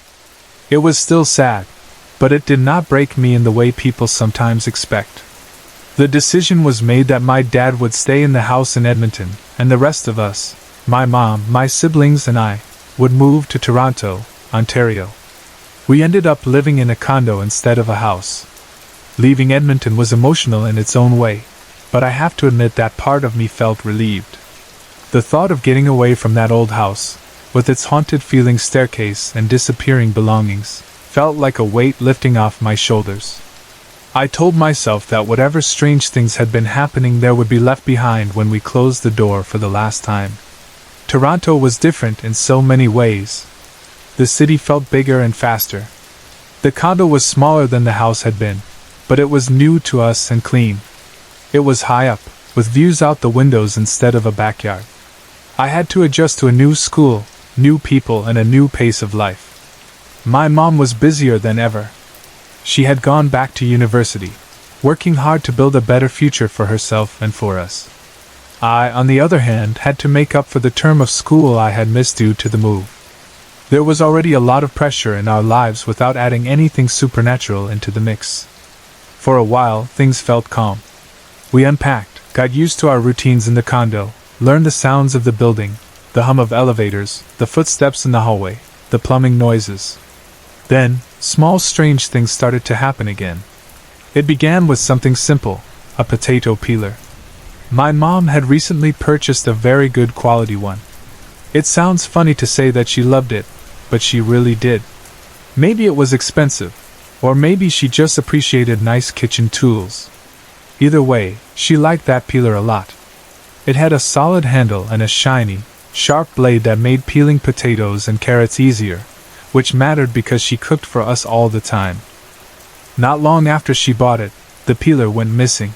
It was still sad, but it did not break me in the way people sometimes expect. The decision was made that my dad would stay in the house in Edmonton, and the rest of us, my mom, my siblings and I, would move to Toronto, Ontario. We ended up living in a condo instead of a house. Leaving Edmonton was emotional in its own way, but I have to admit that part of me felt relieved. The thought of getting away from that old house, with its haunted feeling staircase and disappearing belongings, felt like a weight lifting off my shoulders. I told myself that whatever strange things had been happening there would be left behind when we closed the door for the last time. Toronto was different in so many ways. The city felt bigger and faster. The condo was smaller than the house had been, but it was new to us and clean. It was high up, with views out the windows instead of a backyard. I had to adjust to a new school, new people and a new pace of life. My mom was busier than ever. She had gone back to university, working hard to build a better future for herself and for us. I, on the other hand, had to make up for the term of school I had missed due to the move. There was already a lot of pressure in our lives without adding anything supernatural into the mix. For a while, things felt calm. We unpacked, got used to our routines in the condo, learned the sounds of the building, the hum of elevators, the footsteps in the hallway, the plumbing noises. Then, small strange things started to happen again. It began with something simple, a potato peeler. My mom had recently purchased a very good quality one. It sounds funny to say that she loved it, but she really did. Maybe it was expensive, or maybe she just appreciated nice kitchen tools. Either way, she liked that peeler a lot. It had a solid handle and a shiny, sharp blade that made peeling potatoes and carrots easier, which mattered because she cooked for us all the time. Not long after she bought it, the peeler went missing.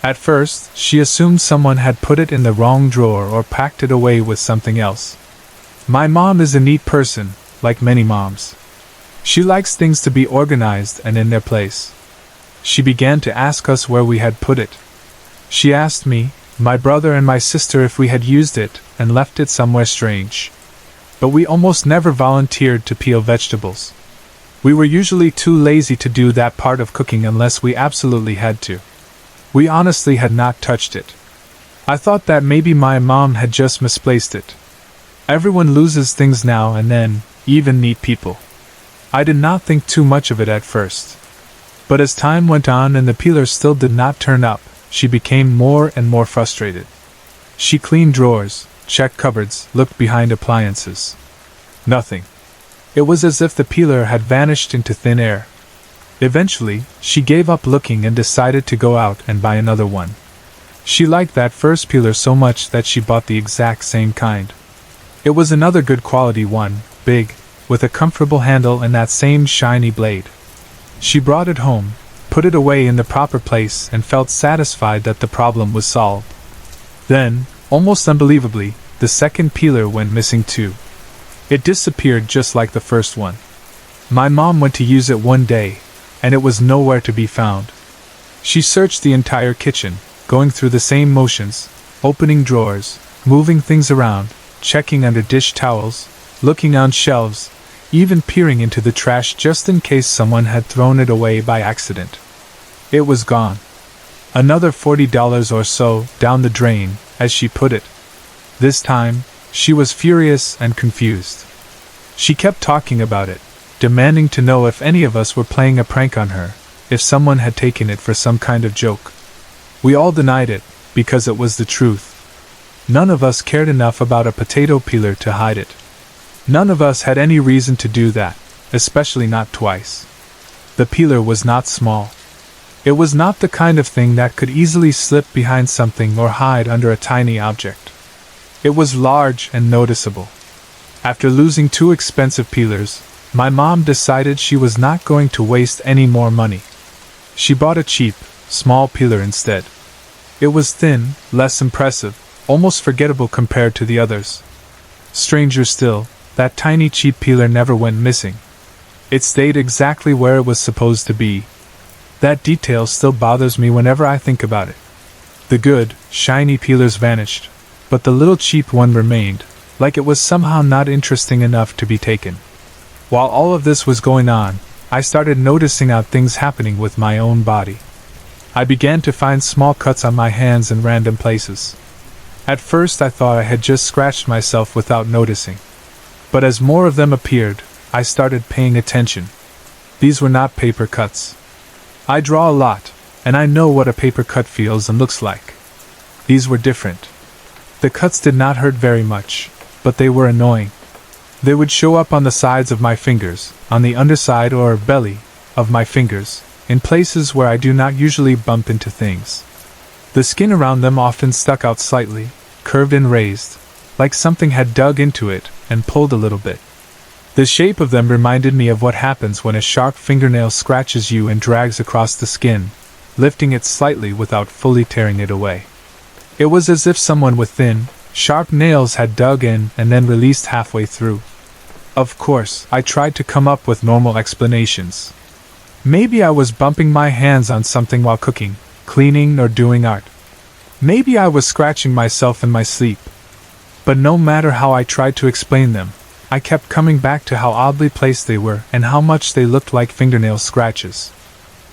At first, she assumed someone had put it in the wrong drawer or packed it away with something else. My mom is a neat person, like many moms. She likes things to be organized and in their place. She began to ask us where we had put it. She asked me, my brother and my sister if we had used it and left it somewhere strange. But we almost never volunteered to peel vegetables. We were usually too lazy to do that part of cooking unless we absolutely had to. We honestly had not touched it. I thought that maybe my mom had just misplaced it. Everyone loses things now and then, even neat people. I did not think too much of it at first. But as time went on and the peeler still did not turn up, she became more and more frustrated. She cleaned drawers, checked cupboards, looked behind appliances. Nothing. It was as if the peeler had vanished into thin air. Eventually, she gave up looking and decided to go out and buy another one. She liked that first peeler so much that she bought the exact same kind. It was another good quality one, big, with a comfortable handle and that same shiny blade. She brought it home, put it away in the proper place, and felt satisfied that the problem was solved. Then, almost unbelievably, the second peeler went missing too. It disappeared just like the first one. My mom went to use it one day, and it was nowhere to be found. She searched the entire kitchen, going through the same motions, opening drawers, moving things around, checking under dish towels, looking on shelves, even peering into the trash just in case someone had thrown it away by accident. It was gone. Another $40 or so down the drain, as she put it. This time, she was furious and confused. She kept talking about it, demanding to know if any of us were playing a prank on her, if someone had taken it for some kind of joke. We all denied it, because it was the truth. None of us cared enough about a potato peeler to hide it. None of us had any reason to do that, especially not twice. The peeler was not small. It was not the kind of thing that could easily slip behind something or hide under a tiny object. It was large and noticeable. After losing 2 expensive peelers, my mom decided she was not going to waste any more money. She bought a cheap, small peeler instead. It was thin, less impressive, almost forgettable compared to the others. Stranger still, that tiny cheap peeler never went missing. It stayed exactly where it was supposed to be. That detail still bothers me whenever I think about it. The good, shiny peelers vanished, but the little cheap one remained, like it was somehow not interesting enough to be taken. While all of this was going on, I started noticing odd things happening with my own body. I began to find small cuts on my hands in random places. At first I thought I had just scratched myself without noticing. But as more of them appeared, I started paying attention. These were not paper cuts. I draw a lot, and I know what a paper cut feels and looks like. These were different. The cuts did not hurt very much, but they were annoying. They would show up on the sides of my fingers, on the underside or belly of my fingers, in places where I do not usually bump into things. The skin around them often stuck out slightly, curved and raised, like something had dug into it and pulled a little bit. The shape of them reminded me of what happens when a sharp fingernail scratches you and drags across the skin, lifting it slightly without fully tearing it away. It was as if someone with thin, sharp nails had dug in and then released halfway through. Of course, I tried to come up with normal explanations. Maybe I was bumping my hands on something while cooking, cleaning, or doing art. Maybe I was scratching myself in my sleep. But no matter how I tried to explain them, I kept coming back to how oddly placed they were and how much they looked like fingernail scratches.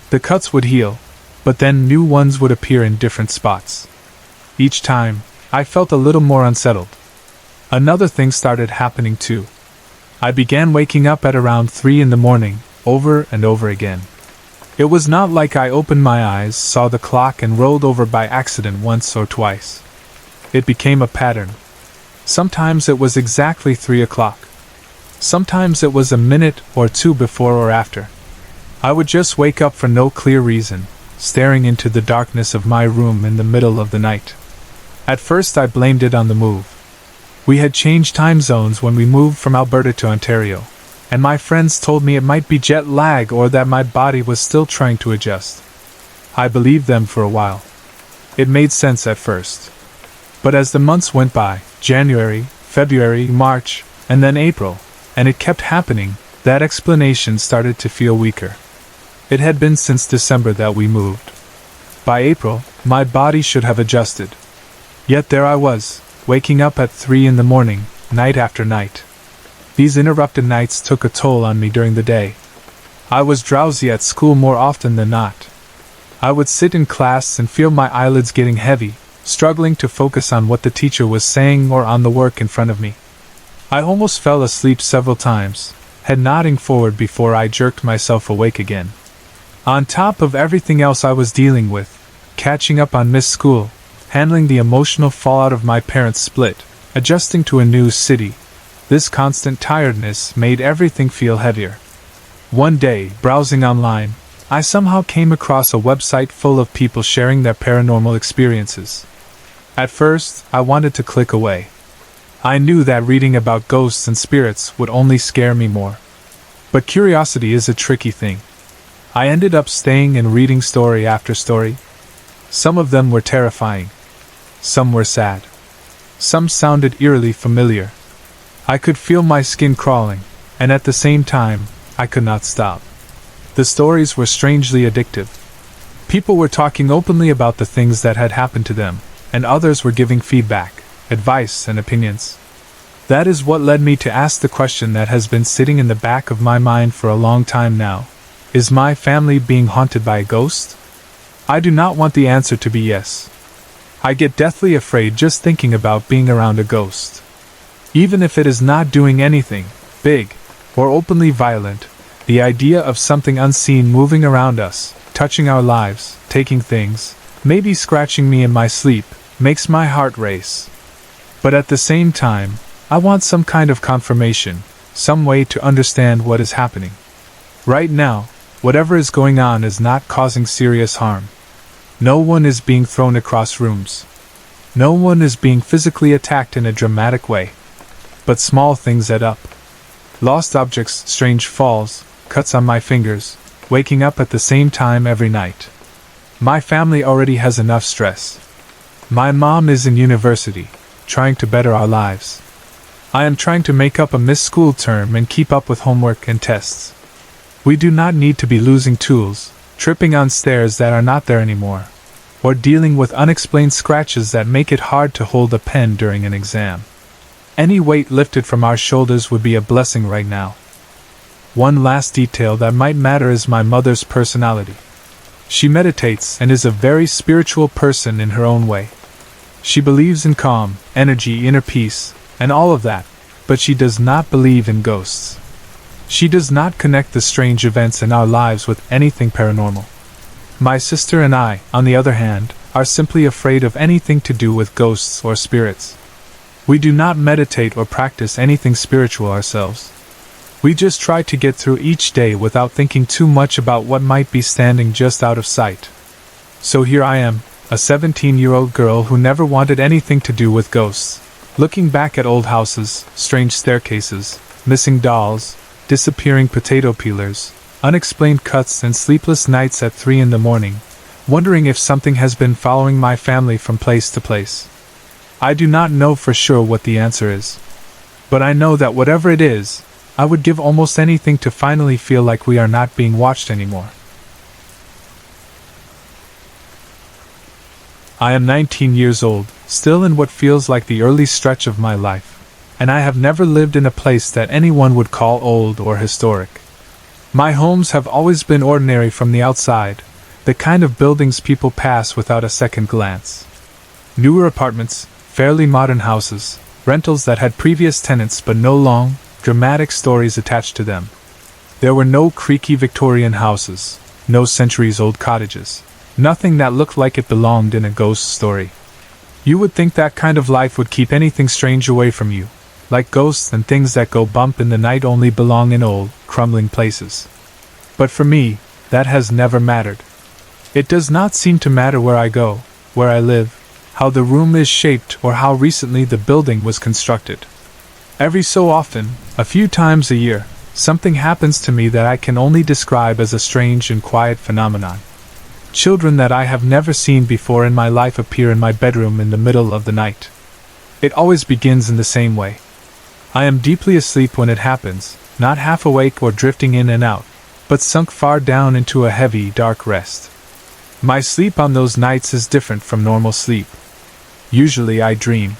The cuts would heal, but then new ones would appear in different spots. Each time, I felt a little more unsettled. Another thing started happening too. I began waking up at around 3 in the morning, over and over again. It was not like I opened my eyes, saw the clock, and rolled over by accident once or twice. It became a pattern. Sometimes it was exactly 3 o'clock. Sometimes it was a minute or 2 before or after. I would just wake up for no clear reason, staring into the darkness of my room in the middle of the night. At first I blamed it on the move. We had changed time zones when we moved from Alberta to Ontario, and my friends told me it might be jet lag or that my body was still trying to adjust. I believed them for a while. It made sense at first. But as the months went by, January, February, March, and then April, and it kept happening, that explanation started to feel weaker. It had been since December that we moved. By April, my body should have adjusted. Yet there I was, waking up at 3 in the morning, night after night. These interrupted nights took a toll on me during the day. I was drowsy at school more often than not. I would sit in class and feel my eyelids getting heavy, struggling to focus on what the teacher was saying or on the work in front of me. I almost fell asleep several times, head nodding forward before I jerked myself awake again. On top of everything else I was dealing with, catching up on missed school, handling the emotional fallout of my parents' split, adjusting to a new city, this constant tiredness made everything feel heavier. One day, browsing online, I somehow came across a website full of people sharing their paranormal experiences. At first, I wanted to click away. I knew that reading about ghosts and spirits would only scare me more. But curiosity is a tricky thing. I ended up staying and reading story after story. Some of them were terrifying. Some were sad. Some sounded eerily familiar. I could feel my skin crawling, and at the same time, I could not stop. The stories were strangely addictive. People were talking openly about the things that had happened to them, and others were giving feedback, advice, and opinions. That is what led me to ask the question that has been sitting in the back of my mind for a long time now. Is my family being haunted by a ghost? I do not want the answer to be yes. I get deathly afraid just thinking about being around a ghost. Even if it is not doing anything big or openly violent, the idea of something unseen moving around us, touching our lives, taking things, maybe scratching me in my sleep, makes my heart race. But at the same time, I want some kind of confirmation, some way to understand what is happening. Right now, whatever is going on is not causing serious harm. No one is being thrown across rooms. No one is being physically attacked in a dramatic way. But small things add up. Lost objects, strange falls, cuts on my fingers, waking up at the same time every night. My family already has enough stress. My mom is in university, trying to better our lives. I am trying to make up a missed school term and keep up with homework and tests. We do not need to be losing tools, tripping on stairs that are not there anymore, or dealing with unexplained scratches that make it hard to hold a pen during an exam. Any weight lifted from our shoulders would be a blessing right now. One last detail that might matter is my mother's personality. She meditates and is a very spiritual person in her own way. She believes in calm, energy, inner peace, and all of that, but she does not believe in ghosts. She does not connect the strange events in our lives with anything paranormal. My sister and I, on the other hand, are simply afraid of anything to do with ghosts or spirits. We do not meditate or practice anything spiritual ourselves. We just try to get through each day without thinking too much about what might be standing just out of sight. So here I am, a 17-year-old girl who never wanted anything to do with ghosts, looking back at old houses, strange staircases, missing dolls, disappearing potato peelers, unexplained cuts and sleepless nights at 3 in the morning, wondering if something has been following my family from place to place. I do not know for sure what the answer is. But I know that whatever it is, I would give almost anything to finally feel like we are not being watched anymore. I am 19 years old, still in what feels like the early stretch of my life, and I have never lived in a place that anyone would call old or historic. My homes have always been ordinary from the outside, the kind of buildings people pass without a second glance. Newer apartments, fairly modern houses, rentals that had previous tenants but no long, dramatic stories attached to them. There were no creaky Victorian houses, no centuries-old cottages, nothing that looked like it belonged in a ghost story. You would think that kind of life would keep anything strange away from you, like ghosts and things that go bump in the night only belong in old, crumbling places. But for me, that has never mattered. It does not seem to matter where I go, where I live, how the room is shaped or how recently the building was constructed. Every so often, a few times a year, something happens to me that I can only describe as a strange and quiet phenomenon. Children that I have never seen before in my life appear in my bedroom in the middle of the night. It always begins in the same way. I am deeply asleep when it happens, not half awake or drifting in and out, but sunk far down into a heavy, dark rest. My sleep on those nights is different from normal sleep. Usually I dream.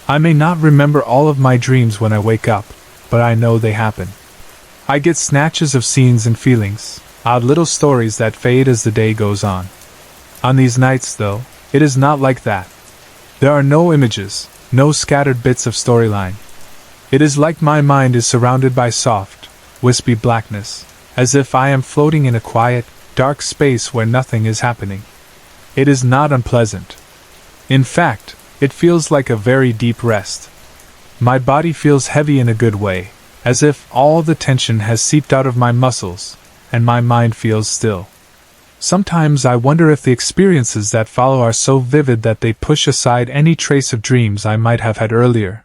I may not remember all of my dreams when I wake up, but I know they happen. I get snatches of scenes and feelings, odd little stories that fade as the day goes on. On these nights, though, it is not like that. There are no images, no scattered bits of storyline. It is like my mind is surrounded by soft, wispy blackness, as if I am floating in a quiet, dark space where nothing is happening. It is not unpleasant. In fact, it feels like a very deep rest. My body feels heavy in a good way, as if all the tension has seeped out of my muscles, and my mind feels still. Sometimes I wonder if the experiences that follow are so vivid that they push aside any trace of dreams I might have had earlier.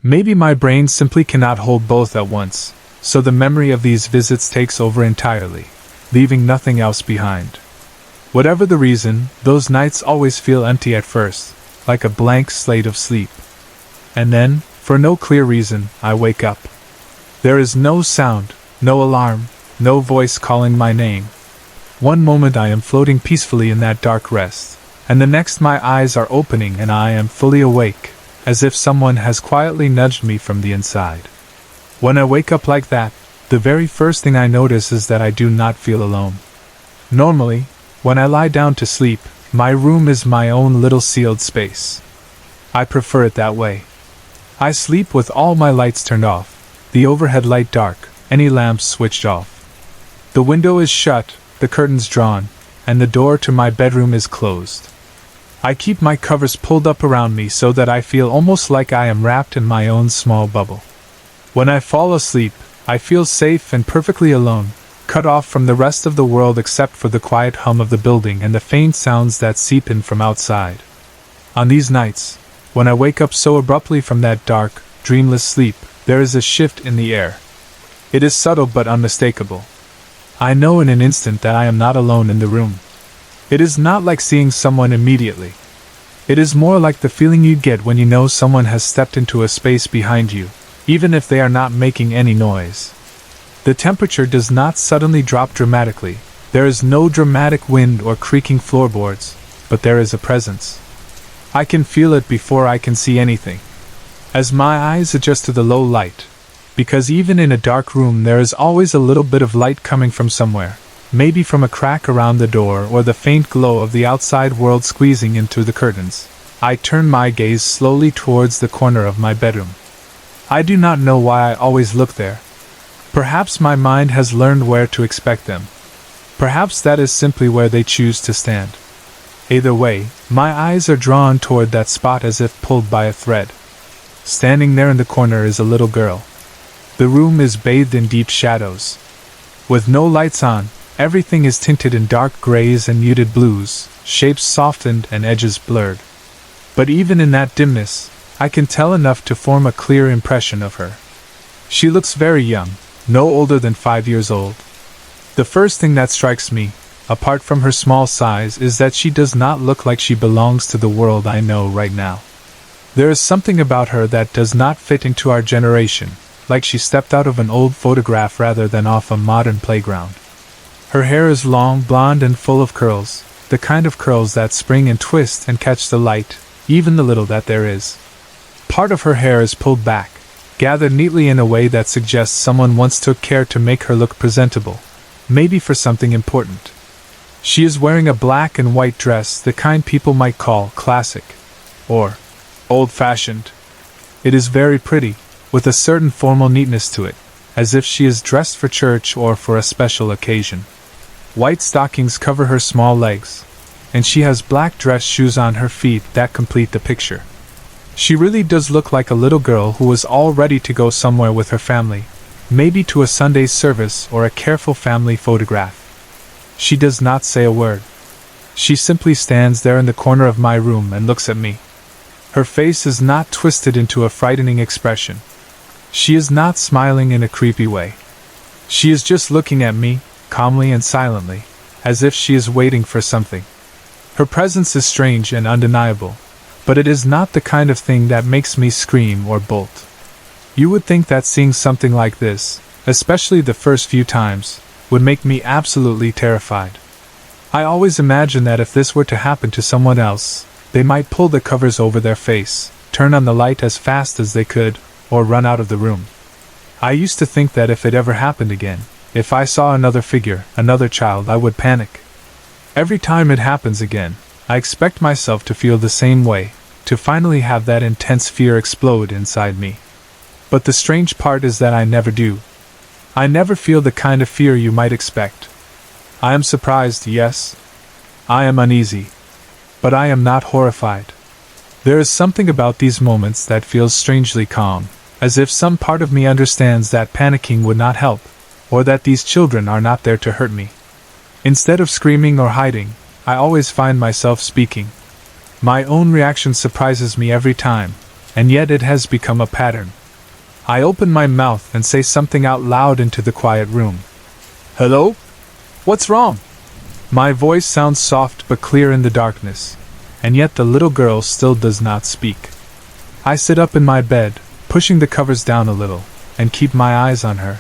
Maybe my brain simply cannot hold both at once, so the memory of these visits takes over entirely, leaving nothing else behind. Whatever the reason, those nights always feel empty at first, like a blank slate of sleep. And then, for no clear reason, I wake up. There is no sound, no alarm, no voice calling my name. One moment I am floating peacefully in that dark rest, and the next my eyes are opening and I am fully awake, as if someone has quietly nudged me from the inside. When I wake up like that, the very first thing I notice is that I do not feel alone. Normally, when I lie down to sleep, my room is my own little sealed space. I prefer it that way. I sleep with all my lights turned off, the overhead light dark, any lamps switched off. The window is shut, the curtains drawn, and the door to my bedroom is closed. I keep my covers pulled up around me so that I feel almost like I am wrapped in my own small bubble. When I fall asleep, I feel safe and perfectly alone, cut off from the rest of the world except for the quiet hum of the building and the faint sounds that seep in from outside. On these nights, when I wake up so abruptly from that dark, dreamless sleep, there is a shift in the air. It is subtle but unmistakable. I know in an instant that I am not alone in the room. It is not like seeing someone immediately. It is more like the feeling you get when you know someone has stepped into a space behind you, even if they are not making any noise. The temperature does not suddenly drop dramatically, there is no dramatic wind or creaking floorboards, but there is a presence. I can feel it before I can see anything. As my eyes adjust to the low light, because even in a dark room there is always a little bit of light coming from somewhere, maybe from a crack around the door or the faint glow of the outside world squeezing in through the curtains, I turn my gaze slowly towards the corner of my bedroom. I do not know why I always look there. Perhaps my mind has learned where to expect them. Perhaps that is simply where they choose to stand. Either way, my eyes are drawn toward that spot as if pulled by a thread. Standing there in the corner is a little girl. The room is bathed in deep shadows. With no lights on, everything is tinted in dark grays and muted blues, shapes softened and edges blurred. But even in that dimness, I can tell enough to form a clear impression of her. She looks very young, no older than 5 years old. The first thing that strikes me, apart from her small size, is that she does not look like she belongs to the world I know right now. There is something about her that does not fit into our generation, like she stepped out of an old photograph rather than off a modern playground. Her hair is long, blonde and full of curls, the kind of curls that spring and twist and catch the light, even the little that there is. Part of her hair is pulled back, gathered neatly in a way that suggests someone once took care to make her look presentable, maybe for something important. She is wearing a black and white dress, the kind people might call classic, or old-fashioned. It is very pretty, with a certain formal neatness to it, as if she is dressed for church or for a special occasion. White stockings cover her small legs, and she has black dress shoes on her feet that complete the picture. She really does look like a little girl who was all ready to go somewhere with her family, maybe to a Sunday service or a careful family photograph. She does not say a word. She simply stands there in the corner of my room and looks at me. Her face is not twisted into a frightening expression. She is not smiling in a creepy way. She is just looking at me, calmly and silently, as if she is waiting for something. Her presence is strange and undeniable, but it is not the kind of thing that makes me scream or bolt. You would think that seeing something like this, especially the first few times, would make me absolutely terrified. I always imagine that if this were to happen to someone else, they might pull the covers over their face, turn on the light as fast as they could, or run out of the room. I used to think that if it ever happened again, if I saw another figure, another child, I would panic. Every time it happens again, I expect myself to feel the same way, to finally have that intense fear explode inside me. But the strange part is that I never do. I never feel the kind of fear you might expect. I am surprised, yes. I am uneasy. But I am not horrified. There is something about these moments that feels strangely calm, as if some part of me understands that panicking would not help, or that these children are not there to hurt me. Instead of screaming or hiding, I always find myself speaking. My own reaction surprises me every time, and yet it has become a pattern. I open my mouth and say something out loud into the quiet room. Hello? What's wrong? My voice sounds soft but clear in the darkness, and yet the little girl still does not speak. I sit up in my bed, pushing the covers down a little, and keep my eyes on her.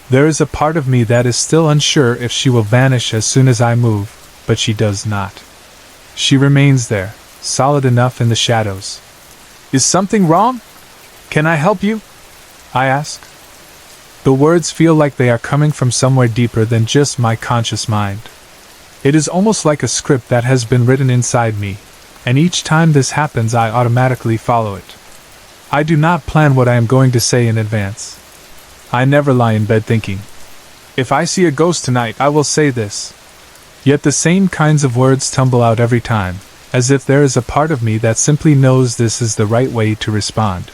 There is a part of me that is still unsure if she will vanish as soon as I move, but she does not. She remains there, solid enough in the shadows. Is something wrong? Can I help you? I ask. The words feel like they are coming from somewhere deeper than just my conscious mind. It is almost like a script that has been written inside me, and each time this happens I automatically follow it. I do not plan what I am going to say in advance. I never lie in bed thinking, if I see a ghost tonight I will say this. Yet the same kinds of words tumble out every time, as if there is a part of me that simply knows this is the right way to respond.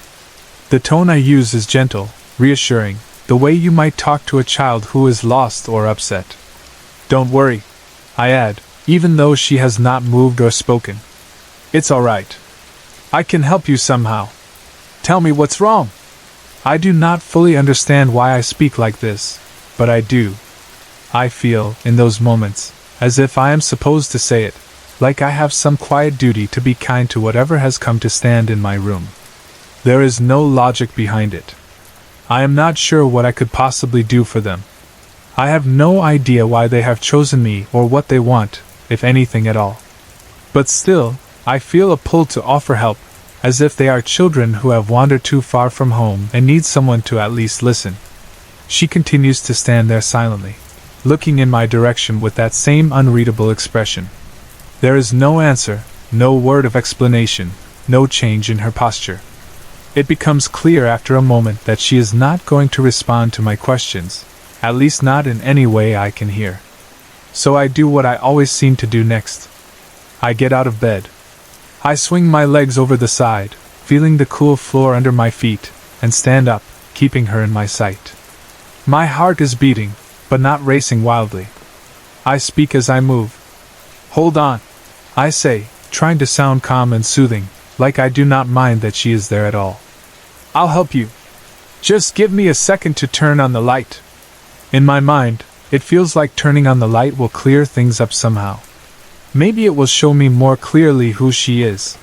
The tone I use is gentle, reassuring, the way you might talk to a child who is lost or upset. Don't worry, I add, even though she has not moved or spoken. It's all right. I can help you somehow. Tell me what's wrong. I do not fully understand why I speak like this, but I do. I feel, in those moments, as if I am supposed to say it, like I have some quiet duty to be kind to whatever has come to stand in my room. There is no logic behind it. I am not sure what I could possibly do for them. I have no idea why they have chosen me or what they want, if anything at all. But still, I feel a pull to offer help, as if they are children who have wandered too far from home and need someone to at least listen. She continues to stand there silently, looking in my direction with that same unreadable expression. There is no answer, no word of explanation, no change in her posture. It becomes clear after a moment that she is not going to respond to my questions, at least not in any way I can hear. So I do what I always seem to do next. I get out of bed. I swing my legs over the side, feeling the cool floor under my feet, and stand up, keeping her in my sight. My heart is beating, but not racing wildly. I speak as I move. Hold on, I say, trying to sound calm and soothing, like I do not mind that she is there at all. I'll help you. Just give me a second to turn on the light. In my mind, it feels like turning on the light will clear things up somehow. Maybe it will show me more clearly who she is.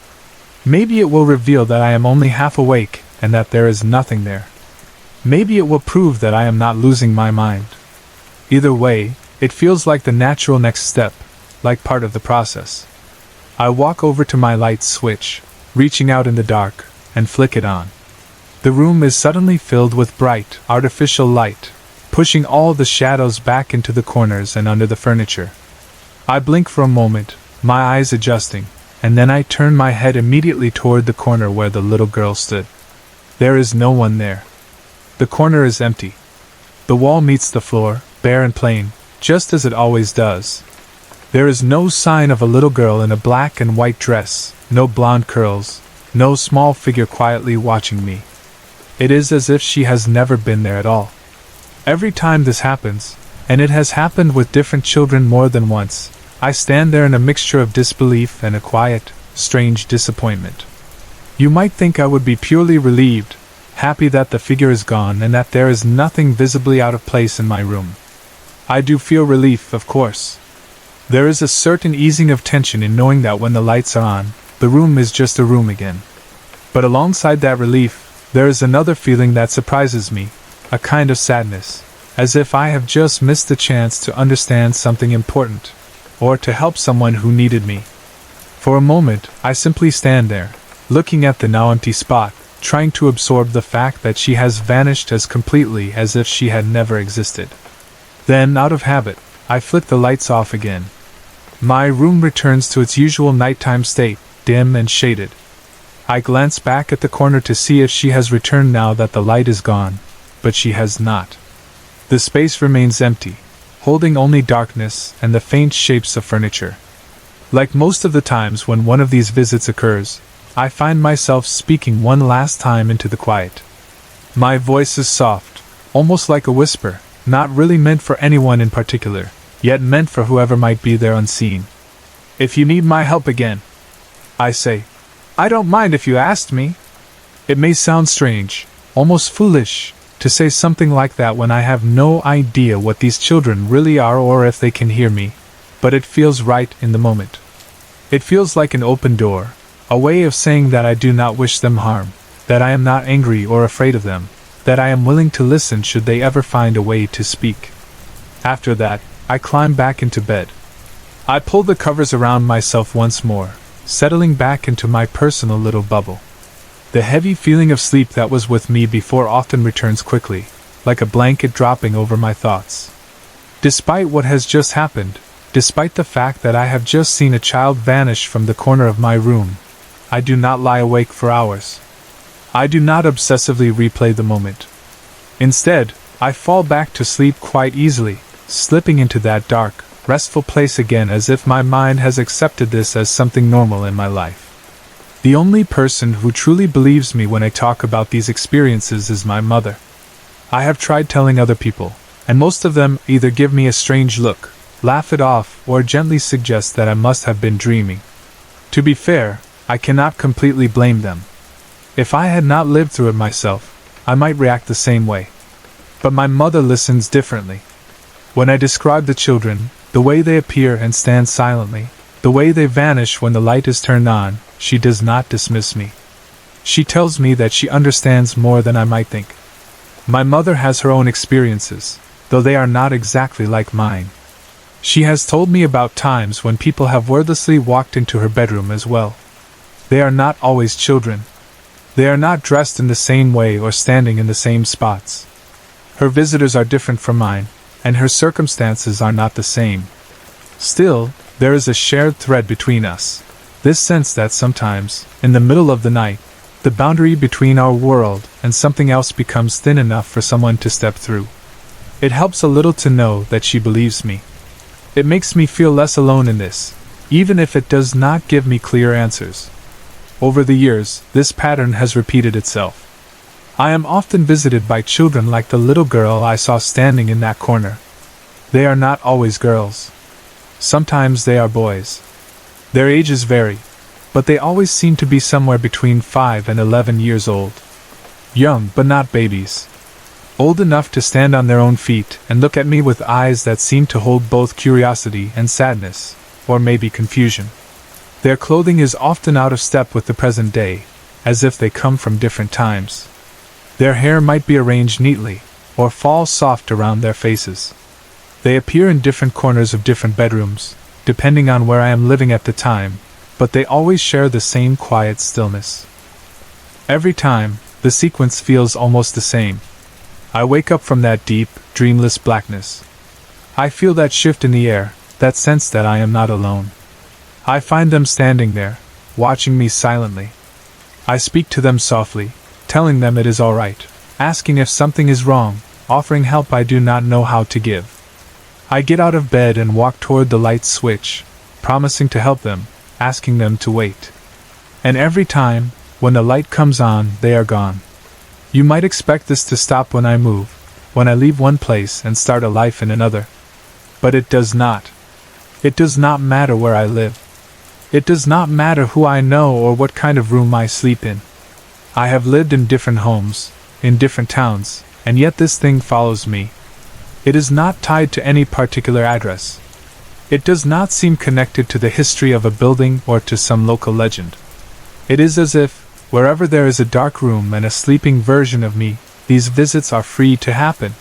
Maybe it will reveal that I am only half awake and that there is nothing there. Maybe it will prove that I am not losing my mind. Either way, it feels like the natural next step, like part of the process. I walk over to my light switch, reaching out in the dark, and flick it on. The room is suddenly filled with bright, artificial light, pushing all the shadows back into the corners and under the furniture. I blink for a moment, my eyes adjusting, and then I turn my head immediately toward the corner where the little girl stood. There is no one there. The corner is empty. The wall meets the floor, bare and plain, just as it always does. There is no sign of a little girl in a black and white dress, no blonde curls, no small figure quietly watching me. It is as if she has never been there at all. Every time this happens, and it has happened with different children more than once, I stand there in a mixture of disbelief and a quiet, strange disappointment. You might think I would be purely relieved, happy that the figure is gone and that there is nothing visibly out of place in my room. I do feel relief, of course. There is a certain easing of tension in knowing that when the lights are on, the room is just a room again. But alongside that relief, there is another feeling that surprises me, a kind of sadness, as if I have just missed the chance to understand something important, or to help someone who needed me. For a moment, I simply stand there, looking at the now empty spot, trying to absorb the fact that she has vanished as completely as if she had never existed. Then, out of habit, I flick the lights off again. My room returns to its usual nighttime state, dim and shaded. I glance back at the corner to see if she has returned now that the light is gone, but she has not. The space remains empty, holding only darkness and the faint shapes of furniture. Like most of the times when one of these visits occurs, I find myself speaking one last time into the quiet. My voice is soft, almost like a whisper, not really meant for anyone in particular, yet meant for whoever might be there unseen. If you need my help again, I say, I don't mind if you asked me. It may sound strange, almost foolish, to say something like that when I have no idea what these children really are or if they can hear me, but it feels right in the moment. It feels like an open door, a way of saying that I do not wish them harm, that I am not angry or afraid of them, that I am willing to listen should they ever find a way to speak. After that, I climb back into bed. I pull the covers around myself once more, settling back into my personal little bubble. The heavy feeling of sleep that was with me before often returns quickly, like a blanket dropping over my thoughts. Despite what has just happened, despite the fact that I have just seen a child vanish from the corner of my room, I do not lie awake for hours. I do not obsessively replay the moment. Instead, I fall back to sleep quite easily, slipping into that dark, restful place again as if my mind has accepted this as something normal in my life. The only person who truly believes me when I talk about these experiences is my mother. I have tried telling other people, and most of them either give me a strange look, laugh it off, or gently suggest that I must have been dreaming. To be fair, I cannot completely blame them. If I had not lived through it myself, I might react the same way. But my mother listens differently. When I describe the children, the way they appear and stand silently, the way they vanish when the light is turned on, she does not dismiss me. She tells me that she understands more than I might think. My mother has her own experiences, though they are not exactly like mine. She has told me about times when people have wordlessly walked into her bedroom as well. They are not always children. They are not dressed in the same way or standing in the same spots. Her visitors are different from mine, and her circumstances are not the same. Still, there is a shared thread between us. This sense that sometimes, in the middle of the night, the boundary between our world and something else becomes thin enough for someone to step through. It helps a little to know that she believes me. It makes me feel less alone in this, even if it does not give me clear answers. Over the years, this pattern has repeated itself. I am often visited by children like the little girl I saw standing in that corner. They are not always girls. Sometimes they are boys. Their ages vary, but they always seem to be somewhere between 5 and 11 years old. Young, but not babies. Old enough to stand on their own feet and look at me with eyes that seem to hold both curiosity and sadness, or maybe confusion. Their clothing is often out of step with the present day, as if they come from different times. Their hair might be arranged neatly, or fall soft around their faces. They appear in different corners of different bedrooms, depending on where I am living at the time, but they always share the same quiet stillness. Every time, the sequence feels almost the same. I wake up from that deep, dreamless blackness. I feel that shift in the air, that sense that I am not alone. I find them standing there, watching me silently. I speak to them softly, telling them it is all right, asking if something is wrong, offering help I do not know how to give. I get out of bed and walk toward the light switch, promising to help them, asking them to wait. And every time, when the light comes on, they are gone. You might expect this to stop when I move, when I leave one place and start a life in another. But it does not. It does not matter where I live. It does not matter who I know or what kind of room I sleep in. I have lived in different homes, in different towns, and yet this thing follows me. It is not tied to any particular address. It does not seem connected to the history of a building or to some local legend. It is as if, wherever there is a dark room and a sleeping version of me, these visits are free to happen.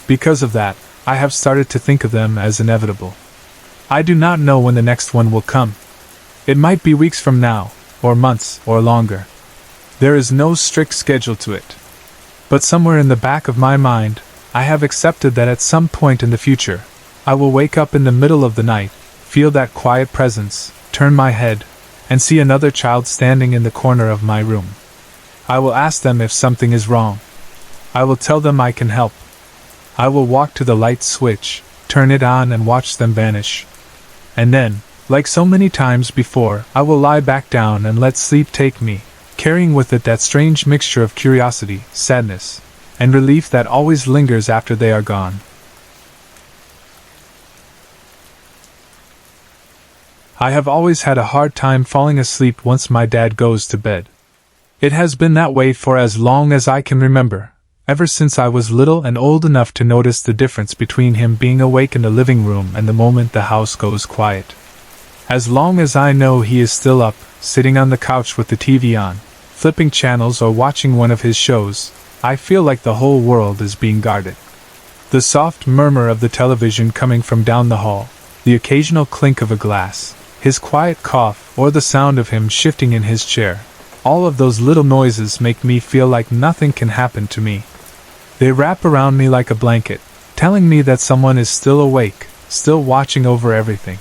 Because of that, I have started to think of them as inevitable. I do not know when the next one will come. It might be weeks from now, or months, or longer. There is no strict schedule to it. But somewhere in the back of my mind, I have accepted that at some point in the future, I will wake up in the middle of the night, feel that quiet presence, turn my head, and see another child standing in the corner of my room. I will ask them if something is wrong. I will tell them I can help. I will walk to the light switch, turn it on and watch them vanish. And then, like so many times before, I will lie back down and let sleep take me, carrying with it that strange mixture of curiosity, sadness, and relief that always lingers after they are gone. I have always had a hard time falling asleep once my dad goes to bed. It has been that way for as long as I can remember, ever since I was little and old enough to notice the difference between him being awake in the living room and the moment the house goes quiet. As long as I know he is still up, sitting on the couch with the TV on, flipping channels or watching one of his shows, I feel like the whole world is being guarded. The soft murmur of the television coming from down the hall, the occasional clink of a glass, his quiet cough, or the sound of him shifting in his chair, all of those little noises make me feel like nothing can happen to me. They wrap around me like a blanket, telling me that someone is still awake, still watching over everything.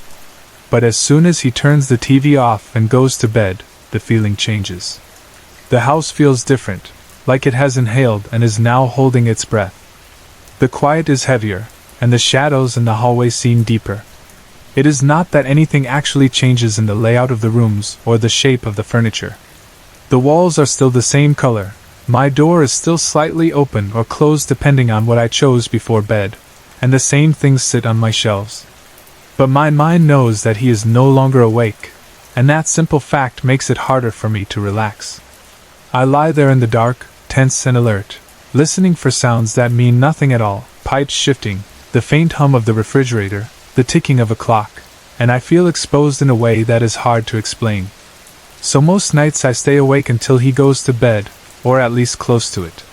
But as soon as he turns the TV off and goes to bed, the feeling changes. The house feels different, like it has inhaled and is now holding its breath. The quiet is heavier, and the shadows in the hallway seem deeper. It is not that anything actually changes in the layout of the rooms or the shape of the furniture. The walls are still the same color, my door is still slightly open or closed depending on what I chose before bed, and the same things sit on my shelves. But my mind knows that he is no longer awake, and that simple fact makes it harder for me to relax. I lie there in the dark, tense and alert, listening for sounds that mean nothing at all, pipes shifting, the faint hum of the refrigerator, the ticking of a clock, and I feel exposed in a way that is hard to explain. So most nights I stay awake until he goes to bed, or at least close to it.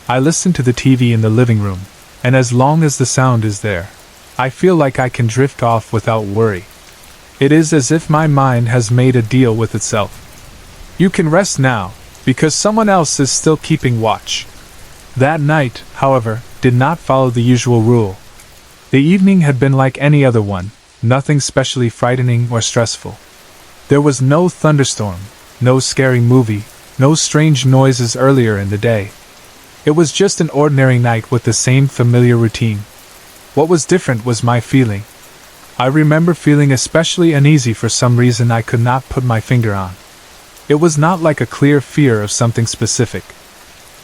I listen to the TV in the living room, and as long as the sound is there, I feel like I can drift off without worry. It is as if my mind has made a deal with itself. You can rest now, because someone else is still keeping watch. That night, however, did not follow the usual rule. The evening had been like any other one, nothing specially frightening or stressful. There was no thunderstorm, no scary movie, no strange noises earlier in the day. It was just an ordinary night with the same familiar routine. What was different was my feeling. I remember feeling especially uneasy for some reason I could not put my finger on. It was not like a clear fear of something specific.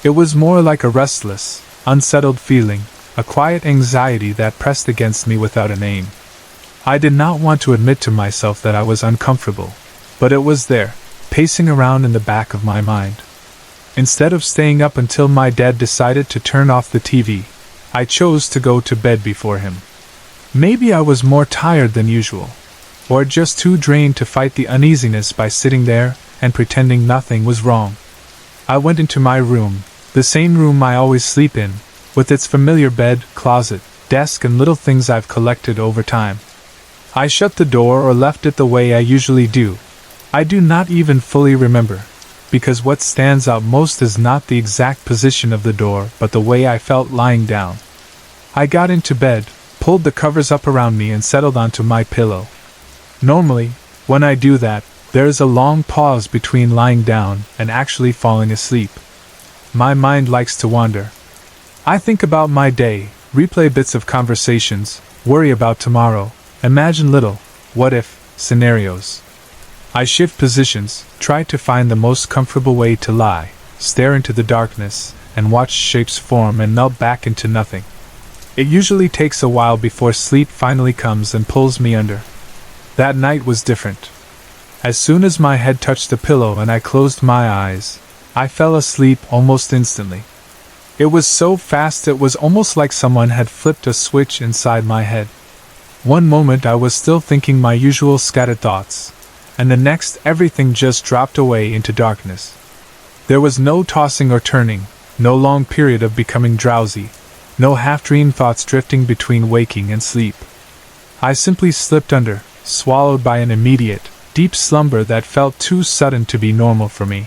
It was more like a restless, unsettled feeling, a quiet anxiety that pressed against me without a name. I did not want to admit to myself that I was uncomfortable, but it was there, pacing around in the back of my mind. Instead of staying up until my dad decided to turn off the TV, I chose to go to bed before him. Maybe I was more tired than usual, or just too drained to fight the uneasiness by sitting there and pretending nothing was wrong. I went into my room, the same room I always sleep in, with its familiar bed, closet, desk and little things I've collected over time. I shut the door or left it the way I usually do. I do not even fully remember, because what stands out most is not the exact position of the door but the way I felt lying down. I got into bed, pulled the covers up around me and settled onto my pillow. Normally, when I do that, there is a long pause between lying down and actually falling asleep. My mind likes to wander. I think about my day, replay bits of conversations, worry about tomorrow, imagine little, what-if, scenarios. I shift positions, try to find the most comfortable way to lie, stare into the darkness, and watch shapes form and melt back into nothing. It usually takes a while before sleep finally comes and pulls me under. That night was different. As soon as my head touched the pillow and I closed my eyes, I fell asleep almost instantly. It was so fast it was almost like someone had flipped a switch inside my head. One moment I was still thinking my usual scattered thoughts, and the next everything just dropped away into darkness. There was no tossing or turning, no long period of becoming drowsy, no half-dream thoughts drifting between waking and sleep. I simply slipped under, swallowed by an immediate, deep slumber that felt too sudden to be normal for me.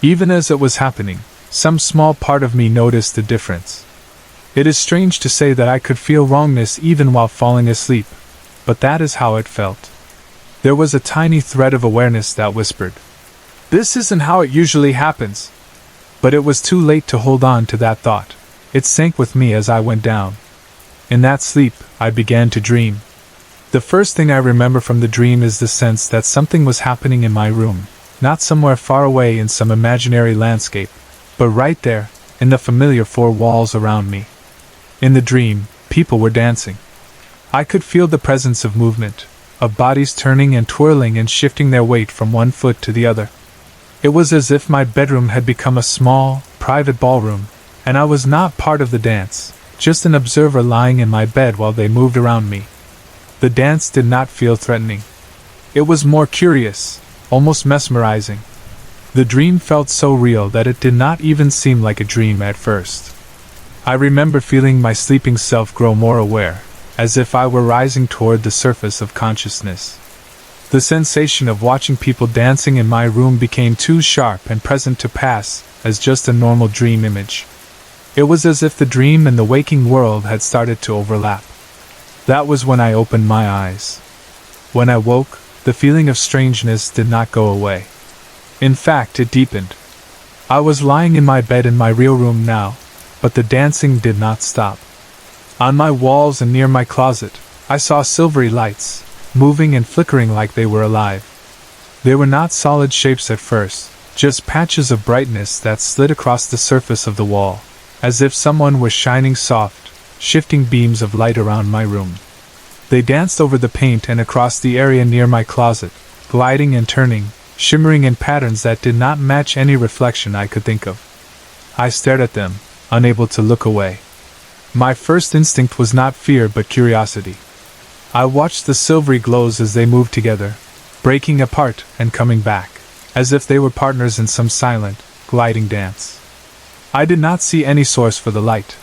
Even as it was happening, some small part of me noticed the difference. It is strange to say that I could feel wrongness even while falling asleep, but that is how it felt. There was a tiny thread of awareness that whispered, "This isn't how it usually happens." But it was too late to hold on to that thought. It sank with me as I went down. In that sleep, I began to dream. The first thing I remember from the dream is the sense that something was happening in my room, not somewhere far away in some imaginary landscape, but right there, in the familiar four walls around me. In the dream, people were dancing. I could feel the presence of movement, of bodies turning and twirling and shifting their weight from one foot to the other. It was as if my bedroom had become a small, private ballroom, and I was not part of the dance, just an observer lying in my bed while they moved around me. The dance did not feel threatening. It was more curious, almost mesmerizing. The dream felt so real that it did not even seem like a dream at first. I remember feeling my sleeping self grow more aware, as if I were rising toward the surface of consciousness. The sensation of watching people dancing in my room became too sharp and present to pass as just a normal dream image. It was as if the dream and the waking world had started to overlap. That was when I opened my eyes. When I woke, the feeling of strangeness did not go away. In fact, it deepened. I was lying in my bed in my real room now, but the dancing did not stop. On my walls and near my closet, I saw silvery lights, moving and flickering like they were alive. They were not solid shapes at first, just patches of brightness that slid across the surface of the wall, as if someone was shining soft, shifting beams of light around my room. They danced over the paint and across the area near my closet, gliding and turning, shimmering in patterns that did not match any reflection I could think of. I stared at them, unable to look away. My first instinct was not fear but curiosity. I watched the silvery glows as they moved together, breaking apart and coming back, as if they were partners in some silent, gliding dance. I did not see any source for the light.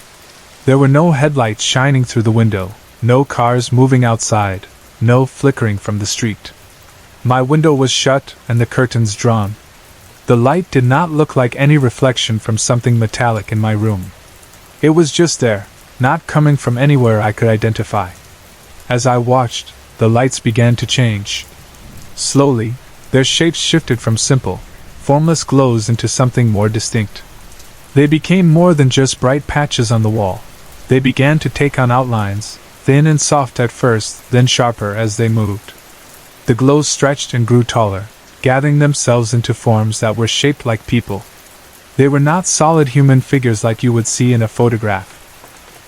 There were no headlights shining through the window, no cars moving outside, no flickering from the street. My window was shut and the curtains drawn. The light did not look like any reflection from something metallic in my room. It was just there, not coming from anywhere I could identify. As I watched, the lights began to change. Slowly, their shapes shifted from simple, formless glows into something more distinct. They became more than just bright patches on the wall. They began to take on outlines, thin and soft at first, then sharper as they moved. The glows stretched and grew taller, gathering themselves into forms that were shaped like people. They were not solid human figures like you would see in a photograph.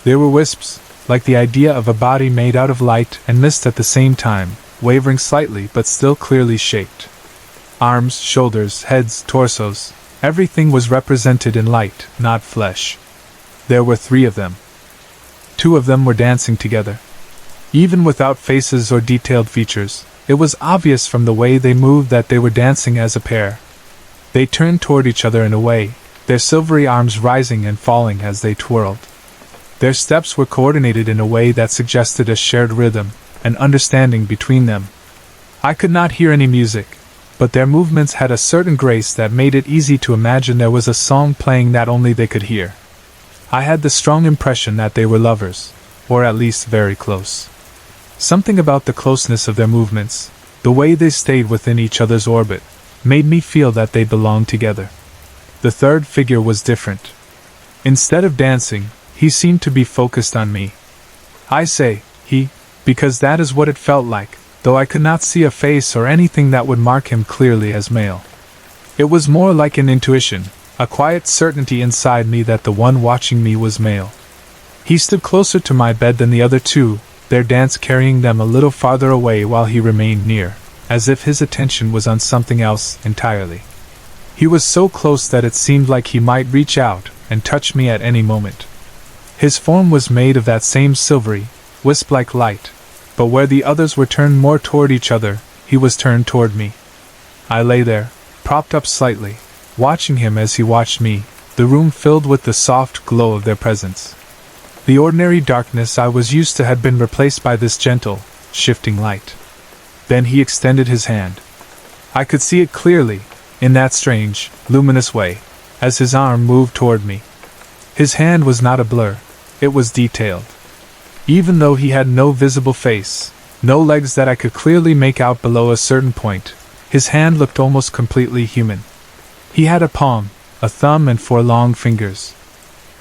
They were wisps, like the idea of a body made out of light and mist at the same time, wavering slightly but still clearly shaped. Arms, shoulders, heads, torsos, everything was represented in light, not flesh. There were 3 of them. 2 of them were dancing together. Even without faces or detailed features, it was obvious from the way they moved that they were dancing as a pair. They turned toward each other in a way, their silvery arms rising and falling as they twirled. Their steps were coordinated in a way that suggested a shared rhythm, an understanding between them. I could not hear any music, but their movements had a certain grace that made it easy to imagine there was a song playing that only they could hear. I had the strong impression that they were lovers, or at least very close. Something about the closeness of their movements, the way they stayed within each other's orbit, made me feel that they belonged together. The third figure was different. Instead of dancing, he seemed to be focused on me. I say, he, because that is what it felt like, though I could not see a face or anything that would mark him clearly as male. It was more like an intuition, a quiet certainty inside me that the one watching me was male. He stood closer to my bed than the other 2, their dance carrying them a little farther away while he remained near, as if his attention was on something else entirely. He was so close that it seemed like he might reach out and touch me at any moment. His form was made of that same silvery, wisp-like light, but where the others were turned more toward each other, he was turned toward me. I lay there, propped up slightly, watching him as he watched me, the room filled with the soft glow of their presence. The ordinary darkness I was used to had been replaced by this gentle, shifting light. Then he extended his hand. I could see it clearly, in that strange, luminous way, as his arm moved toward me. His hand was not a blur, it was detailed. Even though he had no visible face, no legs that I could clearly make out below a certain point, his hand looked almost completely human. He had a palm, a thumb and 4 long fingers.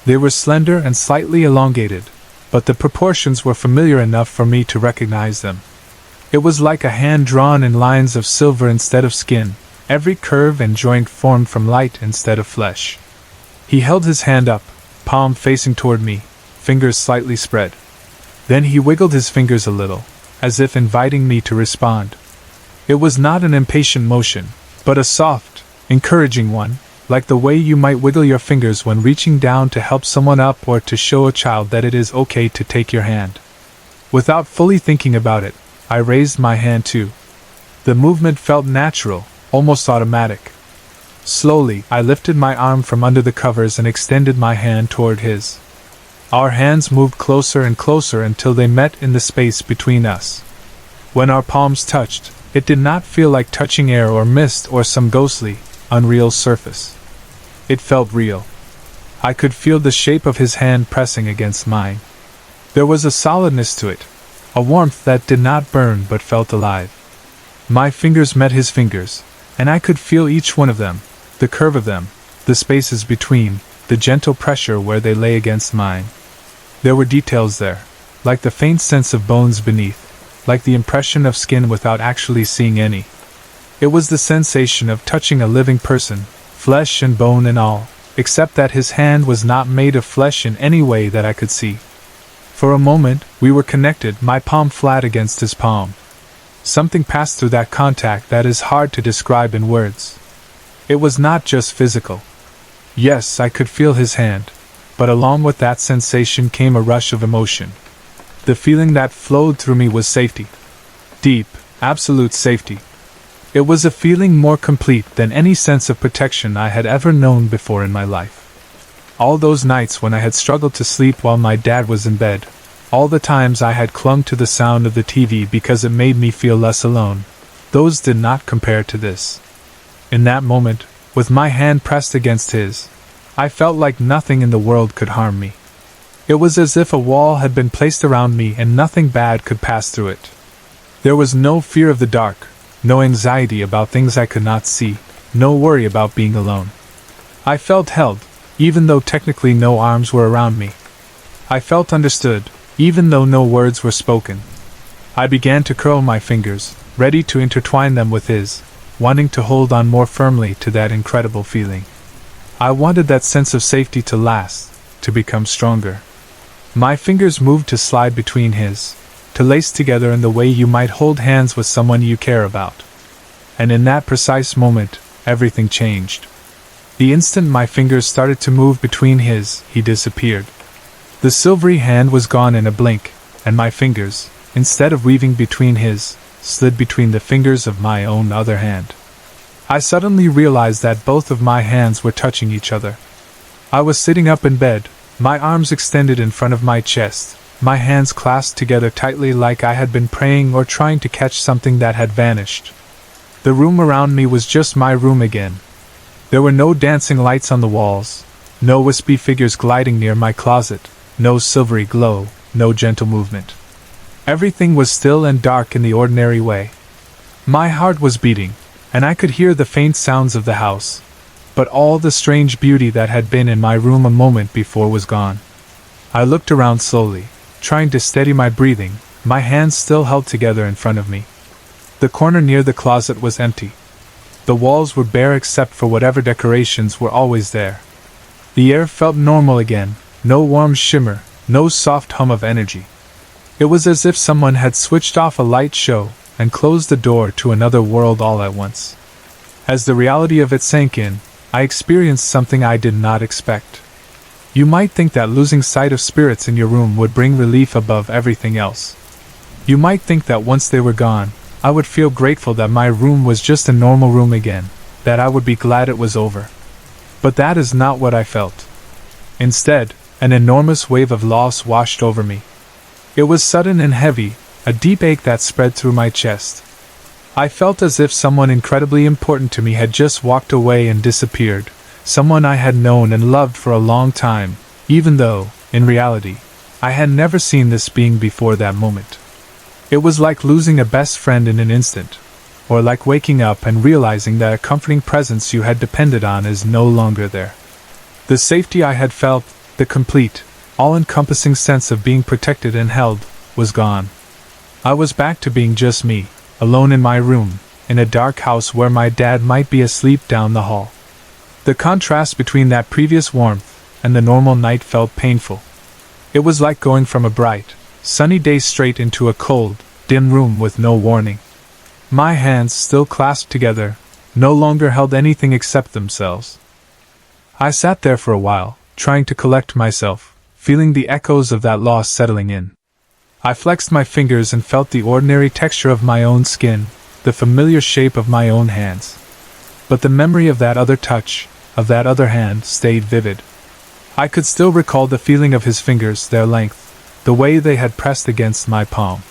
They were slender and slightly elongated, but the proportions were familiar enough for me to recognize them. It was like a hand drawn in lines of silver instead of skin, every curve and joint formed from light instead of flesh. He held his hand up, palm facing toward me, fingers slightly spread. Then he wiggled his fingers a little, as if inviting me to respond. It was not an impatient motion, but a soft, encouraging one, like the way you might wiggle your fingers when reaching down to help someone up or to show a child that it is okay to take your hand. Without fully thinking about it, I raised my hand too. The movement felt natural, almost automatic. Slowly, I lifted my arm from under the covers and extended my hand toward his. Our hands moved closer and closer until they met in the space between us. When our palms touched, it did not feel like touching air or mist or some ghostly, unreal surface. It felt real. I could feel the shape of his hand pressing against mine. There was a solidness to it, a warmth that did not burn but felt alive. My fingers met his fingers, and I could feel each one of them, the curve of them, the spaces between, the gentle pressure where they lay against mine. There were details there, like the faint sense of bones beneath, like the impression of skin without actually seeing any. It was the sensation of touching a living person, flesh and bone and all, except that his hand was not made of flesh in any way that I could see. For a moment, we were connected, my palm flat against his palm. Something passed through that contact that is hard to describe in words. It was not just physical. Yes, I could feel his hand, but along with that sensation came a rush of emotion. The feeling that flowed through me was safety. Deep, absolute safety. It was a feeling more complete than any sense of protection I had ever known before in my life. All those nights when I had struggled to sleep while my dad was in bed, all the times I had clung to the sound of the TV because it made me feel less alone, those did not compare to this. In that moment, with my hand pressed against his, I felt like nothing in the world could harm me. It was as if a wall had been placed around me and nothing bad could pass through it. There was no fear of the dark, no anxiety about things I could not see, no worry about being alone. I felt held, even though technically no arms were around me. I felt understood, even though no words were spoken. I began to curl my fingers, ready to intertwine them with his, wanting to hold on more firmly to that incredible feeling. I wanted that sense of safety to last, to become stronger. My fingers moved to slide between his, to lace together in the way you might hold hands with someone you care about. And in that precise moment, everything changed. The instant my fingers started to move between his, he disappeared. The silvery hand was gone in a blink, and my fingers, instead of weaving between his, slid between the fingers of my own other hand. I suddenly realized that both of my hands were touching each other. I was sitting up in bed, my arms extended in front of my chest, my hands clasped together tightly like I had been praying or trying to catch something that had vanished. The room around me was just my room again. There were no dancing lights on the walls, no wispy figures gliding near my closet, no silvery glow, no gentle movement. Everything was still and dark in the ordinary way. My heart was beating, and I could hear the faint sounds of the house, but all the strange beauty that had been in my room a moment before was gone. I looked around slowly, trying to steady my breathing, my hands still held together in front of me. The corner near the closet was empty. The walls were bare except for whatever decorations were always there. The air felt normal again, no warm shimmer, no soft hum of energy. It was as if someone had switched off a light show and closed the door to another world all at once. As the reality of it sank in, I experienced something I did not expect. You might think that losing sight of spirits in your room would bring relief above everything else. You might think that once they were gone, I would feel grateful that my room was just a normal room again, that I would be glad it was over. But that is not what I felt. Instead, an enormous wave of loss washed over me. It was sudden and heavy, a deep ache that spread through my chest. I felt as if someone incredibly important to me had just walked away and disappeared, someone I had known and loved for a long time, even though, in reality, I had never seen this being before that moment. It was like losing a best friend in an instant, or like waking up and realizing that a comforting presence you had depended on is no longer there. The safety I had felt, the complete, all-encompassing sense of being protected and held, was gone. I was back to being just me, alone in my room, in a dark house where my dad might be asleep down the hall. The contrast between that previous warmth and the normal night felt painful. It was like going from a bright, sunny day straight into a cold, dim room with no warning. My hands, still clasped together, no longer held anything except themselves. I sat there for a while, trying to collect myself, feeling the echoes of that loss settling in. I flexed my fingers and felt the ordinary texture of my own skin, the familiar shape of my own hands. But the memory of that other touch, of that other hand, stayed vivid. I could still recall the feeling of his fingers, their length, the way they had pressed against my palm.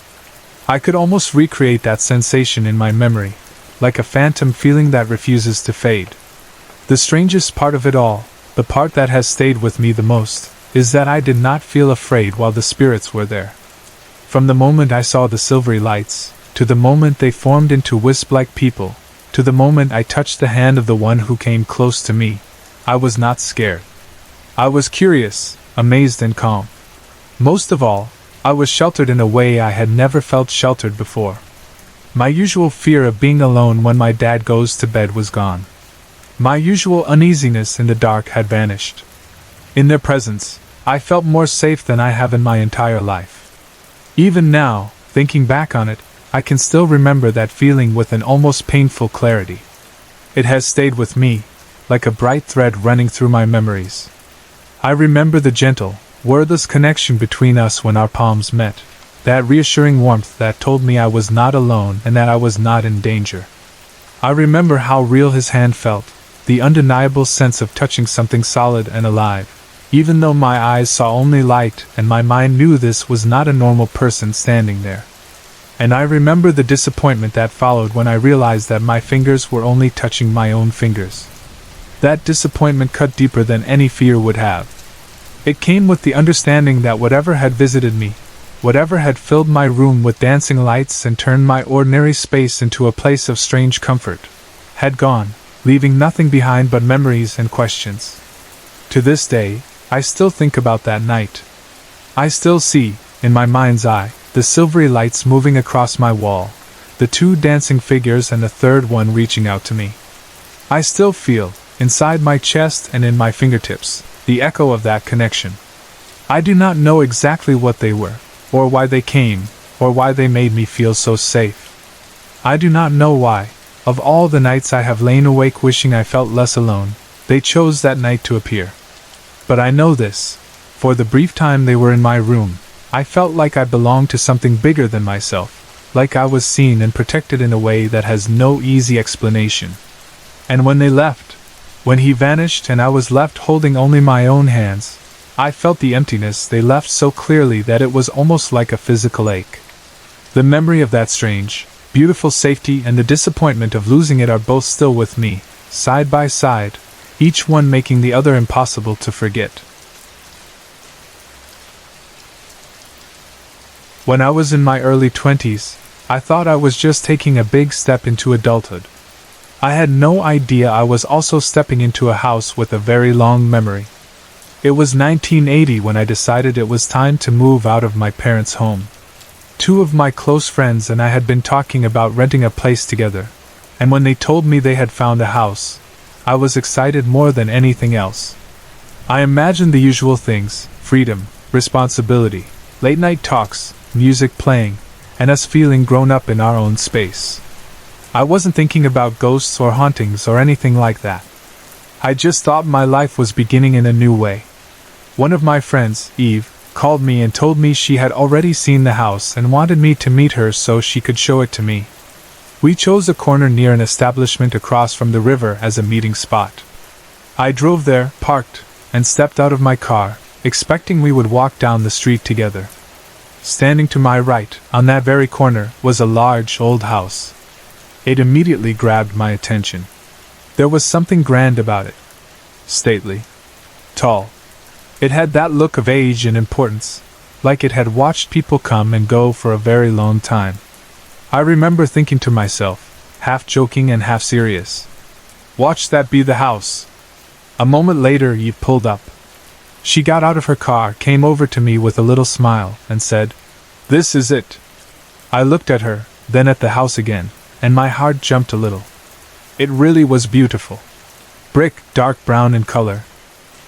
I could almost recreate that sensation in my memory, like a phantom feeling that refuses to fade. The strangest part of it all, the part that has stayed with me the most, is that I did not feel afraid while the spirits were there. From the moment I saw the silvery lights, to the moment they formed into wisp-like people, to the moment I touched the hand of the one who came close to me, I was not scared. I was curious, amazed and calm. Most of all, I was sheltered in a way I had never felt sheltered before. My usual fear of being alone when my dad goes to bed was gone. My usual uneasiness in the dark had vanished. In their presence, I felt more safe than I have in my entire life. Even now, thinking back on it, I can still remember that feeling with an almost painful clarity. It has stayed with me, like a bright thread running through my memories. I remember the gentle, wordless connection between us when our palms met, that reassuring warmth that told me I was not alone and that I was not in danger. I remember how real his hand felt, the undeniable sense of touching something solid and alive, even though my eyes saw only light and my mind knew this was not a normal person standing there. And I remember the disappointment that followed when I realized that my fingers were only touching my own fingers. That disappointment cut deeper than any fear would have. It came with the understanding that whatever had visited me, whatever had filled my room with dancing lights and turned my ordinary space into a place of strange comfort, had gone, leaving nothing behind but memories and questions. To this day, I still think about that night. I still see, in my mind's eye, the silvery lights moving across my wall, the two dancing figures and the third one reaching out to me. I still feel, inside my chest and in my fingertips, the echo of that connection. I do not know exactly what they were, or why they came, or why they made me feel so safe. I do not know why, of all the nights I have lain awake wishing I felt less alone, they chose that night to appear. But I know this, for the brief time they were in my room, I felt like I belonged to something bigger than myself, like I was seen and protected in a way that has no easy explanation. And when they left, when he vanished and I was left holding only my own hands, I felt the emptiness they left so clearly that it was almost like a physical ache. The memory of that strange, beautiful safety and the disappointment of losing it are both still with me, side by side, each one making the other impossible to forget. When I was in my early 20s, I thought I was just taking a big step into adulthood. I had no idea I was also stepping into a house with a very long memory. It was 1980 when I decided it was time to move out of my parents' home. Two of my close friends and I had been talking about renting a place together, and when they told me they had found a house, I was excited more than anything else. I imagined the usual things: freedom, responsibility, late-night talks, music playing, and us feeling grown up in our own space. I wasn't thinking about ghosts or hauntings or anything like that. I just thought my life was beginning in a new way. One of my friends, Eve, called me and told me she had already seen the house and wanted me to meet her so she could show it to me. We chose a corner near an establishment across from the river as a meeting spot. I drove there, parked, and stepped out of my car, expecting we would walk down the street together. Standing to my right, on that very corner, was a large old house. It immediately grabbed my attention. There was something grand about it. Stately. Tall. It had that look of age and importance, like it had watched people come and go for a very long time. I remember thinking to myself, half joking and half serious, "Watch that be the house." A moment later, Eve pulled up. She got out of her car, came over to me with a little smile, and said, "This is it." I looked at her, then at the house again, and my heart jumped a little. It really was beautiful. Brick, dark brown in color.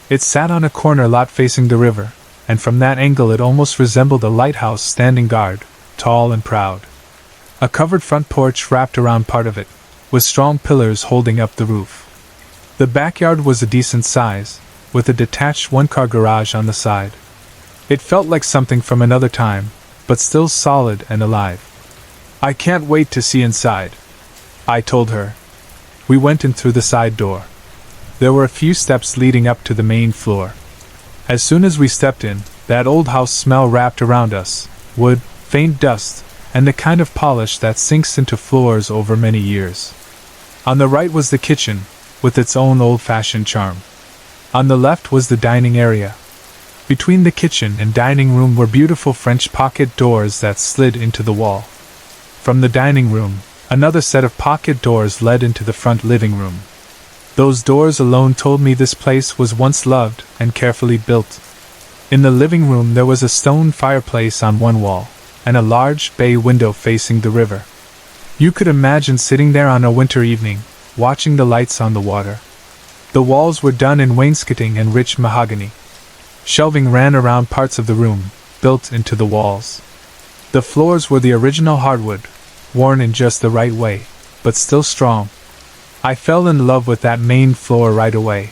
It sat on a corner lot facing the river, and from that angle it almost resembled a lighthouse standing guard, tall and proud. A covered front porch wrapped around part of it, with strong pillars holding up the roof. The backyard was a decent size, with a detached one-car garage on the side. It felt like something from another time, but still solid and alive. "I can't wait to see inside," I told her. We went in through the side door. There were a few steps leading up to the main floor. As soon as we stepped in, that old house smell wrapped around us: wood, faint dust, and the kind of polish that sinks into floors over many years. On the right was the kitchen, with its own old-fashioned charm. On the left was the dining area. Between the kitchen and dining room were beautiful French pocket doors that slid into the wall. From the dining room, another set of pocket doors led into the front living room. Those doors alone told me this place was once loved and carefully built. In the living room there was a stone fireplace on one wall, and a large bay window facing the river. You could imagine sitting there on a winter evening, watching the lights on the water. The walls were done in wainscoting and rich mahogany. Shelving ran around parts of the room, built into the walls. The floors were the original hardwood, worn in just the right way, but still strong. I fell in love with that main floor right away.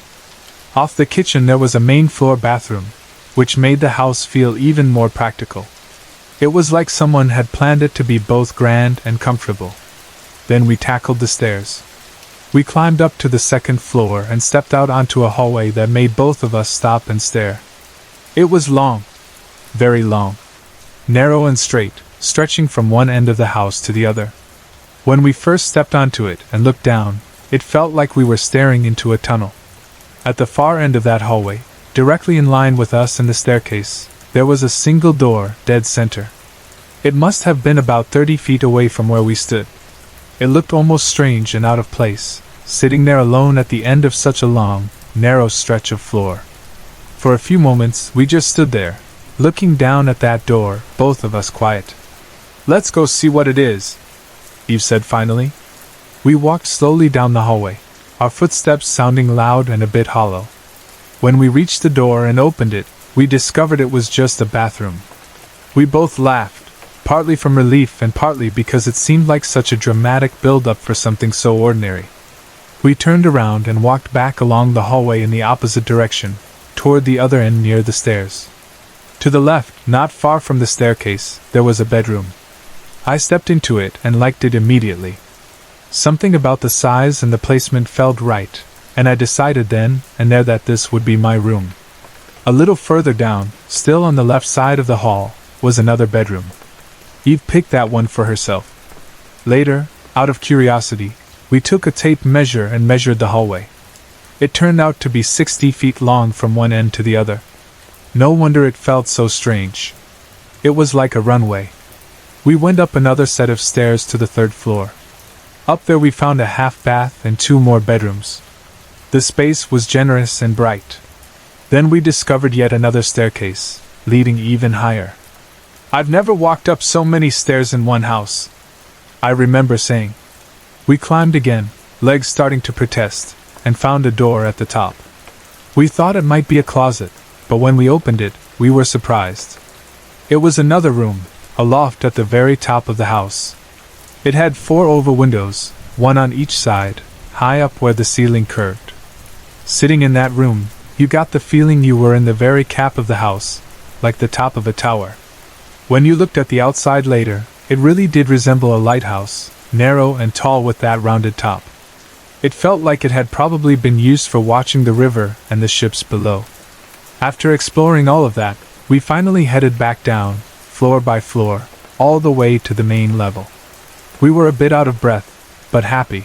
Off the kitchen there was a main floor bathroom, which made the house feel even more practical. It was like someone had planned it to be both grand and comfortable. Then we tackled the stairs. We climbed up to the second floor and stepped out onto a hallway that made both of us stop and stare. It was long. Very long. Narrow and straight, stretching from one end of the house to the other. When we first stepped onto it and looked down, it felt like we were staring into a tunnel. At the far end of that hallway, directly in line with us and the staircase, there was a single door, dead center. It must have been about 30 feet away from where we stood. It looked almost strange and out of place, sitting there alone at the end of such a long, narrow stretch of floor. For a few moments, we just stood there, looking down at that door, both of us quiet. "Let's go see what it is," Eve said finally. We walked slowly down the hallway, our footsteps sounding loud and a bit hollow. When we reached the door and opened it, we discovered it was just a bathroom. We both laughed, partly from relief and partly because it seemed like such a dramatic build-up for something so ordinary. We turned around and walked back along the hallway in the opposite direction, toward the other end near the stairs. To the left, not far from the staircase, there was a bedroom. I stepped into it and liked it immediately. Something about the size and the placement felt right, and I decided then and there that this would be my room. A little further down, still on the left side of the hall, was another bedroom. Eve picked that one for herself. Later, out of curiosity, we took a tape measure and measured the hallway. It turned out to be 60 feet long from one end to the other. No wonder it felt so strange. It was like a runway. We went up another set of stairs to the third floor. Up there we found a half bath and 2 more bedrooms. The space was generous and bright. Then we discovered yet another staircase, leading even higher. "I've never walked up so many stairs in one house," I remember saying. We climbed again, legs starting to protest, and found a door at the top. We thought it might be a closet, but when we opened it, we were surprised. It was another room, a loft at the very top of the house. It had 4 oval windows, one on each side, high up where the ceiling curved. Sitting in that room, you got the feeling you were in the very cap of the house, like the top of a tower. When you looked at the outside later, it really did resemble a lighthouse, narrow and tall with that rounded top. It felt like it had probably been used for watching the river and the ships below. After exploring all of that, we finally headed back down, floor by floor, all the way to the main level. We were a bit out of breath, but happy.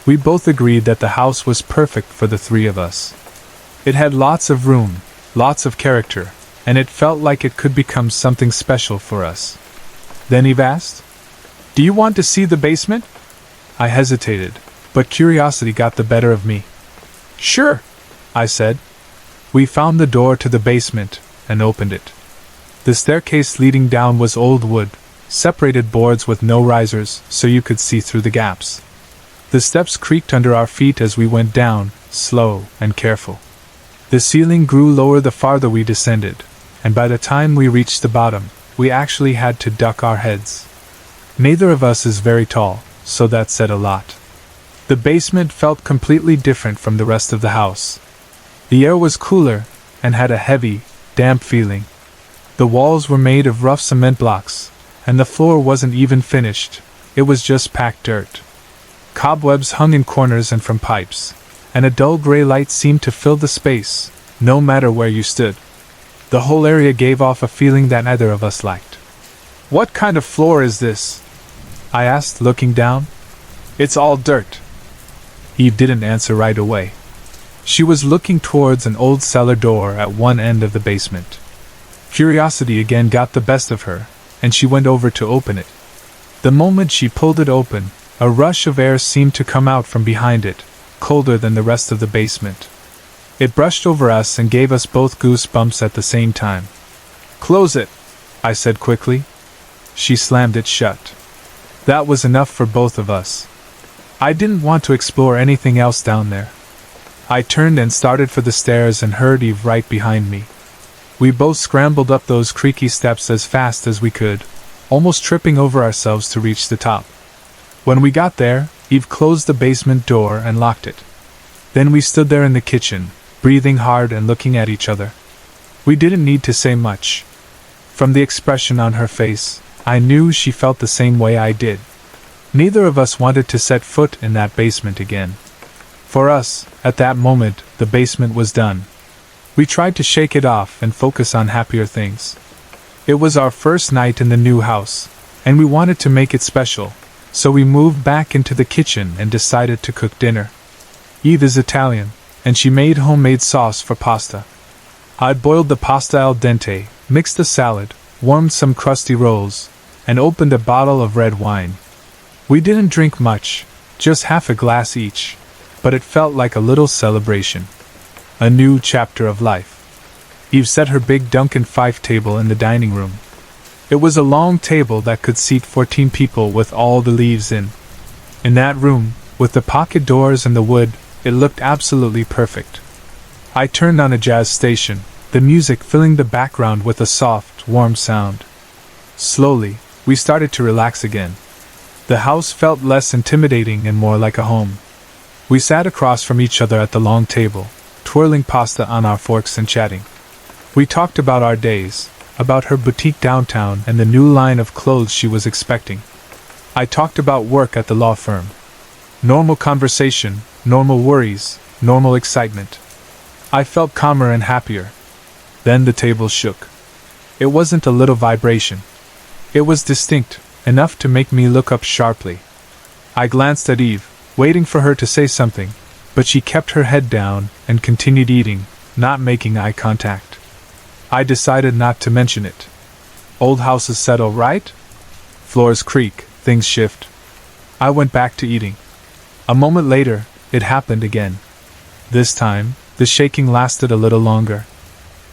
We both agreed that the house was perfect for the three of us. It had lots of room, lots of character, and it felt like it could become something special for us. Then Eve asked, "Do you want to see the basement?" I hesitated, but curiosity got the better of me. "Sure," I said. We found the door to the basement and opened it. The staircase leading down was old wood, separated boards with no risers so you could see through the gaps. The steps creaked under our feet as we went down, slow and careful. The ceiling grew lower the farther we descended, and by the time we reached the bottom, we actually had to duck our heads. Neither of us is very tall, so that said a lot. The basement felt completely different from the rest of the house. The air was cooler, and had a heavy, damp feeling. The walls were made of rough cement blocks, and the floor wasn't even finished, it was just packed dirt. Cobwebs hung in corners and from pipes, and a dull gray light seemed to fill the space, no matter where you stood. The whole area gave off a feeling that neither of us liked. "What kind of floor is this?" I asked, looking down. "It's all dirt." Eve didn't answer right away. She was looking towards an old cellar door at one end of the basement. Curiosity again got the best of her, and she went over to open it. The moment she pulled it open, a rush of air seemed to come out from behind it, colder than the rest of the basement. It brushed over us and gave us both goosebumps at the same time. "Close it," I said quickly. She slammed it shut. That was enough for both of us. I didn't want to explore anything else down there. I turned and started for the stairs and heard Eve right behind me. We both scrambled up those creaky steps as fast as we could, almost tripping over ourselves to reach the top. When we got there, Eve closed the basement door and locked it. Then we stood there in the kitchen, breathing hard and looking at each other. We didn't need to say much. From the expression on her face, I knew she felt the same way I did. Neither of us wanted to set foot in that basement again. For us, at that moment, the basement was done. We tried to shake it off and focus on happier things. It was our first night in the new house, and we wanted to make it special, so we moved back into the kitchen and decided to cook dinner. Eve is Italian, and she made homemade sauce for pasta. I'd boiled the pasta al dente, mixed the salad, warmed some crusty rolls, and opened a bottle of red wine. We didn't drink much, just half a glass each, but it felt like a little celebration. A new chapter of life. Eve set her big Duncan Fife table in the dining room. It was a long table that could seat 14 people with all the leaves in. In that room, with the pocket doors and the wood, it looked absolutely perfect. I turned on a jazz station, the music filling the background with a soft, warm sound. Slowly, we started to relax again. The house felt less intimidating and more like a home. We sat across from each other at the long table, twirling pasta on our forks and chatting. We talked about our days, about her boutique downtown and the new line of clothes she was expecting. I talked about work at the law firm. Normal conversation, normal worries, normal excitement. I felt calmer and happier. Then the table shook. It wasn't a little vibration. It was distinct, enough to make me look up sharply. I glanced at Eve, waiting for her to say something, but she kept her head down and continued eating, not making eye contact. I decided not to mention it. Old houses settle, right? Floors creak, things shift. I went back to eating. A moment later, it happened again. This time, the shaking lasted a little longer.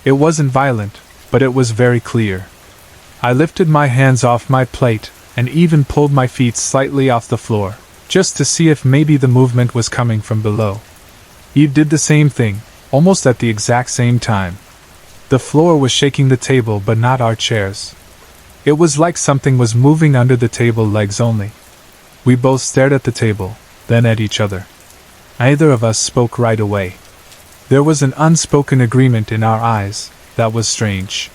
It wasn't violent, but it was very clear. I lifted my hands off my plate and even pulled my feet slightly off the floor, just to see if maybe the movement was coming from below. Eve did the same thing, almost at the exact same time. The floor was shaking the table but not our chairs. It was like something was moving under the table legs only. We both stared at the table, then at each other. Neither of us spoke right away. There was an unspoken agreement in our eyes that was strange.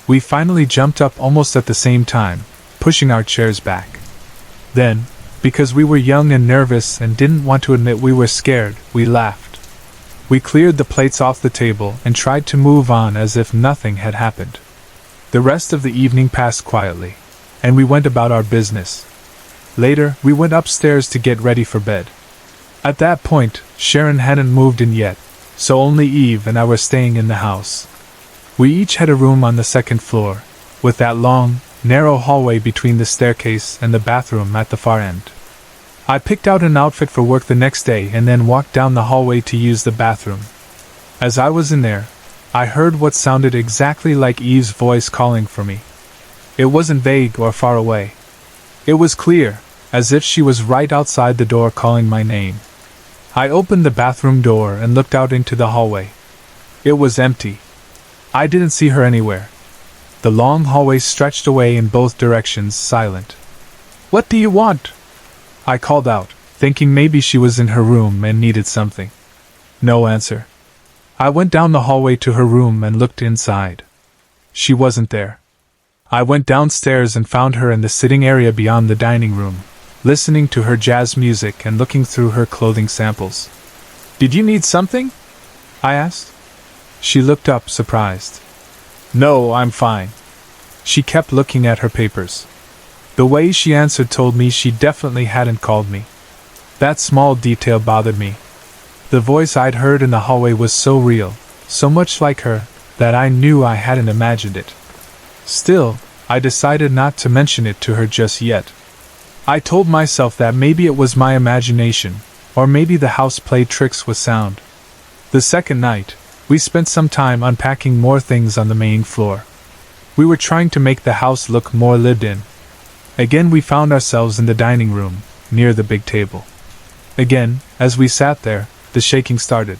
We finally jumped up almost at the same time, pushing our chairs back. Then, because we were young and nervous and didn't want to admit we were scared, we laughed. We cleared the plates off the table and tried to move on as if nothing had happened. The rest of the evening passed quietly, and we went about our business. Later, we went upstairs to get ready for bed. At that point, Sharon hadn't moved in yet, so only Eve and I were staying in the house. We each had a room on the second floor, with that long, narrow hallway between the staircase and the bathroom at the far end. I picked out an outfit for work the next day and then walked down the hallway to use the bathroom. As I was in there, I heard what sounded exactly like Eve's voice calling for me. It wasn't vague or far away. It was clear, as if she was right outside the door calling my name. I opened the bathroom door and looked out into the hallway. It was empty. I didn't see her anywhere. The long hallway stretched away in both directions, silent. "What do you want?" I called out, thinking maybe she was in her room and needed something. No answer. I went down the hallway to her room and looked inside. She wasn't there. I went downstairs and found her in the sitting area beyond the dining room, listening to her jazz music and looking through her clothing samples. "Did you need something?" I asked. She looked up, surprised. "No, I'm fine." She kept looking at her papers. The way she answered told me she definitely hadn't called me. That small detail bothered me. The voice I'd heard in the hallway was so real, so much like her, that I knew I hadn't imagined it. Still, I decided not to mention it to her just yet. I told myself that maybe it was my imagination, or maybe the house played tricks with sound. The second night, we spent some time unpacking more things on the main floor. We were trying to make the house look more lived in. Again we found ourselves in the dining room, near the big table. Again, as we sat there, the shaking started.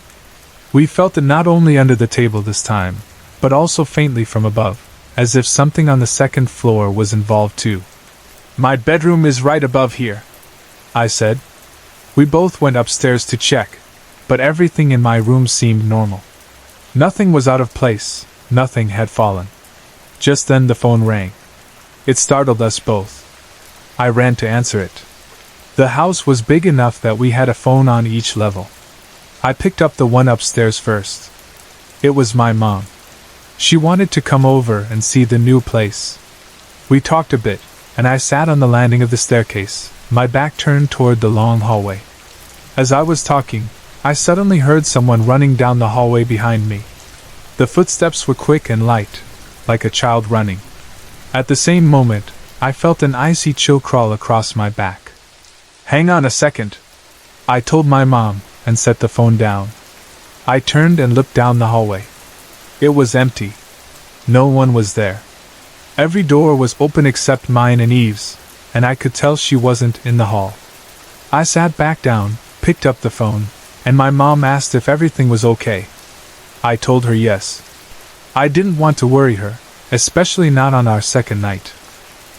We felt it not only under the table this time, but also faintly from above, as if something on the second floor was involved too. "My bedroom is right above here," I said. We both went upstairs to check, but everything in my room seemed normal. Nothing was out of place, nothing had fallen. Just then the phone rang. It startled us both. I ran to answer it. The house was big enough that we had a phone on each level. I picked up the one upstairs first. It was my mom. She wanted to come over and see the new place. We talked a bit, and I sat on the landing of the staircase, my back turned toward the long hallway. As I was talking, I suddenly heard someone running down the hallway behind me. The footsteps were quick and light, like a child running. At the same moment, I felt an icy chill crawl across my back. "Hang on a second," I told my mom, and set the phone down. I turned and looked down the hallway. It was empty. No one was there. Every door was open except mine and Eve's, and I could tell she wasn't in the hall. I sat back down, picked up the phone, and my mom asked if everything was okay. I told her yes. I didn't want to worry her, especially not on our second night.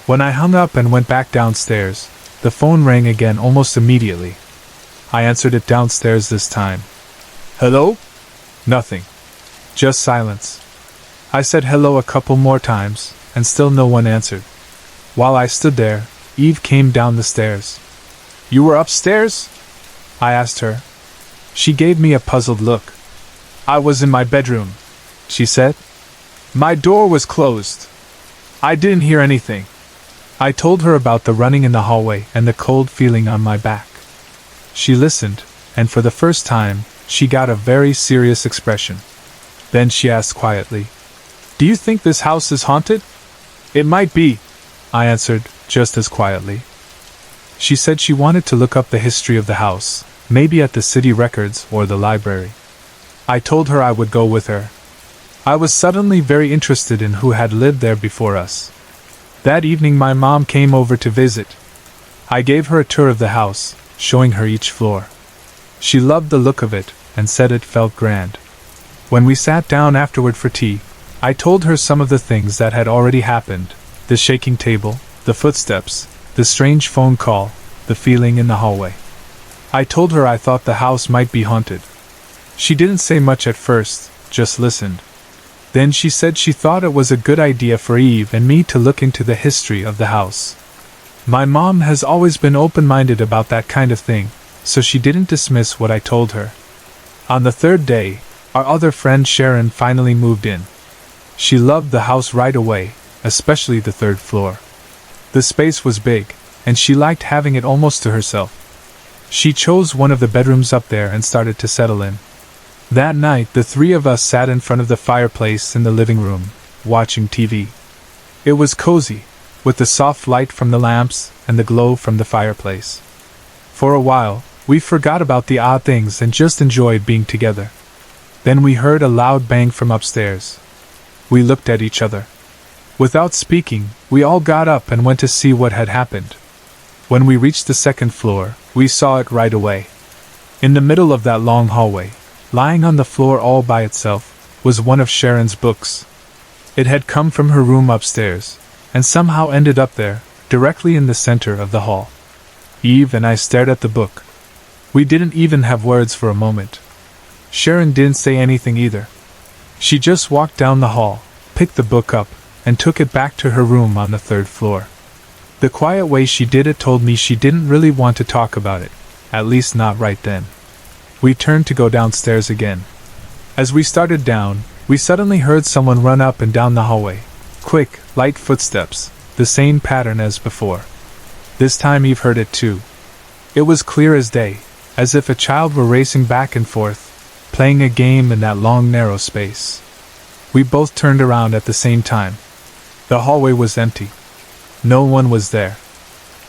When I hung up and went back downstairs, the phone rang again almost immediately. I answered it downstairs this time. "Hello?" Nothing. Just silence. I said hello a couple more times, and still no one answered. While I stood there, Eve came down the stairs. "You were upstairs?" I asked her. She gave me a puzzled look. "I was in my bedroom," she said. "My door was closed. I didn't hear anything." I told her about the running in the hallway and the cold feeling on my back. She listened, and for the first time, she got a very serious expression. Then she asked quietly, "Do you think this house is haunted?" "It might be," I answered, just as quietly. She said she wanted to look up the history of the house, maybe at the city records or the library. I told her I would go with her. I was suddenly very interested in who had lived there before us. That evening my mom came over to visit. I gave her a tour of the house, showing her each floor. She loved the look of it, and said it felt grand. When we sat down afterward for tea, I told her some of the things that had already happened: the shaking table, the footsteps, the strange phone call, the feeling in the hallway. I told her I thought the house might be haunted. She didn't say much at first, just listened. Then she said she thought it was a good idea for Eve and me to look into the history of the house. My mom has always been open-minded about that kind of thing, so she didn't dismiss what I told her. On the third day, our other friend Sharon finally moved in. She loved the house right away, especially the third floor. The space was big, and she liked having it almost to herself. She chose one of the bedrooms up there and started to settle in. That night, the three of us sat in front of the fireplace in the living room, watching TV. It was cozy, with the soft light from the lamps and the glow from the fireplace. For a while, we forgot about the odd things and just enjoyed being together. Then we heard a loud bang from upstairs. We looked at each other. Without speaking, we all got up and went to see what had happened. When we reached the second floor, we saw it right away. In the middle of that long hallway, lying on the floor all by itself, was one of Sharon's books. It had come from her room upstairs, and somehow ended up there, directly in the center of the hall. Eve and I stared at the book. We didn't even have words for a moment. Sharon didn't say anything either. She just walked down the hall, picked the book up, and took it back to her room on the third floor. The quiet way she did it told me she didn't really want to talk about it, at least not right then. We turned to go downstairs again. As we started down, we suddenly heard someone run up and down the hallway. Quick, light footsteps, the same pattern as before. This time Eve heard it too. It was clear as day, as if a child were racing back and forth, playing a game in that long narrow space. We both turned around at the same time. The hallway was empty. No one was there.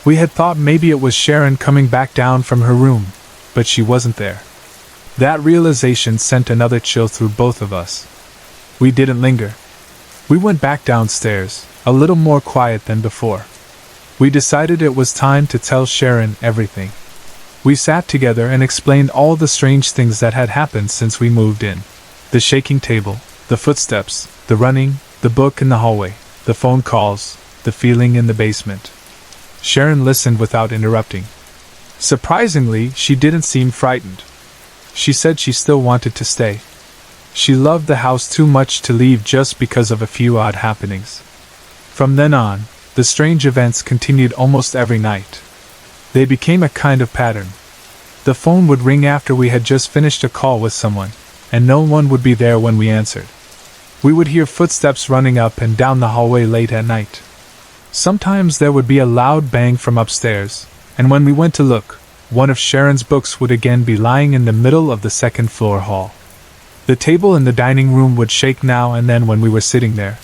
We had thought maybe it was Sharon coming back down from her room, but she wasn't there. That realization sent another chill through both of us. We didn't linger. We went back downstairs, a little more quiet than before. We decided it was time to tell Sharon everything. We sat together and explained all the strange things that had happened since we moved in. The shaking table, the footsteps, the running, the book in the hallway, the phone calls, the feeling in the basement. Sharon listened without interrupting. Surprisingly, she didn't seem frightened. She said she still wanted to stay. She loved the house too much to leave just because of a few odd happenings. From then on, the strange events continued almost every night. They became a kind of pattern. The phone would ring after we had just finished a call with someone, and no one would be there when we answered. We would hear footsteps running up and down the hallway late at night. Sometimes there would be a loud bang from upstairs, and when we went to look, one of Sharon's books would again be lying in the middle of the second floor hall. The table in the dining room would shake now and then when we were sitting there.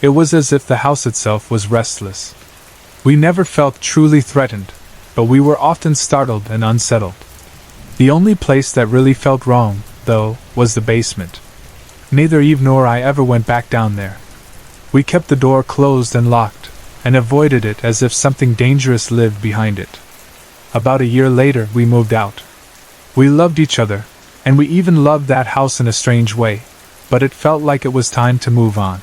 It was as if the house itself was restless. We never felt truly threatened, but we were often startled and unsettled. The only place that really felt wrong, though, was the basement. Neither Eve nor I ever went back down there. We kept the door closed and locked, and avoided it as if something dangerous lived behind it. About a year later, we moved out. We loved each other, and we even loved that house in a strange way, but it felt like it was time to move on.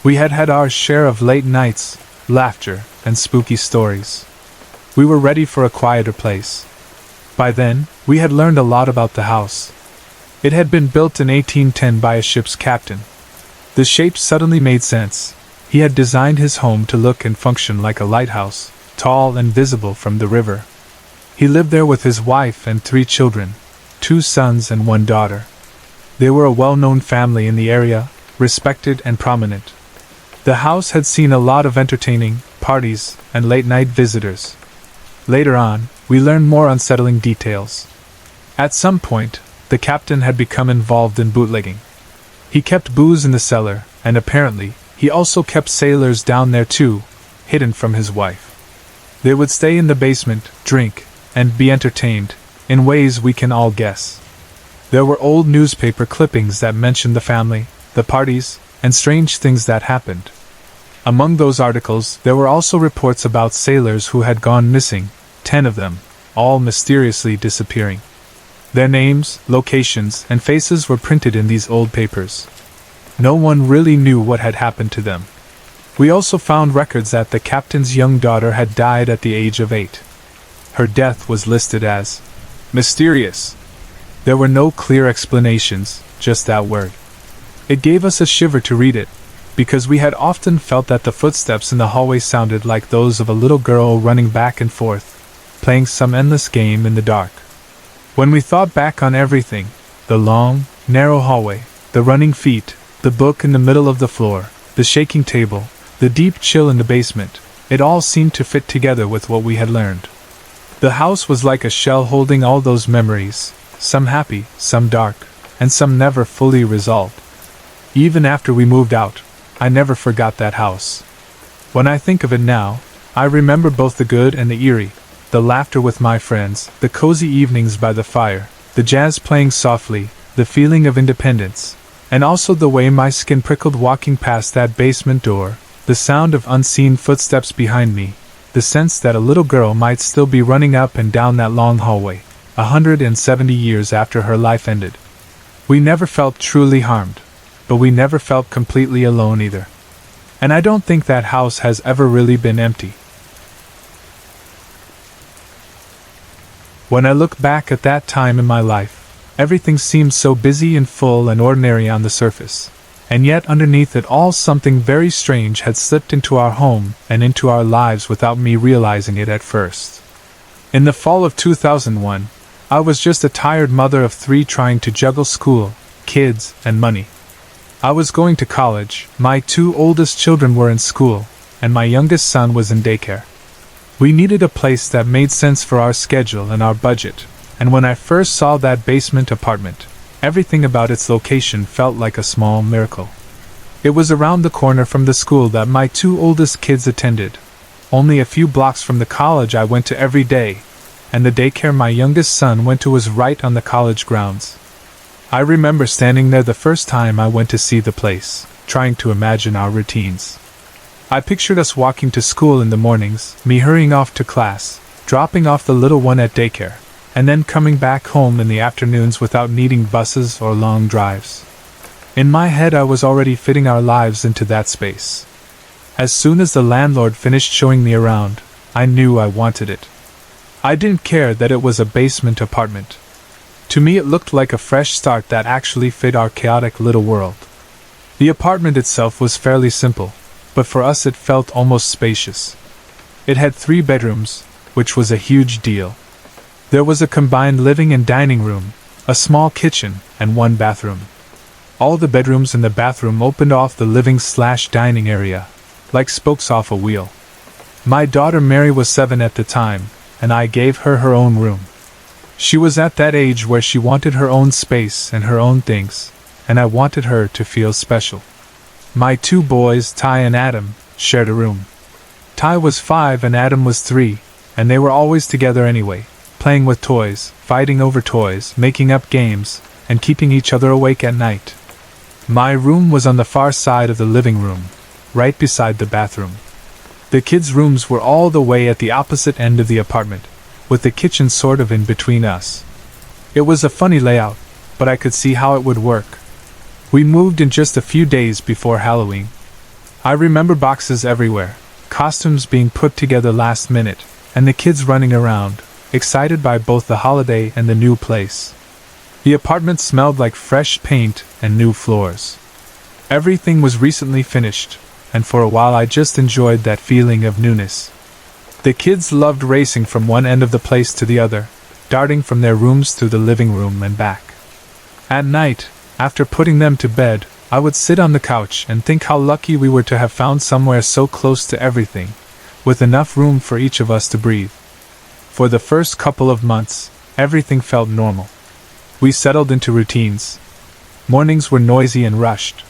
We had had our share of late nights, laughter, and spooky stories. We were ready for a quieter place. By then, we had learned a lot about the house. It had been built in 1810 by a ship's captain. The shape suddenly made sense. He had designed his home to look and function like a lighthouse, tall and visible from the river. He lived there with his wife and 3 children, 2 sons and 1 daughter. They were a well-known family in the area, respected and prominent. The house had seen a lot of entertaining, parties, and late-night visitors. Later on, we learned more unsettling details. At some point, the captain had become involved in bootlegging. He kept booze in the cellar, and apparently, he also kept sailors down there too, hidden from his wife. They would stay in the basement, drink, and be entertained, in ways we can all guess. There were old newspaper clippings that mentioned the family, the parties, and strange things that happened. Among those articles, there were also reports about sailors who had gone missing, 10 of them, all mysteriously disappearing. Their names, locations, and faces were printed in these old papers. No one really knew what had happened to them. We also found records that the captain's young daughter had died at the age of 8. Her death was listed as mysterious. There were no clear explanations, just that word. It gave us a shiver to read it, because we had often felt that the footsteps in the hallway sounded like those of a little girl running back and forth, playing some endless game in the dark. When we thought back on everything, the long, narrow hallway, the running feet, the book in the middle of the floor, the shaking table, the deep chill in the basement, it all seemed to fit together with what we had learned. The house was like a shell holding all those memories, some happy, some dark, and some never fully resolved. Even after we moved out, I never forgot that house. When I think of it now, I remember both the good and the eerie, the laughter with my friends, the cozy evenings by the fire, the jazz playing softly, the feeling of independence, and also the way my skin prickled walking past that basement door, the sound of unseen footsteps behind me, the sense that a little girl might still be running up and down that long hallway, 170 years after her life ended. We never felt truly harmed, but we never felt completely alone either. And I don't think that house has ever really been empty. When I look back at that time in my life, everything seemed so busy and full and ordinary on the surface, and yet underneath it all something very strange had slipped into our home and into our lives without me realizing it at first. In the fall of 2001, I was just a tired mother of 3 trying to juggle school, kids, and money. I was going to college, my 2 oldest children were in school, and my youngest son was in daycare. We needed a place that made sense for our schedule and our budget, and when I first saw that basement apartment, everything about its location felt like a small miracle. It was around the corner from the school that my 2 oldest kids attended, only a few blocks from the college I went to every day, and the daycare my youngest son went to was right on the college grounds. I remember standing there the first time I went to see the place, trying to imagine our routines. I pictured us walking to school in the mornings, me hurrying off to class, dropping off the little one at daycare, and then coming back home in the afternoons without needing buses or long drives. In my head I was already fitting our lives into that space. As soon as the landlord finished showing me around, I knew I wanted it. I didn't care that it was a basement apartment. To me it looked like a fresh start that actually fit our chaotic little world. The apartment itself was fairly simple, but for us it felt almost spacious. It had 3 bedrooms, which was a huge deal. There was a combined living and dining room, a small kitchen, and 1 bathroom. All the bedrooms and the bathroom opened off the living/dining area, like spokes off a wheel. My daughter Mary was 7 at the time, and I gave her her own room. She was at that age where she wanted her own space and her own things, and I wanted her to feel special. My 2 boys, Ty and Adam, shared a room. Ty was 5 and Adam was 3, and they were always together anyway, playing with toys, fighting over toys, making up games, and keeping each other awake at night. My room was on the far side of the living room, right beside the bathroom. The kids' rooms were all the way at the opposite end of the apartment, with the kitchen sort of in between us. It was a funny layout, but I could see how it would work. We moved in just a few days before Halloween. I remember boxes everywhere, costumes being put together last minute, and the kids running around, excited by both the holiday and the new place. The apartment smelled like fresh paint and new floors. Everything was recently finished, and for a while I just enjoyed that feeling of newness. The kids loved racing from one end of the place to the other, darting from their rooms through the living room and back. At night, after putting them to bed, I would sit on the couch and think how lucky we were to have found somewhere so close to everything, with enough room for each of us to breathe. For the first couple of months, everything felt normal. We settled into routines. Mornings were noisy and rushed.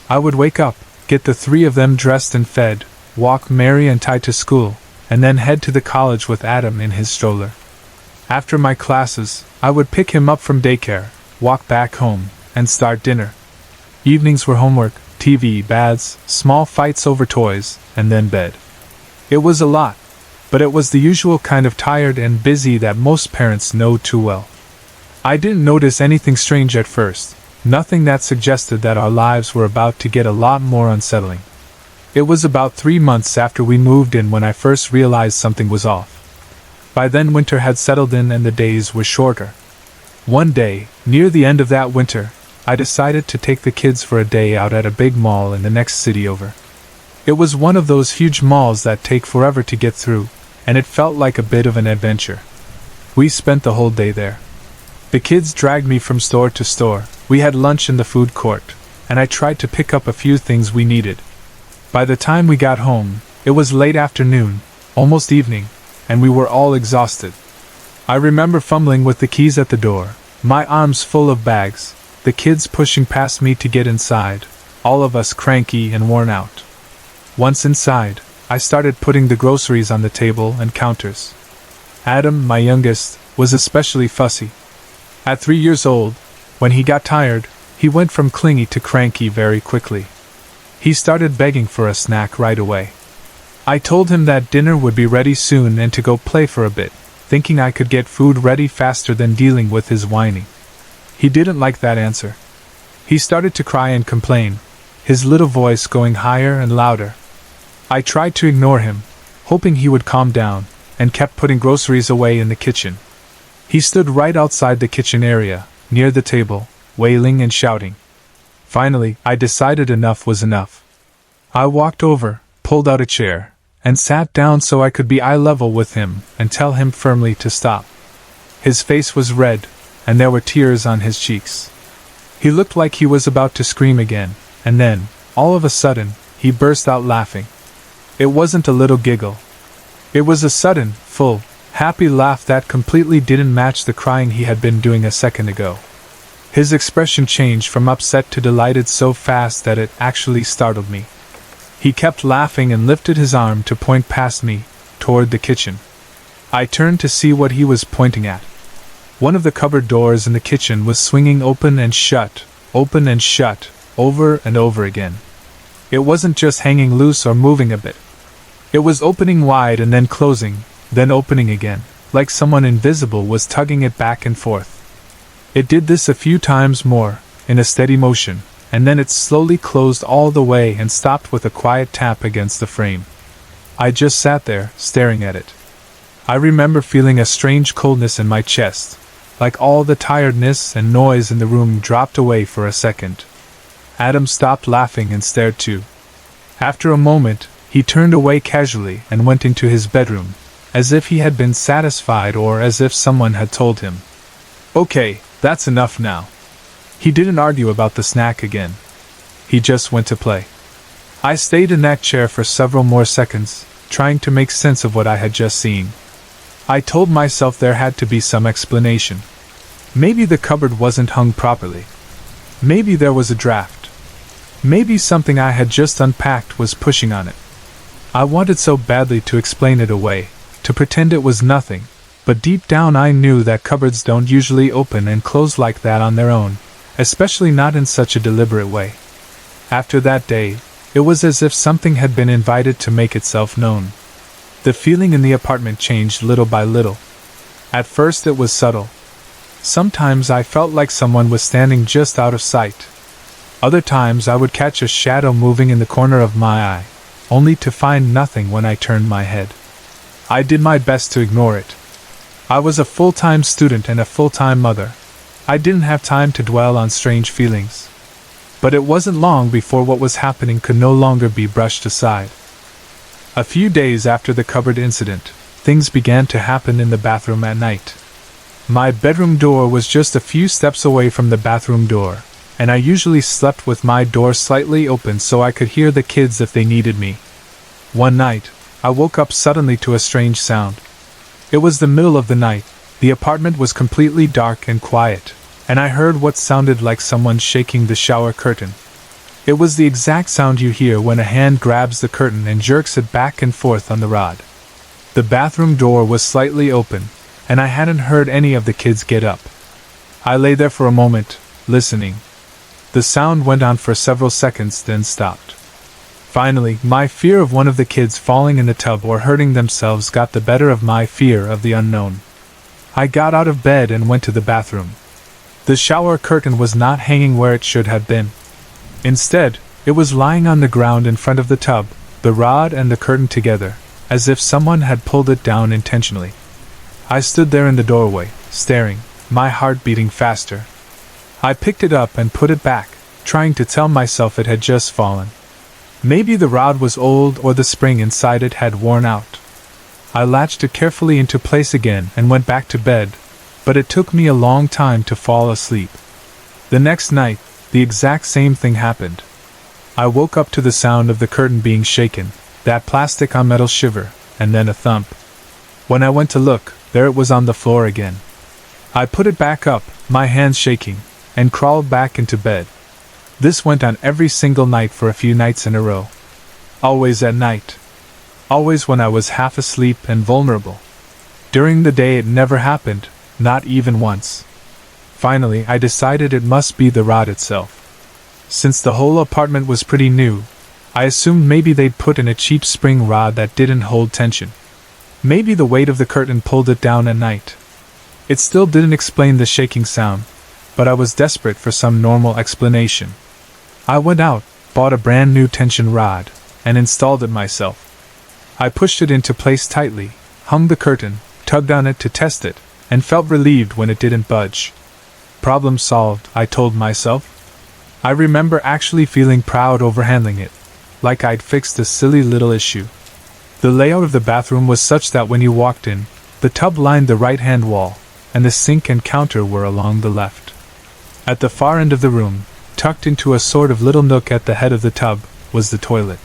I would wake up, get the 3 of them dressed and fed, walk Mary and Ty to school, and then head to the college with Adam in his stroller. After my classes, I would pick him up from daycare, walk back home, and start dinner. Evenings were homework, TV, baths, small fights over toys, and then bed. It was a lot, but it was the usual kind of tired and busy that most parents know too well. I didn't notice anything strange at first, nothing that suggested that our lives were about to get a lot more unsettling. It was about 3 months after we moved in when I first realized something was off. By then winter had settled in and the days were shorter. One day, near the end of that winter, I decided to take the kids for a day out at a big mall in the next city over. It was one of those huge malls that take forever to get through, and it felt like a bit of an adventure. We spent the whole day there. The kids dragged me from store to store, we had lunch in the food court, and I tried to pick up a few things we needed. By the time we got home, it was late afternoon, almost evening, and we were all exhausted. I remember fumbling with the keys at the door, my arms full of bags, the kids pushing past me to get inside, all of us cranky and worn out. Once inside, I started putting the groceries on the table and counters. Adam, my youngest, was especially fussy. At 3 years old, when he got tired, he went from clingy to cranky very quickly. He started begging for a snack right away. I told him that dinner would be ready soon and to go play for a bit, thinking I could get food ready faster than dealing with his whining. He didn't like that answer. He started to cry and complain, his little voice going higher and louder. I tried to ignore him, hoping he would calm down, and kept putting groceries away in the kitchen. He stood right outside the kitchen area, near the table, wailing and shouting. Finally, I decided enough was enough. I walked over, pulled out a chair, and sat down so I could be eye level with him and tell him firmly to stop. His face was red, and there were tears on his cheeks. He looked like he was about to scream again, and then, all of a sudden, he burst out laughing. It wasn't a little giggle. It was a sudden, full, happy laugh that completely didn't match the crying he had been doing a second ago. His expression changed from upset to delighted so fast that it actually startled me. He kept laughing and lifted his arm to point past me, toward the kitchen. I turned to see what he was pointing at. One of the cupboard doors in the kitchen was swinging open and shut, over and over again. It wasn't just hanging loose or moving a bit. It was opening wide and then closing, then opening again, like someone invisible was tugging it back and forth. It did this a few times more, in a steady motion, and then it slowly closed all the way and stopped with a quiet tap against the frame. I just sat there, staring at it. I remember feeling a strange coldness in my chest, like all the tiredness and noise in the room dropped away for a second. Adam stopped laughing and stared too. After a moment, he turned away casually and went into his bedroom, as if he had been satisfied or as if someone had told him, "Okay, that's enough now." He didn't argue about the snack again. He just went to play. I stayed in that chair for several more seconds, trying to make sense of what I had just seen. I told myself there had to be some explanation. Maybe the cupboard wasn't hung properly. Maybe there was a draft. Maybe something I had just unpacked was pushing on it. I wanted so badly to explain it away, to pretend it was nothing, but deep down I knew that cupboards don't usually open and close like that on their own, especially not in such a deliberate way. After that day, it was as if something had been invited to make itself known. The feeling in the apartment changed little by little. At first it was subtle. Sometimes I felt like someone was standing just out of sight. Other times I would catch a shadow moving in the corner of my eye, only to find nothing when I turned my head. I did my best to ignore it. I was a full-time student and a full-time mother. I didn't have time to dwell on strange feelings. But it wasn't long before what was happening could no longer be brushed aside. A few days after the cupboard incident, things began to happen in the bathroom at night. My bedroom door was just a few steps away from the bathroom door, and I usually slept with my door slightly open so I could hear the kids if they needed me. One night, I woke up suddenly to a strange sound. It was the middle of the night, the apartment was completely dark and quiet, and I heard what sounded like someone shaking the shower curtain. It was the exact sound you hear when a hand grabs the curtain and jerks it back and forth on the rod. The bathroom door was slightly open, and I hadn't heard any of the kids get up. I lay there for a moment, listening. The sound went on for several seconds, then stopped. Finally, my fear of one of the kids falling in the tub or hurting themselves got the better of my fear of the unknown. I got out of bed and went to the bathroom. The shower curtain was not hanging where it should have been. Instead, it was lying on the ground in front of the tub, the rod and the curtain together, as if someone had pulled it down intentionally. I stood there in the doorway, staring, my heart beating faster. I picked it up and put it back, trying to tell myself it had just fallen. Maybe the rod was old or the spring inside it had worn out. I latched it carefully into place again and went back to bed, but it took me a long time to fall asleep. The next night, the exact same thing happened. I woke up to the sound of the curtain being shaken, that plastic on metal shiver, and then a thump. When I went to look, there it was on the floor again. I put it back up, my hands shaking, and crawled back into bed. This went on every single night for a few nights in a row. Always at night. Always when I was half asleep and vulnerable. During the day it never happened, not even once. Finally, I decided it must be the rod itself. Since the whole apartment was pretty new, I assumed maybe they'd put in a cheap spring rod that didn't hold tension. Maybe the weight of the curtain pulled it down at night. It still didn't explain the shaking sound, but I was desperate for some normal explanation. I went out, bought a brand new tension rod, and installed it myself. I pushed it into place tightly, hung the curtain, tugged on it to test it, and felt relieved when it didn't budge. Problem solved, I told myself. I remember actually feeling proud over handling it, like I'd fixed a silly little issue. The layout of the bathroom was such that when you walked in, the tub lined the right-hand wall, and the sink and counter were along the left. At the far end of the room, tucked into a sort of little nook at the head of the tub, was the toilet.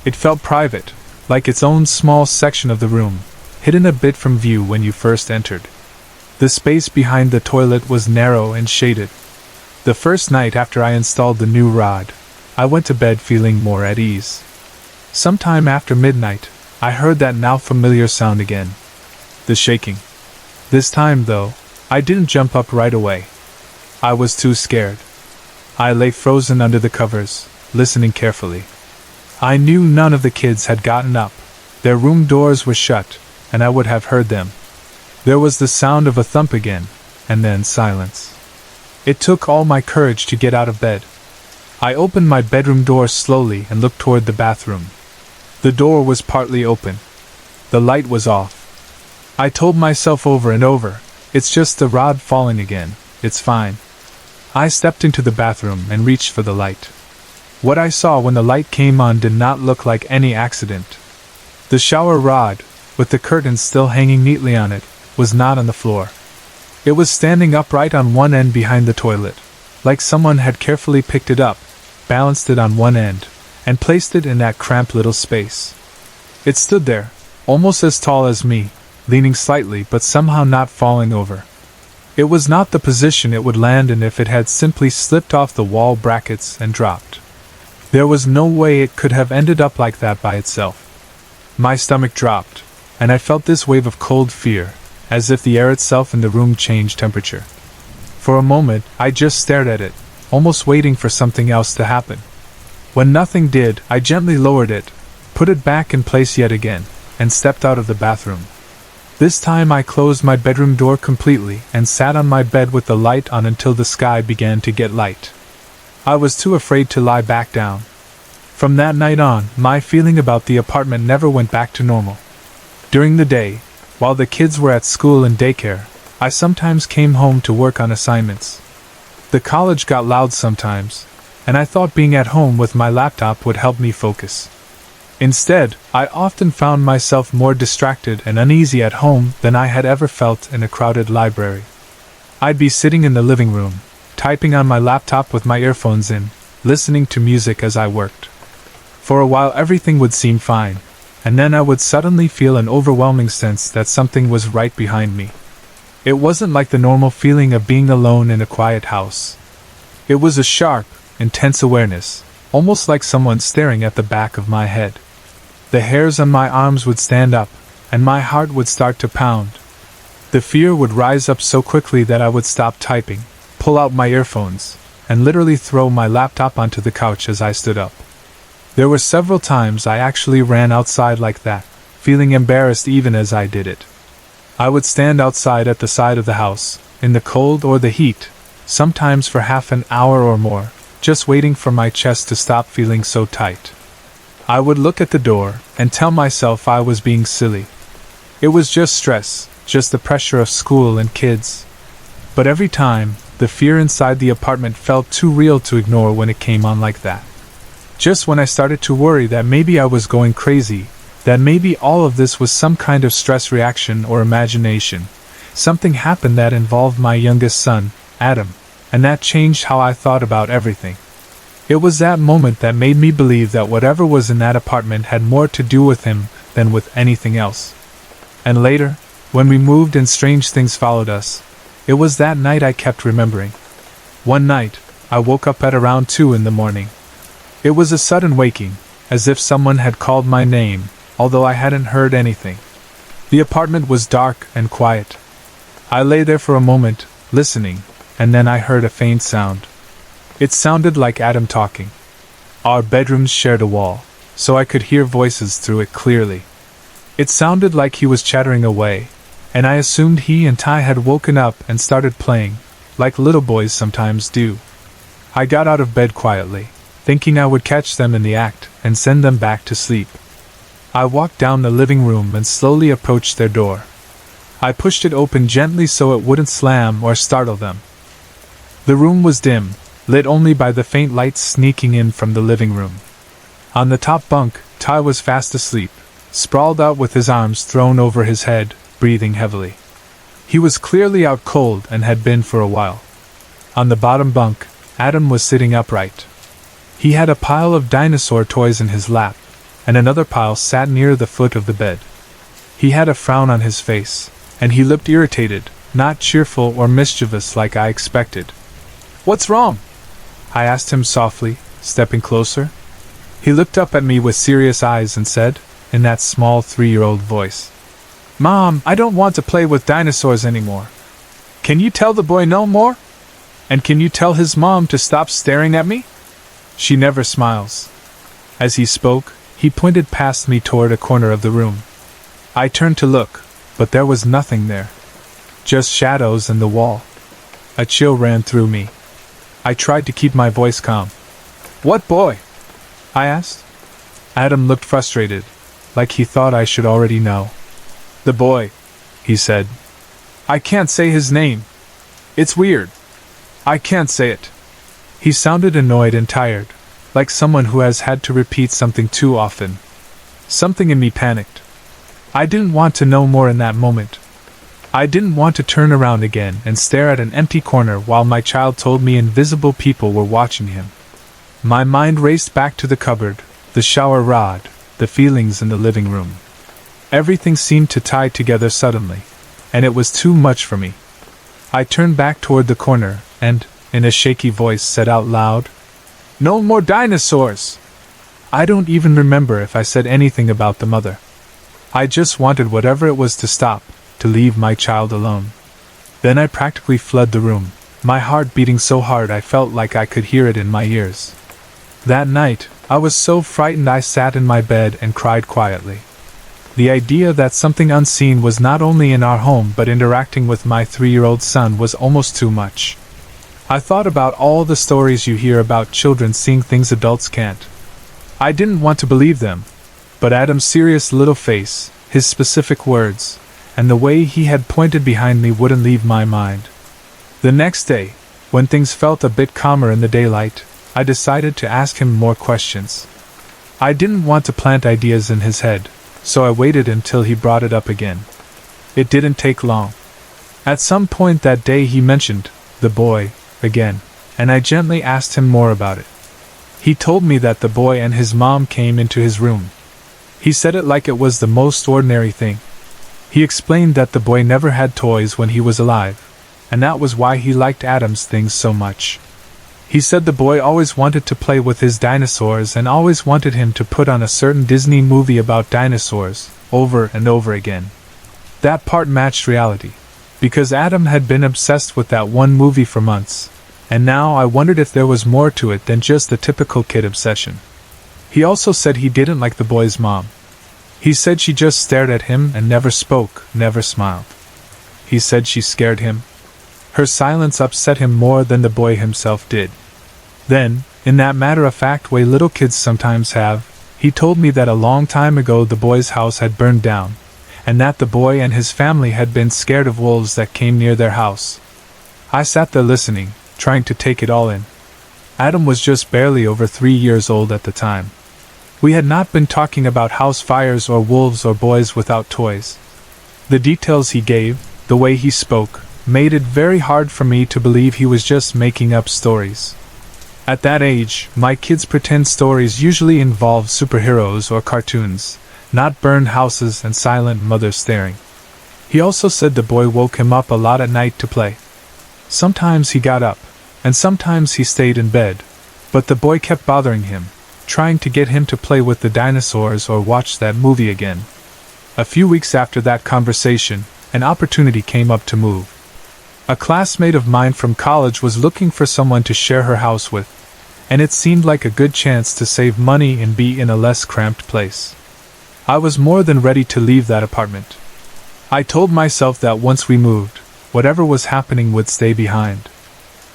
It felt private, like its own small section of the room, hidden a bit from view when you first entered. The space behind the toilet was narrow and shaded. The first night after I installed the new rod, I went to bed feeling more at ease. Sometime after midnight, I heard that now familiar sound again. The shaking. This time, though, I didn't jump up right away. I was too scared. I lay frozen under the covers, listening carefully. I knew none of the kids had gotten up. Their room doors were shut, and I would have heard them. There was the sound of a thump again, and then silence. It took all my courage to get out of bed. I opened my bedroom door slowly and looked toward the bathroom. The door was partly open. The light was off. I told myself over and over, it's just the rod falling again, it's fine. I stepped into the bathroom and reached for the light. What I saw when the light came on did not look like any accident. The shower rod, with the curtains still hanging neatly on it, was not on the floor. It was standing upright on one end behind the toilet, like someone had carefully picked it up, balanced it on one end, and placed it in that cramped little space. It stood there, almost as tall as me, leaning slightly but somehow not falling over. It was not the position it would land in if it had simply slipped off the wall brackets and dropped. There was no way it could have ended up like that by itself. My stomach dropped, and I felt this wave of cold fear, as if the air itself in the room changed temperature. For a moment, I just stared at it, almost waiting for something else to happen. When nothing did, I gently lowered it, put it back in place yet again, and stepped out of the bathroom. This time I closed my bedroom door completely and sat on my bed with the light on until the sky began to get light. I was too afraid to lie back down. From that night on, my feeling about the apartment never went back to normal. During the day, while the kids were at school and daycare, I sometimes came home to work on assignments. The college got loud sometimes, and I thought being at home with my laptop would help me focus. Instead, I often found myself more distracted and uneasy at home than I had ever felt in a crowded library. I'd be sitting in the living room, typing on my laptop with my earphones in, listening to music as I worked. For a while everything would seem fine, and then I would suddenly feel an overwhelming sense that something was right behind me. It wasn't like the normal feeling of being alone in a quiet house. It was a sharp, intense awareness, almost like someone staring at the back of my head. The hairs on my arms would stand up, and my heart would start to pound. The fear would rise up so quickly that I would stop typing, pull out my earphones, and literally throw my laptop onto the couch as I stood up. There were several times I actually ran outside like that, feeling embarrassed even as I did it. I would stand outside at the side of the house, in the cold or the heat, sometimes for half an hour or more, just waiting for my chest to stop feeling so tight. I would look at the door and tell myself I was being silly. It was just stress, just the pressure of school and kids. But every time, The fear inside the apartment felt too real to ignore when it came on like that. Just when I started to worry that maybe I was going crazy, that maybe all of this was some kind of stress reaction or imagination, something happened that involved my youngest son, Adam, and that changed how I thought about everything. It was that moment that made me believe that whatever was in that apartment had more to do with him than with anything else. And later, when we moved and strange things followed us, it was that night I kept remembering. One night, I woke up at around 2 in the morning. It was a sudden waking, as if someone had called my name, although I hadn't heard anything. The apartment was dark and quiet. I lay there for a moment, listening, and then I heard a faint sound. It sounded like Adam talking. Our bedrooms shared a wall, so I could hear voices through it clearly. It sounded like he was chattering away, and I assumed he and Ty had woken up and started playing, like little boys sometimes do. I got out of bed quietly, thinking I would catch them in the act and send them back to sleep. I walked down the living room and slowly approached their door. I pushed it open gently so it wouldn't slam or startle them. The room was dim, lit only by the faint lights sneaking in from the living room. On the top bunk, Ty was fast asleep, sprawled out with his arms thrown over his head, breathing heavily. He was clearly out cold and had been for a while. On the bottom bunk, Adam was sitting upright. He had a pile of dinosaur toys in his lap, and another pile sat near the foot of the bed. He had a frown on his face, and he looked irritated, not cheerful or mischievous like I expected. "What's wrong?" I asked him softly, stepping closer. He looked up at me with serious eyes and said, in that small 3-year-old voice, "Mom, I don't want to play with dinosaurs anymore. Can you tell the boy no more? And can you tell his mom to stop staring at me? She never smiles." As he spoke, he pointed past me toward a corner of the room. I turned to look, but there was nothing there. Just shadows and the wall. A chill ran through me. I tried to keep my voice calm. "What boy?" I asked. Adam looked frustrated, like he thought I should already know. "The boy," he said. "I can't say his name. It's weird. I can't say it." He sounded annoyed and tired, like someone who has had to repeat something too often. Something in me panicked. I didn't want to know more in that moment. I didn't want to turn around again and stare at an empty corner while my child told me invisible people were watching him. My mind raced back to the cupboard, the shower rod, the feelings in the living room. Everything seemed to tie together suddenly, and it was too much for me. I turned back toward the corner and, in a shaky voice, said out loud, "No more dinosaurs!" I don't even remember if I said anything about the mother. I just wanted whatever it was to stop, to leave my child alone. Then I practically fled the room, my heart beating so hard I felt like I could hear it in my ears. That night, I was so frightened I sat in my bed and cried quietly. The idea that something unseen was not only in our home but interacting with my 3-year-old son was almost too much. I thought about all the stories you hear about children seeing things adults can't. I didn't want to believe them, but Adam's serious little face, his specific words, and the way he had pointed behind me wouldn't leave my mind. The next day, when things felt a bit calmer in the daylight, I decided to ask him more questions. I didn't want to plant ideas in his head, so I waited until he brought it up again. It didn't take long. At some point that day he mentioned the boy again, and I gently asked him more about it. He told me that the boy and his mom came into his room. He said it like it was the most ordinary thing. He explained that the boy never had toys when he was alive, and that was why he liked Adam's things so much. He said the boy always wanted to play with his dinosaurs and always wanted him to put on a certain Disney movie about dinosaurs, over and over again. That part matched reality, because Adam had been obsessed with that one movie for months, and now I wondered if there was more to it than just the typical kid obsession. He also said he didn't like the boy's mom. He said she just stared at him and never spoke, never smiled. He said she scared him. Her silence upset him more than the boy himself did. Then, in that matter-of-fact way little kids sometimes have, he told me that a long time ago the boy's house had burned down, and that the boy and his family had been scared of wolves that came near their house. I sat there listening, trying to take it all in. Adam was just barely over 3 years old at the time. We had not been talking about house fires or wolves or boys without toys. The details he gave, the way he spoke, made it very hard for me to believe he was just making up stories. At that age, my kids' pretend stories usually involve superheroes or cartoons, not burned houses and silent mothers staring. He also said the boy woke him up a lot at night to play. Sometimes he got up, and sometimes he stayed in bed, but the boy kept bothering him, trying to get him to play with the dinosaurs or watch that movie again. A few weeks after that conversation, an opportunity came up to move. A classmate of mine from college was looking for someone to share her house with, and it seemed like a good chance to save money and be in a less cramped place. I was more than ready to leave that apartment. I told myself that once we moved, whatever was happening would stay behind.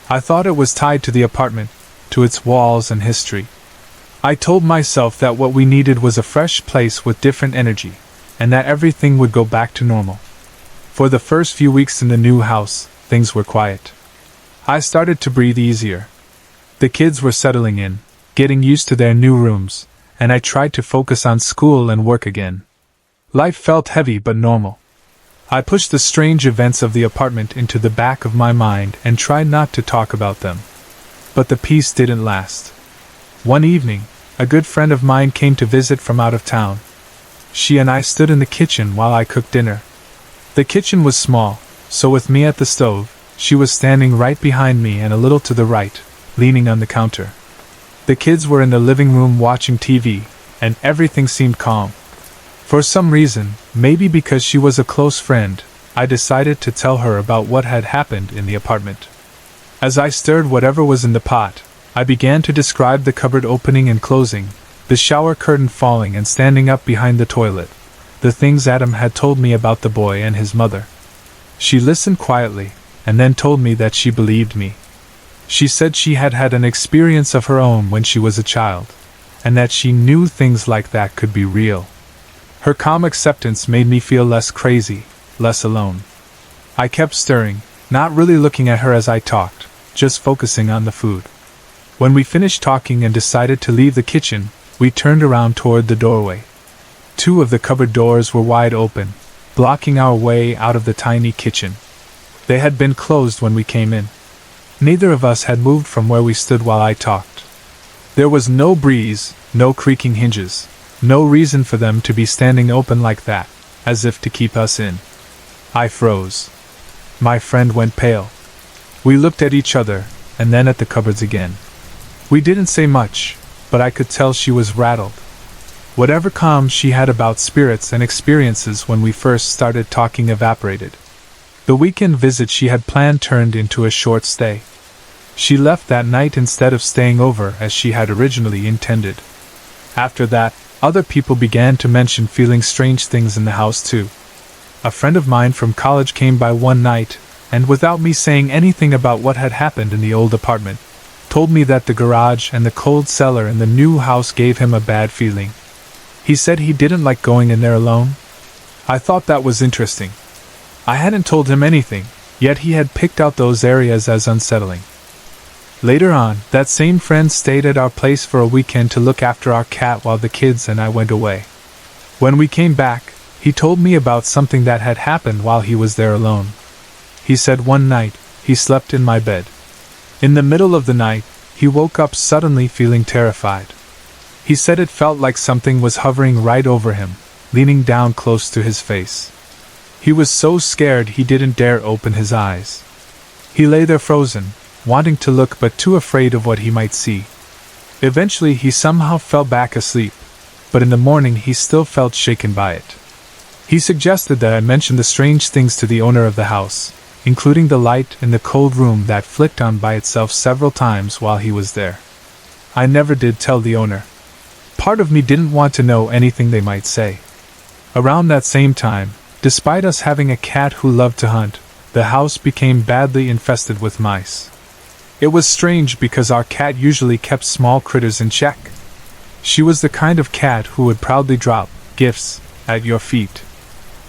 I thought it was tied to the apartment, to its walls and history. I told myself that what we needed was a fresh place with different energy, and that everything would go back to normal. For the first few weeks in the new house, things were quiet. I started to breathe easier. The kids were settling in, getting used to their new rooms, and I tried to focus on school and work again. Life felt heavy but normal. I pushed the strange events of the apartment into the back of my mind and tried not to talk about them. But the peace didn't last. One evening, a good friend of mine came to visit from out of town. She and I stood in the kitchen while I cooked dinner. The kitchen was small, so with me at the stove, she was standing right behind me and a little to the right, leaning on the counter. The kids were in the living room watching TV, and everything seemed calm. For some reason, maybe because she was a close friend, I decided to tell her about what had happened in the apartment. As I stirred whatever was in the pot, I began to describe the cupboard opening and closing, the shower curtain falling and standing up behind the toilet, the things Adam had told me about the boy and his mother. She listened quietly, and then told me that she believed me. She said she had had an experience of her own when she was a child, and that she knew things like that could be real. Her calm acceptance made me feel less crazy, less alone. I kept stirring, not really looking at her as I talked, just focusing on the food. When we finished talking and decided to leave the kitchen, we turned around toward the doorway. 2 of the cupboard doors were wide open, blocking our way out of the tiny kitchen. They had been closed when we came in. Neither of us had moved from where we stood while I talked. There was no breeze, no creaking hinges, no reason for them to be standing open like that, as if to keep us in. I froze. My friend went pale. We looked at each other, and then at the cupboards again. We didn't say much, but I could tell she was rattled. Whatever calm she had about spirits and experiences when we first started talking evaporated. The weekend visit she had planned turned into a short stay. She left that night instead of staying over as she had originally intended. After that, other people began to mention feeling strange things in the house too. A friend of mine from college came by one night, and without me saying anything about what had happened in the old apartment, told me that the garage and the cold cellar in the new house gave him a bad feeling. He said he didn't like going in there alone. I thought that was interesting. I hadn't told him anything, yet he had picked out those areas as unsettling. Later on, that same friend stayed at our place for a weekend to look after our cat while the kids and I went away. When we came back, he told me about something that had happened while he was there alone. He said one night, he slept in my bed. In the middle of the night, he woke up suddenly feeling terrified. He said it felt like something was hovering right over him, leaning down close to his face. He was so scared he didn't dare open his eyes. He lay there frozen, wanting to look but too afraid of what he might see. Eventually he somehow fell back asleep, but in the morning he still felt shaken by it. He suggested that I mention the strange things to the owner of the house, including the light in the cold room that flicked on by itself several times while he was there. I never did tell the owner. Part of me didn't want to know anything they might say. Around that same time, despite us having a cat who loved to hunt, the house became badly infested with mice. It was strange because our cat usually kept small critters in check. She was the kind of cat who would proudly drop gifts at your feet.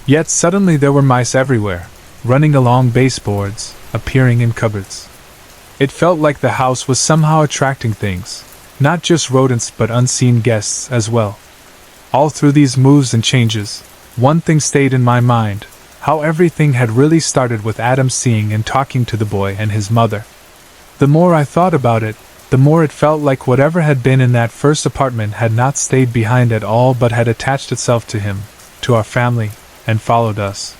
Yet suddenly there were mice everywhere, running along baseboards, appearing in cupboards. It felt like the house was somehow attracting things, not just rodents but unseen guests as well. All through these moves and changes, one thing stayed in my mind: how everything had really started with Adam seeing and talking to the boy and his mother. The more I thought about it, the more it felt like whatever had been in that first apartment had not stayed behind at all but had attached itself to him, to our family, and followed us.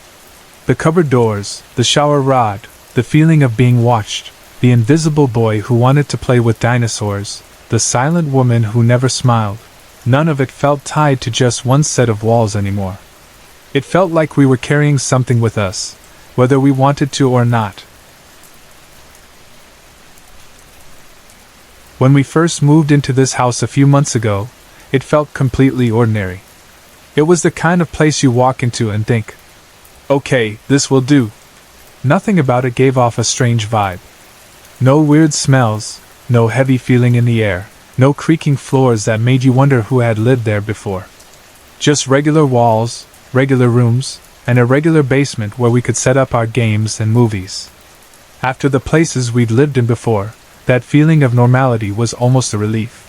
The cupboard doors, the shower rod, the feeling of being watched, the invisible boy who wanted to play with dinosaurs, the silent woman who never smiled, none of it felt tied to just one set of walls anymore. It felt like we were carrying something with us, whether we wanted to or not. When we first moved into this house a few months ago, it felt completely ordinary. It was the kind of place you walk into and think, "Okay, this will do." Nothing about it gave off a strange vibe. No weird smells, no heavy feeling in the air, no creaking floors that made you wonder who had lived there before. Just regular walls, regular rooms, and a regular basement where we could set up our games and movies. After the places we'd lived in before, that feeling of normality was almost a relief.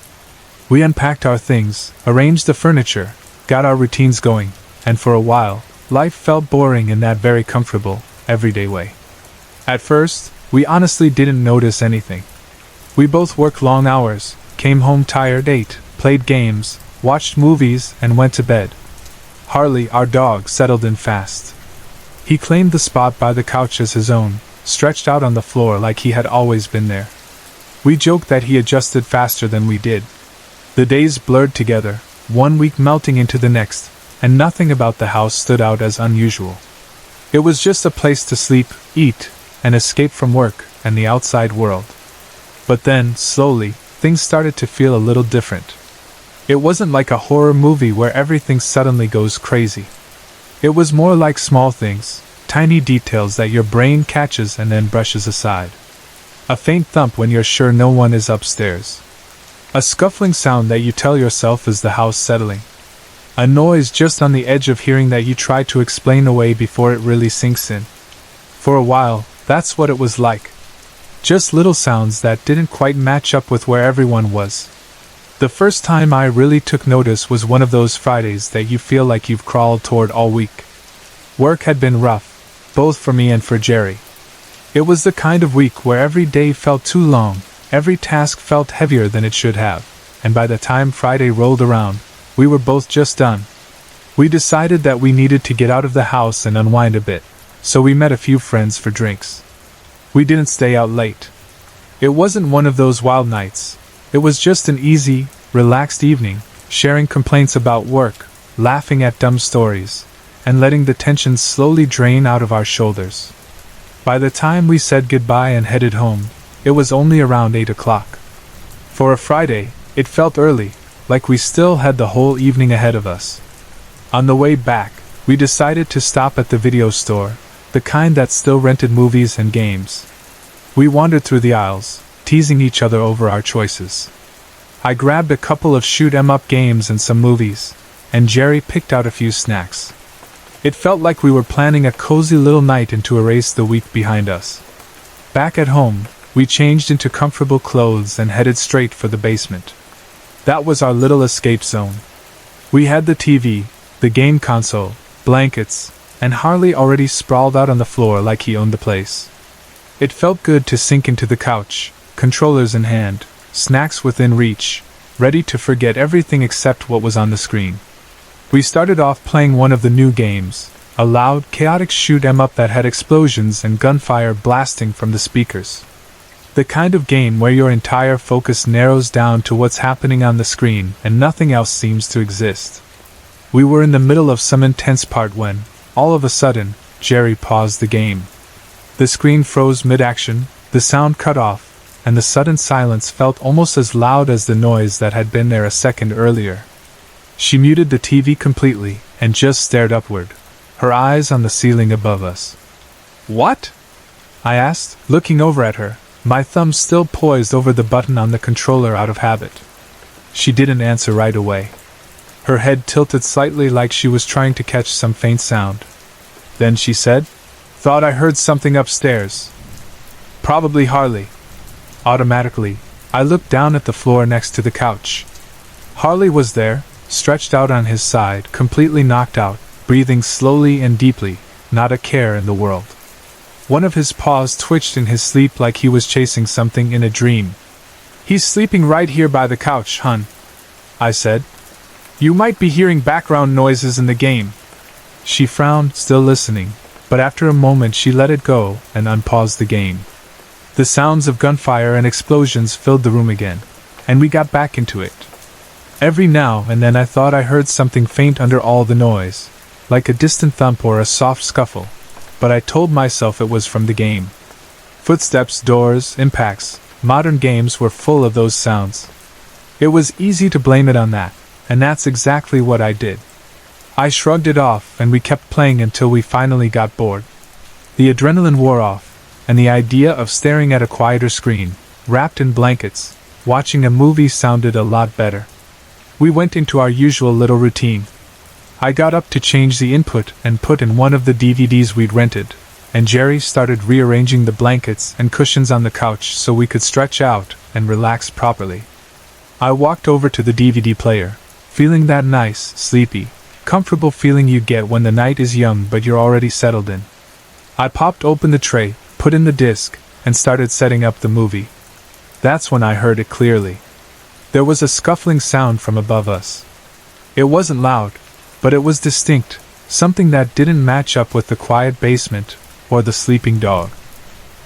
We unpacked our things, arranged the furniture, got our routines going, and for a while, life felt boring in that very comfortable, everyday way. At first, we honestly didn't notice anything. We both worked long hours, came home tired, ate, played games, watched movies, and went to bed. Harley, our dog, settled in fast. He claimed the spot by the couch as his own, stretched out on the floor like he had always been there. We joked that he adjusted faster than we did. The days blurred together, one week melting into the next, and nothing about the house stood out as unusual. It was just a place to sleep, eat, and escape from work and the outside world. But then, slowly, things started to feel a little different. It wasn't like a horror movie where everything suddenly goes crazy. It was more like small things, tiny details that your brain catches and then brushes aside. A faint thump when you're sure no one is upstairs. A scuffling sound that you tell yourself is the house settling. A noise just on the edge of hearing that you try to explain away before it really sinks in. For a while, that's what it was like. Just little sounds that didn't quite match up with where everyone was. The first time I really took notice was one of those Fridays that you feel like you've crawled toward all week. Work had been rough, both for me and for Jerry. It was the kind of week where every day felt too long, every task felt heavier than it should have, and by the time Friday rolled around, we were both just done. We decided that we needed to get out of the house and unwind a bit, so we met a few friends for drinks. We didn't stay out late. It wasn't one of those wild nights. It was just an easy, relaxed evening, sharing complaints about work, laughing at dumb stories, and letting the tension slowly drain out of our shoulders. By the time we said goodbye and headed home, it was only around 8 o'clock. For a Friday, it felt early, like we still had the whole evening ahead of us. On the way back, we decided to stop at the video store, the kind that still rented movies and games. We wandered through the aisles, teasing each other over our choices. I grabbed a couple of shoot-'em-up games and some movies, and Jerry picked out a few snacks. It felt like we were planning a cozy little night and to erase the week behind us. Back at home, we changed into comfortable clothes and headed straight for the basement. That was our little escape zone. We had the TV, the game console, blankets, and Harley already sprawled out on the floor like he owned the place. It felt good to sink into the couch, controllers in hand, snacks within reach, ready to forget everything except what was on the screen. We started off playing one of the new games, a loud, chaotic shoot-'em-up that had explosions and gunfire blasting from the speakers. The kind of game where your entire focus narrows down to what's happening on the screen and nothing else seems to exist. We were in the middle of some intense part when, all of a sudden, Jerry paused the game. The screen froze mid-action, the sound cut off, and the sudden silence felt almost as loud as the noise that had been there a second earlier. She muted the TV completely and just stared upward, her eyes on the ceiling above us. "What?" I asked, looking over at her, my thumb still poised over the button on the controller out of habit. She didn't answer right away. Her head tilted slightly like she was trying to catch some faint sound. Then she said, "Thought I heard something upstairs." Probably Harley. Automatically, I looked down at the floor next to the couch. Harley was there, stretched out on his side, completely knocked out, breathing slowly and deeply, not a care in the world. One of his paws twitched in his sleep like he was chasing something in a dream. "He's sleeping right here by the couch, hun," I said. "You might be hearing background noises in the game." She frowned, still listening, but after a moment she let it go and unpaused the game. The sounds of gunfire and explosions filled the room again, and we got back into it. Every now and then I thought I heard something faint under all the noise, like a distant thump or a soft scuffle, but I told myself it was from the game. Footsteps, doors, impacts, modern games were full of those sounds. It was easy to blame it on that, and that's exactly what I did. I shrugged it off and we kept playing until we finally got bored. The adrenaline wore off, and the idea of staring at a quieter screen, wrapped in blankets, watching a movie sounded a lot better. We went into our usual little routine. I got up to change the input and put in one of the DVDs we'd rented, and Jerry started rearranging the blankets and cushions on the couch so we could stretch out and relax properly. I walked over to the DVD player, feeling that nice, sleepy, comfortable feeling you get when the night is young but you're already settled in. I popped open the tray, put in the disc, and started setting up the movie. That's when I heard it clearly. There was a scuffling sound from above us. It wasn't loud, but it was distinct, something that didn't match up with the quiet basement or the sleeping dog.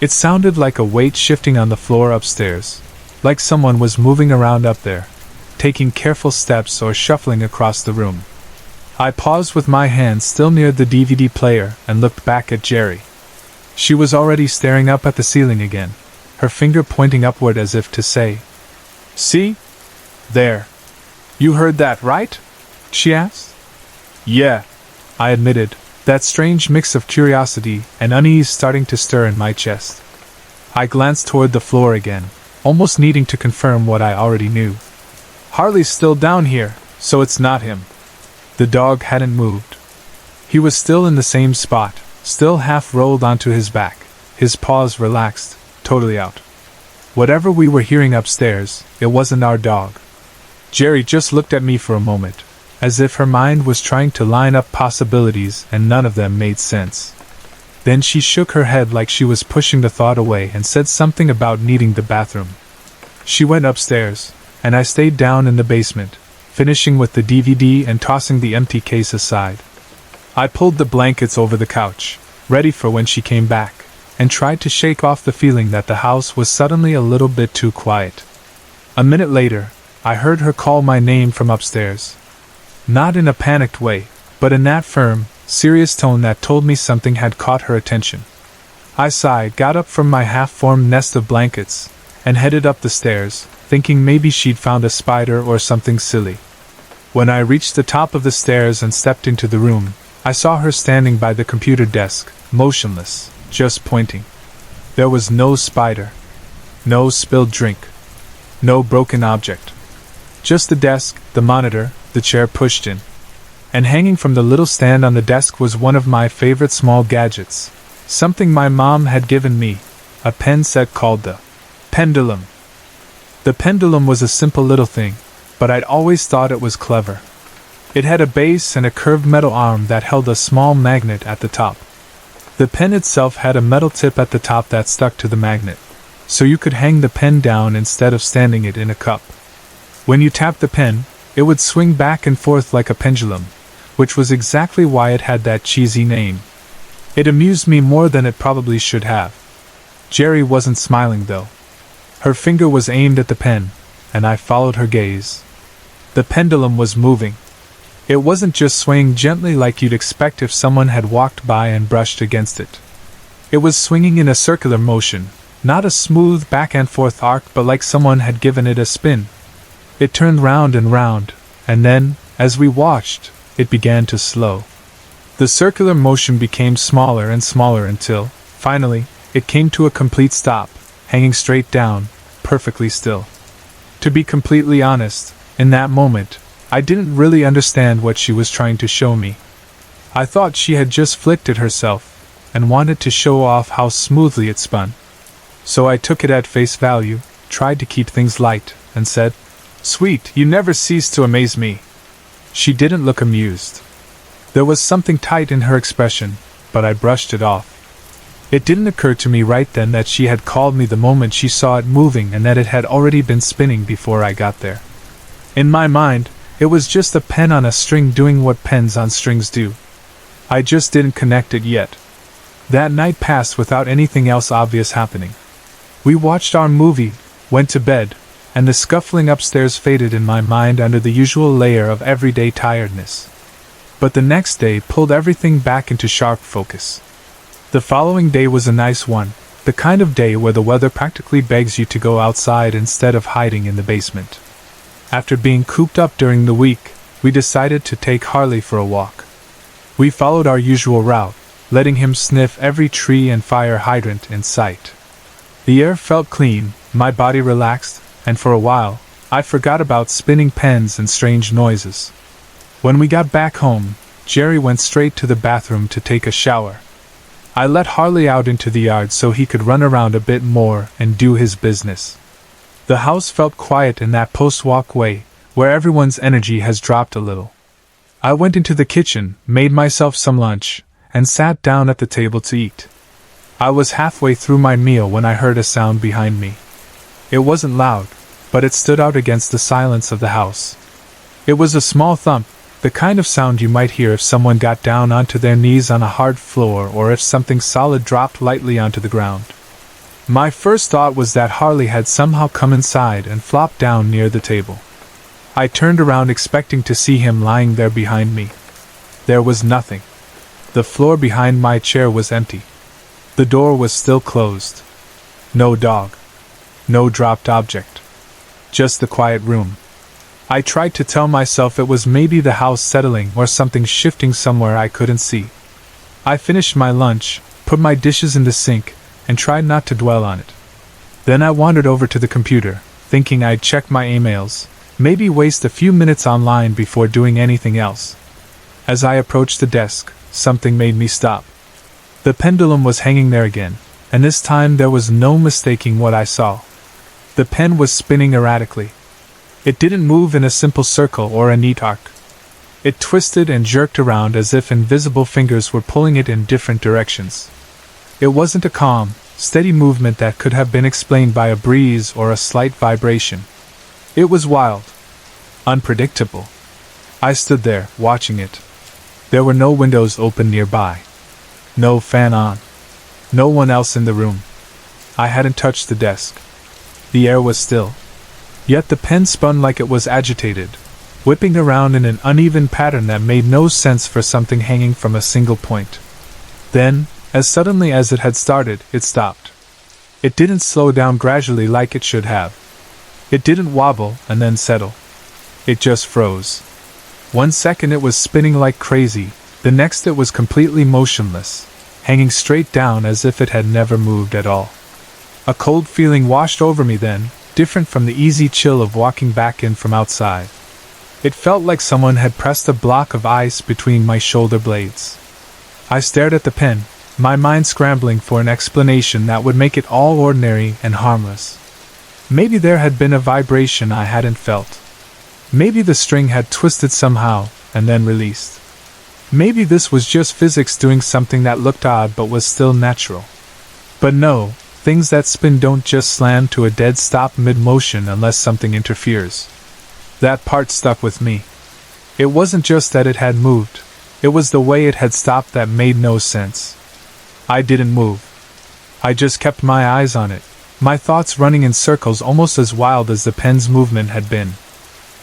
It sounded like a weight shifting on the floor upstairs, like someone was moving around up there, taking careful steps or shuffling across the room. I paused with my hand still near the DVD player and looked back at Jerry. She was already staring up at the ceiling again, her finger pointing upward as if to say, "See? There. You heard that, right?" she asked. "Yeah," I admitted, that strange mix of curiosity and unease starting to stir in my chest. I glanced toward the floor again, almost needing to confirm what I already knew. "Harley's still down here, so it's not him." The dog hadn't moved. He was still in the same spot, still half rolled onto his back, his paws relaxed, totally out. Whatever we were hearing upstairs, it wasn't our dog. Jerry just looked at me for a moment, as if her mind was trying to line up possibilities and none of them made sense. Then she shook her head like she was pushing the thought away and said something about needing the bathroom. She went upstairs, and I stayed down in the basement, finishing with the DVD and tossing the empty case aside. I pulled the blankets over the couch, ready for when she came back, and tried to shake off the feeling that the house was suddenly a little bit too quiet. A minute later, I heard her call my name from upstairs. Not in a panicked way, but in that firm, serious tone that told me something had caught her attention. I sighed, got up from my half-formed nest of blankets, and headed up the stairs, thinking maybe she'd found a spider or something silly. When I reached the top of the stairs and stepped into the room, I saw her standing by the computer desk, motionless, just pointing. There was no spider, no spilled drink, no broken object. Just the desk, the monitor, the chair pushed in. And hanging from the little stand on the desk was one of my favorite small gadgets, something my mom had given me, a pen set called the pendulum. The pendulum was a simple little thing, but I'd always thought it was clever. It had a base and a curved metal arm that held a small magnet at the top. The pen itself had a metal tip at the top that stuck to the magnet, so you could hang the pen down instead of standing it in a cup. When you tapped the pen, it would swing back and forth like a pendulum, which was exactly why it had that cheesy name. It amused me more than it probably should have. Jerry wasn't smiling though. Her finger was aimed at the pen, and I followed her gaze. The pendulum was moving. It wasn't just swaying gently like you'd expect if someone had walked by and brushed against it. It was swinging in a circular motion, not a smooth back and forth arc but like someone had given it a spin. It turned round and round, and then, as we watched, it began to slow. The circular motion became smaller and smaller until, finally, it came to a complete stop, hanging straight down, perfectly still. To be completely honest, in that moment, I didn't really understand what she was trying to show me. I thought she had just flicked it herself, and wanted to show off how smoothly it spun. So I took it at face value, tried to keep things light, and said, "Sweet, you never cease to amaze me." She didn't look amused. There was something tight in her expression, but I brushed it off. It didn't occur to me right then that she had called me the moment she saw it moving and that it had already been spinning before I got there. In my mind, it was just a pen on a string doing what pens on strings do. I just didn't connect it yet. That night passed without anything else obvious happening. We watched our movie, went to bed, and the scuffling upstairs faded in my mind under the usual layer of everyday tiredness. But the next day pulled everything back into sharp focus. The following day was a nice one, the kind of day where the weather practically begs you to go outside instead of hiding in the basement. After being cooped up during the week, we decided to take Harley for a walk. We followed our usual route, letting him sniff every tree and fire hydrant in sight. The air felt clean, my body relaxed, and for a while, I forgot about spinning pens and strange noises. When we got back home, Jerry went straight to the bathroom to take a shower. I let Harley out into the yard so he could run around a bit more and do his business. The house felt quiet in that post-walk way, where everyone's energy has dropped a little. I went into the kitchen, made myself some lunch, and sat down at the table to eat. I was halfway through my meal when I heard a sound behind me. It wasn't loud, but it stood out against the silence of the house. It was a small thump, the kind of sound you might hear if someone got down onto their knees on a hard floor or if something solid dropped lightly onto the ground. My first thought was that Harley had somehow come inside and flopped down near the table. I turned around expecting to see him lying there behind me. There was nothing. The floor behind my chair was empty. The door was still closed. No dog. No dropped object. Just the quiet room. I tried to tell myself it was maybe the house settling or something shifting somewhere I couldn't see. I finished my lunch, put my dishes in the sink, and tried not to dwell on it. Then I wandered over to the computer, thinking I'd check my emails, maybe waste a few minutes online before doing anything else. As I approached the desk, something made me stop. The pendulum was hanging there again, and this time there was no mistaking what I saw. The pen was spinning erratically. It didn't move in a simple circle or a neat arc. It twisted and jerked around as if invisible fingers were pulling it in different directions. It wasn't a calm, steady movement that could have been explained by a breeze or a slight vibration. It was wild. Unpredictable. I stood there, watching it. There were no windows open nearby. No fan on. No one else in the room. I hadn't touched the desk. The air was still. Yet the pen spun like it was agitated, whipping around in an uneven pattern that made no sense for something hanging from a single point. Then, as suddenly as it had started, it stopped. It didn't slow down gradually like it should have. It didn't wobble and then settle. It just froze. 1 second it was spinning like crazy, the next it was completely motionless, hanging straight down as if it had never moved at all. A cold feeling washed over me then, different from the easy chill of walking back in from outside. It felt like someone had pressed a block of ice between my shoulder blades. I stared at the pen, my mind scrambling for an explanation that would make it all ordinary and harmless. Maybe there had been a vibration I hadn't felt. Maybe the string had twisted somehow, and then released. Maybe this was just physics doing something that looked odd but was still natural. But no, things that spin don't just slam to a dead stop mid-motion unless something interferes. That part stuck with me. It wasn't just that it had moved, it was the way it had stopped that made no sense. I didn't move. I just kept my eyes on it, my thoughts running in circles almost as wild as the pen's movement had been.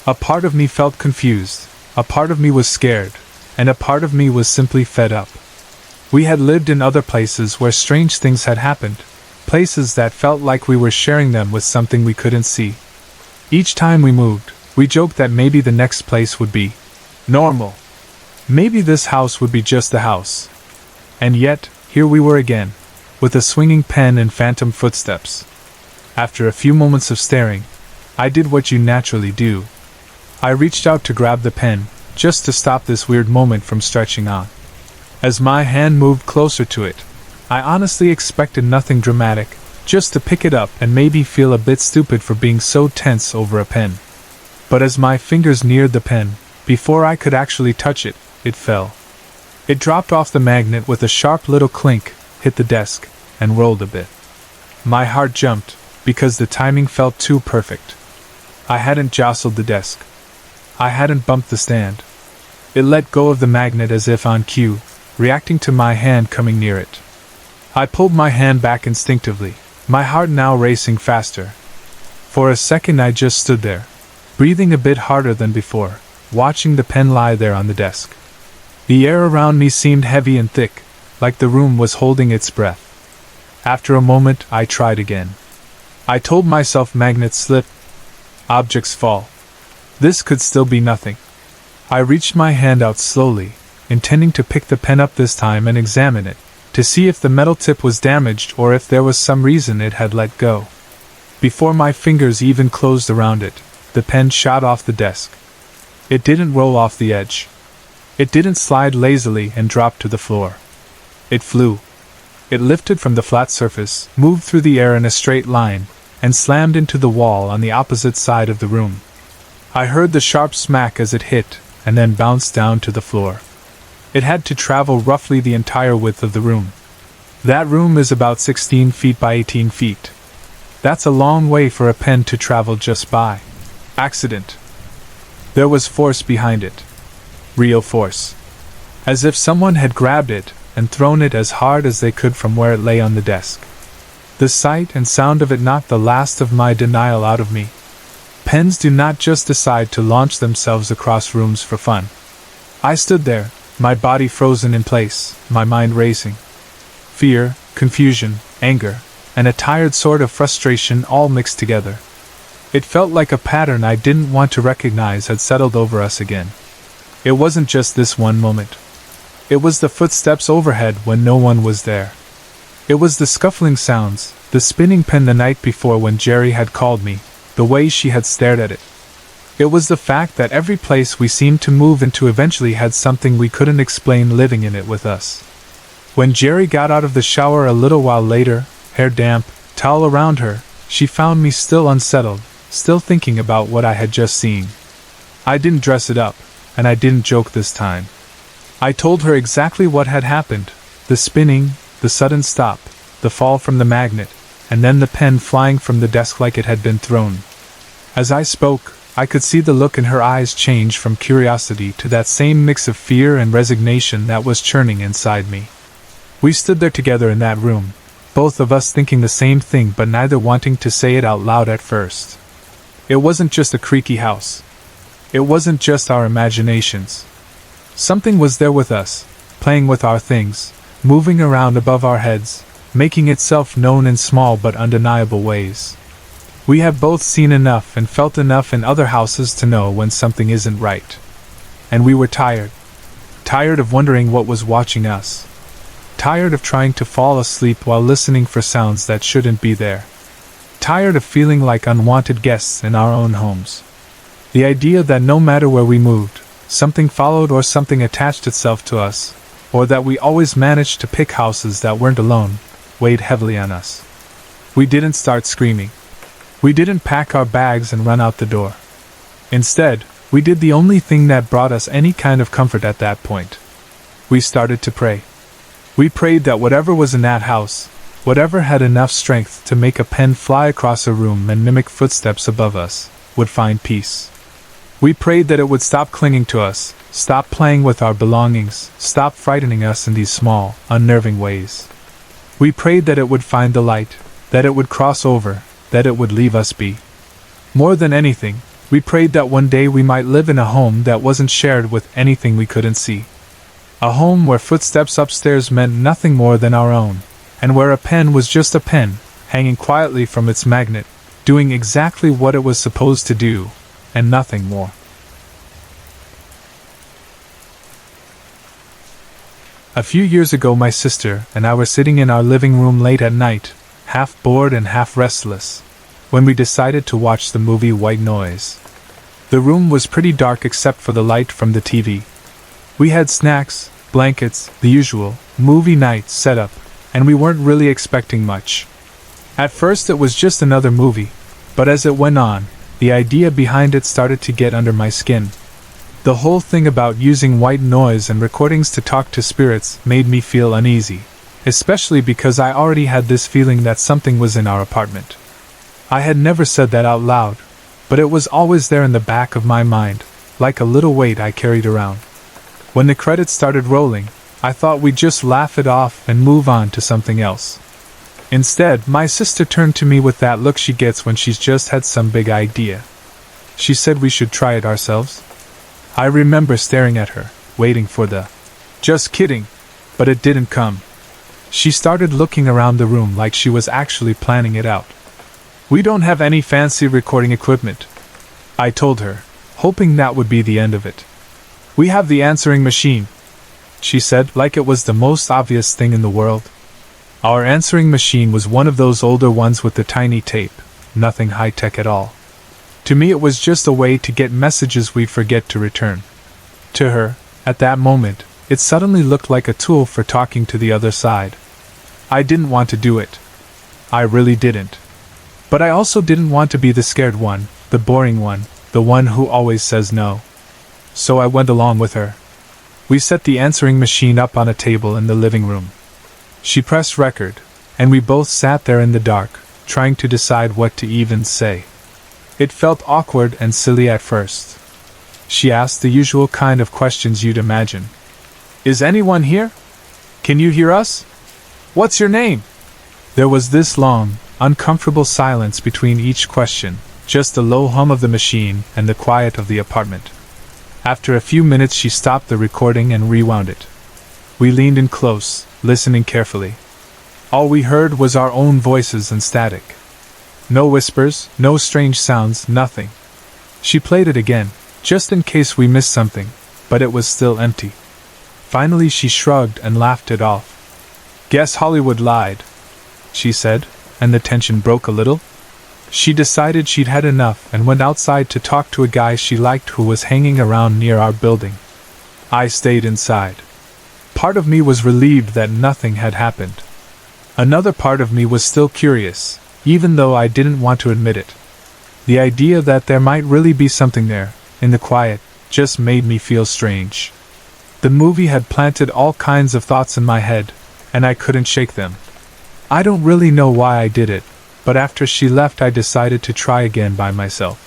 A part of me felt confused, a part of me was scared, and a part of me was simply fed up. We had lived in other places where strange things had happened, places that felt like we were sharing them with something we couldn't see. Each time we moved, we joked that maybe the next place would be normal. Maybe this house would be just the house. And yet, here we were again, with a swinging pen and phantom footsteps. After a few moments of staring, I did what you naturally do. I reached out to grab the pen, just to stop this weird moment from stretching on. As my hand moved closer to it, I honestly expected nothing dramatic, just to pick it up and maybe feel a bit stupid for being so tense over a pen. But as my fingers neared the pen, before I could actually touch it, it fell. It dropped off the magnet with a sharp little clink, hit the desk, and rolled a bit. My heart jumped, because the timing felt too perfect. I hadn't jostled the desk. I hadn't bumped the stand. It let go of the magnet as if on cue, reacting to my hand coming near it. I pulled my hand back instinctively, my heart now racing faster. For a second I just stood there, breathing a bit harder than before, watching the pen lie there on the desk. The air around me seemed heavy and thick, like the room was holding its breath. After a moment, I tried again. I told myself magnets slip, objects fall. This could still be nothing. I reached my hand out slowly, intending to pick the pen up this time and examine it, to see if the metal tip was damaged or if there was some reason it had let go. Before my fingers even closed around it, the pen shot off the desk. It didn't roll off the edge. It didn't slide lazily and drop to the floor. It flew. It lifted from the flat surface, moved through the air in a straight line, and slammed into the wall on the opposite side of the room. I heard the sharp smack as it hit, and then bounced down to the floor. It had to travel roughly the entire width of the room. That room is about 16 feet by 18 feet. That's a long way for a pen to travel just by accident. There was force behind it. Real force. As if someone had grabbed it and thrown it as hard as they could from where it lay on the desk. The sight and sound of it knocked the last of my denial out of me. Pens do not just decide to launch themselves across rooms for fun. I stood there, my body frozen in place, my mind racing. Fear, confusion, anger, and a tired sort of frustration all mixed together. It felt like a pattern I didn't want to recognize had settled over us again. It wasn't just this one moment. It was the footsteps overhead when no one was there. It was the scuffling sounds, the spinning pen the night before when Jerry had called me, the way she had stared at it. It was the fact that every place we seemed to move into eventually had something we couldn't explain living in it with us. When Jerry got out of the shower a little while later, hair damp, towel around her, she found me still unsettled, still thinking about what I had just seen. I didn't dress it up, and I didn't joke this time. I told her exactly what had happened, the spinning, the sudden stop, the fall from the magnet, and then the pen flying from the desk like it had been thrown. As I spoke, I could see the look in her eyes change from curiosity to that same mix of fear and resignation that was churning inside me. We stood there together in that room, both of us thinking the same thing but neither wanting to say it out loud at first. It wasn't just a creaky house. It wasn't just our imaginations. Something was there with us, playing with our things, moving around above our heads, making itself known in small but undeniable ways. We have both seen enough and felt enough in other houses to know when something isn't right. And we were tired. Tired of wondering what was watching us. Tired of trying to fall asleep while listening for sounds that shouldn't be there. Tired of feeling like unwanted guests in our own homes. The idea that no matter where we moved, something followed or something attached itself to us, or that we always managed to pick houses that weren't alone, weighed heavily on us. We didn't start screaming. We didn't pack our bags and run out the door. Instead, we did the only thing that brought us any kind of comfort at that point. We started to pray. We prayed that whatever was in that house, whatever had enough strength to make a pen fly across a room and mimic footsteps above us, would find peace. We prayed that it would stop clinging to us, stop playing with our belongings, stop frightening us in these small, unnerving ways. We prayed that it would find the light, that it would cross over, that it would leave us be. More than anything, we prayed that one day we might live in a home that wasn't shared with anything we couldn't see. A home where footsteps upstairs meant nothing more than our own, and where a pen was just a pen, hanging quietly from its magnet, doing exactly what it was supposed to do, and nothing more. A few years ago my sister and I were sitting in our living room late at night, half bored and half restless, when we decided to watch the movie White Noise. The room was pretty dark except for the light from the TV. We had snacks, blankets, the usual movie night set up, and we weren't really expecting much. At first it was just another movie, but as it went on, the idea behind it started to get under my skin. The whole thing about using white noise and recordings to talk to spirits made me feel uneasy, especially because I already had this feeling that something was in our apartment. I had never said that out loud, but it was always there in the back of my mind, like a little weight I carried around. When the credits started rolling, I thought we'd just laugh it off and move on to something else. Instead, my sister turned to me with that look she gets when she's just had some big idea. She said we should try it ourselves. I remember staring at her, waiting for the "just kidding," but it didn't come. She started looking around the room like she was actually planning it out. "We don't have any fancy recording equipment," I told her, hoping that would be the end of it. "We have the answering machine," she said, like it was the most obvious thing in the world. Our answering machine was one of those older ones with the tiny tape, nothing high-tech at all. To me it was just a way to get messages we'd forget to return. To her, at that moment, it suddenly looked like a tool for talking to the other side. I didn't want to do it. I really didn't. But I also didn't want to be the scared one, the boring one, the one who always says no. So I went along with her. We set the answering machine up on a table in the living room. She pressed record, and we both sat there in the dark, trying to decide what to even say. It felt awkward and silly at first. She asked the usual kind of questions you'd imagine. "Is anyone here? Can you hear us? What's your name?" There was this long, uncomfortable silence between each question, just the low hum of the machine and the quiet of the apartment. After a few minutes she stopped the recording and rewound it. We leaned in close, listening carefully. All we heard was our own voices and static. No whispers, no strange sounds, nothing. She played it again, just in case we missed something, but it was still empty. Finally she shrugged and laughed it off. "Guess Hollywood lied," she said, and the tension broke a little. She decided she'd had enough and went outside to talk to a guy she liked who was hanging around near our building. I stayed inside. Part of me was relieved that nothing had happened. Another part of me was still curious, even though I didn't want to admit it. The idea that there might really be something there, in the quiet, just made me feel strange. The movie had planted all kinds of thoughts in my head, and I couldn't shake them. I don't really know why I did it, but after she left I decided to try again by myself.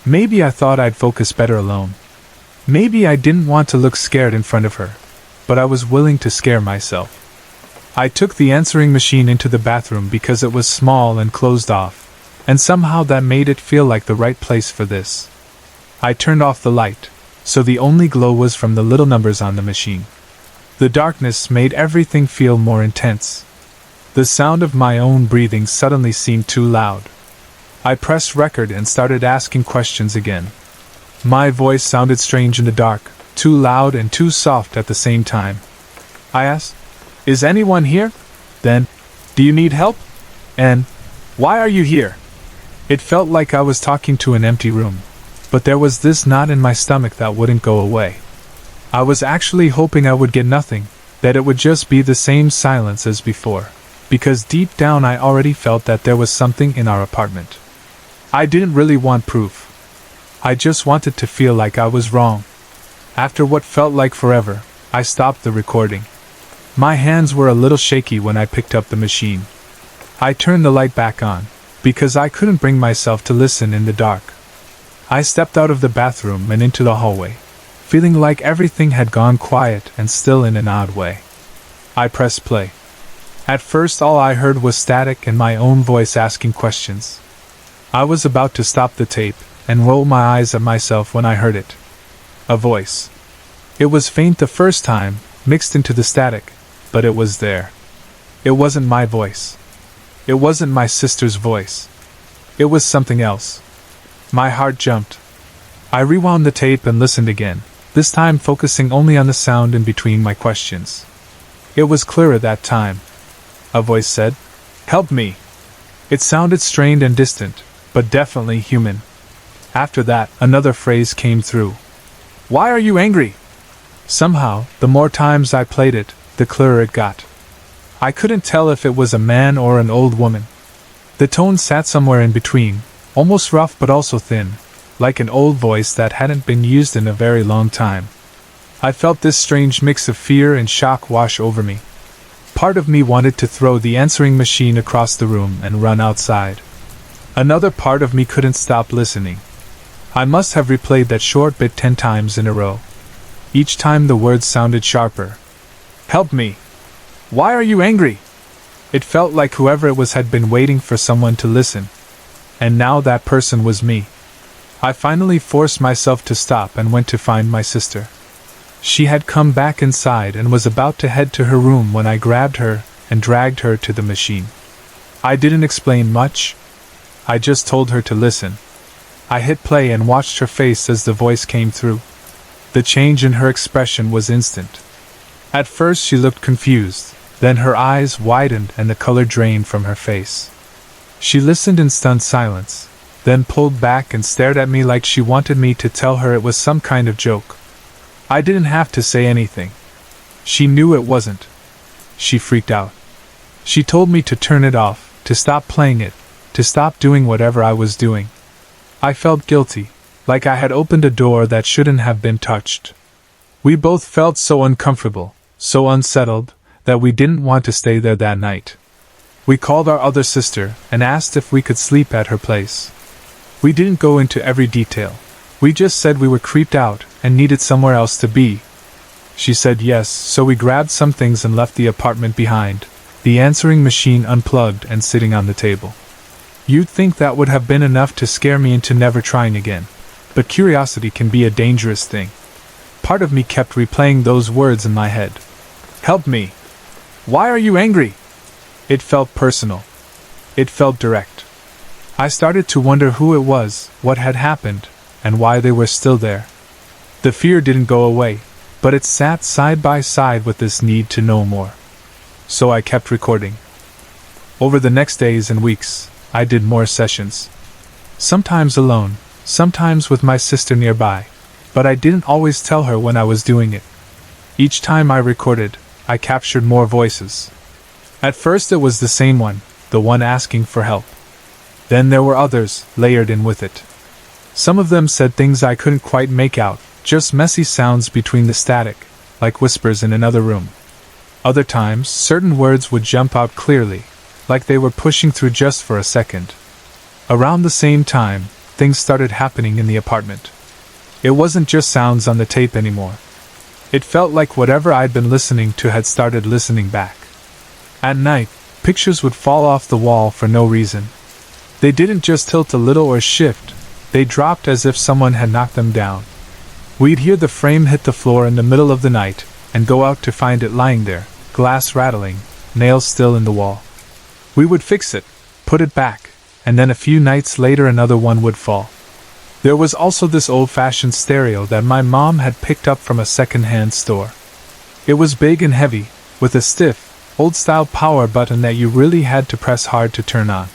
Maybe I thought I'd focus better alone. Maybe I didn't want to look scared in front of her, but I was willing to scare myself. I took the answering machine into the bathroom because it was small and closed off, and somehow that made it feel like the right place for this. I turned off the light, so the only glow was from the little numbers on the machine. The darkness made everything feel more intense. The sound of my own breathing suddenly seemed too loud. I pressed record and started asking questions again. My voice sounded strange in the dark, too loud and too soft at the same time. I asked, "Is anyone here? Then, do you need help? And, why are you here?" It felt like I was talking to an empty room, but there was this knot in my stomach that wouldn't go away. I was actually hoping I would get nothing, that it would just be the same silence as before, because deep down I already felt that there was something in our apartment. I didn't really want proof. I just wanted to feel like I was wrong. After what felt like forever, I stopped the recording. My hands were a little shaky when I picked up the machine. I turned the light back on, because I couldn't bring myself to listen in the dark. I stepped out of the bathroom and into the hallway, feeling like everything had gone quiet and still in an odd way. I pressed play. At first all I heard was static and my own voice asking questions. I was about to stop the tape and roll my eyes at myself when I heard it. A voice. It was faint the first time, mixed into the static, but it was there. It wasn't my voice. It wasn't my sister's voice. It was something else. My heart jumped. I rewound the tape and listened again, this time focusing only on the sound in between my questions. It was clearer that time. A voice said, "Help me." It sounded strained and distant, but definitely human. After that, another phrase came through. "Why are you angry?" Somehow, the more times I played it, the clearer it got. I couldn't tell if it was a man or an old woman. The tone sat somewhere in between, almost rough but also thin, like an old voice that hadn't been used in a very long time. I felt this strange mix of fear and shock wash over me. Part of me wanted to throw the answering machine across the room and run outside. Another part of me couldn't stop listening. I must have replayed that short bit 10 times in a row. Each time the words sounded sharper. "Help me! Why are you angry?" It felt like whoever it was had been waiting for someone to listen. And now that person was me. I finally forced myself to stop and went to find my sister. She had come back inside and was about to head to her room when I grabbed her and dragged her to the machine. I didn't explain much. I just told her to listen. I hit play and watched her face as the voice came through. The change in her expression was instant. At first she looked confused, then her eyes widened and the color drained from her face. She listened in stunned silence, then pulled back and stared at me like she wanted me to tell her it was some kind of joke. I didn't have to say anything. She knew it wasn't. She freaked out. She told me to turn it off, to stop playing it, to stop doing whatever I was doing. I felt guilty, like I had opened a door that shouldn't have been touched. We both felt so uncomfortable, so unsettled, that we didn't want to stay there that night. We called our other sister and asked if we could sleep at her place. We didn't go into every detail. We just said we were creeped out and needed somewhere else to be. She said yes, so we grabbed some things and left the apartment behind, the answering machine unplugged and sitting on the table. You'd think that would have been enough to scare me into never trying again, but curiosity can be a dangerous thing. Part of me kept replaying those words in my head. "Help me! Why are you angry?" It felt personal. It felt direct. I started to wonder who it was, what had happened, and why they were still there. The fear didn't go away, but it sat side by side with this need to know more. So I kept recording. Over the next days and weeks, I did more sessions. Sometimes alone, sometimes with my sister nearby, but I didn't always tell her when I was doing it. Each time I recorded, I captured more voices. At first it was the same one, the one asking for help. Then there were others, layered in with it. Some of them said things I couldn't quite make out, just messy sounds between the static, like whispers in another room. Other times, certain words would jump out clearly, like they were pushing through just for a second. Around the same time, things started happening in the apartment. It wasn't just sounds on the tape anymore. It felt like whatever I'd been listening to had started listening back. At night, pictures would fall off the wall for no reason. They didn't just tilt a little or shift, they dropped as if someone had knocked them down. We'd hear the frame hit the floor in the middle of the night, and go out to find it lying there, glass rattling, nails still in the wall. We would fix it, put it back, and then a few nights later another one would fall. There was also this old-fashioned stereo that my mom had picked up from a second-hand store. It was big and heavy, with a stiff, old-style power button that you really had to press hard to turn on.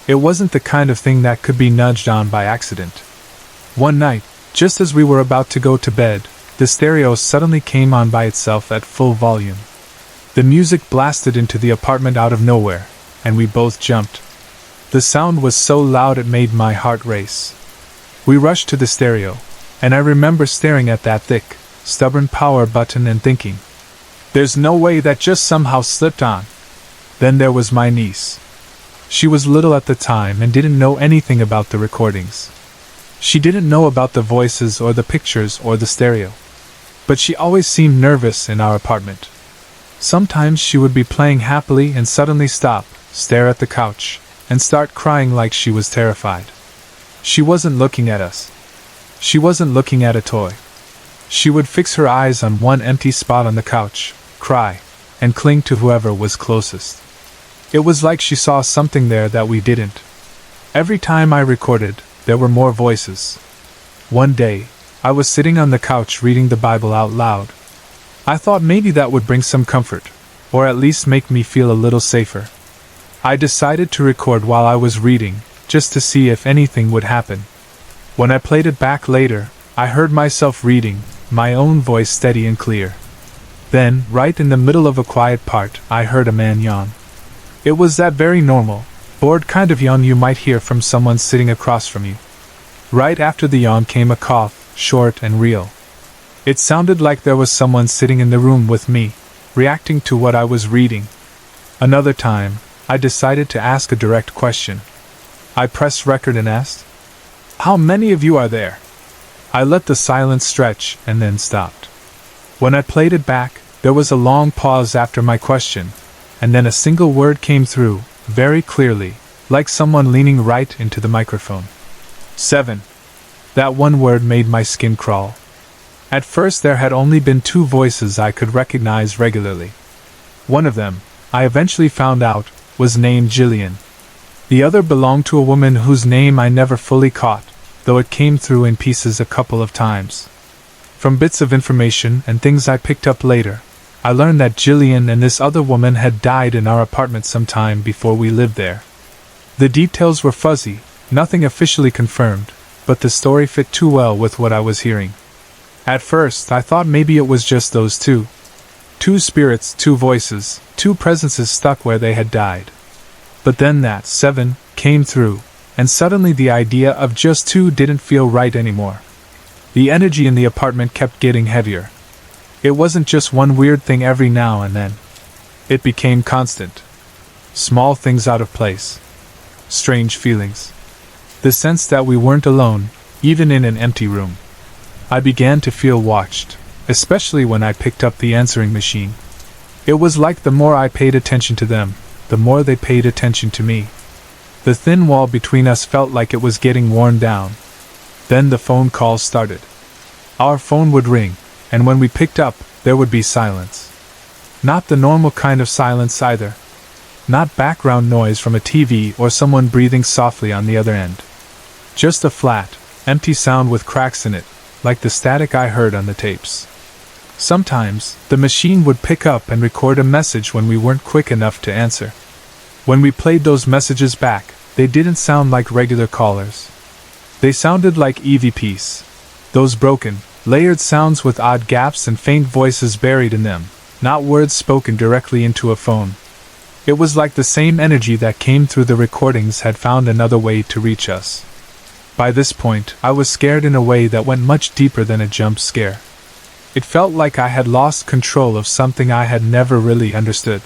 It wasn't the kind of thing that could be nudged on by accident. One night, just as we were about to go to bed, the stereo suddenly came on by itself at full volume. The music blasted into the apartment out of nowhere, and we both jumped. The sound was so loud it made my heart race. We rushed to the stereo, and I remember staring at that thick, stubborn power button and thinking, "There's no way that just somehow slipped on." Then there was my niece. She was little at the time and didn't know anything about the recordings. She didn't know about the voices or the pictures or the stereo. But she always seemed nervous in our apartment. Sometimes she would be playing happily and suddenly stop, stare at the couch, and start crying like she was terrified. She wasn't looking at us. She wasn't looking at a toy. She would fix her eyes on one empty spot on the couch, cry, and cling to whoever was closest. It was like she saw something there that we didn't. Every time I recorded, there were more voices. One day, I was sitting on the couch reading the Bible out loud. I thought maybe that would bring some comfort, or at least make me feel a little safer. I decided to record while I was reading, just to see if anything would happen. When I played it back later, I heard myself reading, my own voice steady and clear. Then, right in the middle of a quiet part, I heard a man yawn. It was that very normal, bored kind of yawn you might hear from someone sitting across from you. Right after the yawn came a cough, short and real. It sounded like there was someone sitting in the room with me, reacting to what I was reading. Another time, I decided to ask a direct question. I pressed record and asked, "How many of you are there?" I let the silence stretch and then stopped. When I played it back, there was a long pause after my question, and then a single word came through, very clearly, like someone leaning right into the microphone. 7. That one word made my skin crawl. At first there had only been 2 voices I could recognize regularly. One of them, I eventually found out, was named Jillian. The other belonged to a woman whose name I never fully caught, though it came through in pieces a couple of times. From bits of information and things I picked up later, I learned that Jillian and this other woman had died in our apartment some time before we lived there. The details were fuzzy, nothing officially confirmed, but the story fit too well with what I was hearing. At first, I thought maybe it was just those two. 2 spirits, 2 voices, 2 presences stuck where they had died. But then that 7 came through, and suddenly the idea of just 2 didn't feel right anymore. The energy in the apartment kept getting heavier. It wasn't just one weird thing every now and then. It became constant. Small things out of place. Strange feelings. The sense that we weren't alone, even in an empty room. I began to feel watched, especially when I picked up the answering machine. It was like the more I paid attention to them, the more they paid attention to me. The thin wall between us felt like it was getting worn down. Then the phone calls started. Our phone would ring, and when we picked up, there would be silence. Not the normal kind of silence either. Not background noise from a TV or someone breathing softly on the other end. Just a flat, empty sound with cracks in it, like the static I heard on the tapes. Sometimes, the machine would pick up and record a message when we weren't quick enough to answer. When we played those messages back, they didn't sound like regular callers. They sounded like EVPs. Those broken, layered sounds with odd gaps and faint voices buried in them, not words spoken directly into a phone. It was like the same energy that came through the recordings had found another way to reach us. By this point, I was scared in a way that went much deeper than a jump scare. It felt like I had lost control of something I had never really understood.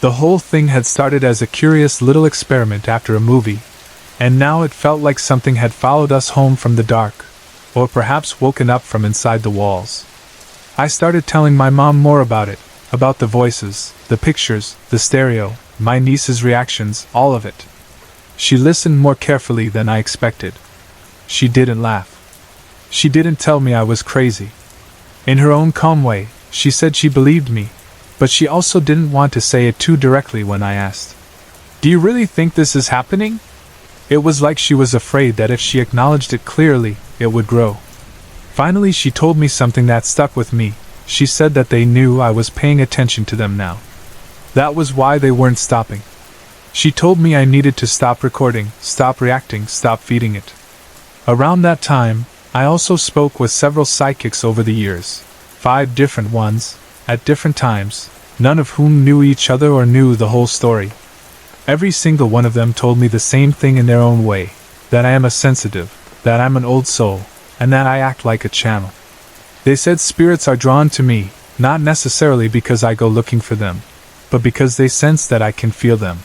The whole thing had started as a curious little experiment after a movie, and now it felt like something had followed us home from the dark, or perhaps woken up from inside the walls. I started telling my mom more about it, about the voices, the pictures, the stereo, my niece's reactions, all of it. She listened more carefully than I expected. She didn't laugh. She didn't tell me I was crazy. In her own calm way, she said she believed me, but she also didn't want to say it too directly when I asked, "Do you really think this is happening?" It was like she was afraid that if she acknowledged it clearly, it would grow. Finally, she told me something that stuck with me. She said that they knew I was paying attention to them now. That was why they weren't stopping. She told me I needed to stop recording, stop reacting, stop feeding it. Around that time, I also spoke with several psychics over the years, 5 different ones, at different times, none of whom knew each other or knew the whole story. Every single one of them told me the same thing in their own way, that I am a sensitive, that I'm an old soul, and that I act like a channel. They said spirits are drawn to me, not necessarily because I go looking for them, but because they sense that I can feel them.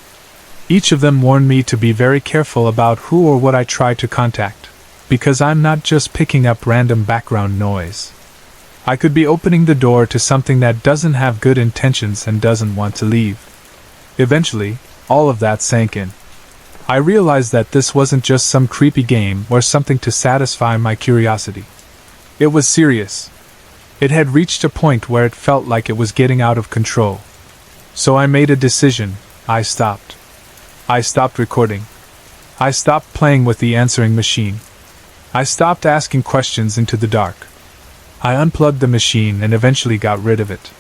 Each of them warned me to be very careful about who or what I try to contact, because I'm not just picking up random background noise. I could be opening the door to something that doesn't have good intentions and doesn't want to leave. Eventually, all of that sank in. I realized that this wasn't just some creepy game or something to satisfy my curiosity. It was serious. It had reached a point where it felt like it was getting out of control. So I made a decision. I stopped. I stopped recording. I stopped playing with the answering machine. I stopped asking questions into the dark. I unplugged the machine and eventually got rid of it.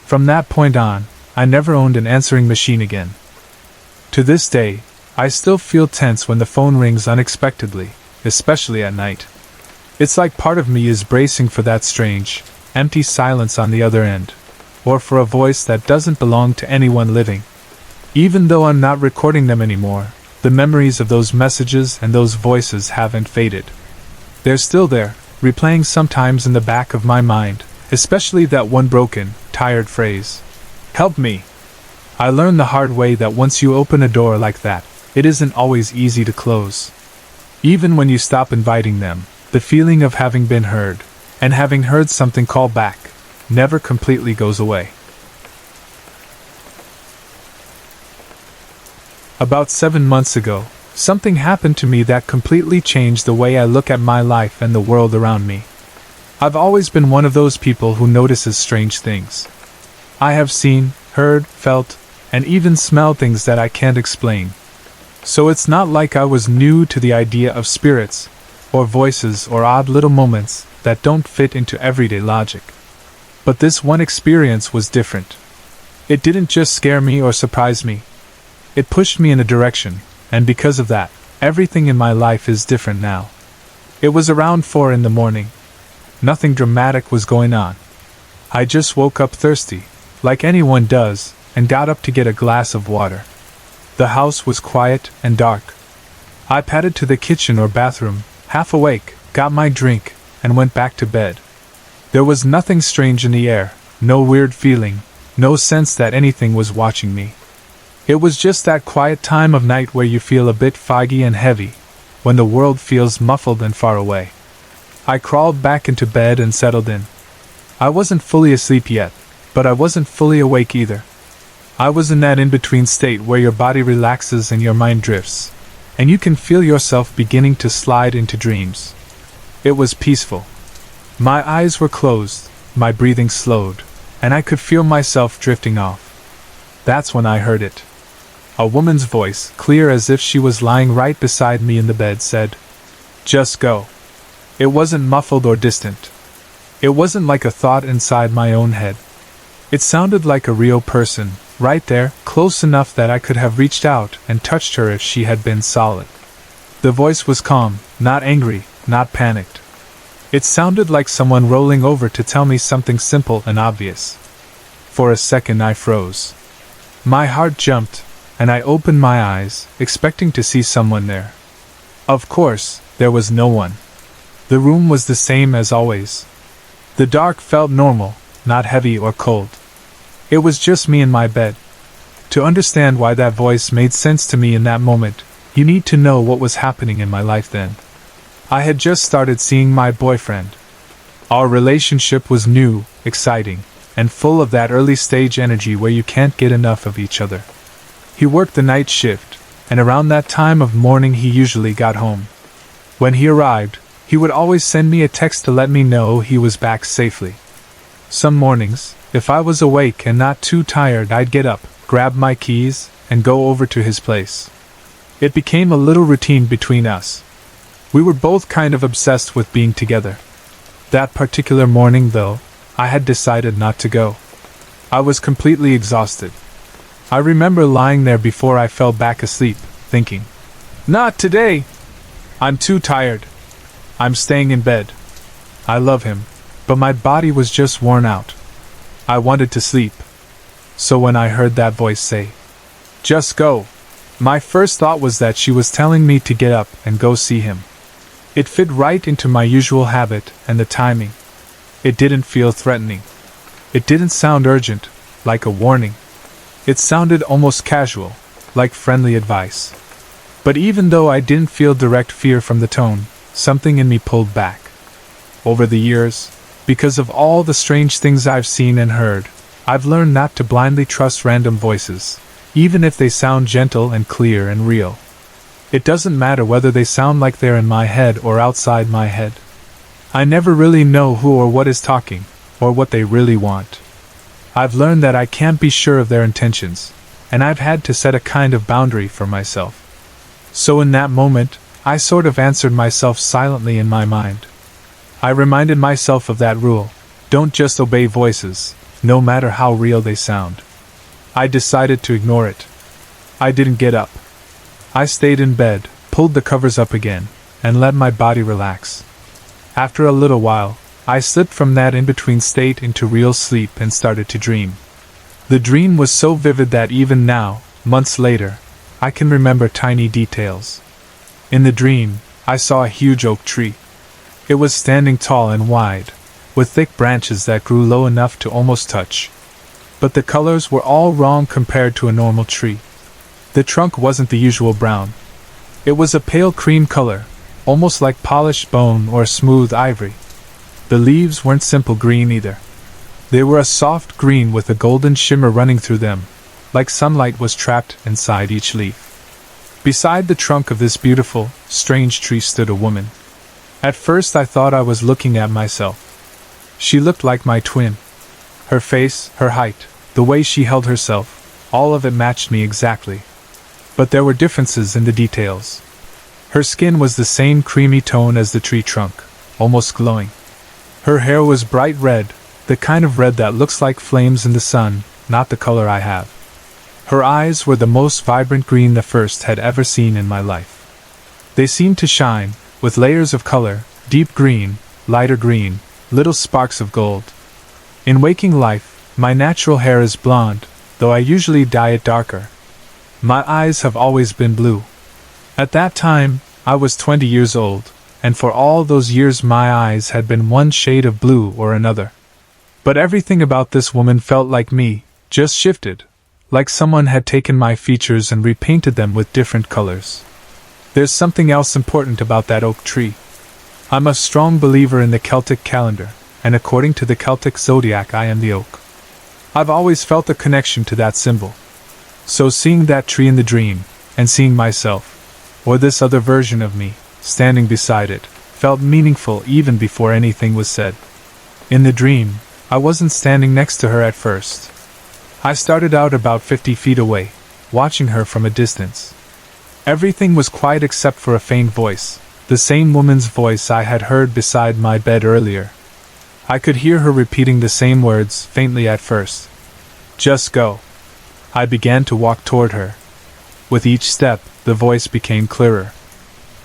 From that point on, I never owned an answering machine again. To this day, I still feel tense when the phone rings unexpectedly, especially at night. It's like part of me is bracing for that strange, empty silence on the other end, or for a voice that doesn't belong to anyone living. Even though I'm not recording them anymore, the memories of those messages and those voices haven't faded. They're still there, replaying sometimes in the back of my mind, especially that one broken, tired phrase. Help me. I learned the hard way that once you open a door like that, it isn't always easy to close. Even when you stop inviting them, the feeling of having been heard, and having heard something call back, never completely goes away. About 7 months ago, something happened to me that completely changed the way I look at my life and the world around me. I've always been one of those people who notices strange things. I have seen, heard, felt, and even smelled things that I can't explain. So it's not like I was new to the idea of spirits, or voices, or odd little moments that don't fit into everyday logic. But this one experience was different. It didn't just scare me or surprise me. It pushed me in a direction, and because of that, everything in my life is different now. It was around 4 in the morning. Nothing dramatic was going on. I just woke up thirsty, like anyone does, and got up to get a glass of water. The house was quiet and dark. I padded to the kitchen or bathroom, half awake, got my drink, and went back to bed. There was nothing strange in the air, no weird feeling, no sense that anything was watching me. It was just that quiet time of night where you feel a bit foggy and heavy, when the world feels muffled and far away. I crawled back into bed and settled in. I wasn't fully asleep yet, but I wasn't fully awake either. I was in that in-between state where your body relaxes and your mind drifts, and you can feel yourself beginning to slide into dreams. It was peaceful. My eyes were closed, my breathing slowed, and I could feel myself drifting off. That's when I heard it. A woman's voice, clear as if she was lying right beside me in the bed, said, "Just go." It wasn't muffled or distant. It wasn't like a thought inside my own head. It sounded like a real person, right there, close enough that I could have reached out and touched her if she had been solid. The voice was calm, not angry, not panicked. It sounded like someone rolling over to tell me something simple and obvious. For a second I froze. My heart jumped, and I opened my eyes, expecting to see someone there. Of course, there was no one. The room was the same as always. The dark felt normal, not heavy or cold. It was just me in my bed. To understand why that voice made sense to me in that moment, you need to know what was happening in my life then. I had just started seeing my boyfriend. Our relationship was new, exciting, and full of that early stage energy where you can't get enough of each other. He worked the night shift, and around that time of morning he usually got home. When he arrived, he would always send me a text to let me know he was back safely. Some mornings, if I was awake and not too tired, I'd get up, grab my keys, and go over to his place. It became a little routine between us. We were both kind of obsessed with being together. That particular morning, though, I had decided not to go. I was completely exhausted. I remember lying there before I fell back asleep, thinking, "Not today! I'm too tired. I'm staying in bed." I love him, but my body was just worn out. I wanted to sleep. So when I heard that voice say, "Just go," my first thought was that she was telling me to get up and go see him. It fit right into my usual habit and the timing. It didn't feel threatening. It didn't sound urgent, like a warning. It sounded almost casual, like friendly advice. But even though I didn't feel direct fear from the tone, something in me pulled back. Over the years, because of all the strange things I've seen and heard, I've learned not to blindly trust random voices, even if they sound gentle and clear and real. It doesn't matter whether they sound like they're in my head or outside my head. I never really know who or what is talking, or what they really want. I've learned that I can't be sure of their intentions, and I've had to set a kind of boundary for myself. So in that moment, I sort of answered myself silently in my mind. I reminded myself of that rule: don't just obey voices, no matter how real they sound. I decided to ignore it. I didn't get up. I stayed in bed, pulled the covers up again, and let my body relax. After a little while, I slipped from that in-between state into real sleep and started to dream. The dream was so vivid that even now, Months later, I can remember tiny details. In the dream, I saw a huge oak tree. It was standing tall and wide, with thick branches that grew low enough to almost touch. But the colors were all wrong compared to a normal tree. The trunk wasn't the usual brown. It was a pale cream color, almost like polished bone or smooth ivory. The leaves weren't simple green either. They were a soft green with a golden shimmer running through them, like sunlight was trapped inside each leaf. Beside the trunk of this beautiful, strange tree stood a woman. At first I thought I was looking at myself. She looked like my twin. Her face, her height, the way she held herself, all of it matched me exactly. But there were differences in the details. Her skin was the same creamy tone as the tree trunk, almost glowing. Her hair was bright red, the kind of red that looks like flames in the sun, not the color I have. Her eyes were the most vibrant green the first had ever seen in my life. They seemed to shine, with layers of color, deep green, lighter green, little sparks of gold. In waking life, my natural hair is blonde, though I usually dye it darker. My eyes have always been blue. At that time, I was 20 years old, and for all those years my eyes had been one shade of blue or another. But everything about this woman felt like me, just shifted, like someone had taken my features and repainted them with different colors. There's something else important about that oak tree. I'm a strong believer in the Celtic calendar, and according to the Celtic zodiac I am the oak. I've always felt a connection to that symbol. So seeing that tree in the dream, and seeing myself, or this other version of me, standing beside it, felt meaningful even before anything was said. In the dream, I wasn't standing next to her at first. I started out about 50 feet away, watching her from a distance. Everything was quiet except for a faint voice, the same woman's voice I had heard beside my bed earlier. I could hear her repeating the same words, faintly at first. Just go. I began to walk toward her. With each step, the voice became clearer.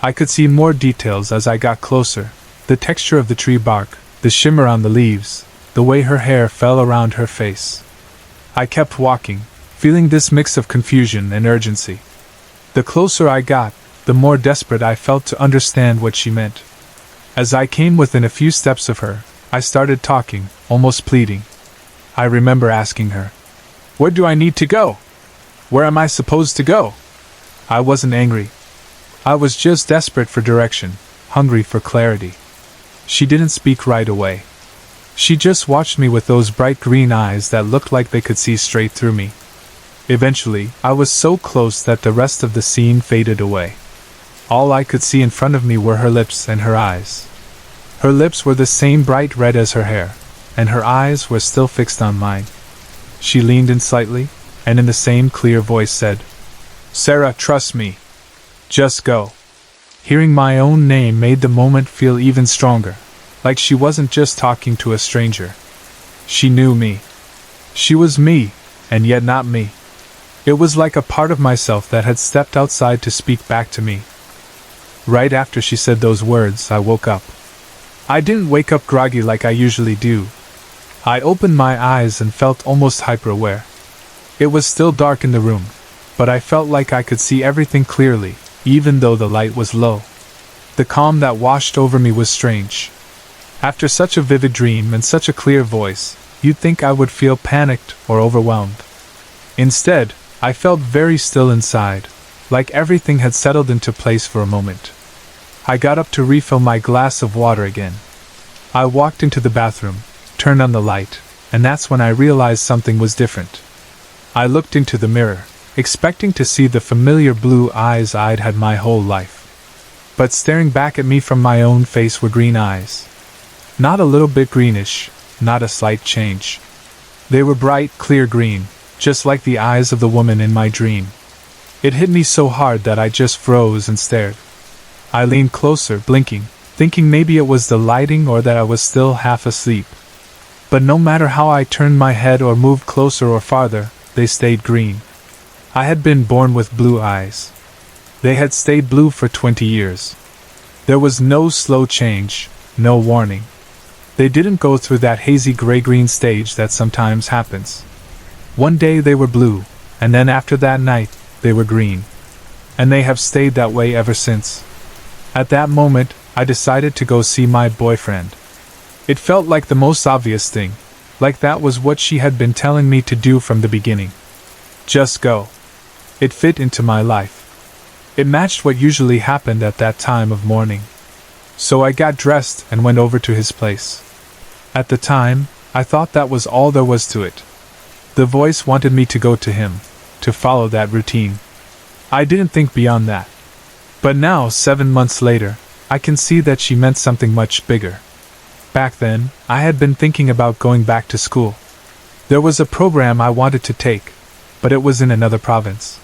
I could see more details as I got closer, the texture of the tree bark, the shimmer on the leaves, the way her hair fell around her face. I kept walking, feeling this mix of confusion and urgency. The closer I got, the more desperate I felt to understand what she meant. As I came within a few steps of her, I started talking, almost pleading. I remember asking her, "Where do I need to go? Where am I supposed to go?" I wasn't angry. I was just desperate for direction, hungry for clarity. She didn't speak right away. She just watched me with those bright green eyes that looked like they could see straight through me. Eventually, I was so close that the rest of the scene faded away. All I could see in front of me were her lips and her eyes. Her lips were the same bright red as her hair, and her eyes were still fixed on mine. She leaned in slightly, and in the same clear voice said, "Sarah, trust me. Just go." Hearing my own name made the moment feel even stronger, like she wasn't just talking to a stranger. She knew me. She was me, and yet not me. It was like a part of myself that had stepped outside to speak back to me. Right after she said those words, I woke up. I didn't wake up groggy like I usually do. I opened my eyes and felt almost hyper-aware. It was still dark in the room, but I felt like I could see everything clearly, even though the light was low. The calm that washed over me was strange. After such a vivid dream and such a clear voice, you'd think I would feel panicked or overwhelmed. Instead, I felt very still inside, like everything had settled into place for a moment. I got up to refill my glass of water again. I walked into the bathroom, turned on the light, and that's when I realized something was different. I looked into the mirror, expecting to see the familiar blue eyes I'd had my whole life. But staring back at me from my own face were green eyes. Not a little bit greenish, not a slight change. They were bright, clear green, just like the eyes of the woman in my dream. It hit me so hard that I just froze and stared. I leaned closer, blinking, thinking maybe it was the lighting or that I was still half asleep. But no matter how I turned my head or moved closer or farther, they stayed green. I had been born with blue eyes. They had stayed blue for 20 years. There was no slow change, no warning. They didn't go through that hazy gray-green stage that sometimes happens. One day they were blue, and then after that night, they were green. And they have stayed that way ever since. At that moment, I decided to go see my boyfriend. It felt like the most obvious thing, like that was what she had been telling me to do from the beginning. Just go. It fit into my life. It matched what usually happened at that time of morning. So I got dressed and went over to his place. At the time, I thought that was all there was to it. The voice wanted me to go to him, to follow that routine. I didn't think beyond that. But now, 7 months later, I can see that she meant something much bigger. Back then, I had been thinking about going back to school. There was a program I wanted to take, but it was in another province.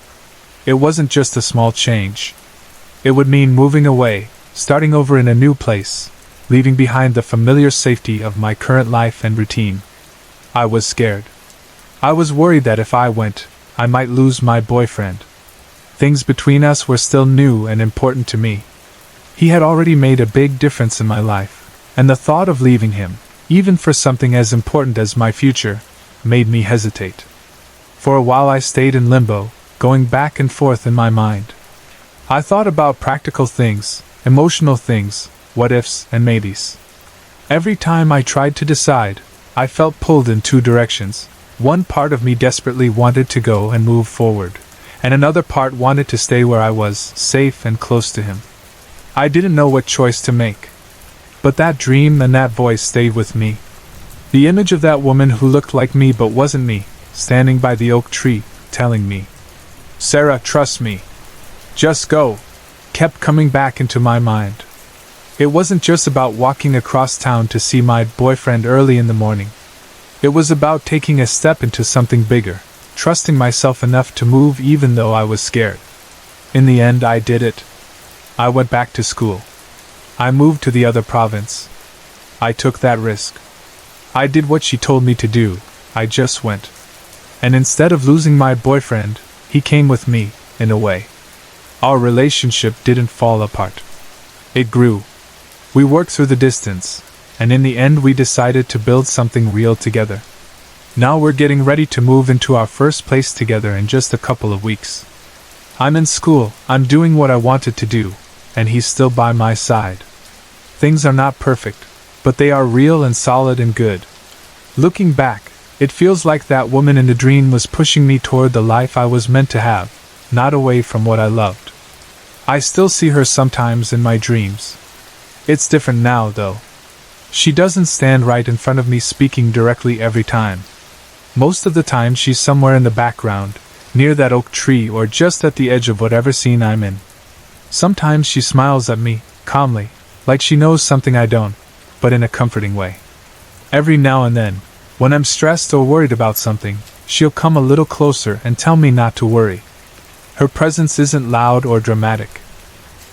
It wasn't just a small change. It would mean moving away, starting over in a new place, leaving behind the familiar safety of my current life and routine. I was scared. I was worried that if I went, I might lose my boyfriend. Things between us were still new and important to me. He had already made a big difference in my life, and the thought of leaving him, even for something as important as my future, made me hesitate. For a while I stayed in limbo, going back and forth in my mind. I thought about practical things, emotional things, what-ifs and maybes. Every time I tried to decide, I felt pulled in two directions. One part of me desperately wanted to go and move forward, and another part wanted to stay where I was, safe and close to him. I didn't know what choice to make. But that dream and that voice stayed with me. The image of that woman who looked like me but wasn't me, standing by the oak tree, telling me, "Sarah, trust me. Just go," kept coming back into my mind. It wasn't just about walking across town to see my boyfriend early in the morning. It was about taking a step into something bigger, trusting myself enough to move even though I was scared. In the end, I did it. I went back to school. I moved to the other province. I took that risk. I did what she told me to do. I just went. And instead of losing my boyfriend, he came with me, in a way. Our relationship didn't fall apart. It grew. We worked through the distance, and in the end we decided to build something real together. Now we're getting ready to move into our first place together in just a couple of weeks. I'm in school, I'm doing what I wanted to do, and he's still by my side. Things are not perfect, but they are real and solid and good. Looking back, it feels like that woman in the dream was pushing me toward the life I was meant to have, not away from what I loved. I still see her sometimes in my dreams. It's different now, though. She doesn't stand right in front of me speaking directly every time. Most of the time she's somewhere in the background, near that oak tree or just at the edge of whatever scene I'm in. Sometimes she smiles at me, calmly, like she knows something I don't, but in a comforting way. Every now and then, when I'm stressed or worried about something, she'll come a little closer and tell me not to worry. Her presence isn't loud or dramatic.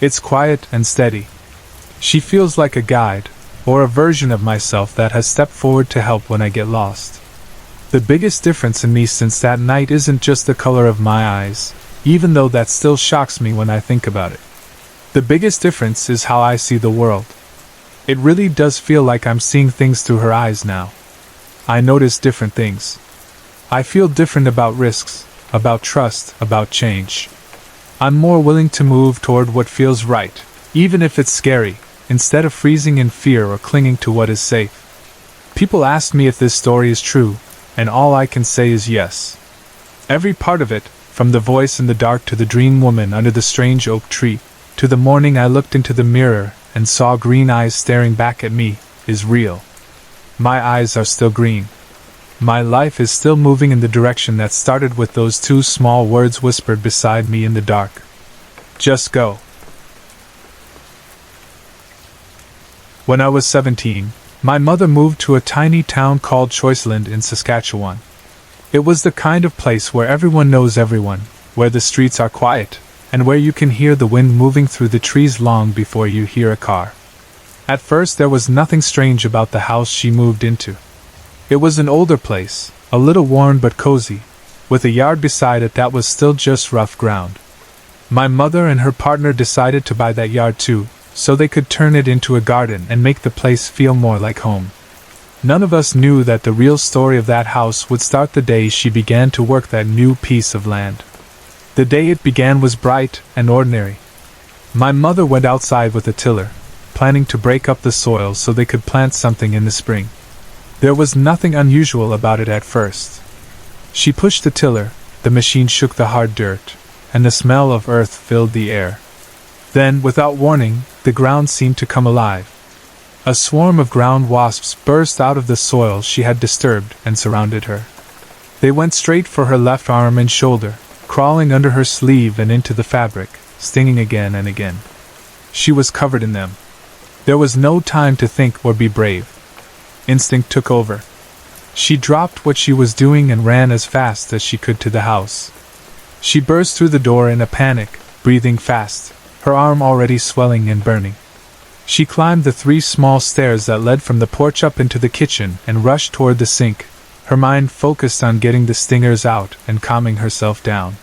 It's quiet and steady. She feels like a guide, or a version of myself that has stepped forward to help when I get lost. The biggest difference in me since that night isn't just the color of my eyes, even though that still shocks me when I think about it. The biggest difference is how I see the world. It really does feel like I'm seeing things through her eyes now. I notice different things. I feel different about risks, about trust, about change. I'm more willing to move toward what feels right, even if it's scary, instead of freezing in fear or clinging to what is safe. People ask me if this story is true, and all I can say is yes. Every part of it, from the voice in the dark to the dream woman under the strange oak tree, to the morning I looked into the mirror and saw green eyes staring back at me, is real. My eyes are still green. My life is still moving in the direction that started with those two small words whispered beside me in the dark. Just go. When I was 17, my mother moved to a tiny town called Choiceland in Saskatchewan. It was the kind of place where everyone knows everyone, where the streets are quiet, and where you can hear the wind moving through the trees long before you hear a car. At first there was nothing strange about the house she moved into. It was an older place, a little worn but cozy, with a yard beside it that was still just rough ground. My mother and her partner decided to buy that yard too, so they could turn it into a garden and make the place feel more like home. None of us knew that the real story of that house would start the day she began to work that new piece of land. The day it began was bright and ordinary. My mother went outside with a tiller, planning to break up the soil so they could plant something in the spring. There was nothing unusual about it at first. She pushed the tiller, the machine shook the hard dirt, and the smell of earth filled the air. Then, without warning, the ground seemed to come alive. A swarm of ground wasps burst out of the soil she had disturbed and surrounded her. They went straight for her left arm and shoulder, crawling under her sleeve and into the fabric, stinging again and again. She was covered in them. There was no time to think or be brave. Instinct took over. She dropped what she was doing and ran as fast as she could to the house. She burst through the door in a panic, breathing fast, her arm already swelling and burning. She climbed the 3 small stairs that led from the porch up into the kitchen and rushed toward the sink, her mind focused on getting the stingers out and calming herself down.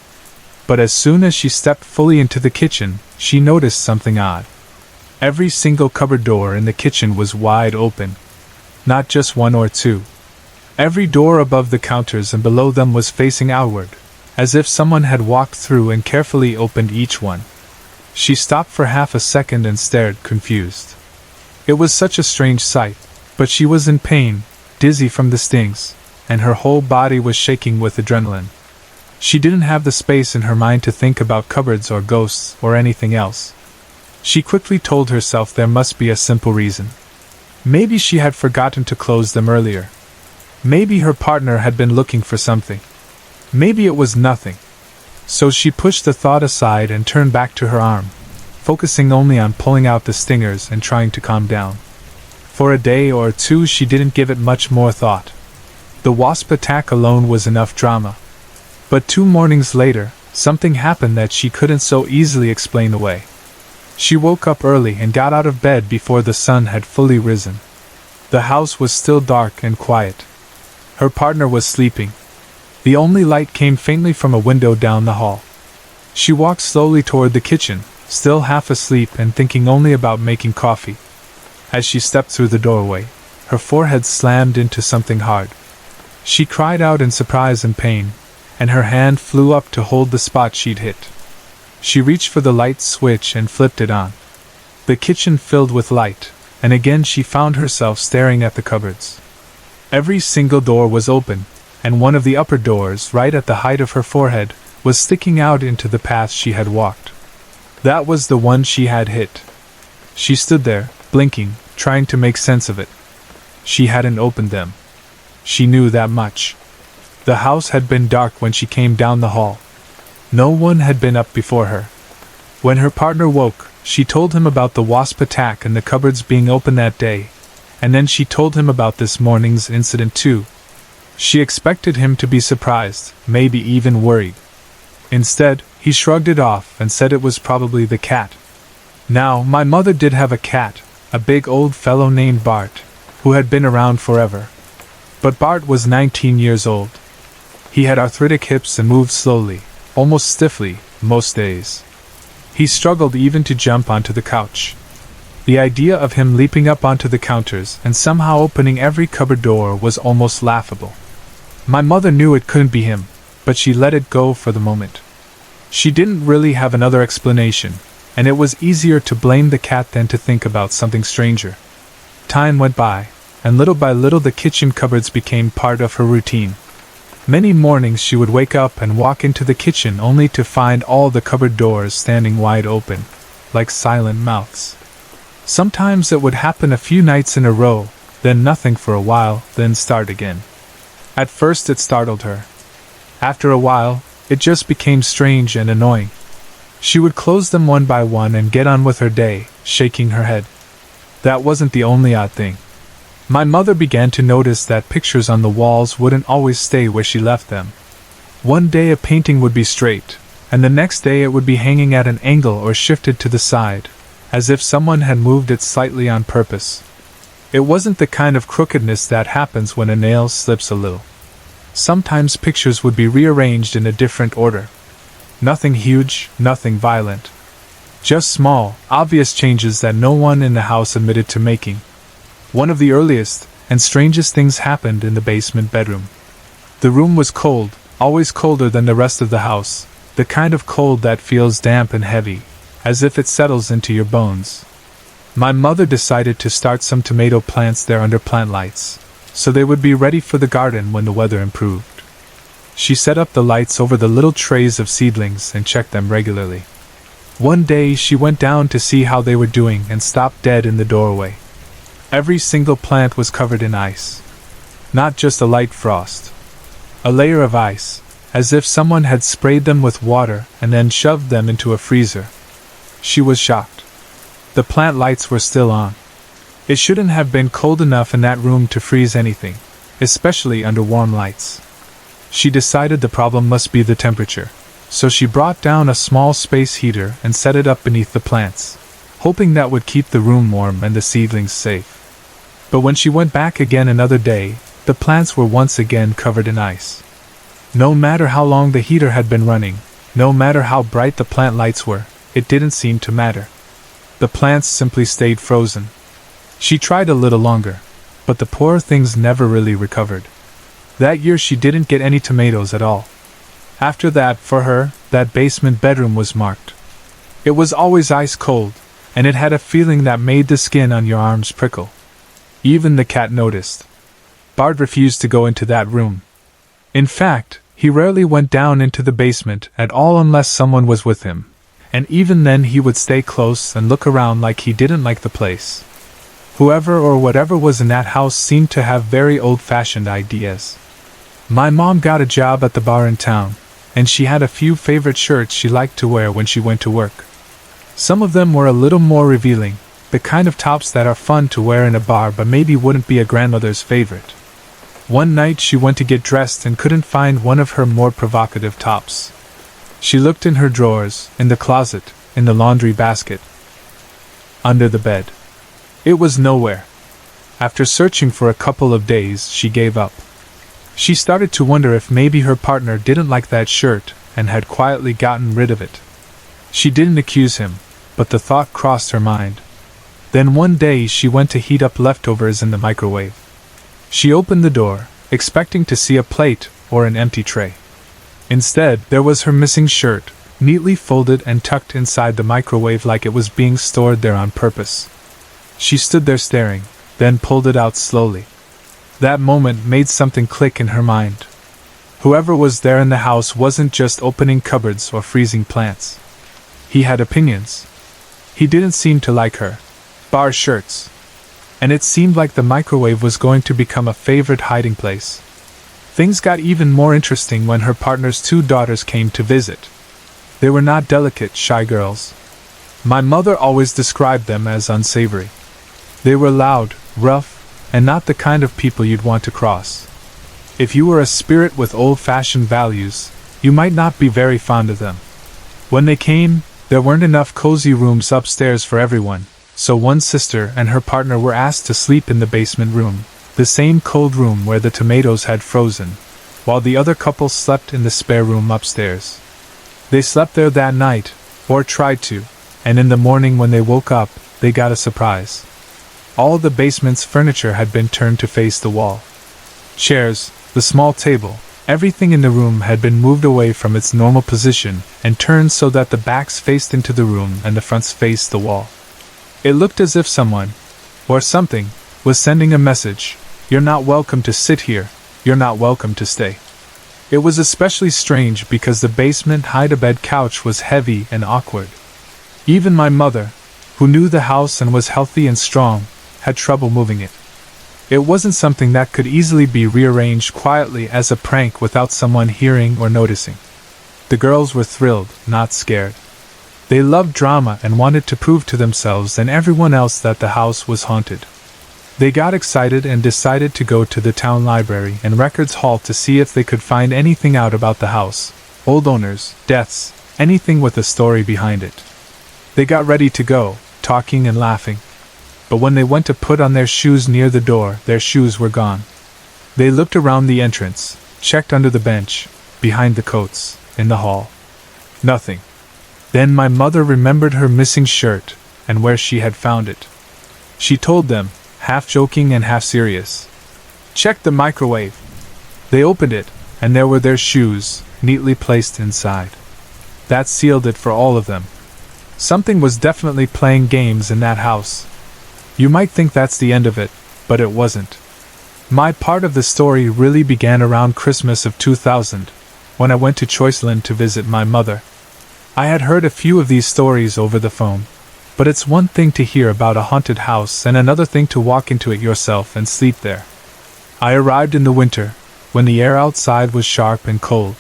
But as soon as she stepped fully into the kitchen, she noticed something odd. Every single cupboard door in the kitchen was wide open. Not just 1 or 2. Every door above the counters and below them was facing outward, as if someone had walked through and carefully opened each one. She stopped for half a second and stared, confused. It was such a strange sight, but she was in pain, dizzy from the stings, and her whole body was shaking with adrenaline. She didn't have the space in her mind to think about cupboards or ghosts or anything else. She quickly told herself there must be a simple reason. Maybe she had forgotten to close them earlier. Maybe her partner had been looking for something. Maybe it was nothing. So she pushed the thought aside and turned back to her arm, focusing only on pulling out the stingers and trying to calm down. For a day or 2 she didn't give it much more thought. The wasp attack alone was enough drama. But 2 mornings later, something happened that she couldn't so easily explain away. She woke up early and got out of bed before the sun had fully risen. The house was still dark and quiet. Her partner was sleeping. The only light came faintly from a window down the hall. She walked slowly toward the kitchen, still half asleep and thinking only about making coffee. As she stepped through the doorway, her forehead slammed into something hard. She cried out in surprise and pain, and her hand flew up to hold the spot she'd hit. She reached for the light switch and flipped it on. The kitchen filled with light, and again she found herself staring at the cupboards. Every single door was open, and one of the upper doors, right at the height of her forehead, was sticking out into the path she had walked. That was the one she had hit. She stood there, blinking, trying to make sense of it. She hadn't opened them. She knew that much. The house had been dark when she came down the hall. No one had been up before her. When her partner woke, she told him about the wasp attack and the cupboards being open that day, and then she told him about this morning's incident too. She expected him to be surprised, maybe even worried. Instead, he shrugged it off and said it was probably the cat. Now, my mother did have a cat, a big old fellow named Bart, who had been around forever. But Bart was 19 years old. He had arthritic hips and moved slowly, almost stiffly, most days. He struggled even to jump onto the couch. The idea of him leaping up onto the counters and somehow opening every cupboard door was almost laughable. My mother knew it couldn't be him, but she let it go for the moment. She didn't really have another explanation, and it was easier to blame the cat than to think about something stranger. Time went by, and little by little the kitchen cupboards became part of her routine. Many mornings she would wake up and walk into the kitchen only to find all the cupboard doors standing wide open, like silent mouths. Sometimes it would happen a few nights in a row, then nothing for a while, then start again. At first it startled her. After a while, it just became strange and annoying. She would close them one by one and get on with her day, shaking her head. That wasn't the only odd thing. My mother began to notice that pictures on the walls wouldn't always stay where she left them. One day a painting would be straight, and the next day it would be hanging at an angle or shifted to the side, as if someone had moved it slightly on purpose. It wasn't the kind of crookedness that happens when a nail slips a little. Sometimes pictures would be rearranged in a different order. Nothing huge, nothing violent. Just small, obvious changes that no one in the house admitted to making. One of the earliest, and strangest things happened in the basement bedroom. The room was cold, always colder than the rest of the house, the kind of cold that feels damp and heavy, as if it settles into your bones. My mother decided to start some tomato plants there under plant lights, so they would be ready for the garden when the weather improved. She set up the lights over the little trays of seedlings and checked them regularly. One day she went down to see how they were doing and stopped dead in the doorway. Every single plant was covered in ice. Not just a light frost. A layer of ice, as if someone had sprayed them with water and then shoved them into a freezer. She was shocked. The plant lights were still on. It shouldn't have been cold enough in that room to freeze anything, especially under warm lights. She decided the problem must be the temperature, so she brought down a small space heater and set it up beneath the plants, hoping that would keep the room warm and the seedlings safe. But when she went back again another day, the plants were once again covered in ice. No matter how long the heater had been running, no matter how bright the plant lights were, it didn't seem to matter. The plants simply stayed frozen. She tried a little longer, but the poor things never really recovered. That year she didn't get any tomatoes at all. After that, for her, that basement bedroom was marked. It was always ice cold, and it had a feeling that made the skin on your arms prickle. Even the cat noticed. Bart refused to go into that room. In fact, he rarely went down into the basement at all unless someone was with him, and even then he would stay close and look around like he didn't like the place. Whoever or whatever was in that house seemed to have very old-fashioned ideas. My mom got a job at the bar in town, and she had a few favorite shirts she liked to wear when she went to work. Some of them were a little more revealing, the kind of tops that are fun to wear in a bar but maybe wouldn't be a grandmother's favorite. One night she went to get dressed and couldn't find one of her more provocative tops. She looked in her drawers, in the closet, in the laundry basket, under the bed. It was nowhere. After searching for a couple of days, she gave up. She started to wonder if maybe her partner didn't like that shirt and had quietly gotten rid of it. She didn't accuse him, but the thought crossed her mind. Then one day she went to heat up leftovers in the microwave. She opened the door, expecting to see a plate or an empty tray. Instead, there was her missing shirt, neatly folded and tucked inside the microwave like it was being stored there on purpose. She stood there staring, then pulled it out slowly. That moment made something click in her mind. Whoever was there in the house wasn't just opening cupboards or freezing plants. He had opinions. He didn't seem to like her bar's shirts. And it seemed like the microwave was going to become a favorite hiding place. Things got even more interesting when her partner's 2 daughters came to visit. They were not delicate, shy girls. My mother always described them as unsavory. They were loud, rough, and not the kind of people you'd want to cross. If you were a spirit with old-fashioned values, you might not be very fond of them. When they came, there weren't enough cozy rooms upstairs for everyone, so one sister and her partner were asked to sleep in the basement room, the same cold room where the tomatoes had frozen, while the other couple slept in the spare room upstairs. They slept there that night, or tried to, and in the morning when they woke up, they got a surprise. All the basement's furniture had been turned to face the wall. Chairs, the small table, everything in the room had been moved away from its normal position and turned so that the backs faced into the room and the fronts faced the wall. It looked as if someone, or something, was sending a message: "You're not welcome to sit here, you're not welcome to stay." It was especially strange because the basement hide-a-bed couch was heavy and awkward. Even my mother, who knew the house and was healthy and strong, had trouble moving it. It wasn't something that could easily be rearranged quietly as a prank without someone hearing or noticing. The girls were thrilled, not scared. They loved drama and wanted to prove to themselves and everyone else that the house was haunted. They got excited and decided to go to the town library and records hall to see if they could find anything out about the house, old owners, deaths, anything with a story behind it. They got ready to go, talking and laughing. But when they went to put on their shoes near the door, their shoes were gone. They looked around the entrance, checked under the bench, behind the coats, in the hall. Nothing. Then my mother remembered her missing shirt, and where she had found it. She told them, half joking and half serious, Check the microwave. They opened it, and there were their shoes, neatly placed inside. That sealed it for all of them. Something was definitely playing games in that house. You might think that's the end of it, but it wasn't. My part of the story really began around Christmas of 2000, when I went to Choiceland to visit my mother. I had heard a few of these stories over the phone, but it's one thing to hear about a haunted house and another thing to walk into it yourself and sleep there. I arrived in the winter, when the air outside was sharp and cold.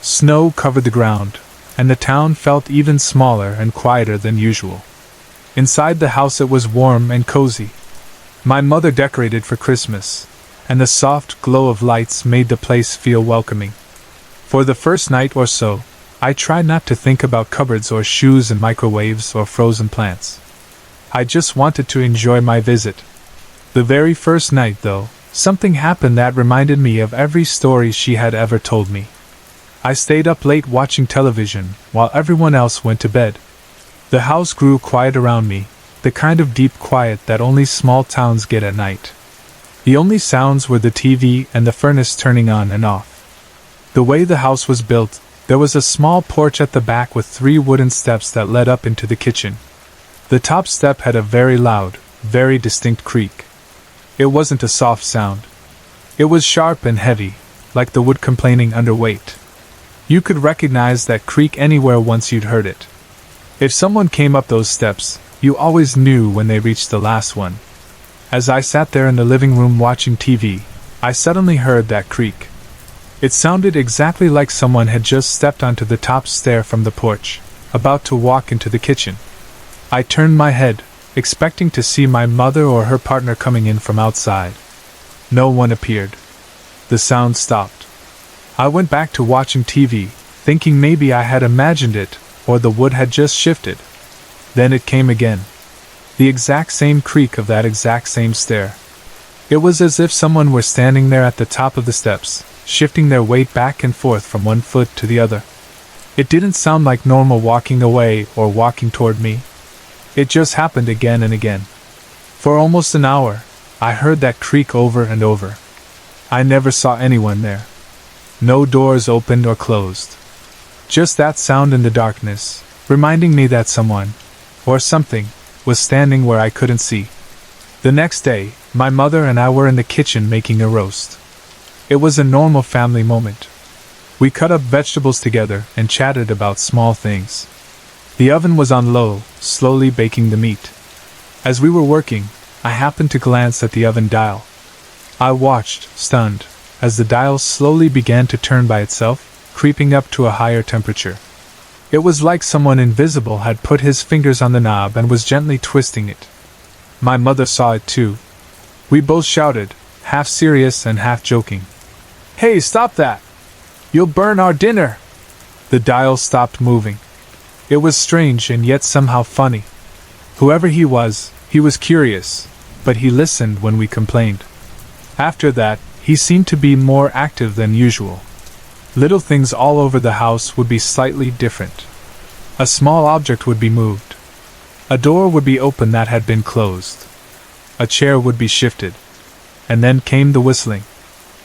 Snow covered the ground, and the town felt even smaller and quieter than usual. Inside the house it was warm and cozy. My mother decorated for Christmas, and the soft glow of lights made the place feel welcoming. For the first night or so, I tried not to think about cupboards or shoes and microwaves or frozen plants. I just wanted to enjoy my visit. The very first night, though, something happened that reminded me of every story she had ever told me. I stayed up late watching television, while everyone else went to bed. The house grew quiet around me, the kind of deep quiet that only small towns get at night. The only sounds were the TV and the furnace turning on and off. The way the house was built, there was a small porch at the back with 3 wooden steps that led up into the kitchen. The top step had a very loud, very distinct creak. It wasn't a soft sound. It was sharp and heavy, like the wood complaining under weight. You could recognize that creak anywhere once you'd heard it. If someone came up those steps, you always knew when they reached the last one. As I sat there in the living room watching TV, I suddenly heard that creak. It sounded exactly like someone had just stepped onto the top stair from the porch, about to walk into the kitchen. I turned my head, expecting to see my mother or her partner coming in from outside. No one appeared. The sound stopped. I went back to watching TV, thinking maybe I had imagined it, or the wood had just shifted. Then it came again. The exact same creak of that exact same stair. It was as if someone were standing there at the top of the steps, shifting their weight back and forth from one foot to the other. It didn't sound like normal walking away or walking toward me. It just happened again and again. For almost an hour, I heard that creak over and over. I never saw anyone there. No doors opened or closed. Just that sound in the darkness, reminding me that someone, or something, was standing where I couldn't see. The next day, my mother and I were in the kitchen making a roast. It was a normal family moment. We cut up vegetables together and chatted about small things. The oven was on low, slowly baking the meat. As we were working, I happened to glance at the oven dial. I watched, stunned, as the dial slowly began to turn by itself, creeping up to a higher temperature. It was like someone invisible had put his fingers on the knob and was gently twisting it. My mother saw it too. We both shouted, half serious and half joking. "Hey, stop that! You'll burn our dinner!" The dial stopped moving. It was strange and yet somehow funny. Whoever he was curious, but he listened when we complained. After that, he seemed to be more active than usual. Little things all over the house would be slightly different. A small object would be moved. A door would be opened that had been closed. A chair would be shifted. And then came the whistling.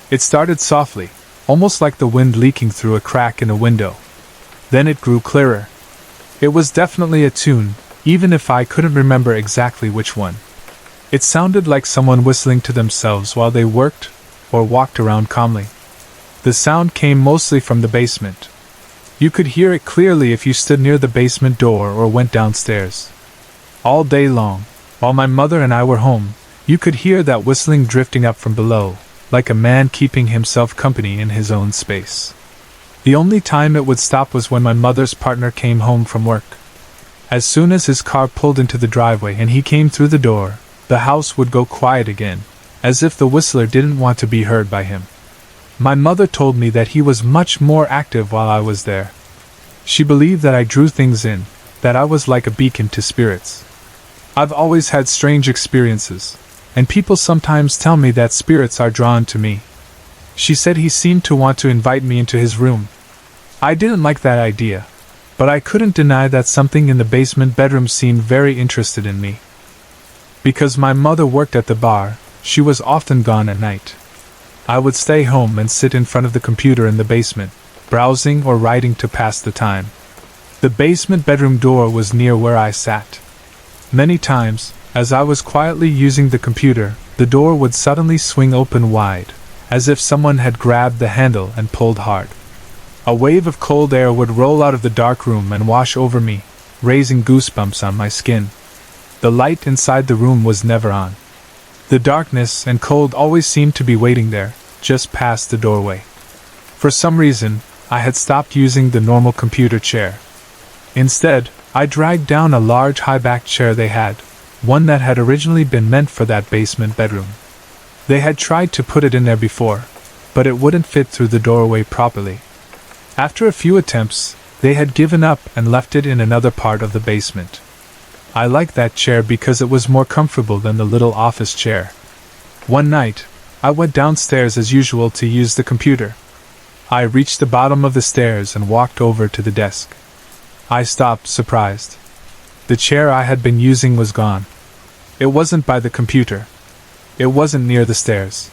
It started softly, almost like the wind leaking through a crack in a window. Then it grew clearer. It was definitely a tune, even if I couldn't remember exactly which one. It sounded like someone whistling to themselves while they worked or walked around calmly. The sound came mostly from the basement. You could hear it clearly if you stood near the basement door or went downstairs. All day long, while my mother and I were home, you could hear that whistling drifting up from below, like a man keeping himself company in his own space. The only time it would stop was when my mother's partner came home from work. As soon as his car pulled into the driveway and he came through the door, the house would go quiet again, as if the whistler didn't want to be heard by him. My mother told me that he was much more active while I was there. She believed that I drew things in, that I was like a beacon to spirits. I've always had strange experiences, and people sometimes tell me that spirits are drawn to me. She said he seemed to want to invite me into his room. I didn't like that idea, but I couldn't deny that something in the basement bedroom seemed very interested in me. Because my mother worked at the bar, she was often gone at night. I would stay home and sit in front of the computer in the basement, browsing or writing to pass the time. The basement bedroom door was near where I sat. Many times, as I was quietly using the computer, the door would suddenly swing open wide, as if someone had grabbed the handle and pulled hard. A wave of cold air would roll out of the dark room and wash over me, raising goosebumps on my skin. The light inside the room was never on. The darkness and cold always seemed to be waiting there, just past the doorway. For some reason, I had stopped using the normal computer chair. Instead, I dragged down a large high-backed chair they had, one that had originally been meant for that basement bedroom. They had tried to put it in there before, but it wouldn't fit through the doorway properly. After a few attempts, they had given up and left it in another part of the basement. I liked that chair because it was more comfortable than the little office chair. One night, I went downstairs as usual to use the computer. I reached the bottom of the stairs and walked over to the desk. I stopped, surprised. The chair I had been using was gone. It wasn't by the computer. It wasn't near the stairs.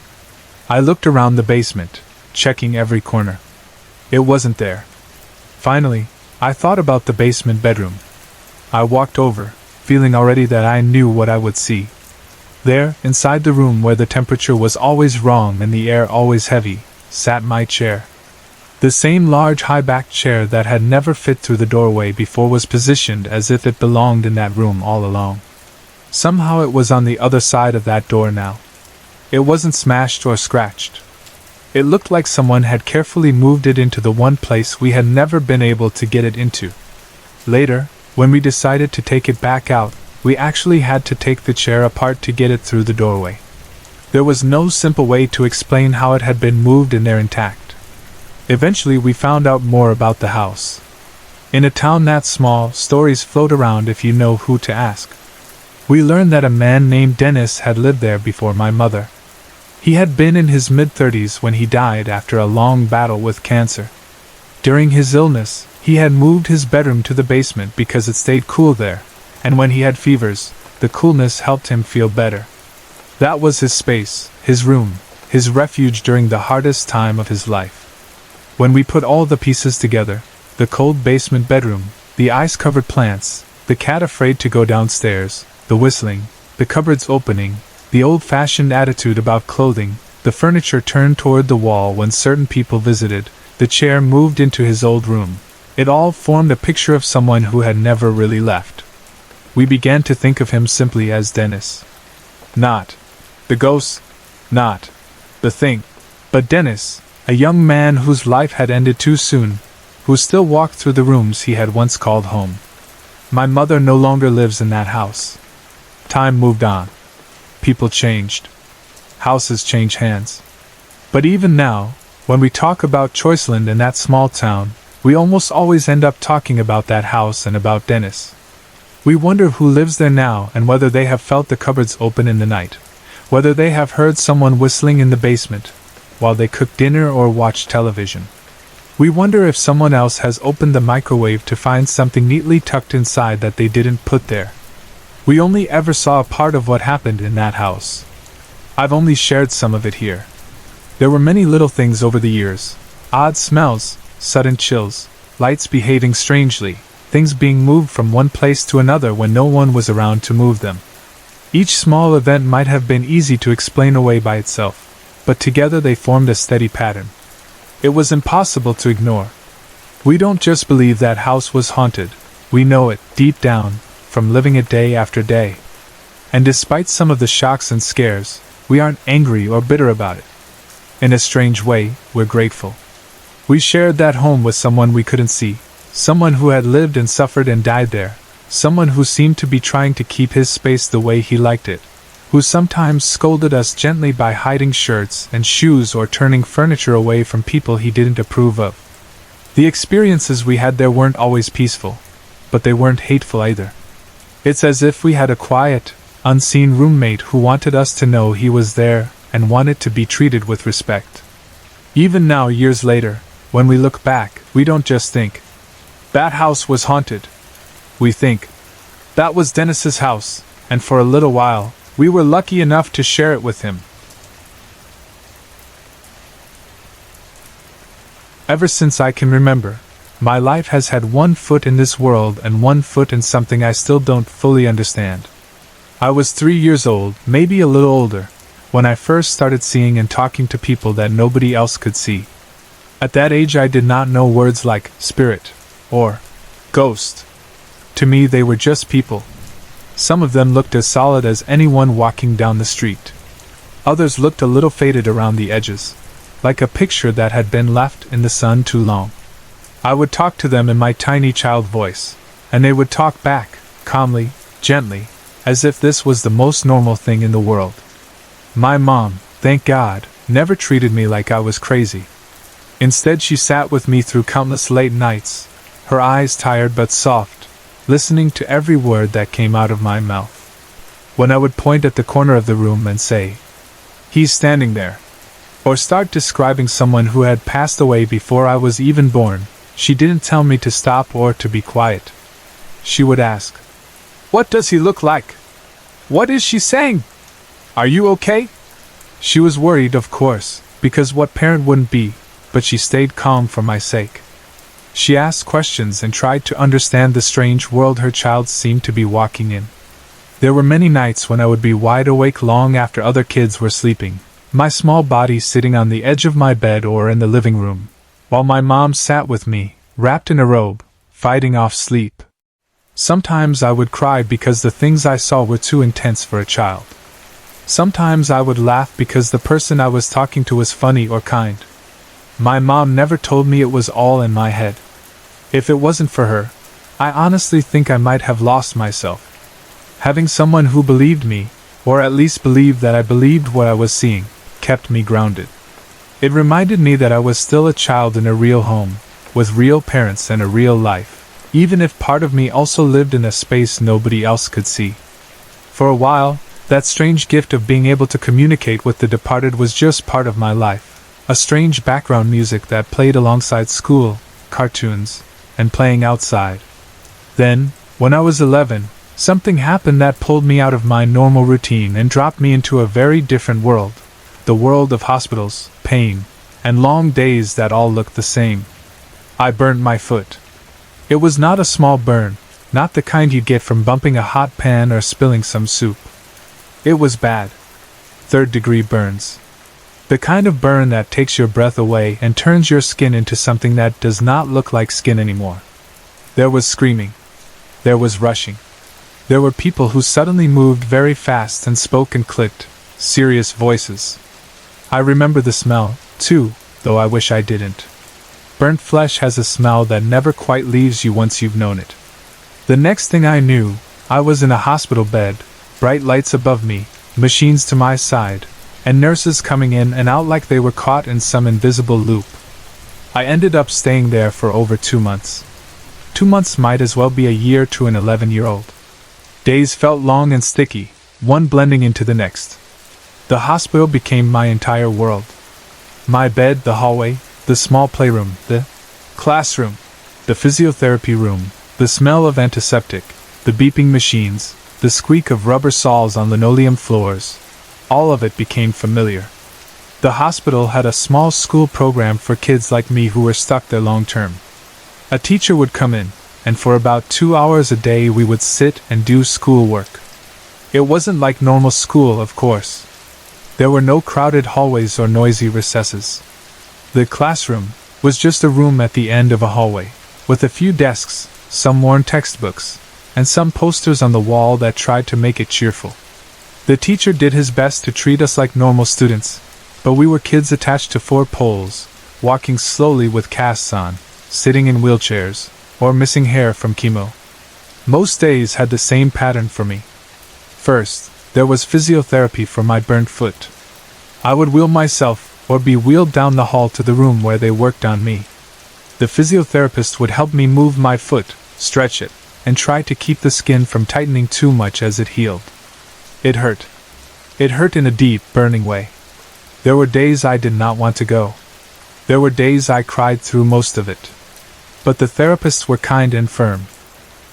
I looked around the basement, checking every corner. It wasn't there. Finally, I thought about the basement bedroom. I walked over, feeling already that I knew what I would see. There, inside the room where the temperature was always wrong and the air always heavy, sat my chair. The same large high-backed chair that had never fit through the doorway before was positioned as if it belonged in that room all along. Somehow it was on the other side of that door now. It wasn't smashed or scratched. It looked like someone had carefully moved it into the one place we had never been able to get it into. Later, when we decided to take it back out, we actually had to take the chair apart to get it through the doorway. There was no simple way to explain how it had been moved in there intact. Eventually we found out more about the house. In a town that small, stories float around if you know who to ask. We learned that a man named Dennis had lived there before my mother. He had been in his mid-30s when he died after a long battle with cancer. During his illness, he had moved his bedroom to the basement because it stayed cool there, and when he had fevers, the coolness helped him feel better. That was his space, his room, his refuge during the hardest time of his life. When we put all the pieces together, the cold basement bedroom, the ice-covered plants, the cat afraid to go downstairs, the whistling, the cupboards opening, the old-fashioned attitude about clothing, the furniture turned toward the wall when certain people visited, the chair moved into his old room, it all formed a picture of someone who had never really left. We began to think of him simply as Dennis. Not the ghost, not the thing, but Dennis, a young man whose life had ended too soon, who still walked through the rooms he had once called home. My mother no longer lives in that house. Time moved on. People changed. Houses change hands. But even now, when we talk about Choiceland and that small town, we almost always end up talking about that house and about Dennis. We wonder who lives there now and whether they have felt the cupboards open in the night, whether they have heard someone whistling in the basement while they cook dinner or watch television. We wonder if someone else has opened the microwave to find something neatly tucked inside that they didn't put there. We only ever saw a part of what happened in that house. I've only shared some of it here. There were many little things over the years. Odd smells, sudden chills, lights behaving strangely, things being moved from one place to another when no one was around to move them. Each small event might have been easy to explain away by itself, but together they formed a steady pattern. It was impossible to ignore. We don't just believe that house was haunted, we know it, deep down, from living it day after day. And despite some of the shocks and scares, we aren't angry or bitter about it. In a strange way, we're grateful. We shared that home with someone we couldn't see, someone who had lived and suffered and died there, someone who seemed to be trying to keep his space the way he liked it, who sometimes scolded us gently by hiding shirts and shoes or turning furniture away from people he didn't approve of. The experiences we had there weren't always peaceful, but they weren't hateful either. It's as if we had a quiet, unseen roommate who wanted us to know he was there and wanted to be treated with respect. Even now, years later, when we look back, we don't just think, that house was haunted. We think, that was Dennis's house, and for a little while, we were lucky enough to share it with him. Ever since I can remember, my life has had one foot in this world and one foot in something I still don't fully understand. I was 3 years old, maybe a little older, when I first started seeing and talking to people that nobody else could see. At that age I did not know words like spirit or ghost. To me they were just people. Some of them looked as solid as anyone walking down the street. Others looked a little faded around the edges, like a picture that had been left in the sun too long. I would talk to them in my tiny child voice, and they would talk back, calmly, gently, as if this was the most normal thing in the world. My mom, thank God, never treated me like I was crazy. Instead, she sat with me through countless late nights, her eyes tired but soft, listening to every word that came out of my mouth. When I would point at the corner of the room and say, "He's standing there," or start describing someone who had passed away before I was even born, she didn't tell me to stop or to be quiet. She would ask, "What does he look like? What is she saying? Are you okay?" She was worried, of course, because what parent wouldn't be, but she stayed calm for my sake. She asked questions and tried to understand the strange world her child seemed to be walking in. There were many nights when I would be wide awake long after other kids were sleeping, my small body sitting on the edge of my bed or in the living room, while my mom sat with me, wrapped in a robe, fighting off sleep. Sometimes I would cry because the things I saw were too intense for a child. Sometimes I would laugh because the person I was talking to was funny or kind. My mom never told me it was all in my head. If it wasn't for her, I honestly think I might have lost myself. Having someone who believed me, or at least believed that I believed what I was seeing, kept me grounded. It reminded me that I was still a child in a real home, with real parents and a real life, even if part of me also lived in a space nobody else could see. For a while, that strange gift of being able to communicate with the departed was just part of my life. A strange background music that played alongside school, cartoons, and playing outside. Then, when I was 11, something happened that pulled me out of my normal routine and dropped me into a very different world. The world of hospitals, pain, and long days that all looked the same. I burned my foot. It was not a small burn, not the kind you'd get from bumping a hot pan or spilling some soup. It was bad. Third-degree burns. The kind of burn that takes your breath away and turns your skin into something that does not look like skin anymore. There was screaming. There was rushing. There were people who suddenly moved very fast and spoke in clipped, serious voices. I remember the smell, too, though I wish I didn't. Burnt flesh has a smell that never quite leaves you once you've known it. The next thing I knew, I was in a hospital bed, bright lights above me, machines to my side, and nurses coming in and out like they were caught in some invisible loop. I ended up staying there for over 2 months. 2 months might as well be a year to an 11-year-old. Days felt long and sticky, one blending into the next. The hospital became my entire world. My bed, the hallway, the small playroom, the classroom, the physiotherapy room, the smell of antiseptic, the beeping machines, the squeak of rubber saws on linoleum floors. All of it became familiar. The hospital had a small school program for kids like me who were stuck there long term. A teacher would come in, and for about 2 hours a day we would sit and do schoolwork. It wasn't like normal school, of course. There were no crowded hallways or noisy recesses. The classroom was just a room at the end of a hallway, with a few desks, some worn textbooks, and some posters on the wall that tried to make it cheerful. The teacher did his best to treat us like normal students, but we were kids attached to 4 poles, walking slowly with casts on, sitting in wheelchairs, or missing hair from chemo. Most days had the same pattern for me. First, there was physiotherapy for my burnt foot. I would wheel myself, or be wheeled down the hall to the room where they worked on me. The physiotherapist would help me move my foot, stretch it, and try to keep the skin from tightening too much as it healed. It hurt. It hurt in a deep, burning way. There were days I did not want to go. There were days I cried through most of it. But the therapists were kind and firm.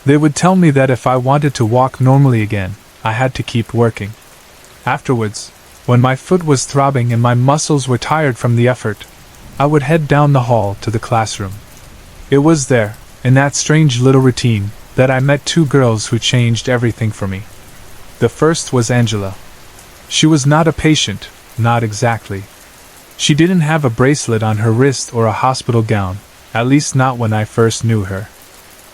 They would tell me that if I wanted to walk normally again, I had to keep working. Afterwards, when my foot was throbbing and my muscles were tired from the effort, I would head down the hall to the classroom. It was there, in that strange little routine, that I met two girls who changed everything for me. The first was Angela. She was not a patient, not exactly. She didn't have a bracelet on her wrist or a hospital gown, at least not when I first knew her.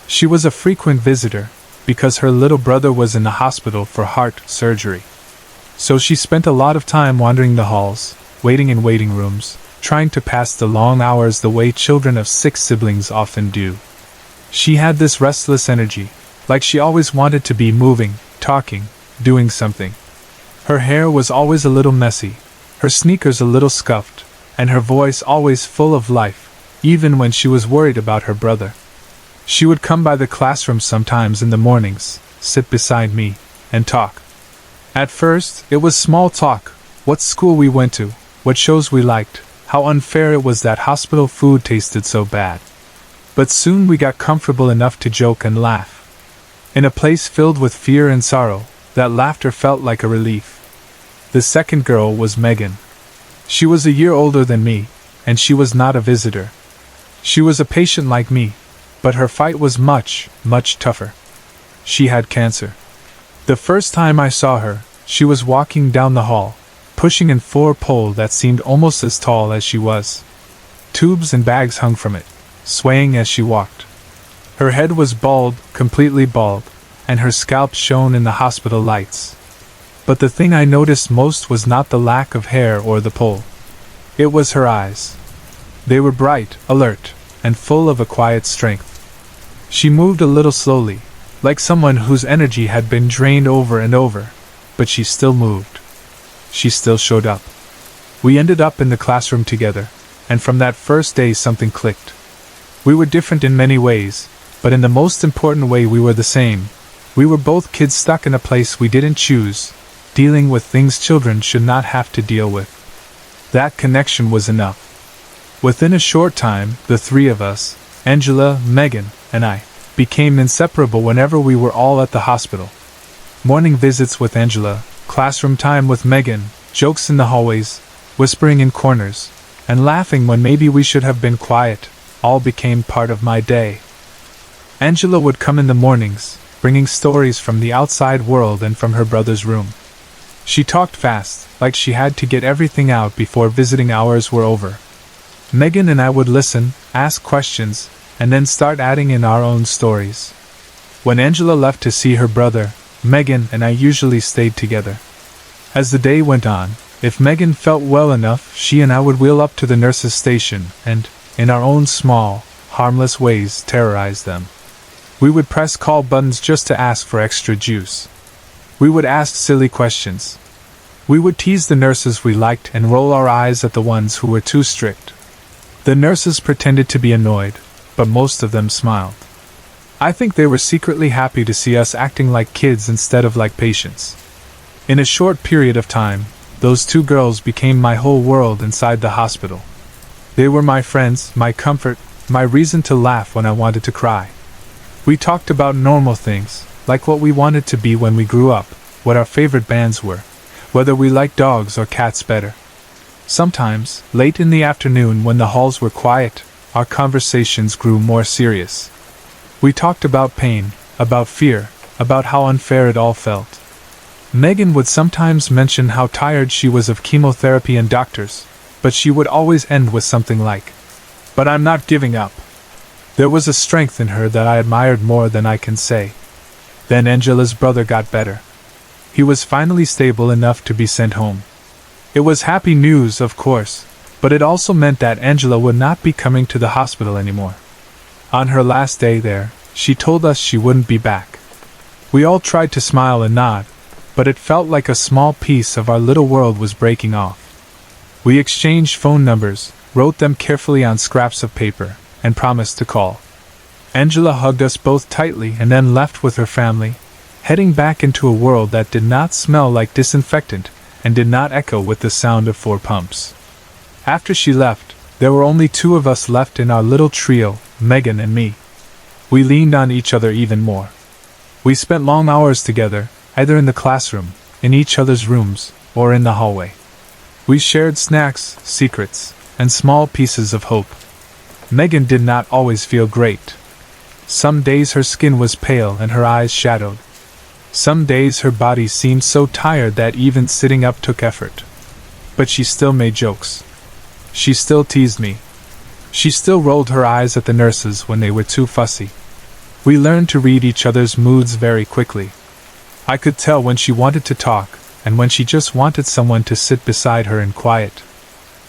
She was a frequent visitor, because her little brother was in the hospital for heart surgery. So she spent a lot of time wandering the halls, waiting in waiting rooms, trying to pass the long hours the way children of 6 siblings often do. She had this restless energy, like she always wanted to be moving, talking, doing something. Her hair was always a little messy, her sneakers a little scuffed, and her voice always full of life, even when she was worried about her brother. She would come by the classroom sometimes in the mornings, sit beside me, and talk. At first, it was small talk, what school we went to, what shows we liked, how unfair it was that hospital food tasted so bad. But soon we got comfortable enough to joke and laugh. In a place filled with fear and sorrow, that laughter felt like a relief. The second girl was Megan. She was a year older than me, and she was not a visitor. She was a patient like me, but her fight was much, much tougher. She had cancer. The first time I saw her, she was walking down the hall, pushing an 4-pole that seemed almost as tall as she was. Tubes and bags hung from it, swaying as she walked. Her head was bald, completely bald, and her scalp shone in the hospital lights. But the thing I noticed most was not the lack of hair or the pole. It was her eyes. They were bright, alert, and full of a quiet strength. She moved a little slowly, like someone whose energy had been drained over and over, but she still moved. She still showed up. We ended up in the classroom together, and from that first day something clicked. We were different in many ways, but in the most important way we were the same. We were both kids stuck in a place we didn't choose, dealing with things children should not have to deal with. That connection was enough. Within a short time, the three of us, Angela, Megan, and I, became inseparable whenever we were all at the hospital. Morning visits with Angela, classroom time with Megan, jokes in the hallways, whispering in corners, and laughing when maybe we should have been quiet, all became part of my day. Angela would come in the mornings, bringing stories from the outside world and from her brother's room. She talked fast, like she had to get everything out before visiting hours were over. Megan and I would listen, ask questions, and then start adding in our own stories. When Angela left to see her brother, Megan and I usually stayed together. As the day went on, if Megan felt well enough, she and I would wheel up to the nurse's station and, in our own small, harmless ways, terrorize them. We would press call buttons just to ask for extra juice. We would ask silly questions. We would tease the nurses we liked and roll our eyes at the ones who were too strict. The nurses pretended to be annoyed, but most of them smiled. I think they were secretly happy to see us acting like kids instead of like patients. In a short period of time, those two girls became my whole world inside the hospital. They were my friends, my comfort, my reason to laugh when I wanted to cry. We talked about normal things, like what we wanted to be when we grew up, what our favorite bands were, whether we liked dogs or cats better. Sometimes, late in the afternoon when the halls were quiet, our conversations grew more serious. We talked about pain, about fear, about how unfair it all felt. Megan would sometimes mention how tired she was of chemotherapy and doctors, but she would always end with something like, "But I'm not giving up." There was a strength in her that I admired more than I can say. Then Angela's brother got better. He was finally stable enough to be sent home. It was happy news, of course, but it also meant that Angela would not be coming to the hospital anymore. On her last day there, she told us she wouldn't be back. We all tried to smile and nod, but it felt like a small piece of our little world was breaking off. We exchanged phone numbers, wrote them carefully on scraps of paper, and promised to call. Angela hugged us both tightly and then left with her family, heading back into a world that did not smell like disinfectant and did not echo with the sound of 4 pumps. After she left, there were only 2 of us left in our little trio, Megan and me. We leaned on each other even more. We spent long hours together, either in the classroom, in each other's rooms, or in the hallway. We shared snacks, secrets, and small pieces of hope. Megan did not always feel great. Some days her skin was pale and her eyes shadowed. Some days her body seemed so tired that even sitting up took effort. But she still made jokes. She still teased me. She still rolled her eyes at the nurses when they were too fussy. We learned to read each other's moods very quickly. I could tell when she wanted to talk, and when she just wanted someone to sit beside her in quiet.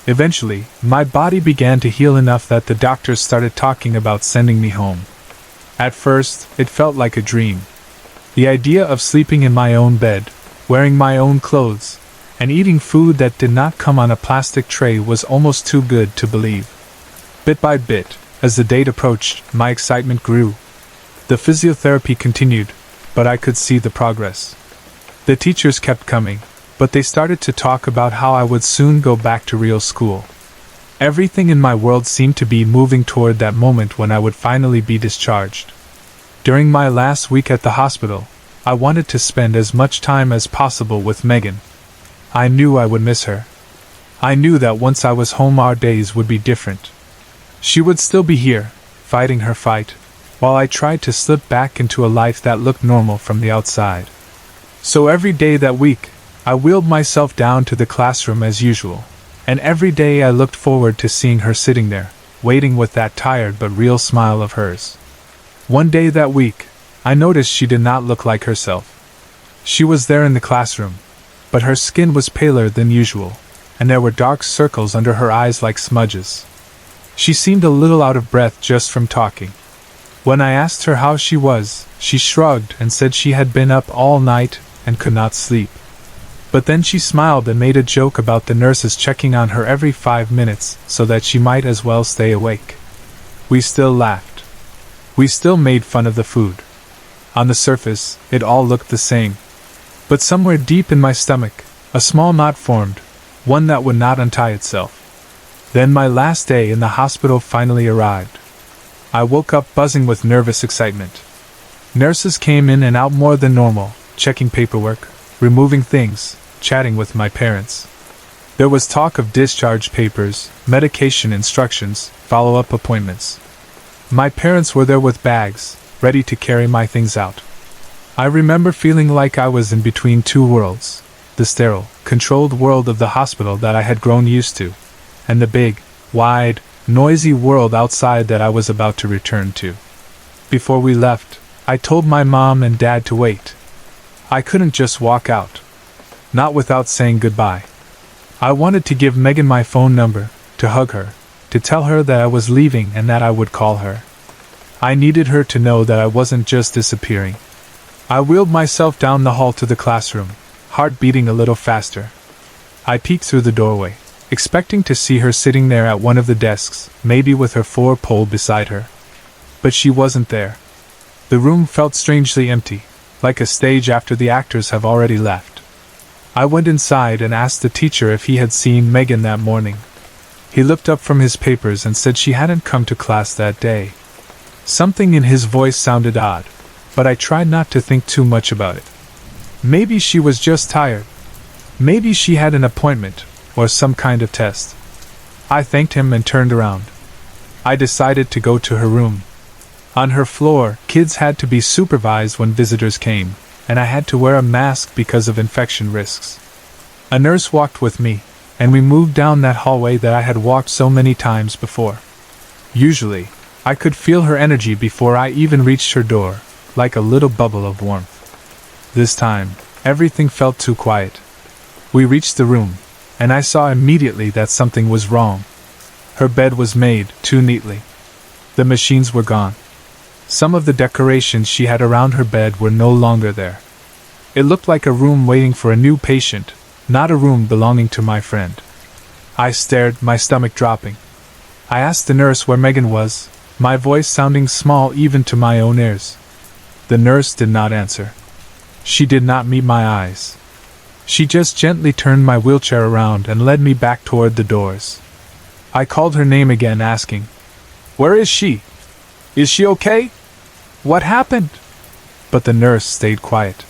Eventually, my body began to heal enough that the doctors started talking about sending me home. At first, it felt like a dream. The idea of sleeping in my own bed, wearing my own clothes, and eating food that did not come on a plastic tray was almost too good to believe. Bit by bit, as the date approached, my excitement grew. The physiotherapy continued, but I could see the progress. The teachers kept coming, but they started to talk about how I would soon go back to real school. Everything in my world seemed to be moving toward that moment when I would finally be discharged. During my last week at the hospital, I wanted to spend as much time as possible with Megan. I knew I would miss her. I knew that once I was home our days would be different. She would still be here, fighting her fight, while I tried to slip back into a life that looked normal from the outside. So every day that week, I wheeled myself down to the classroom as usual, and every day I looked forward to seeing her sitting there, waiting with that tired but real smile of hers. One day that week, I noticed she did not look like herself. She was there in the classroom, but her skin was paler than usual, and there were dark circles under her eyes like smudges. She seemed a little out of breath just from talking. When I asked her how she was, she shrugged and said she had been up all night and could not sleep. But then she smiled and made a joke about the nurses checking on her every 5 minutes so that she might as well stay awake. We still laughed. We still made fun of the food. On the surface, it all looked the same. But somewhere deep in my stomach, a small knot formed, one that would not untie itself. Then my last day in the hospital finally arrived. I woke up buzzing with nervous excitement. Nurses came in and out more than normal, checking paperwork, removing things, chatting with my parents. There was talk of discharge papers, medication instructions, follow-up appointments. My parents were there with bags, ready to carry my things out. I remember feeling like I was in between two worlds, the sterile, controlled world of the hospital that I had grown used to, and the big, wide, noisy world outside that I was about to return to. Before we left, I told my mom and dad to wait. I couldn't just walk out. Not without saying goodbye. I wanted to give Megan my phone number, to hug her, to tell her that I was leaving and that I would call her. I needed her to know that I wasn't just disappearing. I wheeled myself down the hall to the classroom, heart beating a little faster. I peeked through the doorway, expecting to see her sitting there at one of the desks, maybe with her 4-pole beside her. But she wasn't there. The room felt strangely empty, like a stage after the actors have already left. I went inside and asked the teacher if he had seen Megan that morning. He looked up from his papers and said she hadn't come to class that day. Something in his voice sounded odd, but I tried not to think too much about it. Maybe she was just tired. Maybe she had an appointment, or some kind of test. I thanked him and turned around. I decided to go to her room. On her floor, kids had to be supervised when visitors came, and I had to wear a mask because of infection risks. A nurse walked with me, and we moved down that hallway that I had walked so many times before. Usually, I could feel her energy before I even reached her door, like a little bubble of warmth. This time, everything felt too quiet. We reached the room, and I saw immediately that something was wrong. Her bed was made too neatly. The machines were gone. Some of the decorations she had around her bed were no longer there. It looked like a room waiting for a new patient, not a room belonging to my friend. I stared, my stomach dropping. I asked the nurse where Megan was, my voice sounding small even to my own ears. The nurse did not answer. She did not meet my eyes. She just gently turned my wheelchair around and led me back toward the doors. I called her name again, asking, "Where is she? Is she okay? What happened?" But the nurse stayed quiet.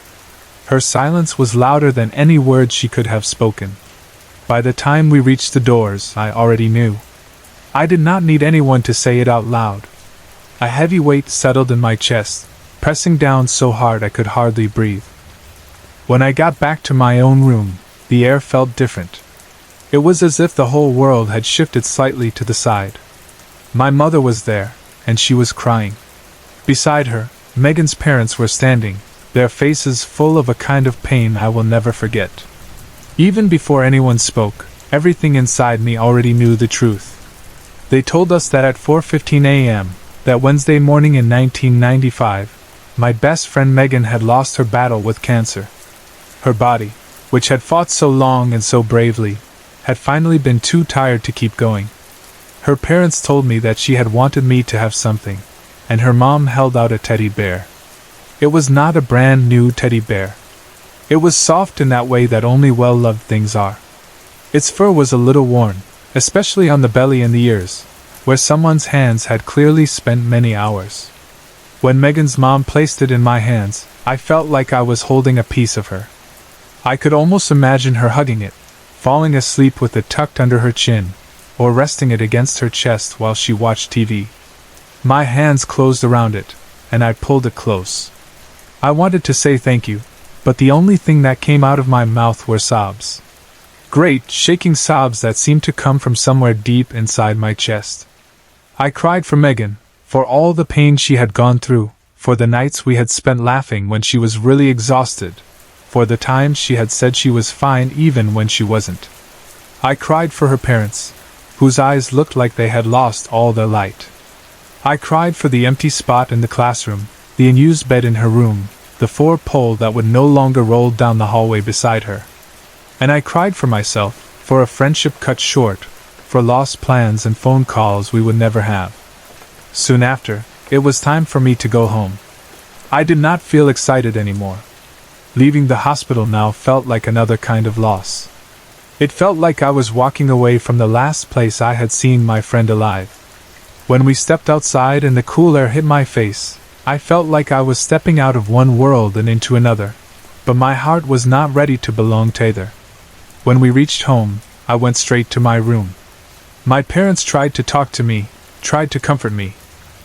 Her silence was louder than any words she could have spoken. By the time we reached the doors, I already knew. I did not need anyone to say it out loud. A heavy weight settled in my chest, pressing down so hard I could hardly breathe. When I got back to my own room, the air felt different. It was as if the whole world had shifted slightly to the side. My mother was there, and she was crying. Beside her, Megan's parents were standing, their faces full of a kind of pain I will never forget. Even before anyone spoke, everything inside me already knew the truth. They told us that at 4:15 a.m., that Wednesday morning in 1995, my best friend Megan had lost her battle with cancer. Her body, which had fought so long and so bravely, had finally been too tired to keep going. Her parents told me that she had wanted me to have something, and her mom held out a teddy bear. It was not a brand new teddy bear. It was soft in that way that only well-loved things are. Its fur was a little worn, especially on the belly and the ears, where someone's hands had clearly spent many hours. When Megan's mom placed it in my hands, I felt like I was holding a piece of her. I could almost imagine her hugging it, falling asleep with it tucked under her chin, or resting it against her chest while she watched TV. My hands closed around it, and I pulled it close. I wanted to say thank you, but the only thing that came out of my mouth were sobs. Great, shaking sobs that seemed to come from somewhere deep inside my chest. I cried for Megan, for all the pain she had gone through, for the nights we had spent laughing when she was really exhausted, for the times she had said she was fine even when she wasn't. I cried for her parents, whose eyes looked like they had lost all their light. I cried for the empty spot in the classroom, the unused bed in her room, the 4-pole that would no longer roll down the hallway beside her. And I cried for myself, for a friendship cut short, for lost plans and phone calls we would never have. Soon after, it was time for me to go home. I did not feel excited anymore. Leaving the hospital now felt like another kind of loss. It felt like I was walking away from the last place I had seen my friend alive. When we stepped outside and the cool air hit my face, I felt like I was stepping out of one world and into another, but my heart was not ready to belong to either. When we reached home, I went straight to my room. My parents tried to talk to me, tried to comfort me,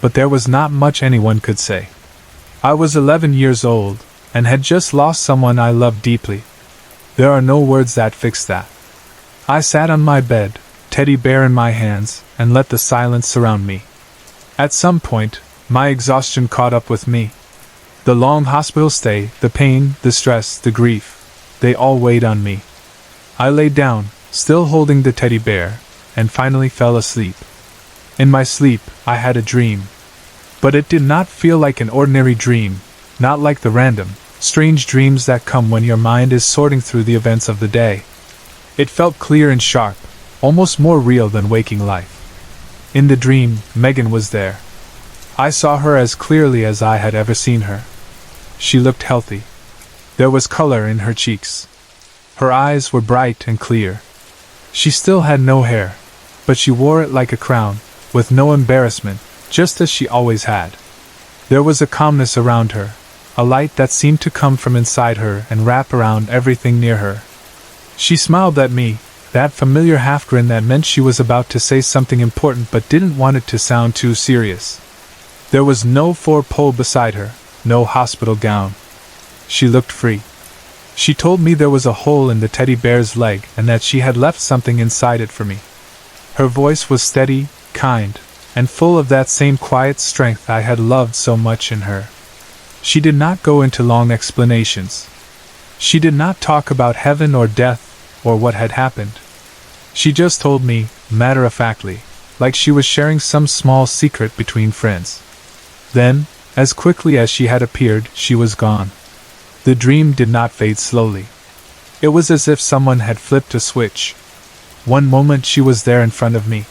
but there was not much anyone could say. I was 11 years old, and had just lost someone I loved deeply. There are no words that fix that. I sat on my bed, teddy bear in my hands, and let the silence surround me. At some point, my exhaustion caught up with me. The long hospital stay, the pain, the stress, the grief, they all weighed on me. I lay down, still holding the teddy bear, and finally fell asleep. In my sleep, I had a dream. But it did not feel like an ordinary dream, not like the random, strange dreams that come when your mind is sorting through the events of the day. It felt clear and sharp, almost more real than waking life. In the dream, Megan was there. I saw her as clearly as I had ever seen her. She looked healthy. There was color in her cheeks. Her eyes were bright and clear. She still had no hair, but she wore it like a crown, with no embarrassment, just as she always had. There was a calmness around her, a light that seemed to come from inside her and wrap around everything near her. She smiled at me, that familiar half-grin that meant she was about to say something important but didn't want it to sound too serious. There was no 4-pole beside her, no hospital gown. She looked free. She told me there was a hole in the teddy bear's leg and that she had left something inside it for me. Her voice was steady, kind, and full of that same quiet strength I had loved so much in her. She did not go into long explanations. She did not talk about heaven or death or what had happened. She just told me, matter-of-factly, like she was sharing some small secret between friends. Then, as quickly as she had appeared, she was gone. The dream did not fade slowly. It was as if someone had flipped a switch. One moment she was there in front of me.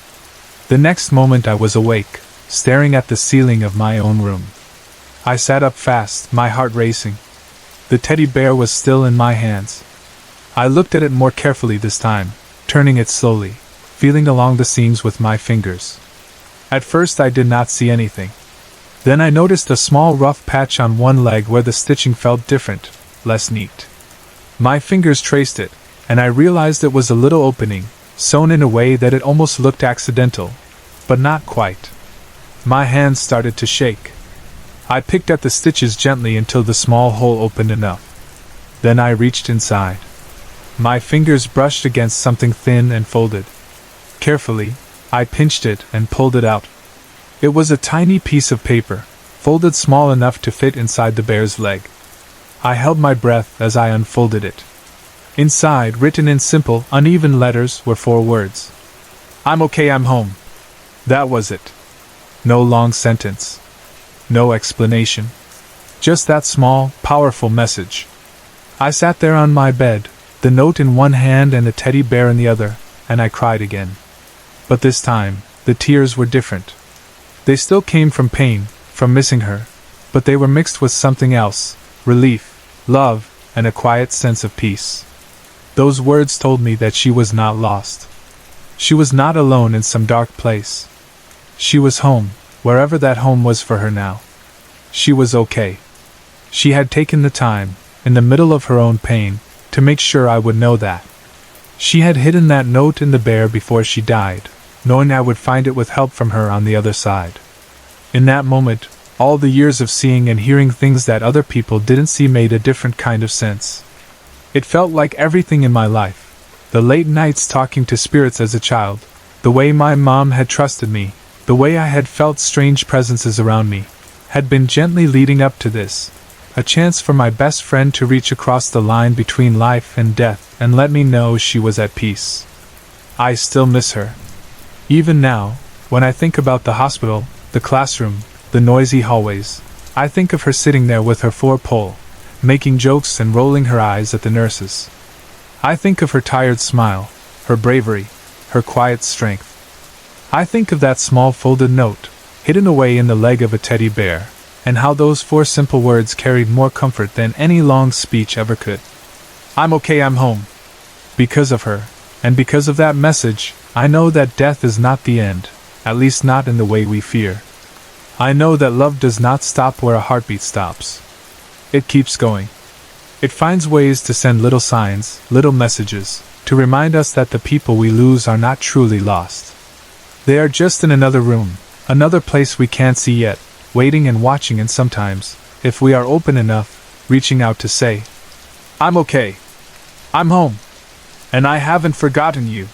The next moment I was awake, staring at the ceiling of my own room. I sat up fast, my heart racing. The teddy bear was still in my hands. I looked at it more carefully this time, turning it slowly, feeling along the seams with my fingers. At first I did not see anything. Then I noticed a small rough patch on one leg where the stitching felt different, less neat. My fingers traced it, and I realized it was a little opening, sewn in a way that it almost looked accidental, but not quite. My hands started to shake. I picked at the stitches gently until the small hole opened enough. Then I reached inside. My fingers brushed against something thin and folded. Carefully, I pinched it and pulled it out. It was a tiny piece of paper, folded small enough to fit inside the bear's leg. I held my breath as I unfolded it. Inside, written in simple, uneven letters, were 4 words. "I'm okay, I'm home." That was it. No long sentence. No explanation. Just that small, powerful message. I sat there on my bed, the note in one hand and the teddy bear in the other, and I cried again. But this time, the tears were different. They still came from pain, from missing her, but they were mixed with something else: relief, love, and a quiet sense of peace. Those words told me that she was not lost. She was not alone in some dark place. She was home, wherever that home was for her now. She was okay. She had taken the time, in the middle of her own pain, to make sure I would know that. She had hidden that note in the bear before she died, knowing I would find it with help from her on the other side. In that moment, all the years of seeing and hearing things that other people didn't see made a different kind of sense. It felt like everything in my life, the late nights talking to spirits as a child, the way my mom had trusted me, the way I had felt strange presences around me, had been gently leading up to this, a chance for my best friend to reach across the line between life and death and let me know she was at peace. I still miss her. Even now, when I think about the hospital, the classroom, the noisy hallways, I think of her sitting there with her 4-pole, making jokes and rolling her eyes at the nurses. I think of her tired smile, her bravery, her quiet strength. I think of that small folded note, hidden away in the leg of a teddy bear, and how those 4 simple words carried more comfort than any long speech ever could. "I'm okay, I'm home." Because of her, and because of that message, I know that death is not the end, at least not in the way we fear. I know that love does not stop where a heartbeat stops. It keeps going. It finds ways to send little signs, little messages, to remind us that the people we lose are not truly lost. They are just in another room, another place we can't see yet, waiting and watching, and sometimes, if we are open enough, reaching out to say, "I'm okay. I'm home. And I haven't forgotten you."